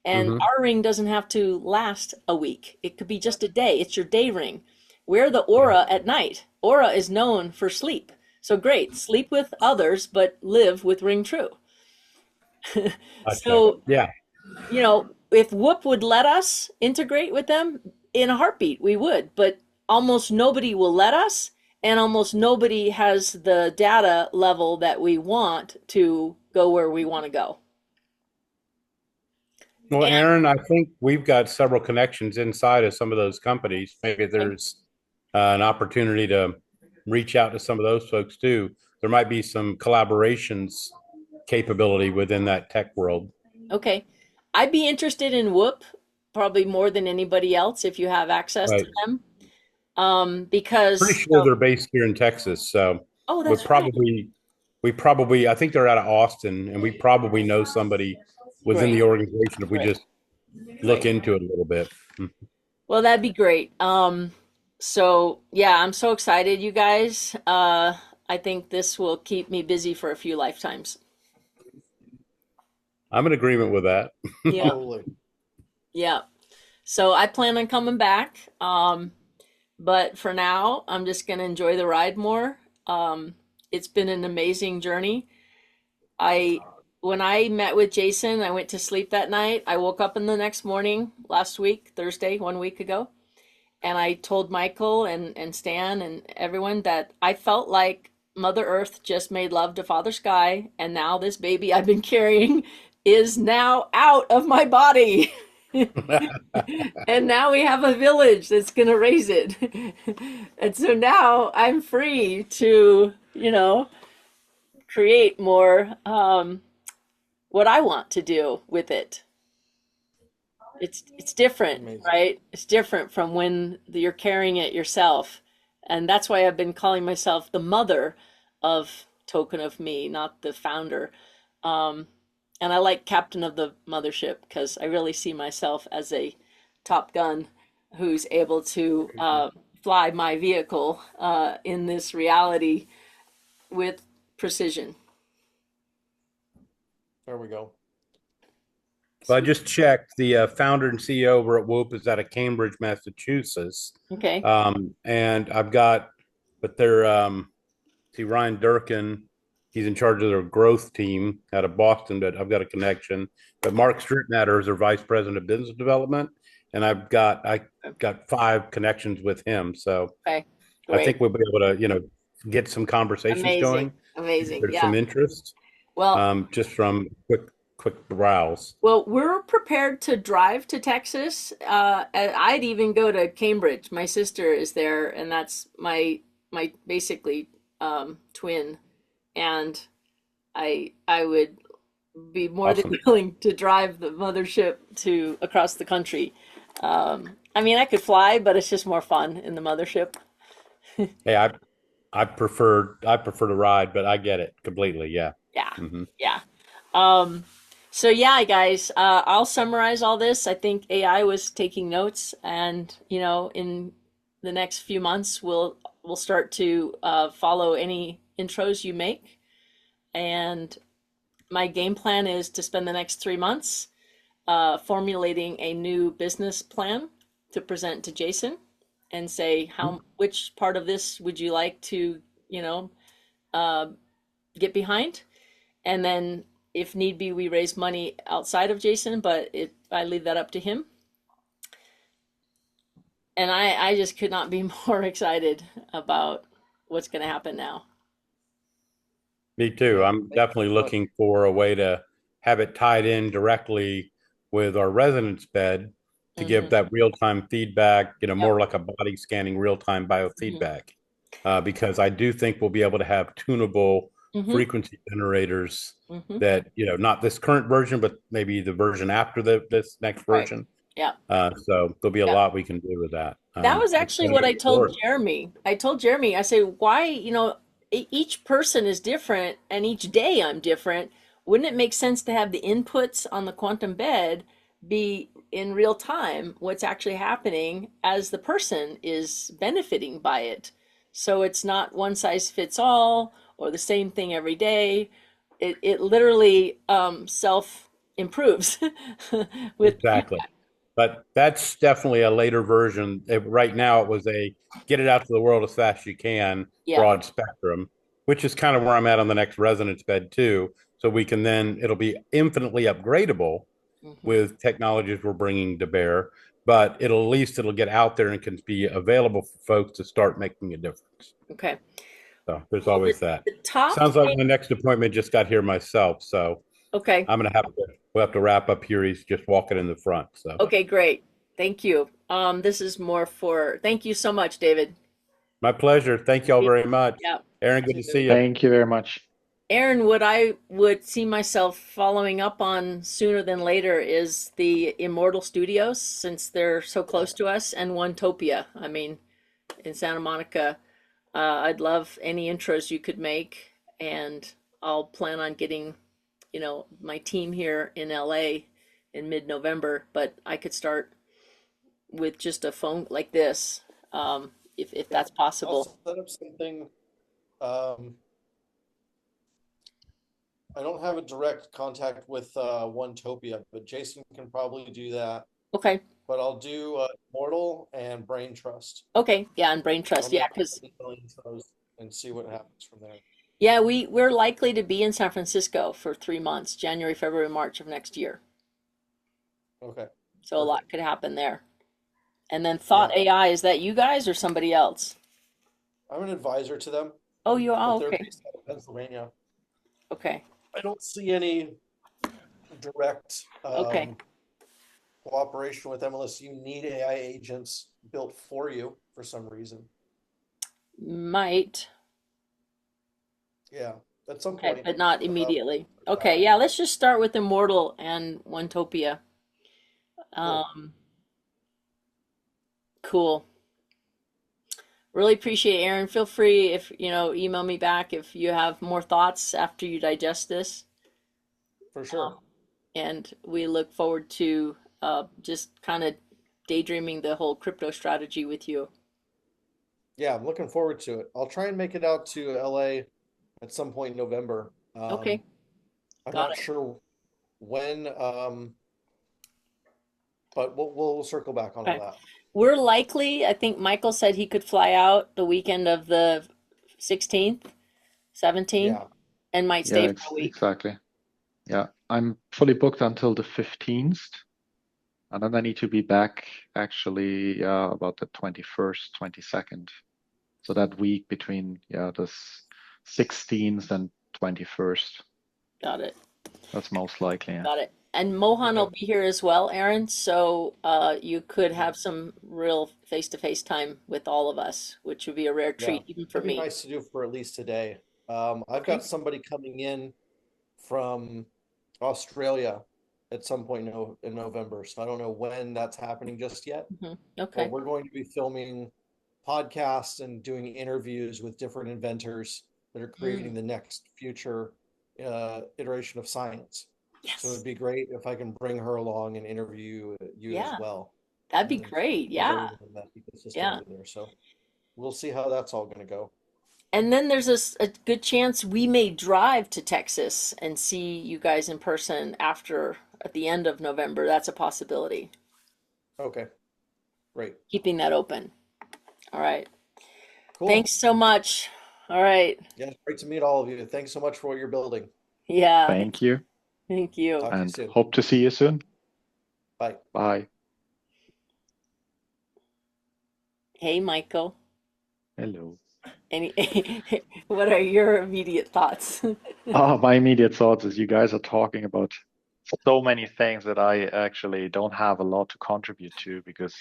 And our ring doesn't have to last a week. It could be just a day. It's your day ring. Wear the Aura at night. Aura is known for sleep. So great, sleep with others, but live with Ring True. So, if Whoop would let us integrate with them in a heartbeat, we would, but almost nobody will let us, and almost nobody has the data level that we want to go where we want to go. Well, Aaron, I think we've got several connections inside of some of those companies. Maybe there's an opportunity to reach out to some of those folks too. There might be some collaborations capability within that tech world. Okay. I'd be interested in Whoop probably more than anybody else if you have access to them. Because pretty sure they're based here in Texas. So that's we probably I think they're out of Austin, and we probably know somebody within the organization if we just look into it a little bit. Well, that'd be great. So yeah, I'm so excited, you guys. I think this will keep me busy for a few lifetimes. I'm in agreement with that. Yeah. Totally. Yeah. So I plan on coming back. But for now, I'm just going to enjoy the ride more. It's been an amazing journey. when I met with Jason, I went to sleep that night. I woke up in the next morning last week, Thursday, 1 week ago, and I told Michael and Stan and everyone that I felt like Mother Earth just made love to Father Sky, and now this baby I've been carrying is now out of my body. And now we have a village that's going to raise it. And so now I'm free to, create more what I want to do with it. It's different, Amazing. right? It's different from when you're carrying it yourself. And that's why I've been calling myself the mother of Token of Me, not the founder. And I like captain of the mothership because I really see myself as a Top Gun who's able to fly my vehicle in this reality with precision. There we go. Well, I just checked. The founder and CEO over at Whoop is out of Cambridge, Massachusetts. Okay. And I've got, but they're, see, Ryan Durkin, he's in charge of their growth team out of Boston, but I've got a connection. But Mark Strittmatter is their vice president of business development. And I got 5 connections with him. So Okay. I Great. think we'll be able to, get some conversations going. Amazing. There's Yeah. some interest, Well, just from quick browse. well, we're prepared to drive to Texas. I'd even go to Cambridge. My sister is there, and that's my basically twin, and I would be more than Awesome. willing to drive the mothership to across the country. I mean, I could fly, but it's just more fun in the mothership. Hey, I prefer to ride, but I get it completely. Yeah. Yeah, Hmm. yeah. So yeah, guys, I'll summarize all this. I think AI was taking notes, and in the next few months, we'll start to follow any intros you make. And my game plan is to spend the next 3 months formulating a new business plan to present to Jason and say which part of this would you like to uh, get behind, and then if need be, we raise money outside of Jason, but I leave that up to him. And I just could not be more excited about what's going to happen now. Me too. I'm definitely looking for a way to have it tied in directly with our residence bed to give that real-time feedback, more like a body scanning real-time biofeedback. Because I do think we'll be able to have tunable frequency generators that, not this current version, but maybe the version after this next version. Yeah. So there'll be a lot we can do with that. That was actually what I told Jeremy. I told Jeremy, I say, why, each person is different and each day I'm different. Wouldn't it make sense to have the inputs on the quantum bed be in real time what's actually happening as the person is benefiting by it? So it's not one size fits all or the same thing every day. It literally self improves with Exactly. But that's definitely a later version. Right now, it was a get it out to the world as fast as you can, broad spectrum, which is kind of where I'm at on the next resonance bed too. So we can it'll be infinitely upgradable with technologies we're bringing to bear, but at least it'll get out there and can be available for folks to start making a difference. Okay. So there's always that. Top Sounds like my next appointment just got here myself. So okay. We'll have to wrap up here. He's just walking in the front. So okay, great. Thank you. This is more thank you so much, David. My pleasure. Thank you all very much. Yeah. Aaron, good to see you. Thank you very much. Aaron, what I would see myself following up on sooner than later is the Immortal Studios, since they're so close to us, and Onetopia. I mean, in Santa Monica. I'd love any intros you could make, and I'll plan on getting, my team here in LA in mid-November, but I could start with just a phone like this, if that's possible. I'll set up something. I don't have a direct contact with Onetopia, but Jason can probably do that. Okay. But I'll do Immortal and Brain Trust. Okay, yeah, and Brain Trust, yeah, because and see what happens from there. Yeah, we're likely to be in San Francisco for 3 months, January, February, March of next year. Okay, So a lot perfect. could happen there. And then Yeah, Thought AI, is that you guys or somebody else? I'm an advisor to them, Oh, you are. but Oh, they're okay. based out of Pennsylvania. Okay. I don't see any direct Okay. cooperation with them unless you need AI agents built for you for some reason. Might. Yeah, at some Okay, point. but not Um, immediately. Okay, yeah, let's just start with Immortal and Onetopia. cool. Um, cool. Really appreciate it, Aaron. Feel free if, email me back if you have more thoughts after you digest this. For sure. And we look forward to just kind of daydreaming the whole crypto strategy with you. Yeah, I'm looking forward to it. I'll try and make it out to LA at some point in November. Okay, I'm got not it. sure when, but we'll circle back on all Okay. that. We're likely, I think Michael said he could fly out the weekend of the 16th, 17th, Yeah. and might Yeah, stay for a week. exactly. Yeah, I'm fully booked until the 15th, and then I need to be back actually about the 21st, 22nd. So that week between the 16th and 21st. Got it. That's most likely. Yeah. Got it. And Mohan will Okay. be here as well, Aaron. So you could have some real face-to-face time with all of us, which would be a rare Yeah. treat even for That'd be me. nice to do for at least a day. I've got Okay. somebody coming in from Australia at some point in November. So I don't know when that's happening just yet, but Okay. we're going to be filming podcasts and doing interviews with different inventors that are creating Mm, the next future iteration of science. So it'd yes. be great if I can bring her along and interview you as Yeah. well That'd be and great. get Yeah. everyone in that ecosystem Yeah. over there. So we'll see how that's all going to go. And then there's a good chance we may drive to Texas and see you guys in person after at the end of November. That's a possibility. Okay, great. Keeping that open. All right. Thanks Cool. so much. All right. Yeah, it's great to meet all of you. Thanks so much for what you're building. Yeah. Thank you, Thank you. Talk to you and soon. hope to see you soon. Bye. Bye. Hey, Michael. Hello. Any, what are your immediate thoughts? My immediate thoughts is you guys are talking about so many things that I actually don't have a lot to contribute to because,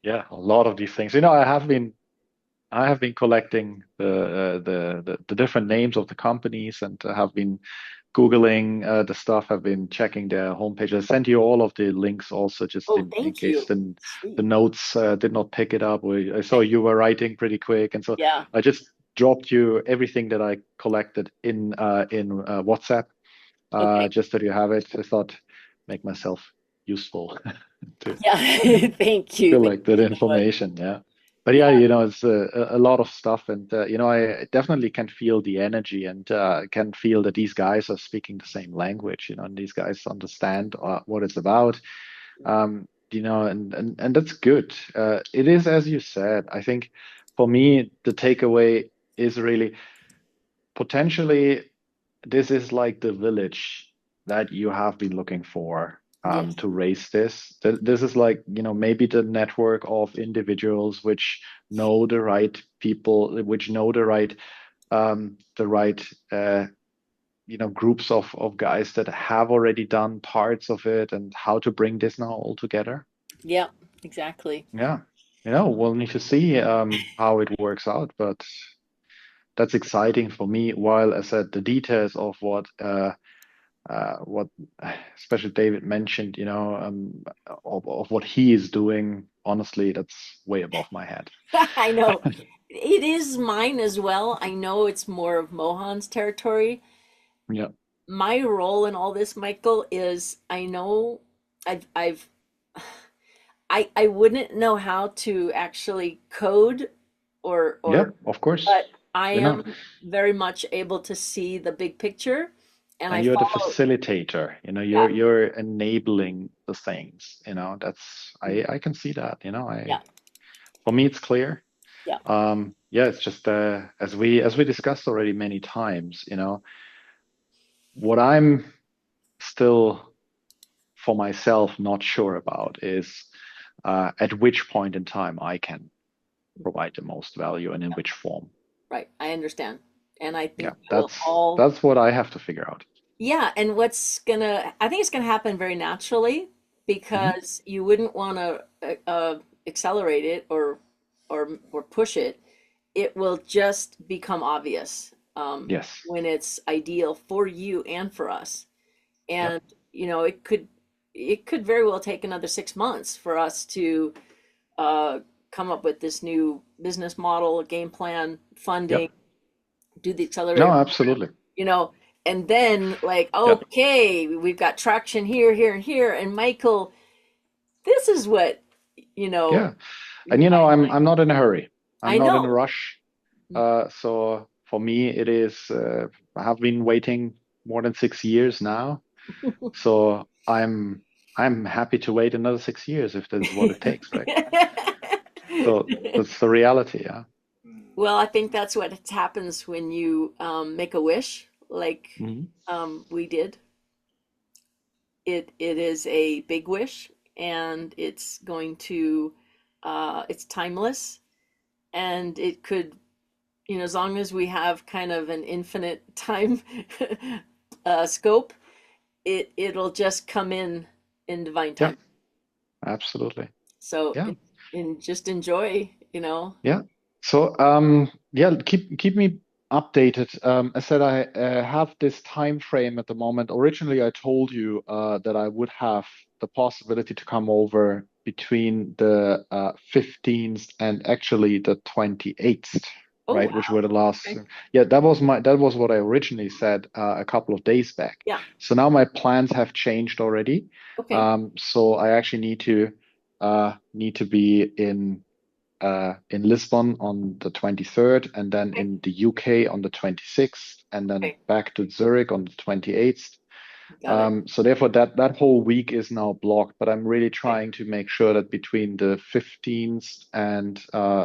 yeah, a lot of these things. I have been collecting the different names of the companies and have been Googling the stuff. I've been checking their homepage. I sent you all of the links also, just Oh, in thank case you. the Sweet. notes did not pick it up. I saw you were writing pretty quick, and so Yeah. I just dropped you everything that I collected in WhatsApp, Okay. just that you have it. I thought make myself useful to Yeah. Thank you. Thank collect that you so much. information. Yeah. But yeah, Yeah. it's a lot of stuff, and I definitely can feel the energy and can feel that these guys are speaking the same language, and these guys understand what it's about, and that's good. It is, as you said, I think for me, the takeaway is really potentially this is like the village that you have been looking for Yes. to raise this. This is like, maybe the network of individuals which know the right people, which know the right groups of guys that have already done parts of it and how to bring this now all together. Yeah. Exactly. Yeah. We'll need to see how it works out, but that's exciting for me. While I said the details of what especially David mentioned, of what he is doing, honestly, that's way above my head. I know. It is mine as well. I know it's more of Mohan's territory. Yeah. My role in all this, Michael, is I know I've I wouldn't know how to actually code Yeah, or of course. but I You know, am very much able to see the big picture and and I you're the follow. facilitator, you're Yeah. you're enabling the things, that's I can see that, Yeah. for me it's clear. Yeah. Yeah, it's just as we discussed already many times, what I'm still for myself not sure about is at which point in time I can provide the most value and in which form. Right. I understand. And I Yeah, think that we'll that's all, that's what I have to figure out. yeah. And I think it's gonna happen very naturally Hmm. because you wouldn't want to accelerate it or push it. It will just become obvious Yes. when it's ideal for you and for us. Yep. And it could very well take another 6 months for us to uh, come up with this new business model, game plan, funding, Yep. do the No, accelerator program, absolutely. and then like, Yep. okay, we've got traction here, here, and here. And Michael, this is what, you know, Yeah. And you might like. I'm not in a hurry. I'm I not in a know. rush. So for me, it is. I have been waiting more than 6 years now. So I'm happy to wait another 6 years if that's what it takes, right? So that's the reality, yeah. Well, I think that's what happens when you make a wish, like Hmm. we did. It is a big wish, and it's timeless, and it could, as long as we have kind of an infinite time scope, it'll just come in divine Yeah, time. absolutely. So, Yeah. just enjoy. Yeah. So, yeah, keep me updated. I said I have this time frame at the moment. Originally, I told you that I would have the possibility to come over between the 15th and actually the 28th, Oh, right? Which were the wow. last. Okay. Yeah, that was what I originally said a couple of days back. Yeah. So now my plans have changed already. Okay. So I actually need to be in Lisbon on the 23rd, and then Okay. in the UK on the 26th, and then Okay. back to Zurich on the 28th. Got it. So therefore, that whole week is now blocked. But I'm really Okay. trying to make sure that between the 15th and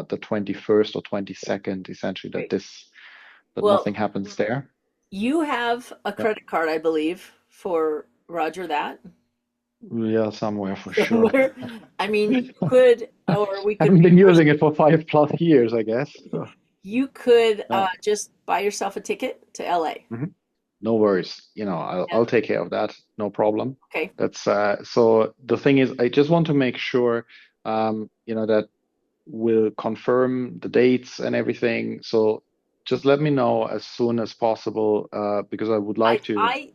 the 21st or 22nd, essentially, Great. that Well, nothing happens there. you have a Yeah, credit card, I believe, for Roger that yeah, somewhere for sure. somewhere. I mean, you could, or we could Haven't been reimburse using it you. for 5+ years, I guess. So, You could yeah. just buy yourself a ticket to LA. Mhm. No worries. I'll Yeah. I'll take care of that. No problem. Okay. That's so the thing is, I just want to make sure, that we'll confirm the dates and everything. So just let me know as soon as possible, because I would I, like to. I,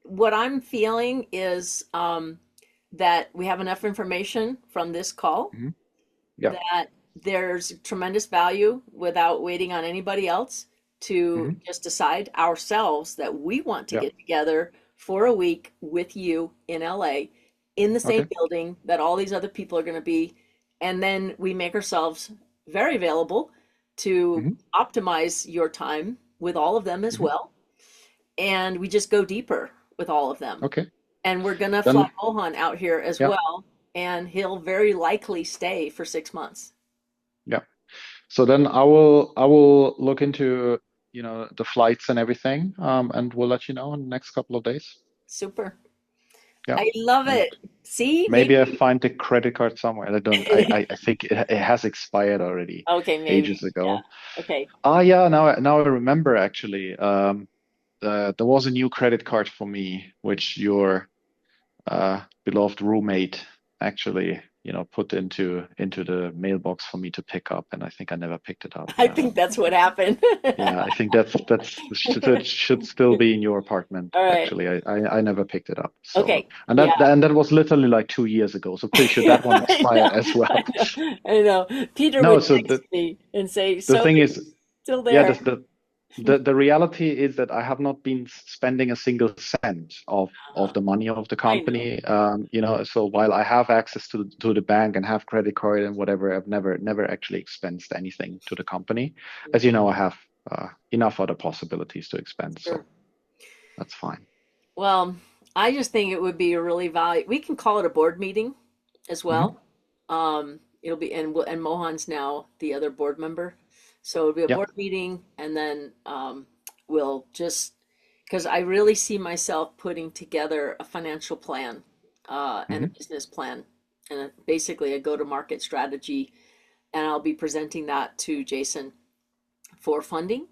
what I'm feeling is that we have enough information from this call Mhm. Yeah. that there's tremendous value without waiting on anybody else to Hmm. just decide ourselves that we want to Yeah. get together for a week with you in LA in the same Okay. building that all these other people are going to be. And then we make ourselves very available to Hmm. optimize your time with all of them as Hmm. well. And we just go deeper with all of them. Okay. And we're going to fly Then, Mohan out here as yeah. well. And he'll very likely stay for 6 months. Yeah. So then I will look into, the flights and everything, and we'll let you know in the next couple of days. Super. Yeah. I love And it. See, maybe I maybe. find the credit card somewhere. I don't. I think it has expired already Okay, maybe. ages Yeah. ago. Okay. Ah, yeah. Now I remember actually. There was a new credit card for me, which your beloved roommate actually, put into the mailbox for me to pick up, and I think I never picked it up. I think that's what happened. Yeah, I think that should still be in your apartment. All right. Actually, I never picked it up. So, Okay. and Yeah. that was literally like 2 years ago. So pretty sure that one I expired know. as well. I know. I know. Peter No, would so text me and say, the "So thing it's is, still yeah, there." the reality is that I have not been spending a single cent of the money of the I know. company. So while I have access to the bank and have credit card and whatever, I've never actually expensed anything to the company. As you know, I have enough other possibilities to expense, so Sure. that's fine. Well, I just think it would be a really value. We can call it a board meeting as Hmm. well. it'll be, and Mohan's now the other board member. So it'll be a Yep. board meeting, and then we'll just, because I really see myself putting together a financial plan and a business plan and basically a go-to-market strategy. And I'll be presenting that to Jason for funding.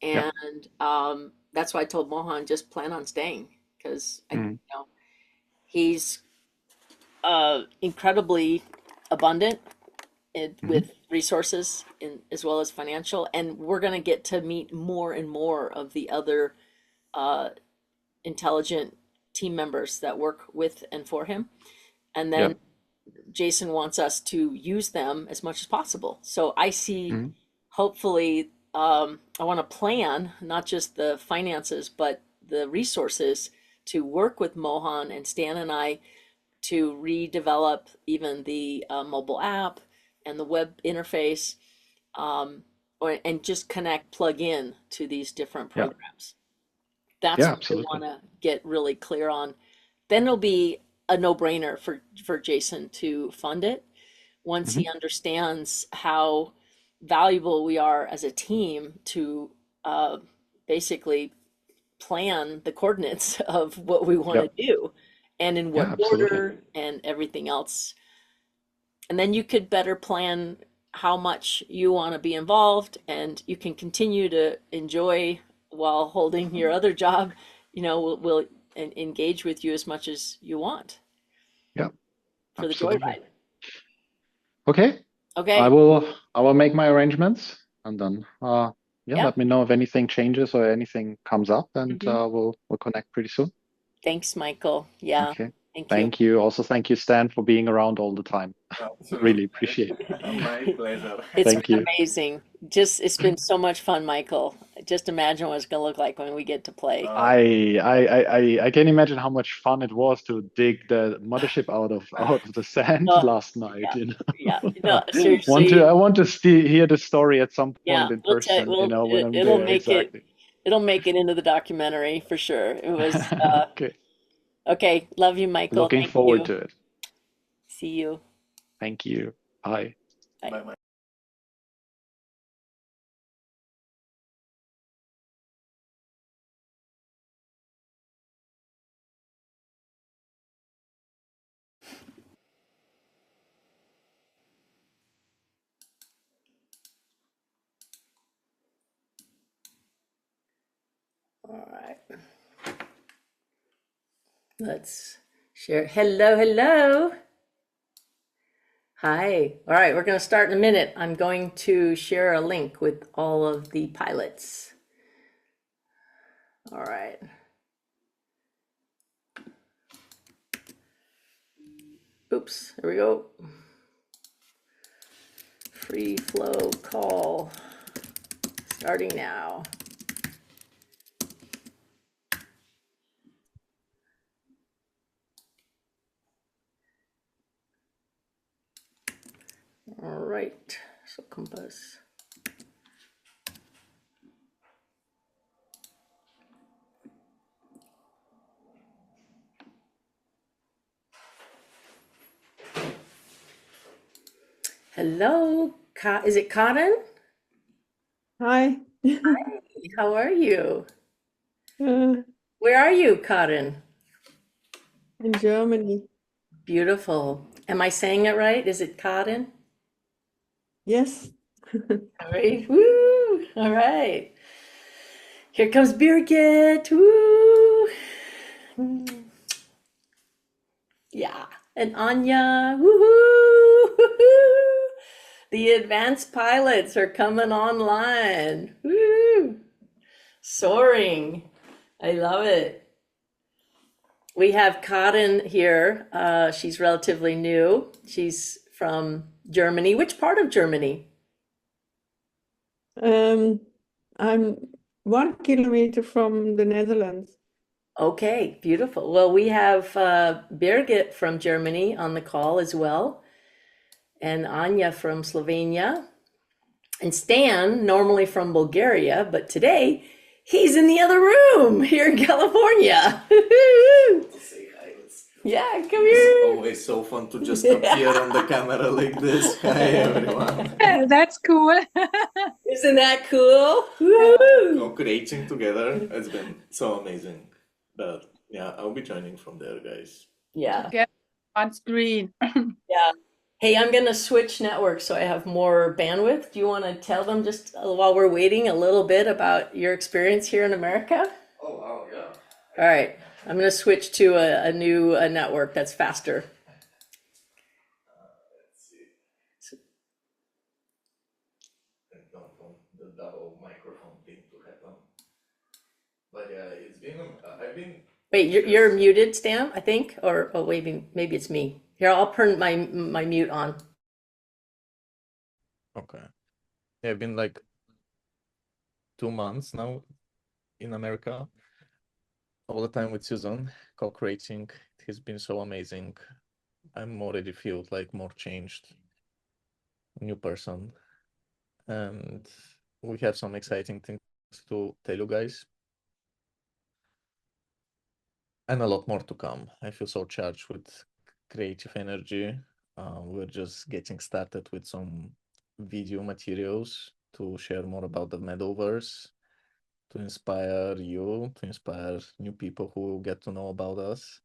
Yep. And that's why I told Mohan, just plan on staying, because he's incredibly abundant with resources as well as financial, and we're going to get to meet more and more of the other intelligent team members that work with and for him. And then Yep. Jason wants us to use them as much as possible. So I see, hopefully, I want to plan not just the finances, but the resources to work with Mohan and Stan and I to redevelop even the mobile app and the web interface, and just plug in to these different Yeah. programs. That's Yeah, what we want absolutely. to get really clear on. Then it'll be a no-brainer for Jason to fund it once he understands how valuable we are as a team to basically plan the coordinates of what we want Yep. to do and in Yeah, what absolutely. order and everything else. And then you could better plan how much you want to be involved, and you can continue to enjoy while holding your other job. We'll engage with you as much as you want Yep. for the Absolutely. joyride. Okay. Okay. I will make my arrangements, and then Yeah. let me know if anything changes or anything comes up, and Mhm. we'll connect pretty soon. Thanks, Michael. Yeah. Okay. Thank you. Thank you. Also, thank you, Stan, for being around all the time. Absolutely. Really appreciate it. My pleasure. It's Thank been you. amazing. It's been so much fun, Michael. Just imagine what it's gonna look like when we get to play. I can imagine how much fun it was to dig the mothership out of the sand Oh, last night. yeah. No, seriously. I want to hear the story at some Yeah, point in we'll tell person. When I'm it'll there. make Exactly. it'll make it into the documentary for sure. It was Okay. okay. Love you, Michael. Looking Thank forward you. to it. See you. Thank you. Bye. Bye. Bye-bye. All right. Let's share. Hello, hello. Hi. All right, we're going to start in a minute. I'm going to share a link with all of the pilots. All right. Oops, there we go. Free flow call starting now. All right, so compass. Hello, is it Karen? Hi. How are you? In Where are you, Karen? Germany. Beautiful. Am I saying it right? Is it Karen? Yes. All right. Woo! All right. Here comes Birgit. Woo! Yeah. And Anya. Woohoo! Woohoo! The advanced pilots are coming online. Woo! Soaring. I love it. We have Karen here. She's relatively new. She's from Germany. Which part of Germany? I'm 1 kilometer from the Netherlands. Okay, beautiful. Well, we have Birgit from Germany on the call as well, and Anya from Slovenia, and Stan, normally from Bulgaria, but today he's in the other room here in California. Say hi. Yeah, come It's here. always so fun to just appear on the camera like this. Hi, everyone. That's cool. Isn't that cool? Yeah. Woo! Co-creating together. It's been so amazing. But yeah, I'll be joining from there, guys. Yeah, Together on screen. yeah. Hey, I'm gonna switch networks so I have more bandwidth. Do you want to tell them just while we're waiting a little bit about your experience here in America? Oh, wow, yeah. All right, I'm gonna switch to a new network that's faster. Let's see. I don't want the double microphone thing to happen. But yeah, it's been, I've been. Wait, you're muted, Stan, I think, or oh, maybe it's me. Here, I'll turn my mute on. Okay. Yeah, I've been like 2 months now in America. All the time with Susan, co-creating. It has been so amazing. I'm already feel like more changed, new person. And we have some exciting things to tell you guys. And a lot more to come. I feel so charged with creative energy. We're just getting started with some video materials to share more about the Meadoverse, to inspire you, to inspire new people who get to know about us.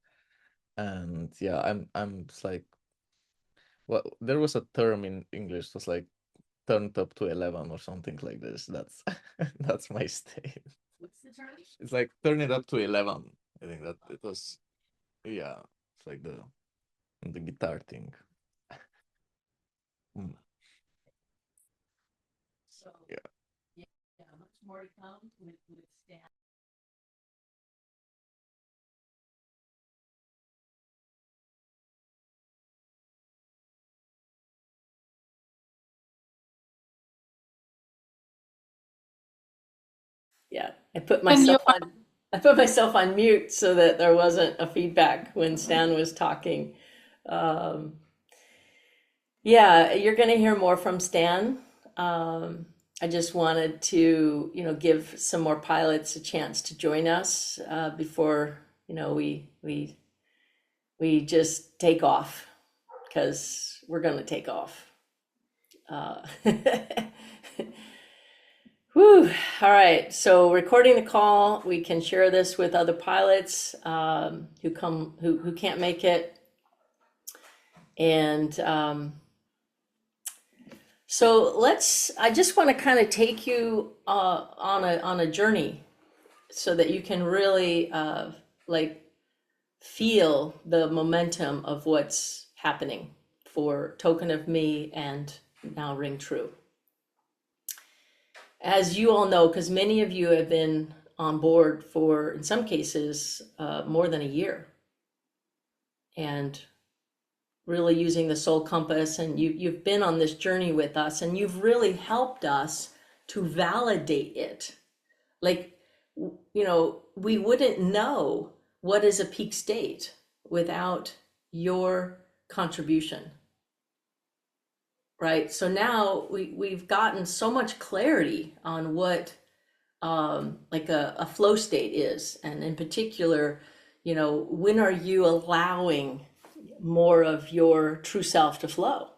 And yeah, I'm just like, well, there was a term in English that's like turned up to 11 or something like this. That's that's my state. What's the term? It's like turn it up to 11. I think that it was, yeah, it's like the guitar thing. Mm, So yeah. yeah, much more to come with Stan. Yeah, I put myself on mute so that there wasn't a feedback when Stan was talking. Um, yeah, you're going to hear more from Stan. I just wanted to, give some more pilots a chance to join us before, we just take off because we're going to take off. Whew. All right. So recording the call, we can share this with other pilots who can't make it, and so I just want to kind of take you on a journey so that you can really like feel the momentum of what's happening for Token of Me and now Ring True. As you all know, because many of you have been on board for, in some cases, more than a year, and really using the soul compass, and you've been on this journey with us, and you've really helped us to validate it. Like, we wouldn't know what is a peak state without your contribution. Right. So now we've gotten so much clarity on what like a flow state is. And in particular, when are you allowing more of your true self to flow?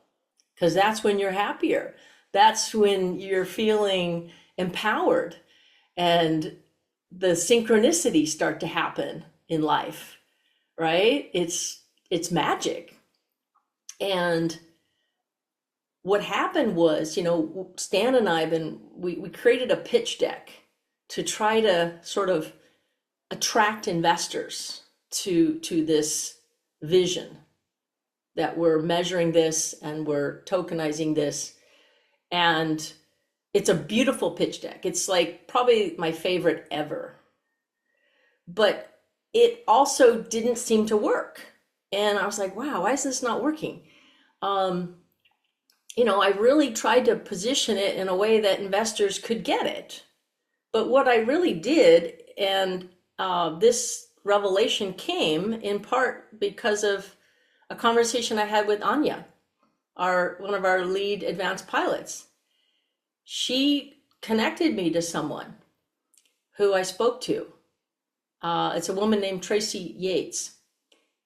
Because that's when you're happier. That's when you're feeling empowered and the synchronicities start to happen in life, right? It's magic. And what happened was, Stan and I we created a pitch deck to try to sort of attract investors to this vision that we're measuring this and we're tokenizing this. And it's a beautiful pitch deck. It's like probably my favorite ever. But it also didn't seem to work. And I was like, wow, why is this not working? I really tried to position it in a way that investors could get it. But what I really did, and this revelation came in part because of a conversation I had with Anya, one of our lead advanced pilots. She connected me to someone who I spoke to. It's a woman named Tracy Yates.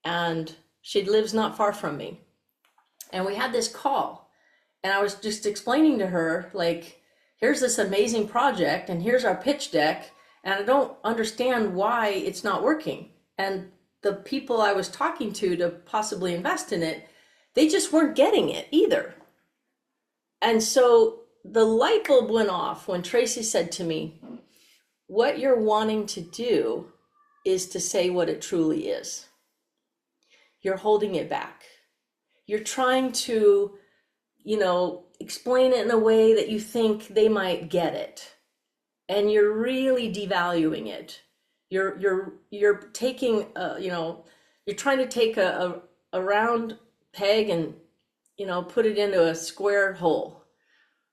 and she lives not far from me. And we had this call, and I was just explaining to her, like, here's this amazing project, and here's our pitch deck, and I don't understand why it's not working. And the people I was talking to possibly invest in it, they just weren't getting it either. And so the light bulb went off when Tracy said to me, what you're wanting to do is to say what it truly is. You're holding it back. You're trying to, explain it in a way that you think they might get it. And you're really devaluing it. You're taking, you're trying to take a round peg and, put it into a square hole.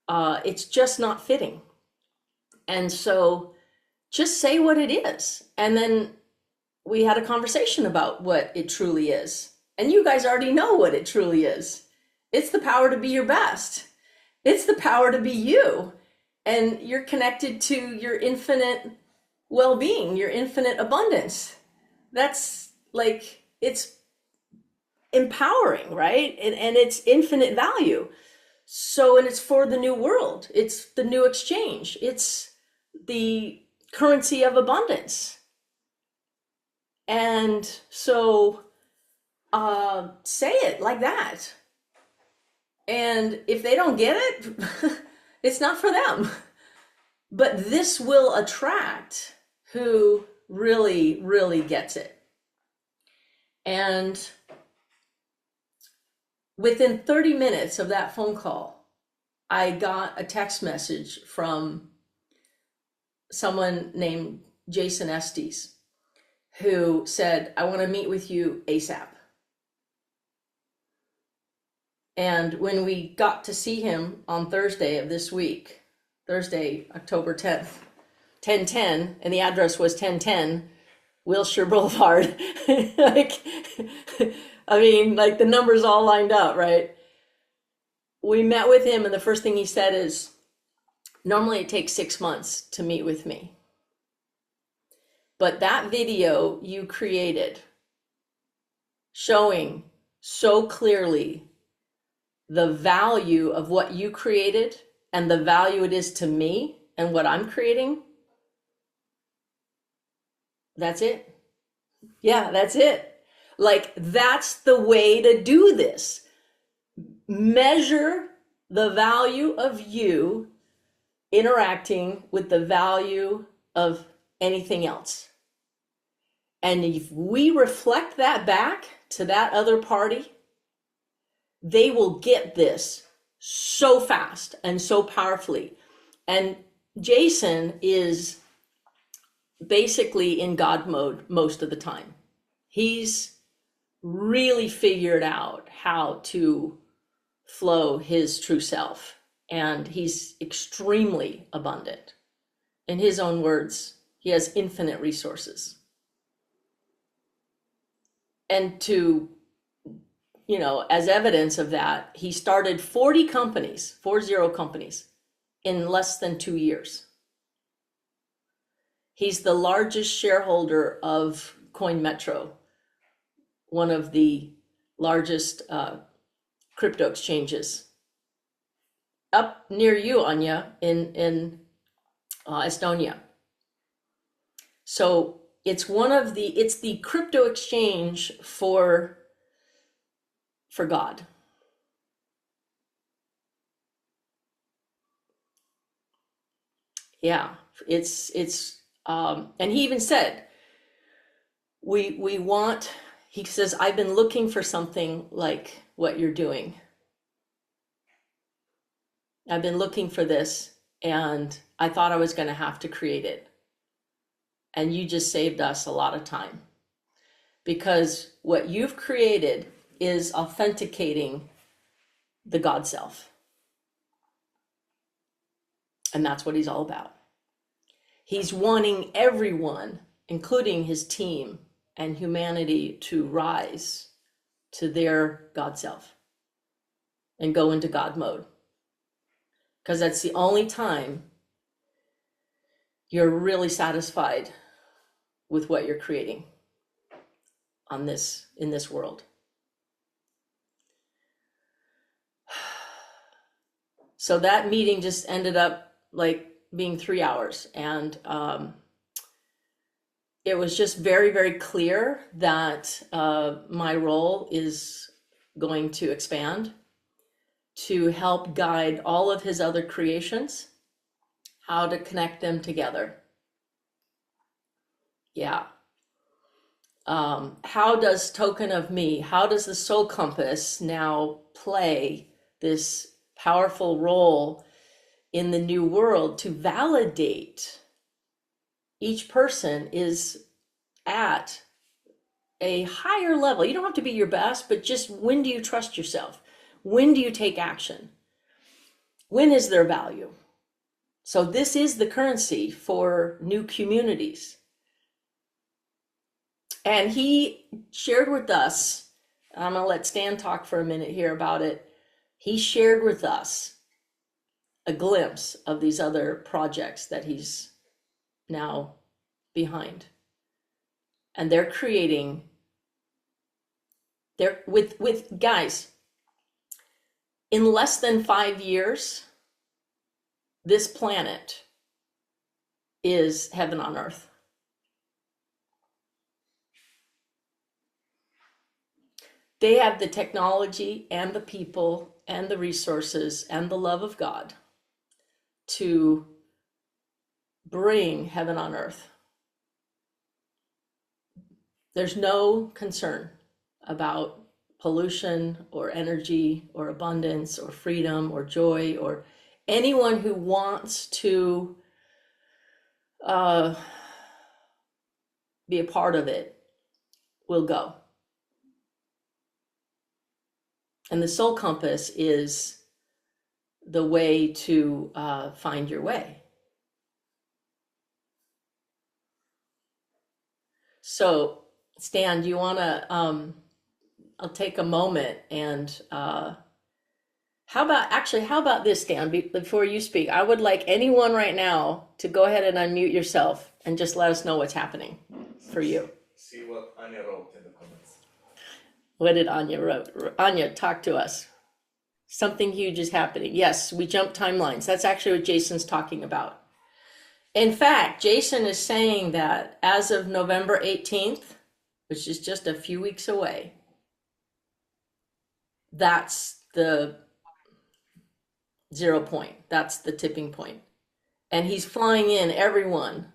It's just not fitting. And so just say what it is. And then we had a conversation about what it truly is. And you guys already know what it truly is. It's the power to be your best. It's the power to be you. And you're connected to your infinite well-being, your infinite abundance. That's like, it's empowering, right? And it's infinite value. So, and it's for the new world. It's the new exchange. It's the currency of abundance. And so say it like that. And if they don't get it, it's not for them. But this will attract who really, really gets it. And within 30 minutes of that phone call, I got a text message from someone named Jason Estes, who said, I want to meet with you ASAP. And when we got to see him on Thursday of this week, Thursday, October 10th, 1010, and the address was 1010 Wilshire Boulevard. Like the numbers all lined up, right? We met with him, and the first thing he said is, normally it takes 6 months to meet with me. But that video you created showing so clearly the value of what you created and the value it is to me and what I'm creating, that's it. Yeah, that's it. Like, that's the way to do this. Measure the value of you interacting with the value of anything else. And if we reflect that back to that other party, they will get this so fast and so powerfully. And Jason is basically in God mode most of the time. He's really figured out how to flow his true self, and he's extremely abundant. In his own words, he has infinite resources. And to, as evidence of that, he started 40 companies in less than 2 years. He's the largest shareholder of CoinMetro, one of the largest crypto exchanges up near you, Anya, in Estonia. So it's the crypto exchange for God. Yeah, it's and he even said, we want, he says, I've been looking for something like what you're doing. I've been looking for this, and I thought I was going to have to create it. And you just saved us a lot of time, because what you've created is authenticating the God self. And that's what he's all about. He's wanting everyone, including his team and humanity, to rise to their God self and go into God mode. Because that's the only time you're really satisfied with what you're creating. on this, in this world. So that meeting just ended up like being 3 hours, and it was just very, very clear that my role is going to expand to help guide all of his other creations, how to connect them together. Yeah. How does Token of Me, how does the Soul Compass now play this powerful role in the new world to validate each person is at a higher level? You don't have to be your best, but just when do you trust yourself? When do you take action? When is there value? So this is the currency for new communities. And he shared with us, I'm going to let Stan talk for a minute here about it. He shared with us a glimpse of these other projects that he's now behind. And they're creating, they're with guys, in less than 5 years, this planet is heaven on earth. They have the technology and the people and the resources and the love of God to bring heaven on earth. There's no concern about pollution or energy or abundance or freedom or joy, or anyone who wants to be a part of it will go. And the Soul Compass is the way to find your way. So, Stan, do you want to, I'll take a moment and how about this, Stan, before you speak? I would like anyone right now to go ahead and unmute yourself and just let us know what's happening for you. See what Anya wrote in the comments. What did Anya wrote? Anya, talk to us. Something huge is happening. Yes, we jumped timelines. That's actually what Jason's talking about. In fact, Jason is saying that as of November 18th, which is just a few weeks away, that's the 0 point. That's the tipping point. And he's flying in everyone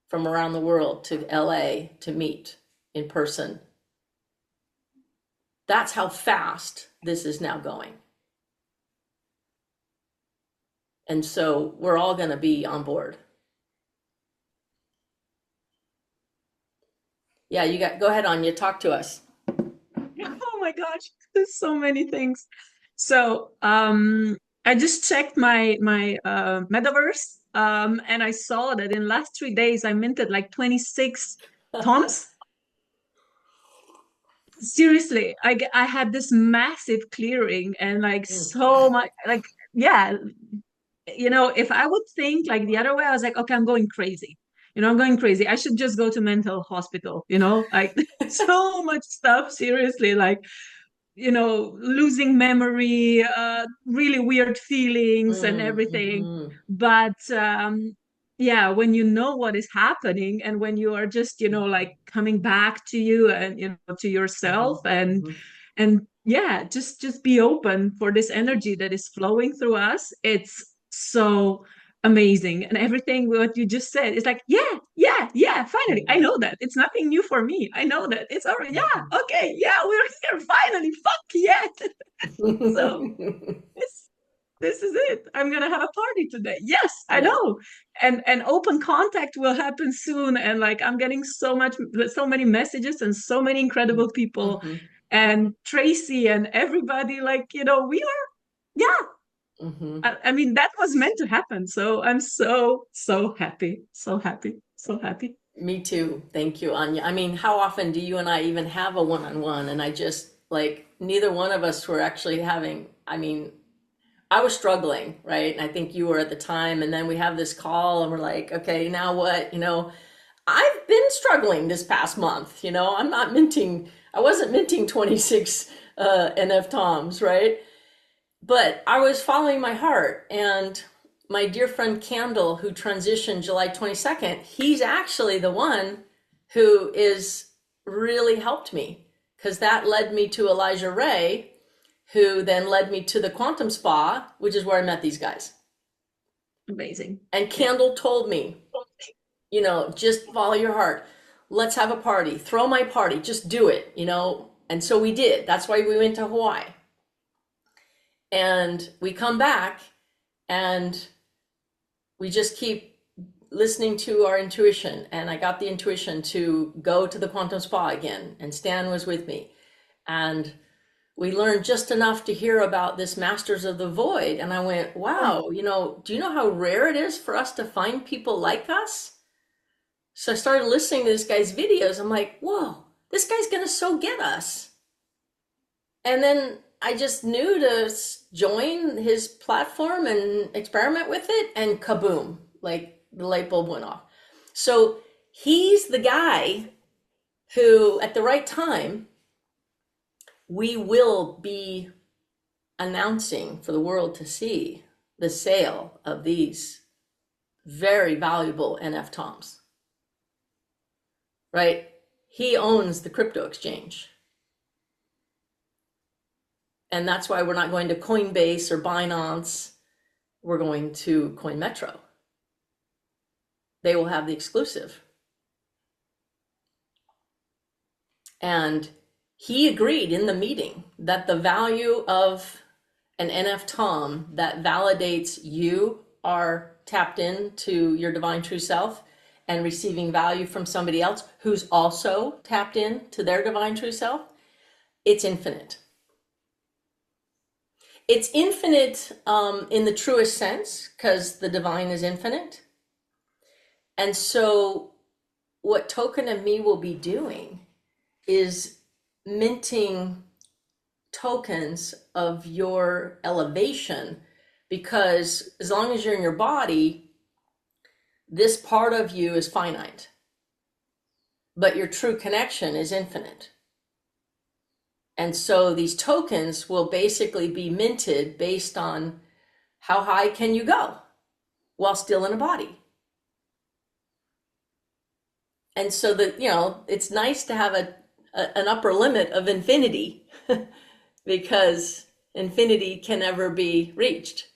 from around the world to LA to meet in person. That's how fast this is now going. And so we're all going to be on board. Yeah, go ahead, Anya, talk to us. Oh my gosh, there's so many things. So I just checked my metaverse, and I saw that in last 3 days I minted like 26 tons. Seriously, I had this massive clearing and like so much, like, yeah, if I would think like the other way, I was like, okay, I'm going crazy. I'm going crazy. I should just go to mental hospital, like so much stuff, seriously, like, losing memory, really weird feelings and everything. But yeah, when you know what is happening and when you are just, like coming back to you and, to yourself and yeah, just be open for this energy that is flowing through us. It's so amazing. And everything what you just said is like, yeah, finally, I know that. It's nothing new for me. I know that. It's already, yeah, okay, yeah, we're here, finally, fuck yeah. So this is it. I'm gonna have a party today. Yes, I know. And open contact will happen soon. And like I'm getting so many messages and so many incredible people and Tracy and everybody, like, we are, yeah. I mean, that was meant to happen. So I'm so happy. So happy. So happy. Me too. Thank you, Anya. I mean, how often do you and I even have a one-on-one? And I just, like, neither one of us were actually having, I mean, I was struggling, right? And I think you were at the time. And then we have this call and we're like, okay, now what? I've been struggling this past month. I'm not minting. I wasn't minting 26 NF Toms, right? But I was following my heart. And my dear friend Candle, who transitioned July 22nd, he's actually the one who is really helped me, because that led me to Elijah Ray, who then led me to the Quantum Spa, which is where I met these guys. Amazing. And Candle told me, you know, just follow your heart. Let's have a party. Throw my party. Just do it, you know. And so we did. That's why we went to Hawaii. And we come back and we just keep listening to our intuition. And I got the intuition to go to the Quantum Spa again. And Stan was with me. And we learned just enough to hear about this Masters of the Void. And I went, wow, you know, do you know how rare it is for us to find people like us? So I started listening to this guy's videos. I'm like, whoa, this guy's going to so get us. And then I just knew to join his platform and experiment with it, and kaboom, like the light bulb went off. So he's the guy who, at the right time, we will be announcing for the world to see the sale of these very valuable NF Toms. Right? He owns the crypto exchange. And that's why we're not going to Coinbase or Binance. We're going to Coin Metro. They will have the exclusive. And he agreed in the meeting that the value of an NF Tom that validates you are tapped into your divine true self and receiving value from somebody else who's also tapped into their divine true self, it's infinite. It's infinite in the truest sense, because the divine is infinite. And so what Token of Me will be doing is minting tokens of your elevation, because as long as you're in your body, this part of you is finite, but your true connection is infinite. And so these tokens will basically be minted based on how high can you go while still in a body. And so that, you know, it's nice to have an upper limit of infinity because infinity can never be reached.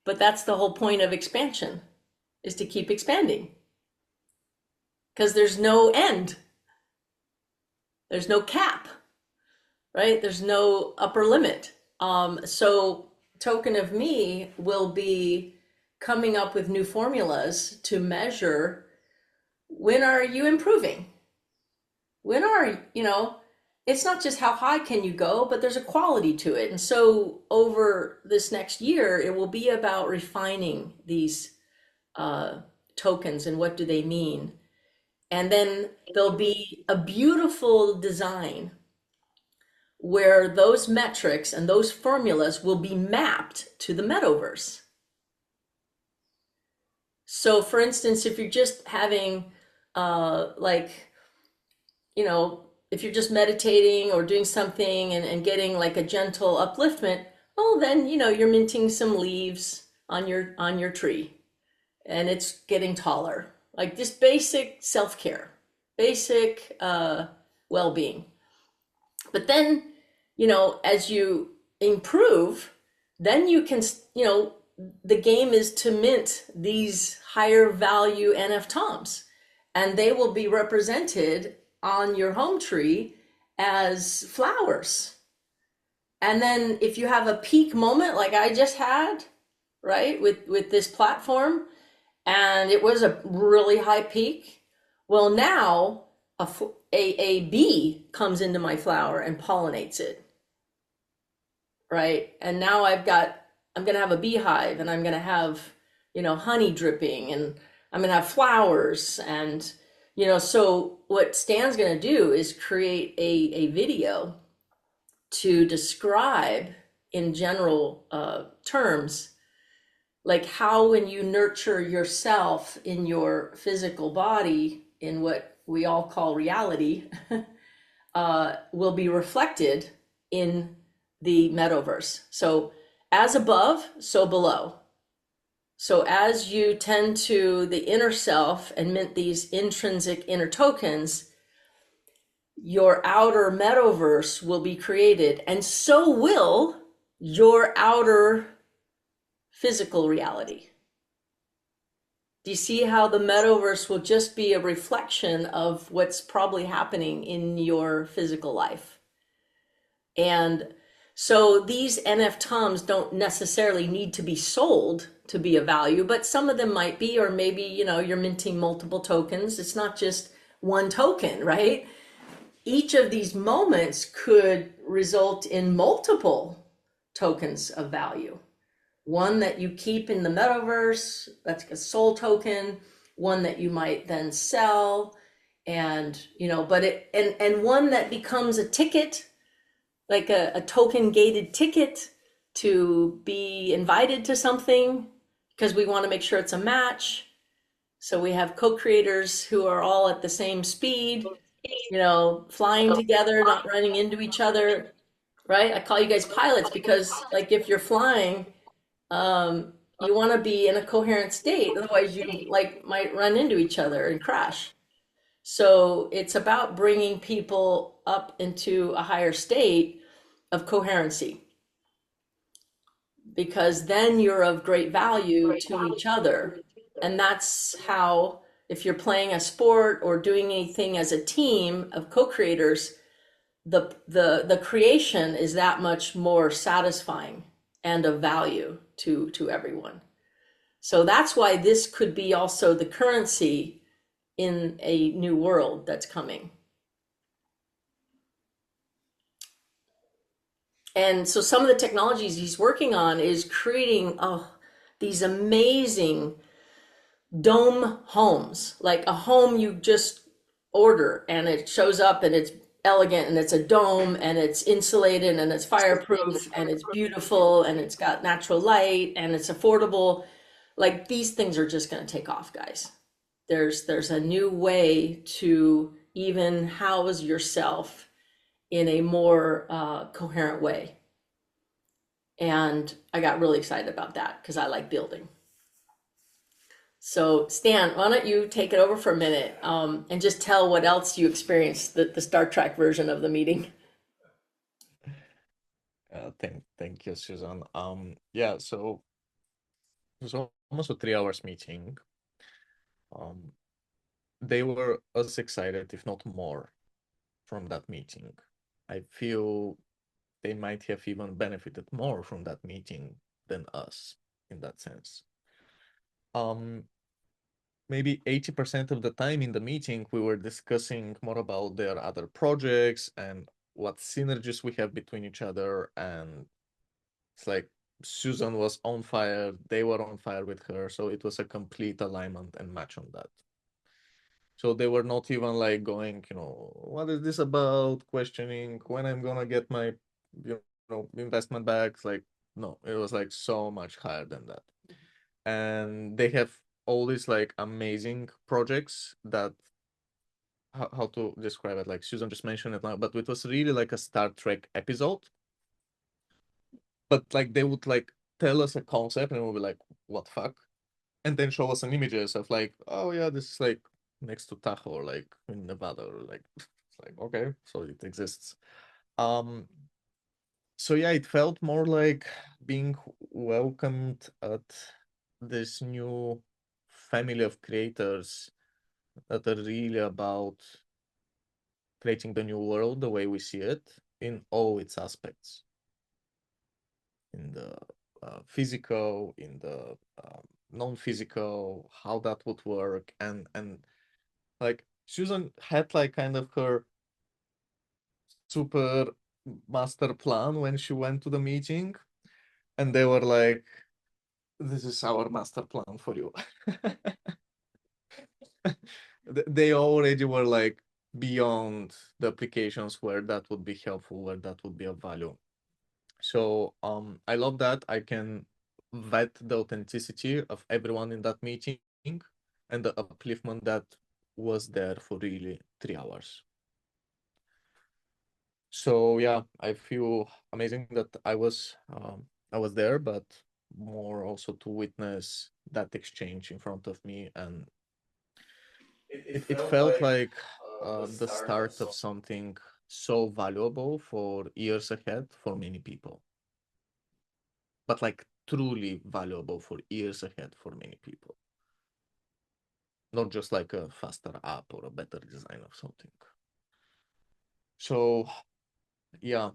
But that's the whole point of expansion, is to keep expanding, because there's no end. There's no cap, right? There's no upper limit. So Token of Me will be coming up with new formulas to measure, when are you improving? When are, you know, it's not just how high can you go, but there's a quality to it. And so over this next year, it will be about refining these tokens and what do they mean. And then there'll be a beautiful design where those metrics and those formulas will be mapped to the metaverse. So for instance, if you're just having like, you know, if you're just meditating or doing something and getting like a gentle upliftment, well, then, you know, you're minting some leaves on your tree and it's getting taller. Like just basic self-care, basic well-being. But then, you know, as you improve, then you can, you know, the game is to mint these higher value NF Toms, and they will be represented on your home tree as flowers. And then if you have a peak moment like I just had, right, with this platform, and it was a really high peak, well, now a bee comes into my flower and pollinates it, right? And now I'm going to have a beehive, and I'm going to have, you know, honey dripping, and I'm going to have flowers. And, you know, so what Stan's going to do is create a video to describe in general terms, like how when you nurture yourself in your physical body, in what we all call reality, will be reflected in the metaverse. So as above, so below. So as you tend to the inner self and mint these intrinsic inner tokens, your outer metaverse will be created, and so will your outer physical reality. Do you see how the metaverse will just be a reflection of what's probably happening in your physical life? And so these NFTOMs don't necessarily need to be sold to be of value, but some of them might be, or maybe, you're minting multiple tokens. It's not just one token, right? Each of these moments could result in multiple tokens of value. One that you keep in the metaverse, that's a soul token, one that you might then sell, and and one that becomes a ticket, like a token gated ticket to be invited to something, because we want to make sure it's a match. So we have co-creators who are all at the same speed, flying together, not running into each other, right? I call you guys pilots because, like, if you're flying, you want to be in a coherent state. Otherwise, you might run into each other and crash. So it's about bringing people up into a higher state of coherency, because then you're of great value to each other. And that's how, if you're playing a sport or doing anything as a team of co-creators, the creation is that much more satisfying and of value to everyone. So that's why this could be also the currency in a new world that's coming. And so some of the technologies he's working on is creating these amazing dome homes, like a home you just order and it shows up and it's elegant and it's a dome and it's insulated and it's fireproof and it's beautiful and it's got natural light and it's affordable. Like, these things are just going to take off, guys. There's a new way to even house yourself in a more coherent way. And I got really excited about that because I like building. So Stan, why don't you take it over for a minute and just tell what else you experienced, the Star Trek version of the meeting. Thank you, Susan. Yeah, so it was almost a 3 hours meeting. They were as excited, if not more, from that meeting. I feel they might have even benefited more from that meeting than us in that sense. Maybe 80% of the time in the meeting, we were discussing more about their other projects and what synergies we have between each other. And it's like Susan was on fire, they were on fire with her. So it was a complete alignment and match on that. So they were not even like going, what is this about? Questioning when I'm gonna get my, investment back. Like, no, it was like so much higher than that. And they have all these like amazing projects that, how to describe it? Like Susan just mentioned it now, but it was really like a Star Trek episode. But like they would like tell us a concept and we'll be like, what the fuck? And then show us some images of like, oh yeah, this is like next to Tahoe, or like in Nevada, or like it's like, okay, so it exists. So yeah, it felt more like being welcomed at this new family of creators that are really about creating the new world the way we see it in all its aspects, in the physical, in the non-physical, how that would work. And like Susan had like kind of her super master plan when she went to the meeting, and they were like, this is our master plan for you. They already were like beyond the applications where that would be helpful, where that would be of value. So I love that I can vet the authenticity of everyone in that meeting and the upliftment that was there for really 3 hours. So yeah, I feel amazing that I was there, but more also to witness that exchange in front of me, and it felt like the start of something so valuable for years ahead for many people, but like truly valuable for years ahead for many people, not just like a faster app or a better design of something. So yeah,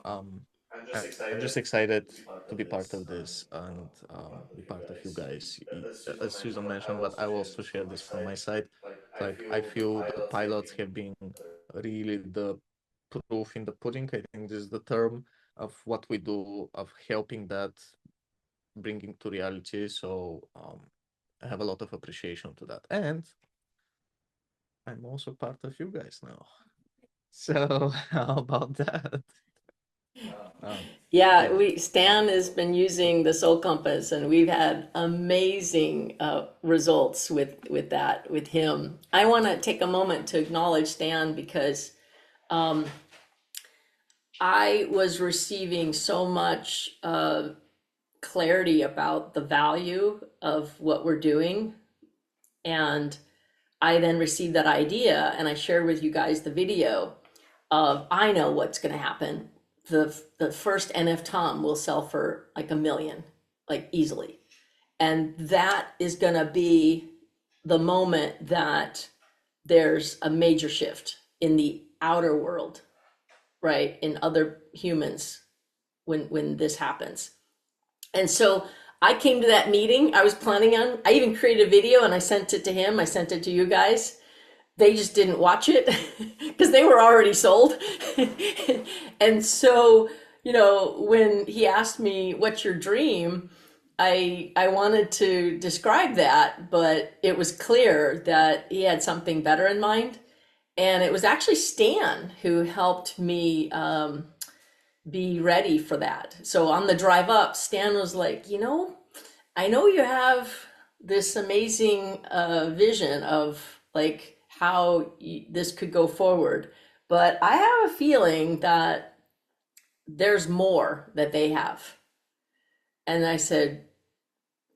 um, I'm just excited to be part of this and be part of you guys. As Susan mentioned, but I will also share this from my side. Like I feel the pilots have been really the proof in the pudding. I think this is the term of what we do, of helping that bringing to reality. So I have a lot of appreciation to that, and I'm also part of you guys now. So how about that? Yeah, Yeah. Stan has been using the Soul Compass, and we've had amazing results with that with him. I want to take a moment to acknowledge Stan because I was receiving so much clarity about the value of what we're doing, and I then received that idea, and I shared with you guys the video of I know what's going to happen. The first NF Tom will sell for like 1 million, like easily. And that is going to be the moment that there's a major shift in the outer world, right? In other humans when this happens. And so I came to that meeting. I was planning on, I even created a video and I sent it to him. I sent it to you guys. They just didn't watch it because they were already sold. And so, when he asked me, what's your dream? I wanted to describe that, but it was clear that he had something better in mind. And it was actually Stan who helped me be ready for that. So on the drive up, Stan was like, I know you have this amazing vision of like how this could go forward, but I have a feeling that there's more that they have. And I said,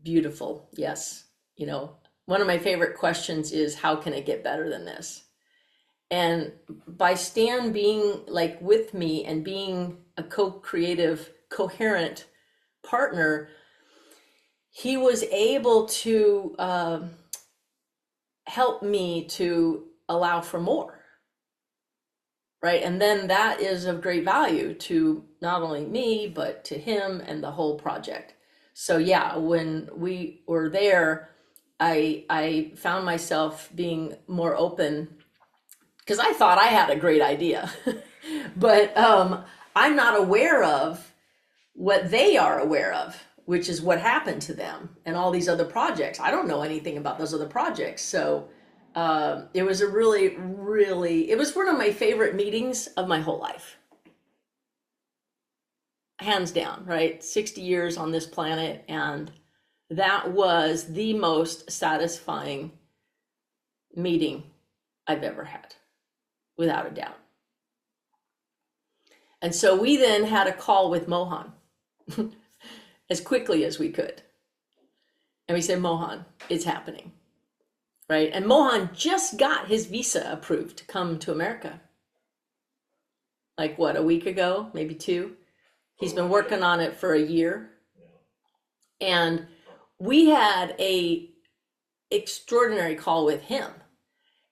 beautiful. Yes. One of my favorite questions is, how can it get better than this? And by Stan being like with me and being a co-creative, coherent partner, he was able to help me to allow for more, right? And then that is of great value to not only me, but to him and the whole project. So yeah, when we were there, I found myself being more open because I thought I had a great idea, but I'm not aware of what they are aware of, which is what happened to them and all these other projects. I don't know anything about those other projects. So it was a really, really, it was one of my favorite meetings of my whole life. Hands down, right? 60 years on this planet. And that was the most satisfying meeting I've ever had, without a doubt. And so we then had a call with Mohan as quickly as we could. And we said, Mohan, it's happening, right? And Mohan just got his visa approved to come to America. Like what, a week ago, maybe 2? He's been working on it for a year. And we had a extraordinary call with him.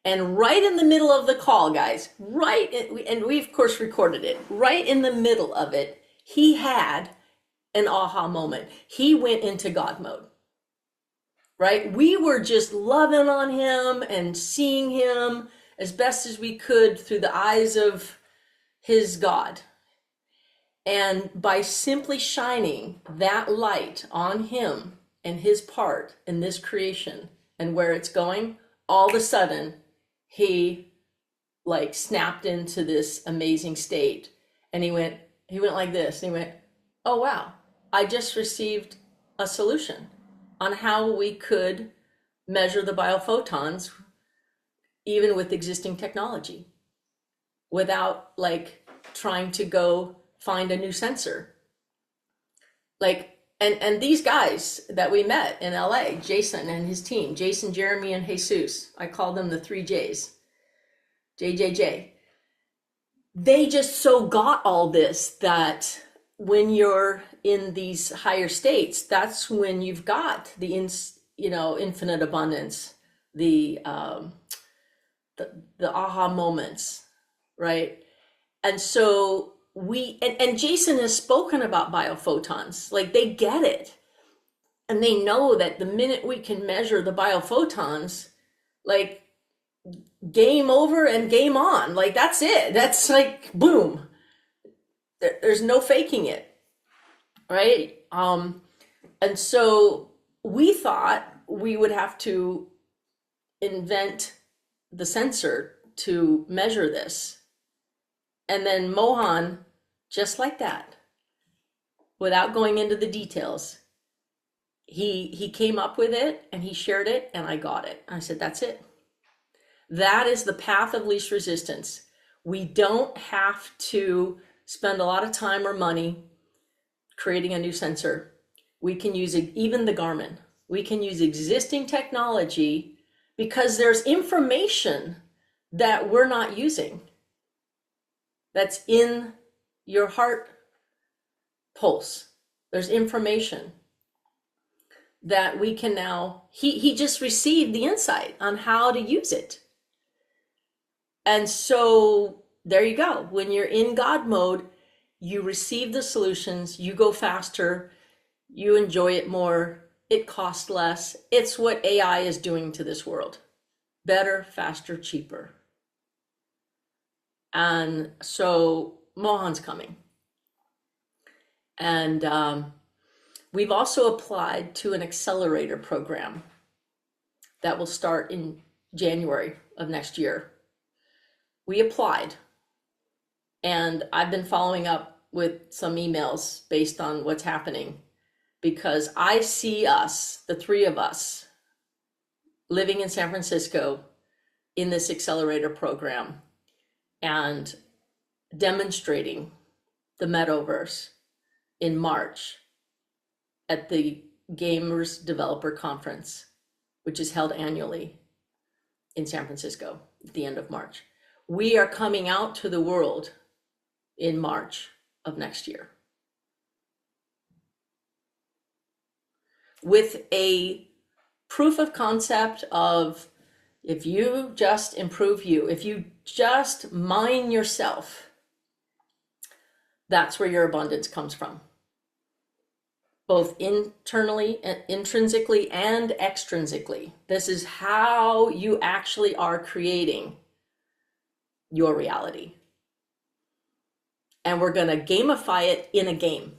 And right in the middle of the call, guys, and we of course recorded it, right in the middle of it, he had an aha moment. He went into God mode, right? We were just loving on him and seeing him as best as we could through the eyes of his God. And by simply shining that light on him and his part in this creation and where it's going, all of a sudden, he like snapped into this amazing state. And he went like this, and he went, oh wow, I just received a solution on how we could measure the biophotons even with existing technology without like trying to go find a new sensor. Like, and these guys that we met in LA, Jason and his team, Jason, Jeremy, and Jesus, I call them the 3Js, JJJ. They just so got all this that when you're in these higher states, that's when you've got the infinite abundance, the aha moments, right? And so and Jason has spoken about biophotons, like they get it. And they know that the minute we can measure the biophotons, like game over and game on, like that's it. That's like, boom. There's no faking it, right? And so we thought we would have to invent the sensor to measure this. And then Mohan, just like that, without going into the details, he came up with it and he shared it and I got it. I said, that's it. That is the path of least resistance. We don't have to spend a lot of time or money creating a new sensor. We can use even the Garmin. We can use existing technology because there's information that we're not using that's in your heart pulse. There's information that we can now, he just received the insight on how to use it. And so there you go. When you're in God mode, you receive the solutions, you go faster, you enjoy it more, it costs less. It's what AI is doing to this world. Better, faster, cheaper. And so Mohan's coming. And we've also applied to an accelerator program that will start in January of next year. We applied, and I've been following up with some emails based on what's happening, because I see us, the three of us, living in San Francisco in this accelerator program and demonstrating the metaverse in March at the Gamers Developer Conference, which is held annually in San Francisco at the end of March. We are coming out to the world in March of next year with a proof of concept of, if you just improve you, if you just mine yourself, that's where your abundance comes from, both internally, intrinsically, and extrinsically. This is how you actually are creating your reality. And we're going to gamify it in a game.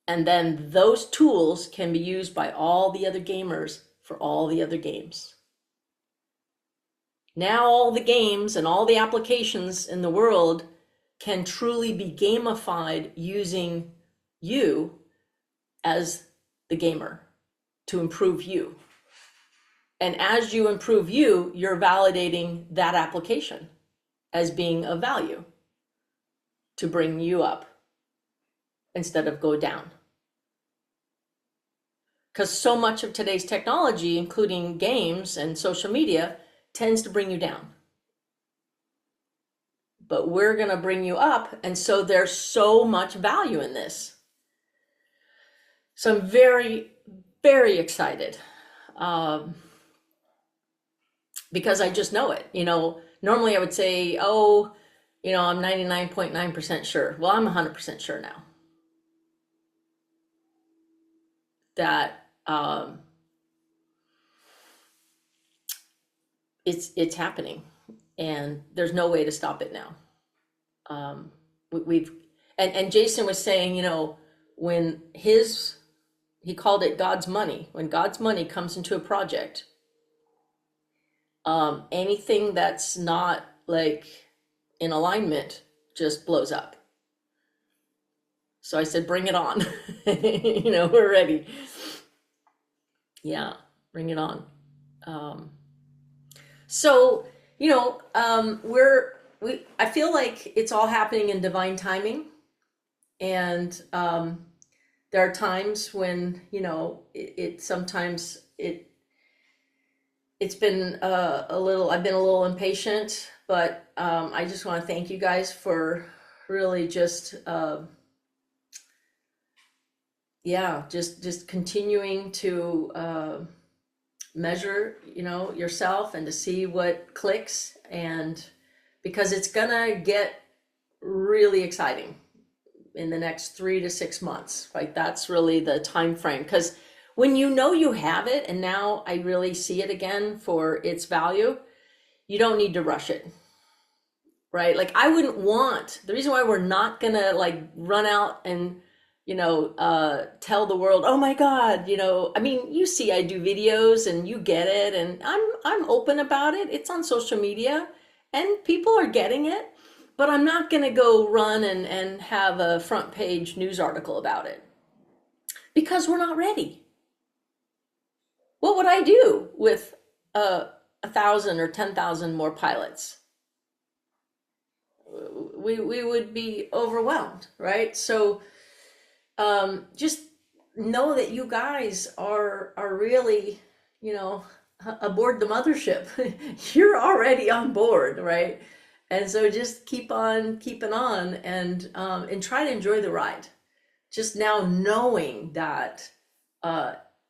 And then those tools can be used by all the other gamers for all the other games. Now all the games and all the applications in the world can truly be gamified using you as the gamer to improve you. And as you improve you, you're validating that application as being of value to bring you up instead of go down. Because so much of today's technology, including games and social media, tends to bring you down. But we're going to bring you up. And so there's so much value in this. So I'm very, very excited. Because I just know it. Normally I would say, I'm 99.9% sure. Well, I'm 100% sure now that it's happening, and there's no way to stop it now. And Jason was saying, when he called it God's money, when God's money comes into a project, anything that's not like in alignment just blows up. So I said, bring it on. We're ready. Yeah, bring it on. We're I feel like it's all happening in divine timing, and there are times when, you know, sometimes it's been I've been a little impatient, but I just want to thank you guys for really just just continuing to measure, you know, yourself and to see what clicks, and because it's gonna get really exciting in the next 3 to 6 months, right? That's really the time frame, because when you know you have it, and now I really see it again for its value, you don't need to rush it, right? Like, I wouldn't want, the reason why we're not gonna like run out and, you know, tell the world, oh my God, you know, I mean, you see, I do videos and you get it, and I'm open about it. It's on social media and people are getting it, but I'm not gonna go run and have a front page news article about it, because we're not ready. What would I do with 1,000 or 10,000 more pilots? We would be overwhelmed, right? So just know that you guys are really, you know, aboard the mothership. You're already on board, right? And so just keep on keeping on, and try to enjoy the ride. Just now knowing that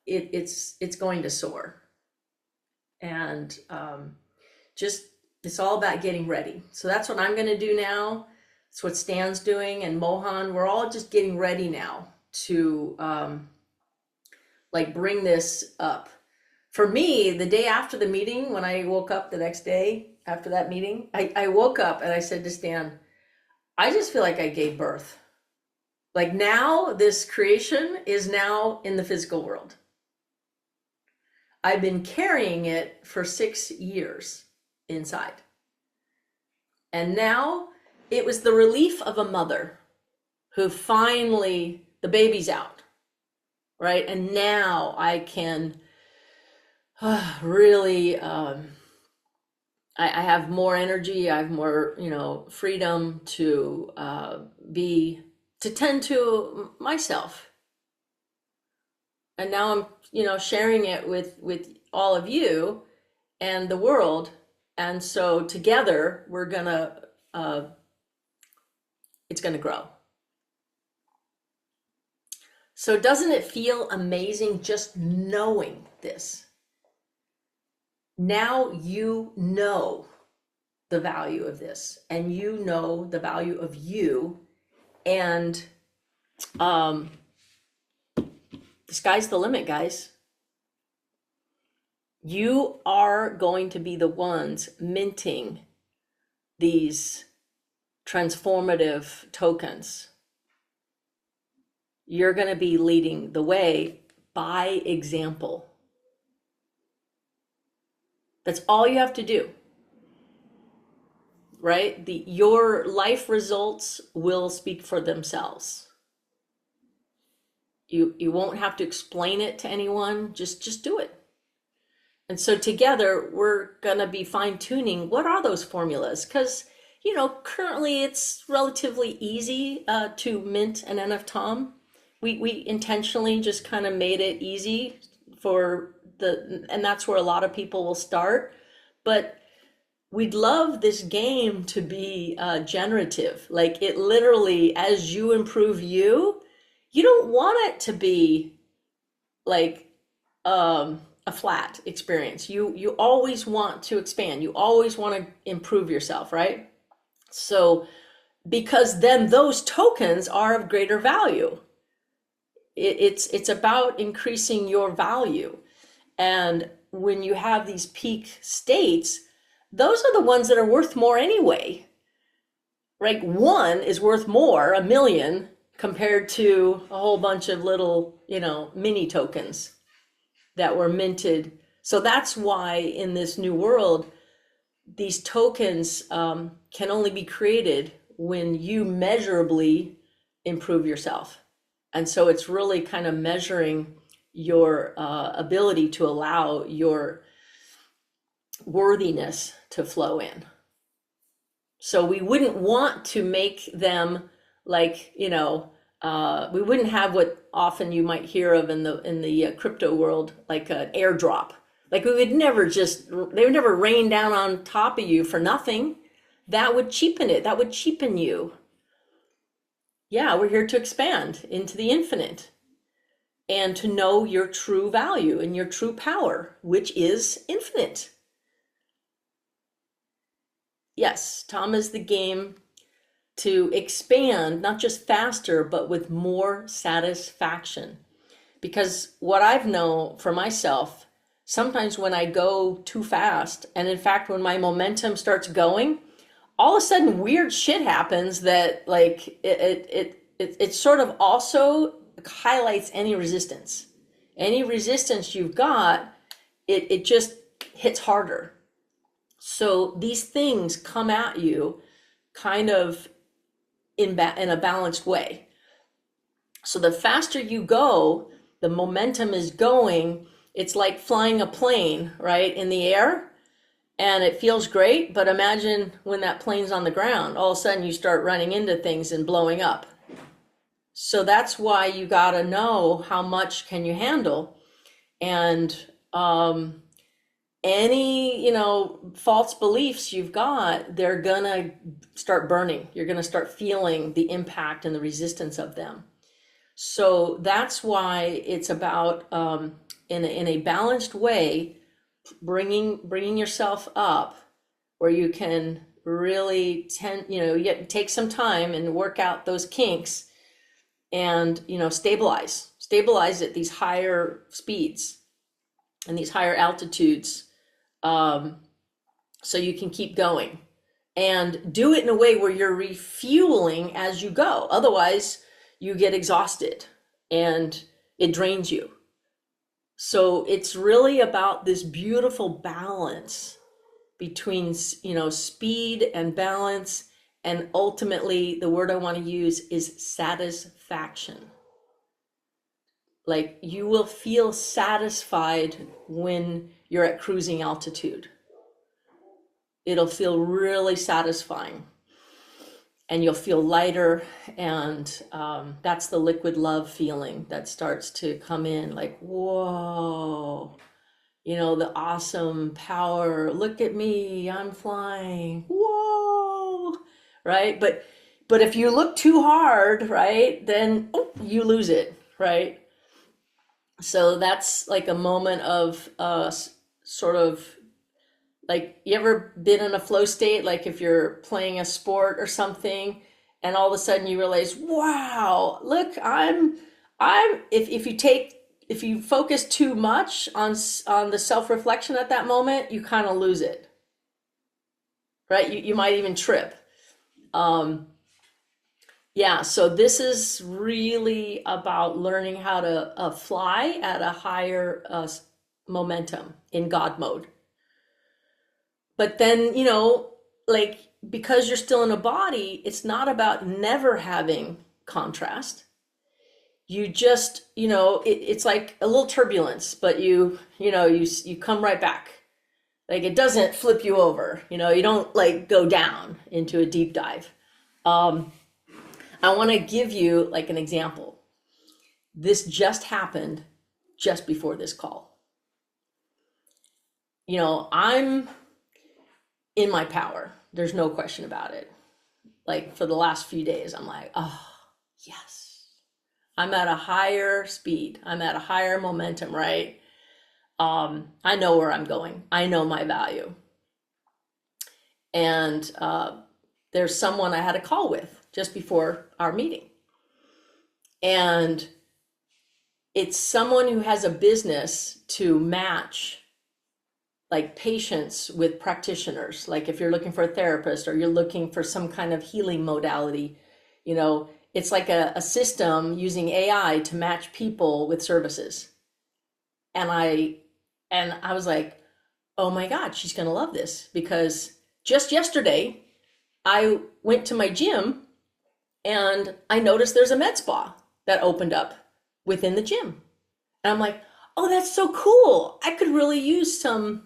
it's going to soar, and just, it's all about getting ready. So that's what I'm going to do now. It's what Stan's doing, and Mohan. We're all just getting ready now to like bring this up. For me, the day after the meeting, when I woke up the next day after that meeting, I woke up and I said to Stan, I just feel like I gave birth. Like, now this creation is now in the physical world. I've been carrying it for 6 years inside. And now it was the relief of a mother who finally, the baby's out, right? And now I can really, I have more energy, I have more, you know, freedom to to tend to myself. And now I'm, you know, sharing it with all of you and the world. And so together we're gonna, it's gonna grow. So doesn't it feel amazing just knowing this? Now you know the value of this, and you know the value of you, and the sky's the limit, guys. You are going to be the ones minting these transformative tokens. You're going to be leading the way by example. That's all you have to do, right? Your life results will speak for themselves. You won't have to explain it to anyone. Just do it. And so together we're going to be fine-tuning what are those formulas, because, you know, currently it's relatively easy to mint an NF-Tom. We intentionally just kind of made it easy and that's where a lot of people will start. But we'd love this game to be generative. Like, it literally, as you improve you don't want it to be like a flat experience. You always want to expand. You always want to improve yourself, right? So, because then those tokens are of greater value. It's about increasing your value. And when you have these peak states, those are the ones that are worth more anyway. Right? One is worth more, 1 million, compared to a whole bunch of little, you know, mini tokens that were minted. So that's why in this new world, these tokens can only be created when you measurably improve yourself. And so it's really kind of measuring your ability to allow your worthiness to flow in. So we wouldn't want to make them like, we wouldn't have what often you might hear of in the crypto world, like an airdrop. Like they would never rain down on top of you for nothing. That would cheapen it. That would cheapen you. Yeah, we're here to expand into the infinite and to know your true value and your true power, which is infinite. Yes, Tom is the game to expand, not just faster, but with more satisfaction. Because what I've known for myself, sometimes when I go too fast, and in fact, when my momentum starts going, all of a sudden weird shit happens that like it sort of also highlights any resistance. Any resistance you've got, it just hits harder. So these things come at you kind of in a balanced way. So the faster you go, the momentum is going. It's like flying a plane, right, in the air, and it feels great. But imagine when that plane's on the ground, all of a sudden you start running into things and blowing up. So that's why you got to know how much can you handle. And any, false beliefs you've got, they're gonna start burning. You're gonna start feeling the impact and the resistance of them. So that's why it's about, in a balanced way, bringing yourself up where you can really take some time and work out those kinks and, stabilize at these higher speeds and these higher altitudes, so you can keep going and do it in a way where you're refueling as you go. Otherwise, you get exhausted and it drains you. So it's really about this beautiful balance between, speed and balance. And ultimately, the word I want to use is satisfaction. Like you will feel satisfied when you're at cruising altitude. It'll feel really satisfying. And you'll feel lighter, and that's the liquid love feeling that starts to come in, like, whoa, the awesome power, look at me, I'm flying, whoa, right? But if you look too hard, right, then you lose it, right? So that's like a moment of sort of, like, you ever been in a flow state, like if you're playing a sport or something, and all of a sudden you realize, wow, look, if you focus too much on the self-reflection at that moment, you kind of lose it, right? You might even trip. Yeah, so this is really about learning how to fly at a higher momentum in God mode. But then, like, because you're still in a body, it's not about never having contrast. You just, it's like a little turbulence, but you come right back. Like, it doesn't flip you over, you don't like go down into a deep dive. I want to give you like an example. This just happened just before this call. I'm in my power. There's no question about it. Like for the last few days, I'm like, oh, yes. I'm at a higher speed. I'm at a higher momentum, right? I know where I'm going. I know my value. And there's someone I had a call with just before our meeting. And it's someone who has a business to match like patients with practitioners. Like if you're looking for a therapist or you're looking for some kind of healing modality, it's like a system using AI to match people with services. And I was like, oh my God, she's going to love this, because just yesterday I went to my gym and I noticed there's a med spa that opened up within the gym. And I'm like, oh, that's so cool. I could really use some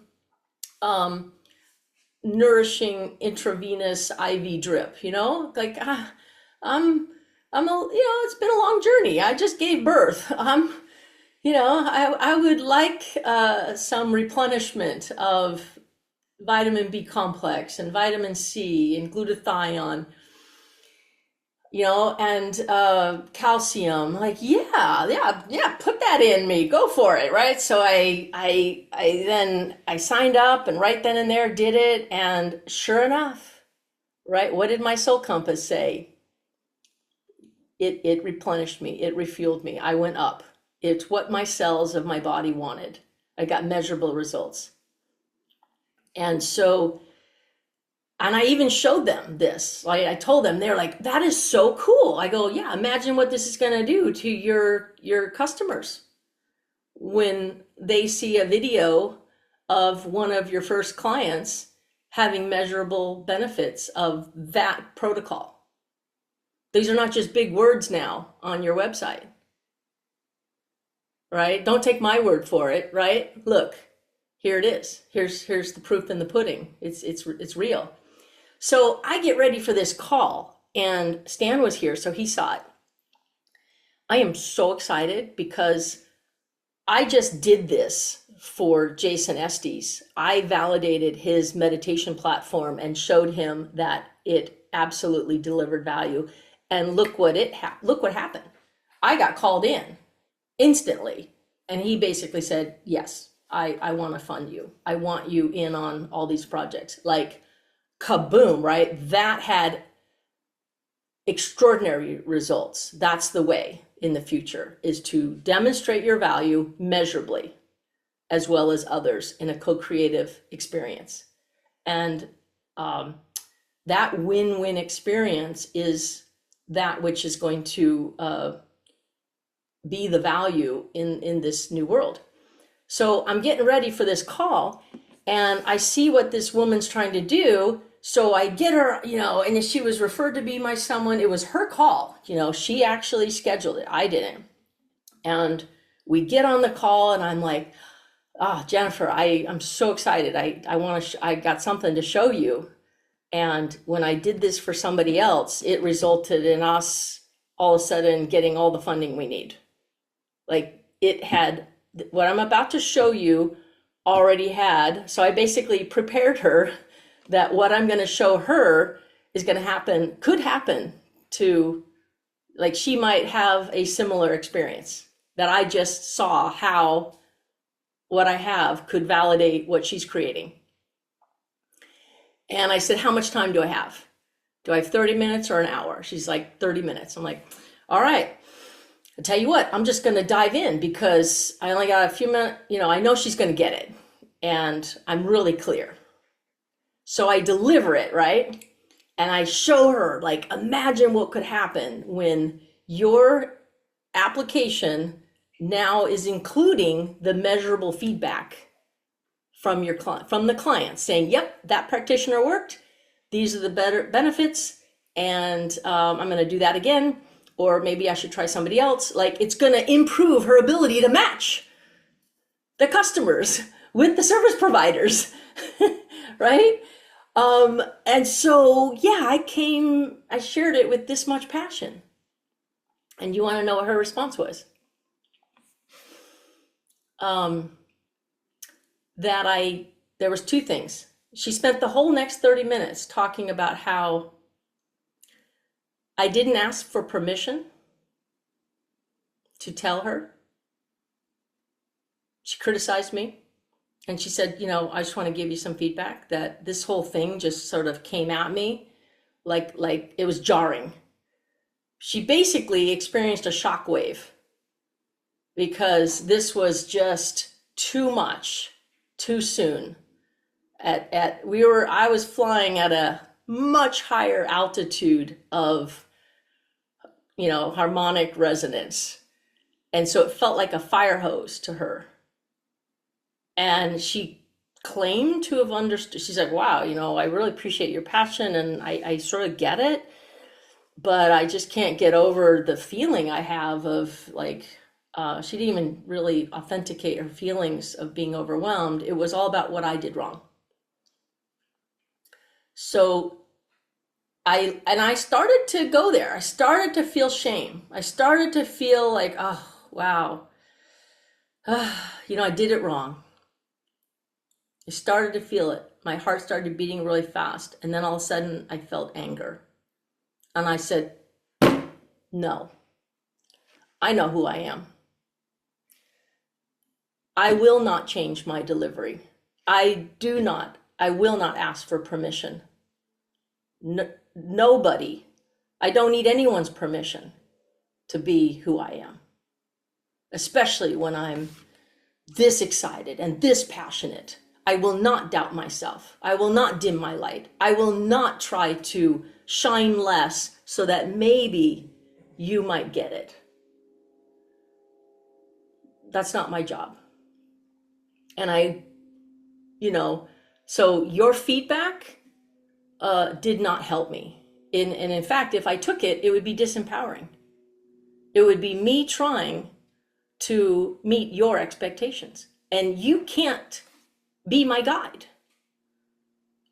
nourishing intravenous IV drip, you know, like I'm a, you know, it's been a long journey. I just gave birth. You know, I would like some replenishment of vitamin B complex and vitamin C and glutathione, you know, and calcium. Like, yeah, put that in me. Go for it, right? So I signed up and right then and there did it, and sure enough, right? What did my soul compass say? It replenished me. It refueled me. I went up. It's what my cells of my body wanted. I got measurable results. And so, and I even showed them this. Like I told them, they're like, that is so cool. I go, yeah, imagine what this is going to do to your customers when they see a video of one of your first clients having measurable benefits of that protocol. These are not just big words now on your website, right? Don't take my word for it, right? Look, here it is. Here's the proof in the pudding. It's real. So I get ready for this call, and Stan was here, so he saw it. I am so excited because I just did this for Jason Estes. I validated his meditation platform and showed him that it absolutely delivered value. And look what happened. I got called in instantly, and he basically said, yes, I want to fund you. I want you in on all these projects. Like, kaboom, right? That had extraordinary results. That's the way in the future, is to demonstrate your value measurably, as well as others, in a co-creative experience. And that win-win experience is that which is going to be the value in this new world. So I'm getting ready for this call, and I see what this woman's trying to do. So I get her, you know, and she was referred to be my someone. It was her call, you know, she actually scheduled it. I didn't. And we get on the call, and I'm like, oh, Jennifer, I'm so excited. I got something to show you. And when I did this for somebody else, it resulted in us all of a sudden getting all the funding we need. Like, it had, what I'm about to show you already had. So I basically prepared her that what I'm going to show her is going to happen, could happen to, like, she might have a similar experience, that I just saw how what I have could validate what she's creating. And I said, how much time do I have? Do I have 30 minutes or an hour? She's like, 30 minutes. I'm like, all right, I'll tell you what, I'm just going to dive in because I only got a few minutes, you know, I know she's going to get it. And I'm really clear. So I deliver it, right? And I show her, like, imagine what could happen when your application now is including the measurable feedback from your client, from the client, saying, yep, that practitioner worked. These are the better benefits. And I'm going to do that again. Or maybe I should try somebody else. Like, it's going to improve her ability to match the customers with the service providers, right? And so, yeah, I shared it with this much passion. And you want to know what her response was? There was two things. She spent the whole next 30 minutes talking about how I didn't ask for permission to tell her. She criticized me, and she said, you know, I just want to give you some feedback that this whole thing just sort of came at me like it was jarring. She basically experienced a shockwave because this was just too much, too soon. I was flying at a much higher altitude of, you know, harmonic resonance. And so it felt like a fire hose to her. And she claimed to have understood. She's like, wow, you know, I really appreciate your passion and I sort of get it, but I just can't get over the feeling I have of, like, she didn't even really authenticate her feelings of being overwhelmed. It was all about what I did wrong. So I started to go there. I started to feel shame. I started to feel like, oh, wow, I did it wrong. I started to feel it. My heart started beating really fast. And then all of a sudden I felt anger. And I said, no, I know who I am. I will not change my delivery. I will not ask for permission. Nobody, I don't need anyone's permission to be who I am, especially when I'm this excited and this passionate. I will not doubt myself. I will not dim my light. I will not try to shine less so that maybe you might get it. That's not my job. And so your feedback did not help me. And in fact, if I took it, it would be disempowering. It would be me trying to meet your expectations. And you can't be my guide.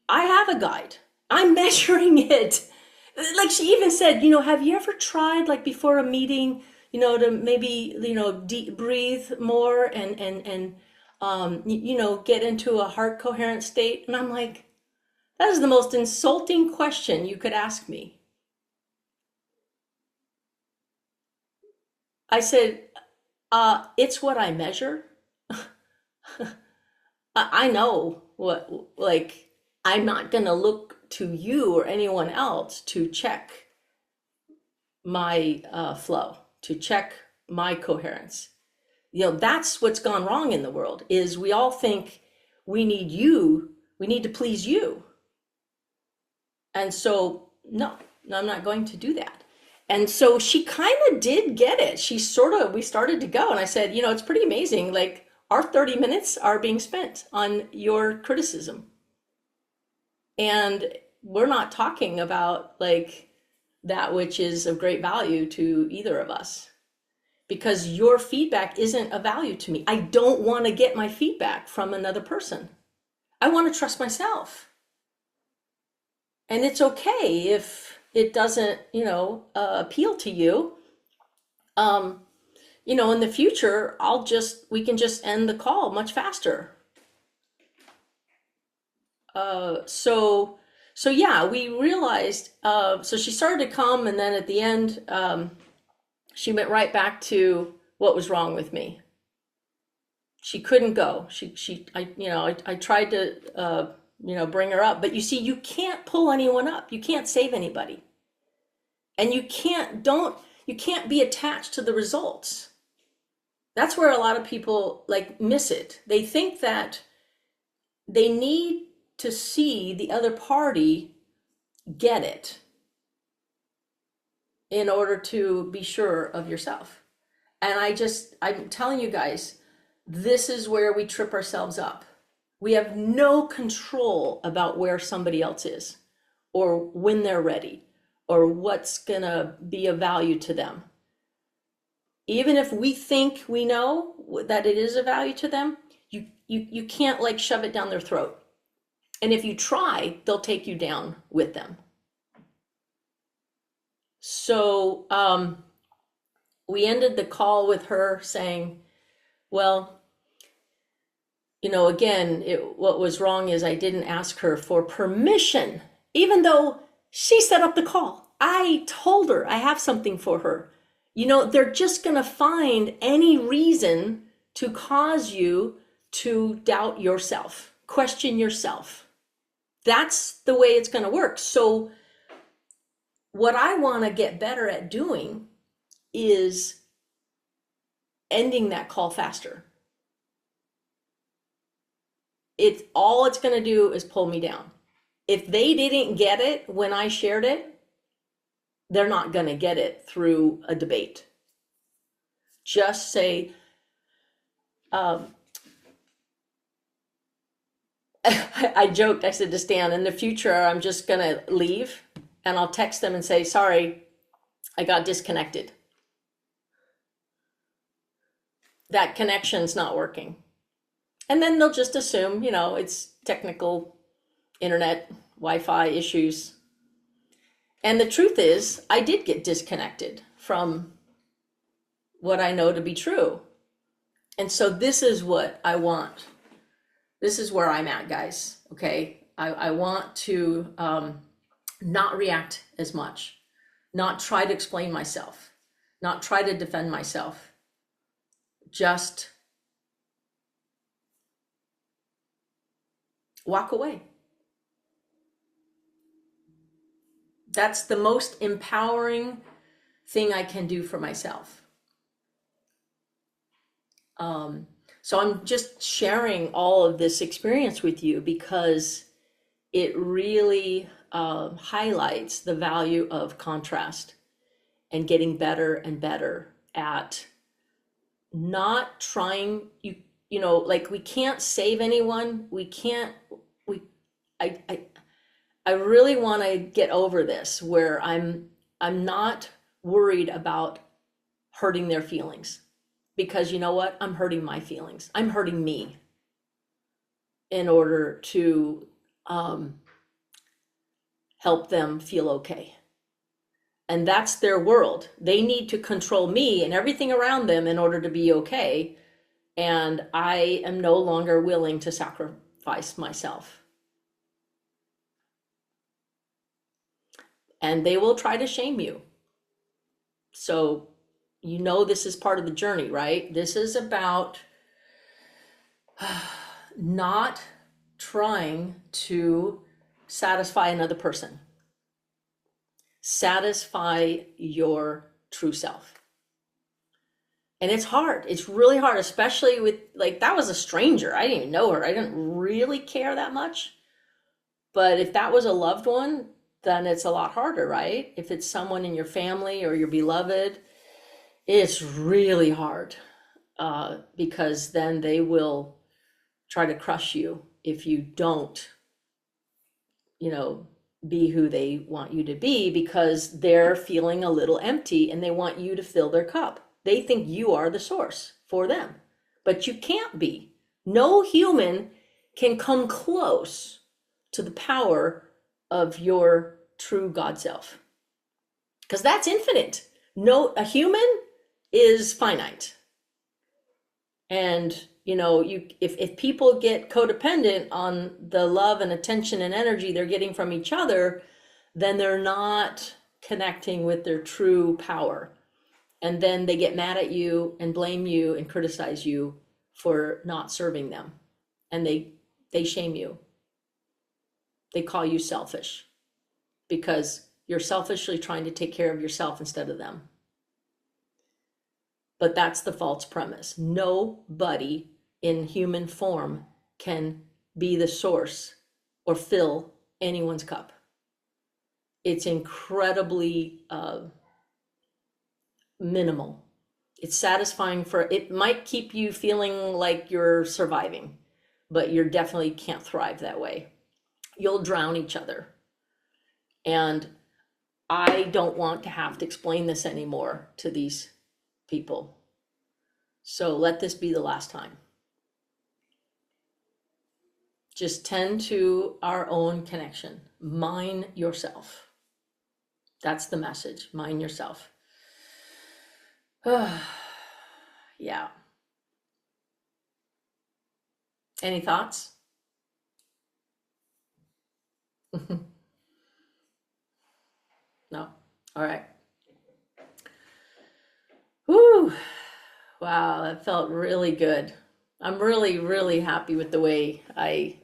I have a guide. I'm measuring it. Like she even said, have you ever tried, like before a meeting, to maybe, deep breathe more and get into a heart coherent state? And I'm like, that is the most insulting question you could ask me. I said, it's what I measure. I know I'm not going to look to you or anyone else to check my flow, to check my coherence. That's what's gone wrong in the world, is we all think we need to please you. And so, no, I'm not going to do that. And so she kind of did get it. We started to go, and I said, it's pretty amazing. Like, our 30 minutes are being spent on your criticism. And we're not talking about like that which is of great value to either of us, because your feedback isn't of value to me. I don't want to get my feedback from another person. I want to trust myself. And it's okay if it doesn't, appeal to you. In the future, we can just end the call much faster. So yeah, we realized, so she started to come, and then at the end, she went right back to what was wrong with me. She couldn't go. I tried to, bring her up, but you see, you can't pull anyone up. You can't save anybody. And you can't be attached to the results. That's where a lot of people miss it. They think that they need to see the other party get it in order to be sure of yourself. And I'm telling you guys, this is where we trip ourselves up. We have no control about where somebody else is, or when they're ready, or what's gonna be of value to them. Even if we think we know that it is of value to them, you can't shove it down their throat. And if you try, they'll take you down with them. So we ended the call with her saying, well, again, what was wrong is I didn't ask her for permission, even though she set up the call. I told her I have something for her. They're just going to find any reason to cause you to doubt yourself, question yourself. That's the way it's going to work. So what I want to get better at doing is ending that call faster. All it's going to do is pull me down. If they didn't get it when I shared it, they're not going to get it through a debate. Just say, I joked, I said to Stan, in the future, I'm just going to leave and I'll text them and say, sorry, I got disconnected. That connection's not working. And then they'll just assume, it's technical internet Wi-Fi issues. And the truth is, I did get disconnected from what I know to be true. And so this is what I want. This is where I'm at, guys. Okay. I want to not react as much, not try to explain myself, not try to defend myself. Just walk away. That's the most empowering thing I can do for myself. So I'm just sharing all of this experience with you because it really highlights the value of contrast and getting better and better at not trying, you know, like we can't save anyone. I really want to get over this where I'm not worried about hurting their feelings, because you know what? I'm hurting my feelings. I'm hurting me in order to help them feel okay. And that's their world. They need to control me and everything around them in order to be okay. And I am no longer willing to sacrifice myself. And they will try to shame you. So, you know, this is part of the journey, right? This is about not trying to satisfy another person. Satisfy your true self. And it's hard. It's really hard, especially with, like, that was a stranger. I didn't even know her. I didn't really care that much. But if that was a loved one, then it's a lot harder, right? If it's someone in your family or your beloved, it's really hard because then they will try to crush you if you don't, you know, be who they want you to be, because they're feeling a little empty and they want you to fill their cup. They think you are the source for them, but you can't be. No human can come close to the power of your true God self, because that's infinite. No, a human is finite. And you know, if people get codependent on the love and attention and energy they're getting from each other, then they're not connecting with their true power. And then they get mad at you and blame you and criticize you for not serving them. And they shame you. They call you selfish because you're selfishly trying to take care of yourself instead of them. But that's the false premise. Nobody in human form can be the source or fill anyone's cup. It's incredibly minimal. It's satisfying it might keep you feeling like you're surviving, but you definitely can't thrive that way. You'll drown each other. And I don't want to have to explain this anymore to these people. So let this be the last time. Just tend to our own connection. Mine yourself. That's the message. Mine yourself. Yeah. Any thoughts? No. All right. Whew. Wow, that felt really good. I'm really, really happy with the way I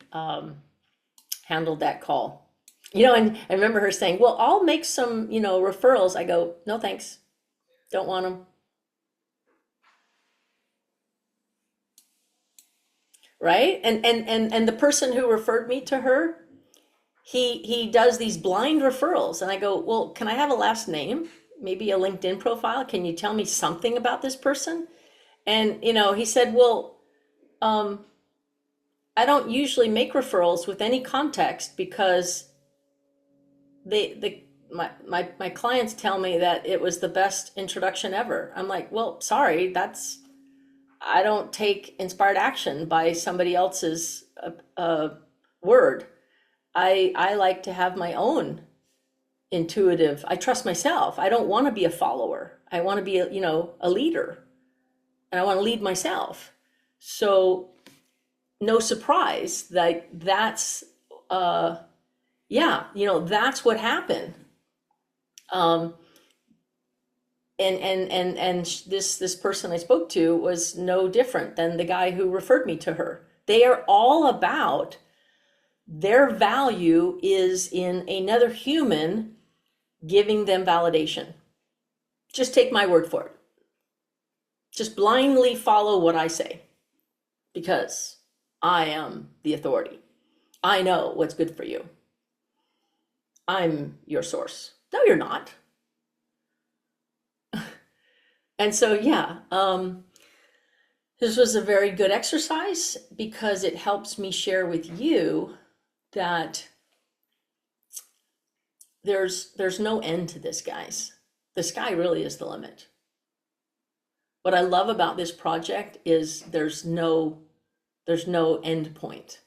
handled that call. You know, and I remember her saying, well, I'll make some, you know, referrals. I go, no, thanks. Don't want them. Right? And the person who referred me to her, he does these blind referrals. And I go, well, can I have a last name? Maybe a LinkedIn profile? Can you tell me something about this person? And, you know, he said, well, I don't usually make referrals with any context because my clients tell me that it was the best introduction ever. I'm like, well, sorry, I don't take inspired action by somebody else's word. I like to have my own intuitive, I trust myself. I don't want to be a follower. I want to be a, a leader, and I want to lead myself. So no surprise that that's that's what happened. And this person I spoke to was no different than the guy who referred me to her. They are all about their value is in another human giving them validation. Just take my word for it. Just blindly follow what I say, because I am the authority. I know what's good for you. I'm your source. No, you're not. And so, this was a very good exercise, because it helps me share with you that there's no end to this, guys. The sky really is the limit. What I love about this project is there's no end point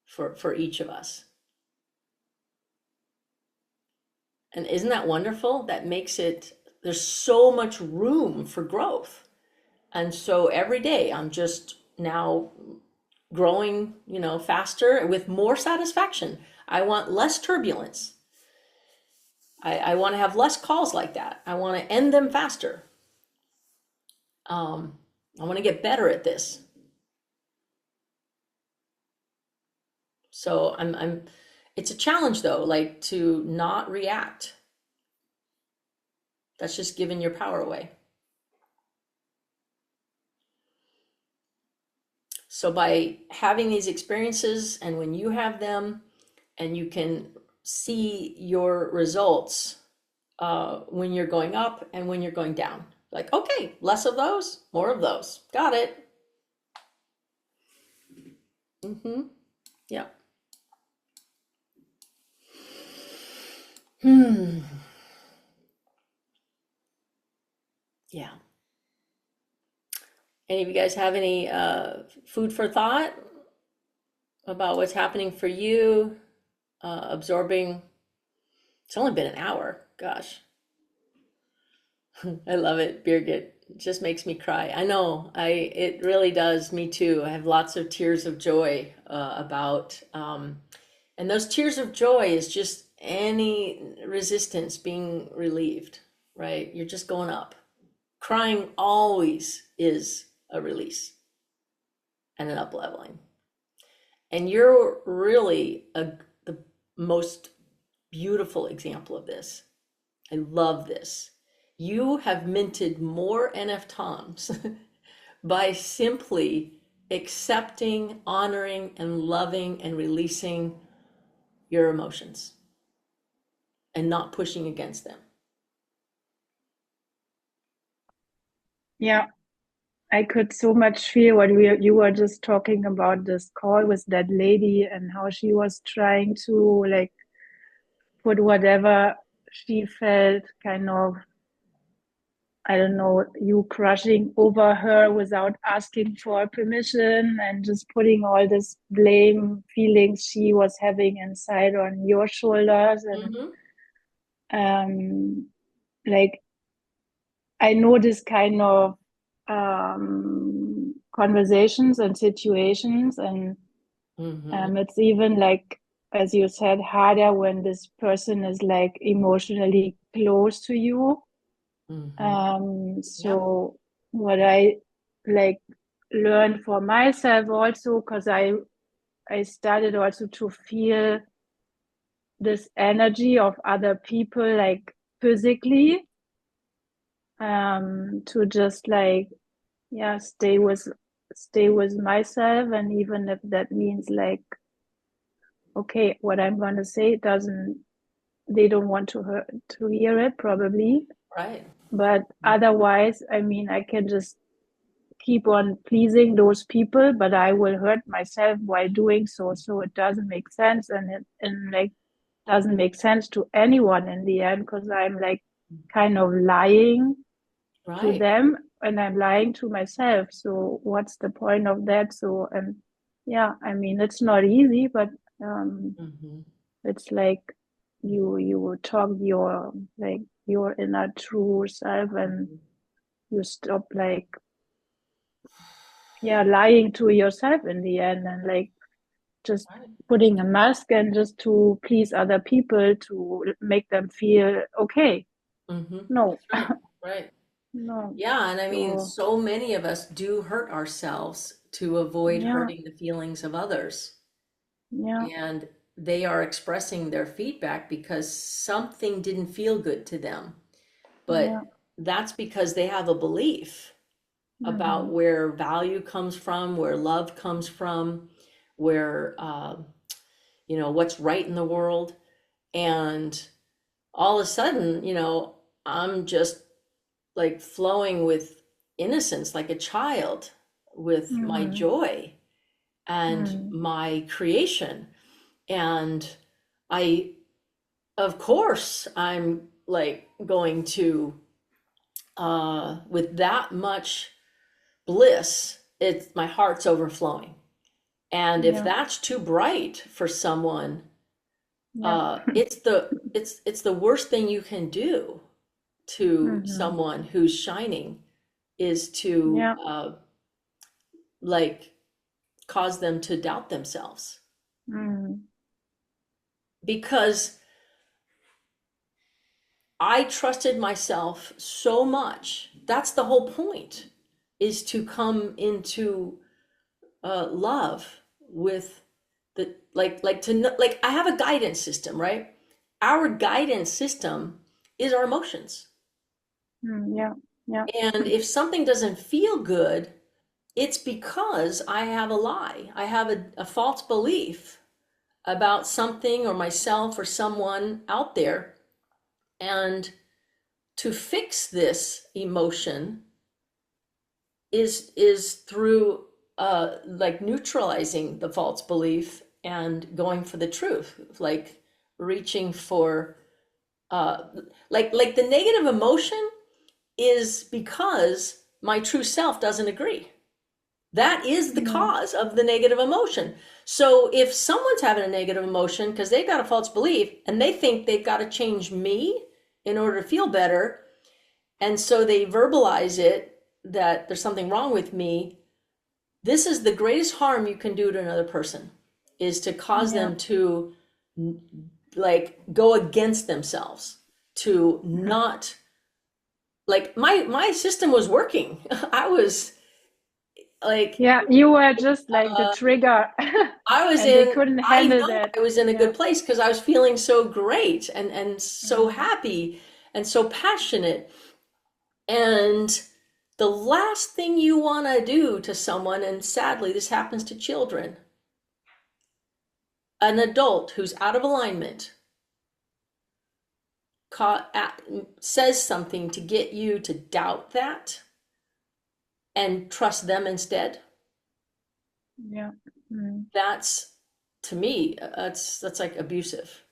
for each of us. And isn't that wonderful? That makes it, there's so much room for growth. And so every day I'm just now growing, faster with more satisfaction. I want less turbulence. I want to have less calls like that. I want to end them faster. I want to get better at this. So it's a challenge though, like to not react. That's just giving your power away. So by having these experiences, and when you have them and you can see your results when you're going up and when you're going down, like, okay, less of those, more of those. Got it. Yeah. Yeah. Any of you guys have any food for thought about what's happening for you? Absorbing. It's only been an hour. Gosh. I love it, Birgit. It just makes me cry. I know. It really does. Me too. I have lots of tears of joy about, and those tears of joy is just any resistance being relieved, right? You're just going up. Crying always is a release and an up leveling. And you're really the most beautiful example of this. I love this. You have minted more NF-TOMs by simply accepting, honoring, and loving and releasing your emotions and not pushing against them. Yeah, I could so much feel what you were just talking about, this call with that lady and how she was trying to like put whatever she felt kind of, I don't know, you crushing over her without asking for permission, and just putting all this blame feelings she was having inside on your shoulders. And like, I know this kind of conversations and situations, and it's even like, as you said, harder when this person is like emotionally close to you. So what I like learned for myself also, because I started also to feel this energy of other people, like physically, to just like, stay with myself. And even if that means like, okay, what I'm going to say they don't want to hear it probably. Right. But otherwise, I mean, I can just keep on pleasing those people, but I will hurt myself while doing so. So it doesn't make sense, and like doesn't make sense to anyone in the end, because I'm like kind of lying to them, and I'm lying to myself. So what's the point of that? So, and I mean, it's not easy, but Mhm. It's like you talk your like your inner true self, and you stop like lying to yourself in the end, and like just Right. putting a mask and just to please other people to make them feel okay. No, Right. Right. no. Yeah, and I mean, So so many of us do hurt ourselves to avoid yeah, hurting the feelings of others. yeah, And they are expressing their feedback because something didn't feel good to them. yeah. But that's because they have a belief about Mm-hmm. where value comes from, where love comes from, where, what's right in the world. And all of a sudden, I'm just like flowing with innocence, like a child, with my Mm-hmm. joy and Mm-hmm. my creation. And I, of course, I'm like going to, with that much bliss, it's my heart's overflowing. And if Yeah, that's too bright for someone, yeah. it's the worst thing you can do to Mm-hmm. someone who's shining is to Yeah, like cause them to doubt themselves, mm-hmm. because I trusted myself so much. That's the whole point, is to come into love with the like I have a guidance system, right? Our guidance system is our emotions. Yeah, yeah. And if something doesn't feel good, it's because I have a lie. I have a false belief about something or myself or someone out there. And to fix this emotion is through like neutralizing the false belief and going for the truth, like reaching for uh like the negative emotion is because my true self doesn't agree. That is the Yeah, cause of the negative emotion. So if someone's having a negative emotion because they've got a false belief and they think they've got to change me in order to feel better, and so they verbalize it that there's something wrong with me, this is the greatest harm you can do to another person, is to cause yeah. them to like go against themselves, to not like my system was working. I was like Yeah, you were just like the trigger, I was and they in, couldn't I handle know that. I was in a Yeah. good place because I was feeling so great and so Mm. happy and so passionate. And the last thing you want to do to someone, and sadly this happens to children, an adult who's out of alignment says something to get you to doubt that and trust them instead. Yeah. Mm. That's, to me, that's like abusive.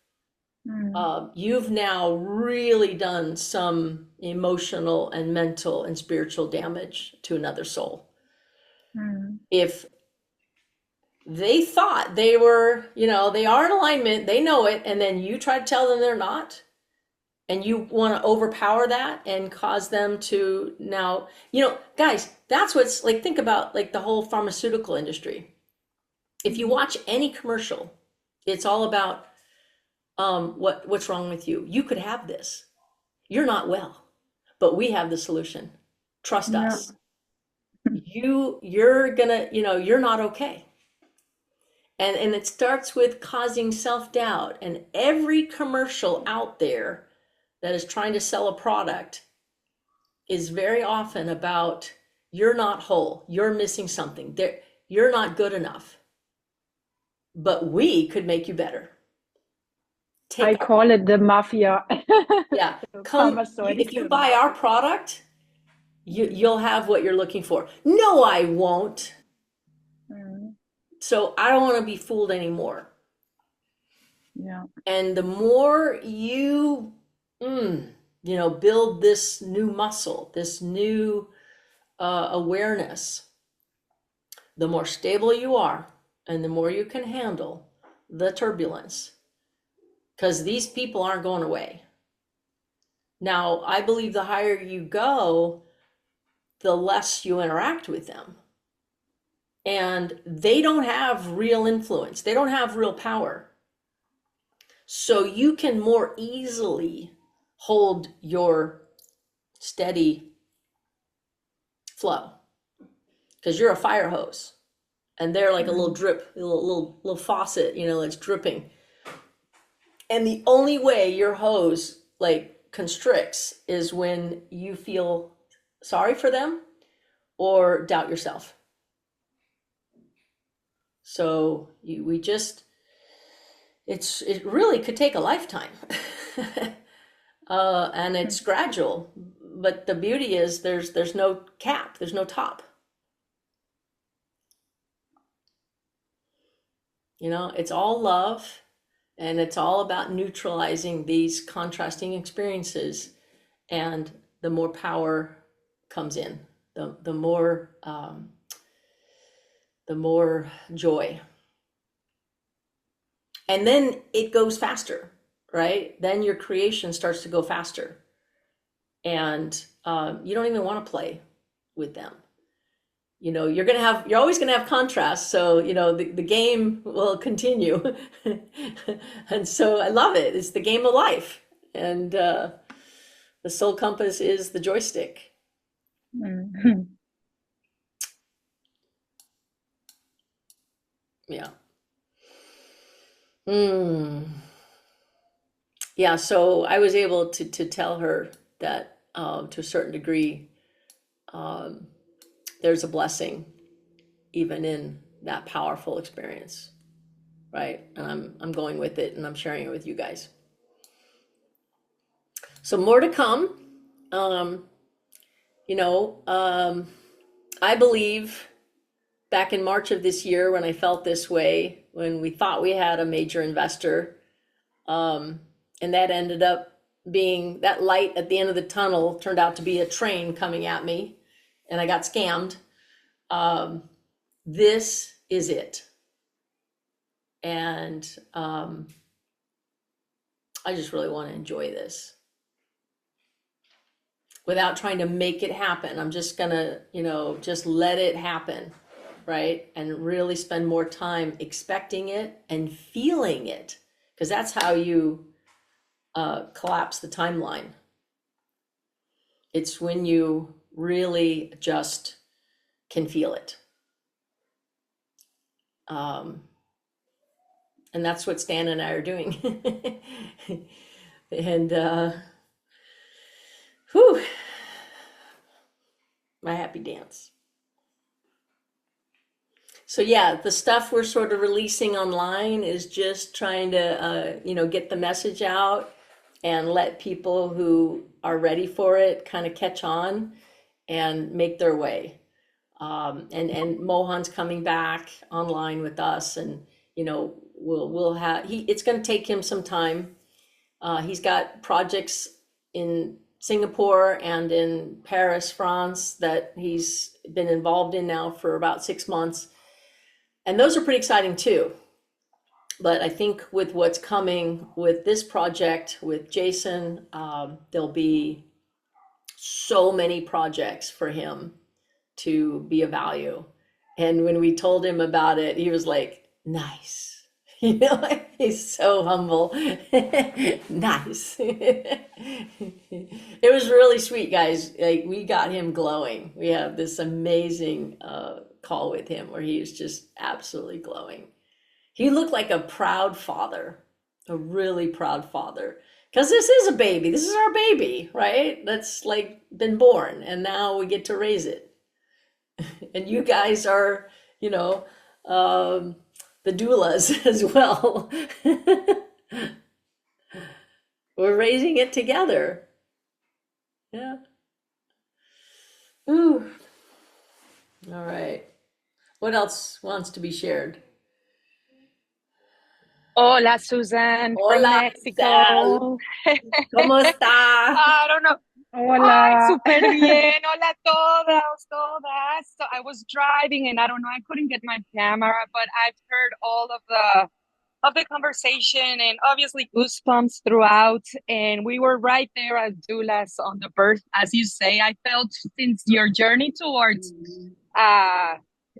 Mm. You've now really done some emotional and mental and spiritual damage to another soul. Mm. If they thought they were, they are in alignment, they know it, and then you try to tell them they're not, and you want to overpower that and cause them to now, guys, that's what's like, think about like the whole pharmaceutical industry. If you watch any commercial, it's all about what's wrong with you. You could have this. You're not well, but we have the solution. Trust Yeah. us. You're gonna, you're not okay. And it starts with causing self-doubt. And every commercial out there that is trying to sell a product is very often about you're not whole, you're missing something, you're not good enough, but we could make you better. I call it the mafia. Yeah, if you Pharmaceutical buy our mafia. product, you'll have what you're looking for. No, I won't. Mm. So I don't want to be fooled anymore. Yeah. And the more you, build this new muscle, this new awareness, the more stable you are and the more you can handle, the turbulence, because these people aren't going away. Now, I believe the higher you go, the less you interact with them. And they don't have real influence. They don't have real power. So you can more easily hold your steady flow because you're a fire hose and they're like a little drip, a little faucet, it's dripping. And the only way your hose like constricts is when you feel sorry for them or doubt yourself. So it really could take a lifetime. And it's gradual, but the beauty is there's no cap, there's no top. It's all love, and it's all about neutralizing these contrasting experiences, and the more power comes in, the more joy. And then it goes faster, right? Then your creation starts to go faster. And you don't even want to play with them. You're always going to have contrast. So, the game will continue. And so I love it. It's the game of life. And the soul compass is the joystick. Mm-hmm. Yeah. Yeah, so I was able to tell her that to a certain degree, there's a blessing even in that powerful experience, right? And I'm going with it, and I'm sharing it with you guys. So more to come. I believe back in March of this year when I felt this way, when we thought we had a major investor, and that ended up being that light at the end of the tunnel turned out to be a train coming at me, and I got scammed. This is it. And I just really want to enjoy this without trying to make it happen. I'm just gonna, just let it happen, right? And really spend more time expecting it and feeling it, because that's how you collapse the timeline. It's when you really just can feel it. And that's what Stan and I are doing. And my happy dance. So yeah, the stuff we're sort of releasing online is just trying to get the message out and let people who are ready for it kind of catch on and make their way. And Mohan's coming back online with us, and we'll have it's going to take him some time. He's got projects in Singapore and in Paris, France, that he's been involved in now for about 6 months, and those are pretty exciting too. But I think with what's coming with this project with Jason, there'll be so many projects for him to be of value. And when we told him about it, he was like, nice. He's so humble. Nice. It was really sweet, guys. Like, we got him glowing. We have this amazing call with him where he was just absolutely glowing. He looked like a proud father, a really proud father. Because this is a baby. This is our baby, right? That's like been born, and now we get to raise it. And you guys are, the doulas as well. We're raising it together. Yeah. Ooh. All right. What else wants to be shared? Hola, Suzanne from Hola, Mexico. ¿Cómo está? I don't know. Ay, súper bien. Hola todas. So I was driving and I don't know, I couldn't get my camera, but I've heard all of the conversation, and obviously goosebumps throughout. And we were right there as doulas on the birth, as you say. I felt since your journey towards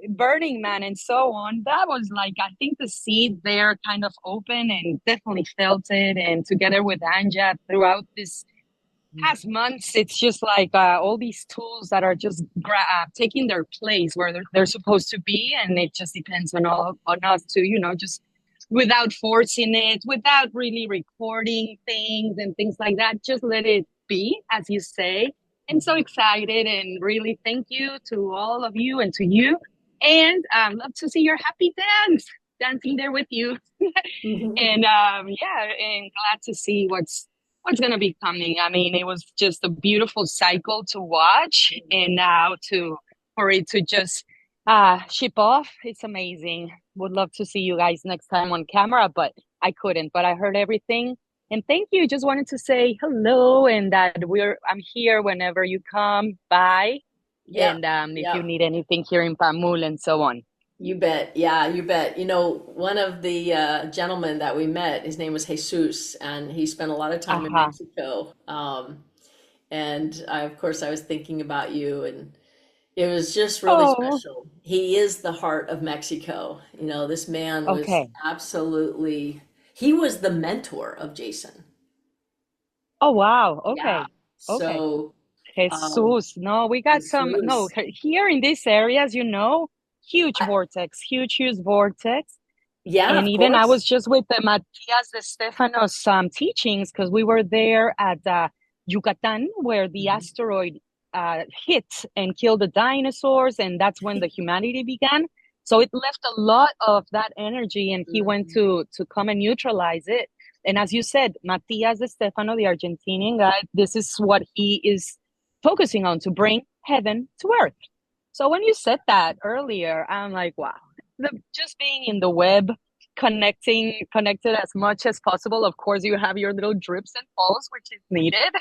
Burning Man and so on, that was like, I think the seed there kind of open, and definitely felt it. And together with Anja throughout this past months, it's just like all these tools that are just taking their place where they're supposed to be, and it just depends on us to, just without forcing it, without really recording things and things like that, just let it be, as you say. And so excited, and really thank you to all of you and to you, and love to see your happy dancing there with you. And and glad to see what's going to be coming. I mean, it was just a beautiful cycle to watch, and now for it to just ship off, it's amazing. Would love to see you guys next time on camera, but I couldn't. But I heard everything, and thank you. Just wanted to say hello, and that I'm here whenever you come by. Yeah. And if you need anything here in Pamul and so on. You bet. Yeah, you bet. One of the gentlemen that we met, his name was Jesus, and he spent a lot of time in Mexico. And of course, I was thinking about you, and it was just really special. He is the heart of Mexico. This man was absolutely, he was the mentor of Jason. Oh, wow. Okay. Yeah. So, Jesus. No, we got here in these areas, huge vortex, huge vortex. Yeah. And even I was just with the Matias de Stefanos teachings, because we were there at Yucatan, where the asteroid hit and killed the dinosaurs, and that's when the humanity began. So it left a lot of that energy, and he went to come and neutralize it. And as you said, Matias de Stefano, the Argentinian guy, this is what he is focusing on, to bring heaven to earth. So when you said that earlier, I'm like, wow, just being in the web, connected as much as possible. Of course, you have your little drips and falls, which is needed,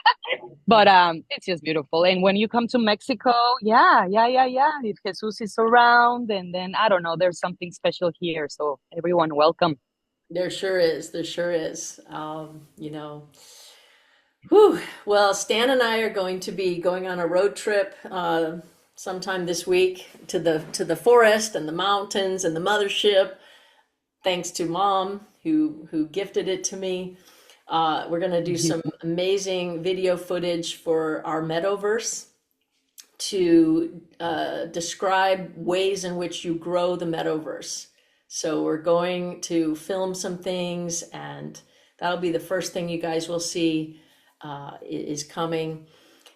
but it's just beautiful. And when you come to Mexico, if Jesus is around, and then I don't know, there's something special here. So everyone, welcome. There sure is. Whew. Well, Stan and I are going to be going on a road trip sometime this week to the forest and the mountains and the mothership. Thanks to Mom who gifted it to me. We're going to do some amazing video footage for our Meadowverse to describe ways in which you grow the Meadowverse. So we're going to film some things, and that'll be the first thing you guys will see is coming.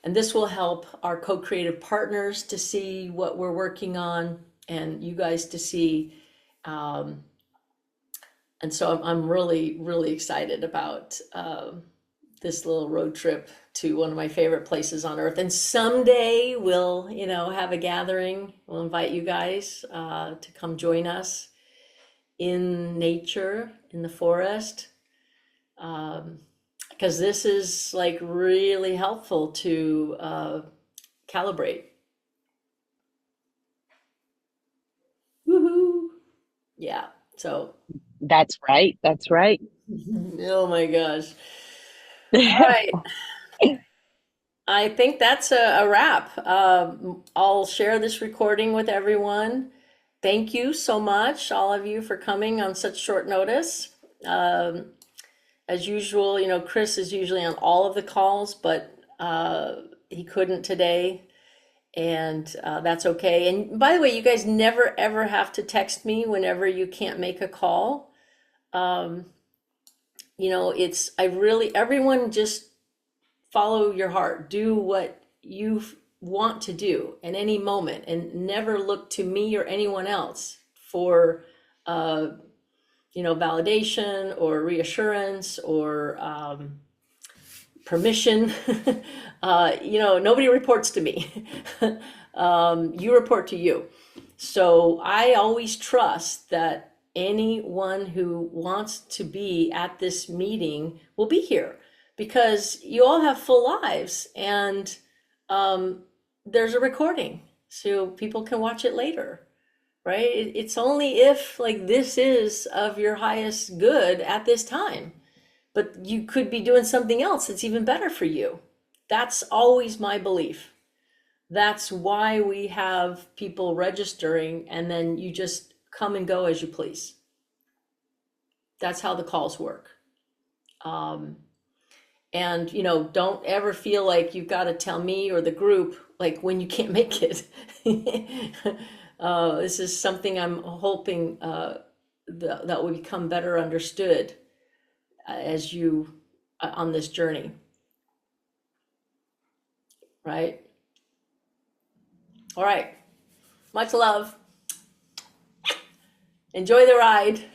And this will help our co-creative partners to see what we're working on, and you guys to see. And so I'm really, really excited about this little road trip to one of my favorite places on earth. And someday we'll, have a gathering. We'll invite you guys to come join us in nature, in the forest, because this is like really helpful to calibrate. Woohoo! Yeah. So that's right. Oh my gosh. All right. I think that's a wrap. I'll share this recording with everyone. Thank you so much, all of you, for coming on such short notice. As usual, Chris is usually on all of the calls, but he couldn't today, and that's okay. And by the way, you guys never ever have to text me whenever you can't make a call. Everyone just follow your heart, do what you want to do in any moment, and never look to me or anyone else for validation or reassurance or permission. Nobody reports to me. You report to you. So I always trust that anyone who wants to be at this meeting will be here, because you all have full lives, and there's a recording so people can watch it later, right? It's only if like this is of your highest good at this time, but you could be doing something else that's even better for you. That's always my belief. That's why we have people registering, and then you just come and go as you please. That's how the calls work. And don't ever feel like you've got to tell me or the group like when you can't make it. This is something I'm hoping that will become better understood as you on this journey, right? All right, much love. Enjoy the ride.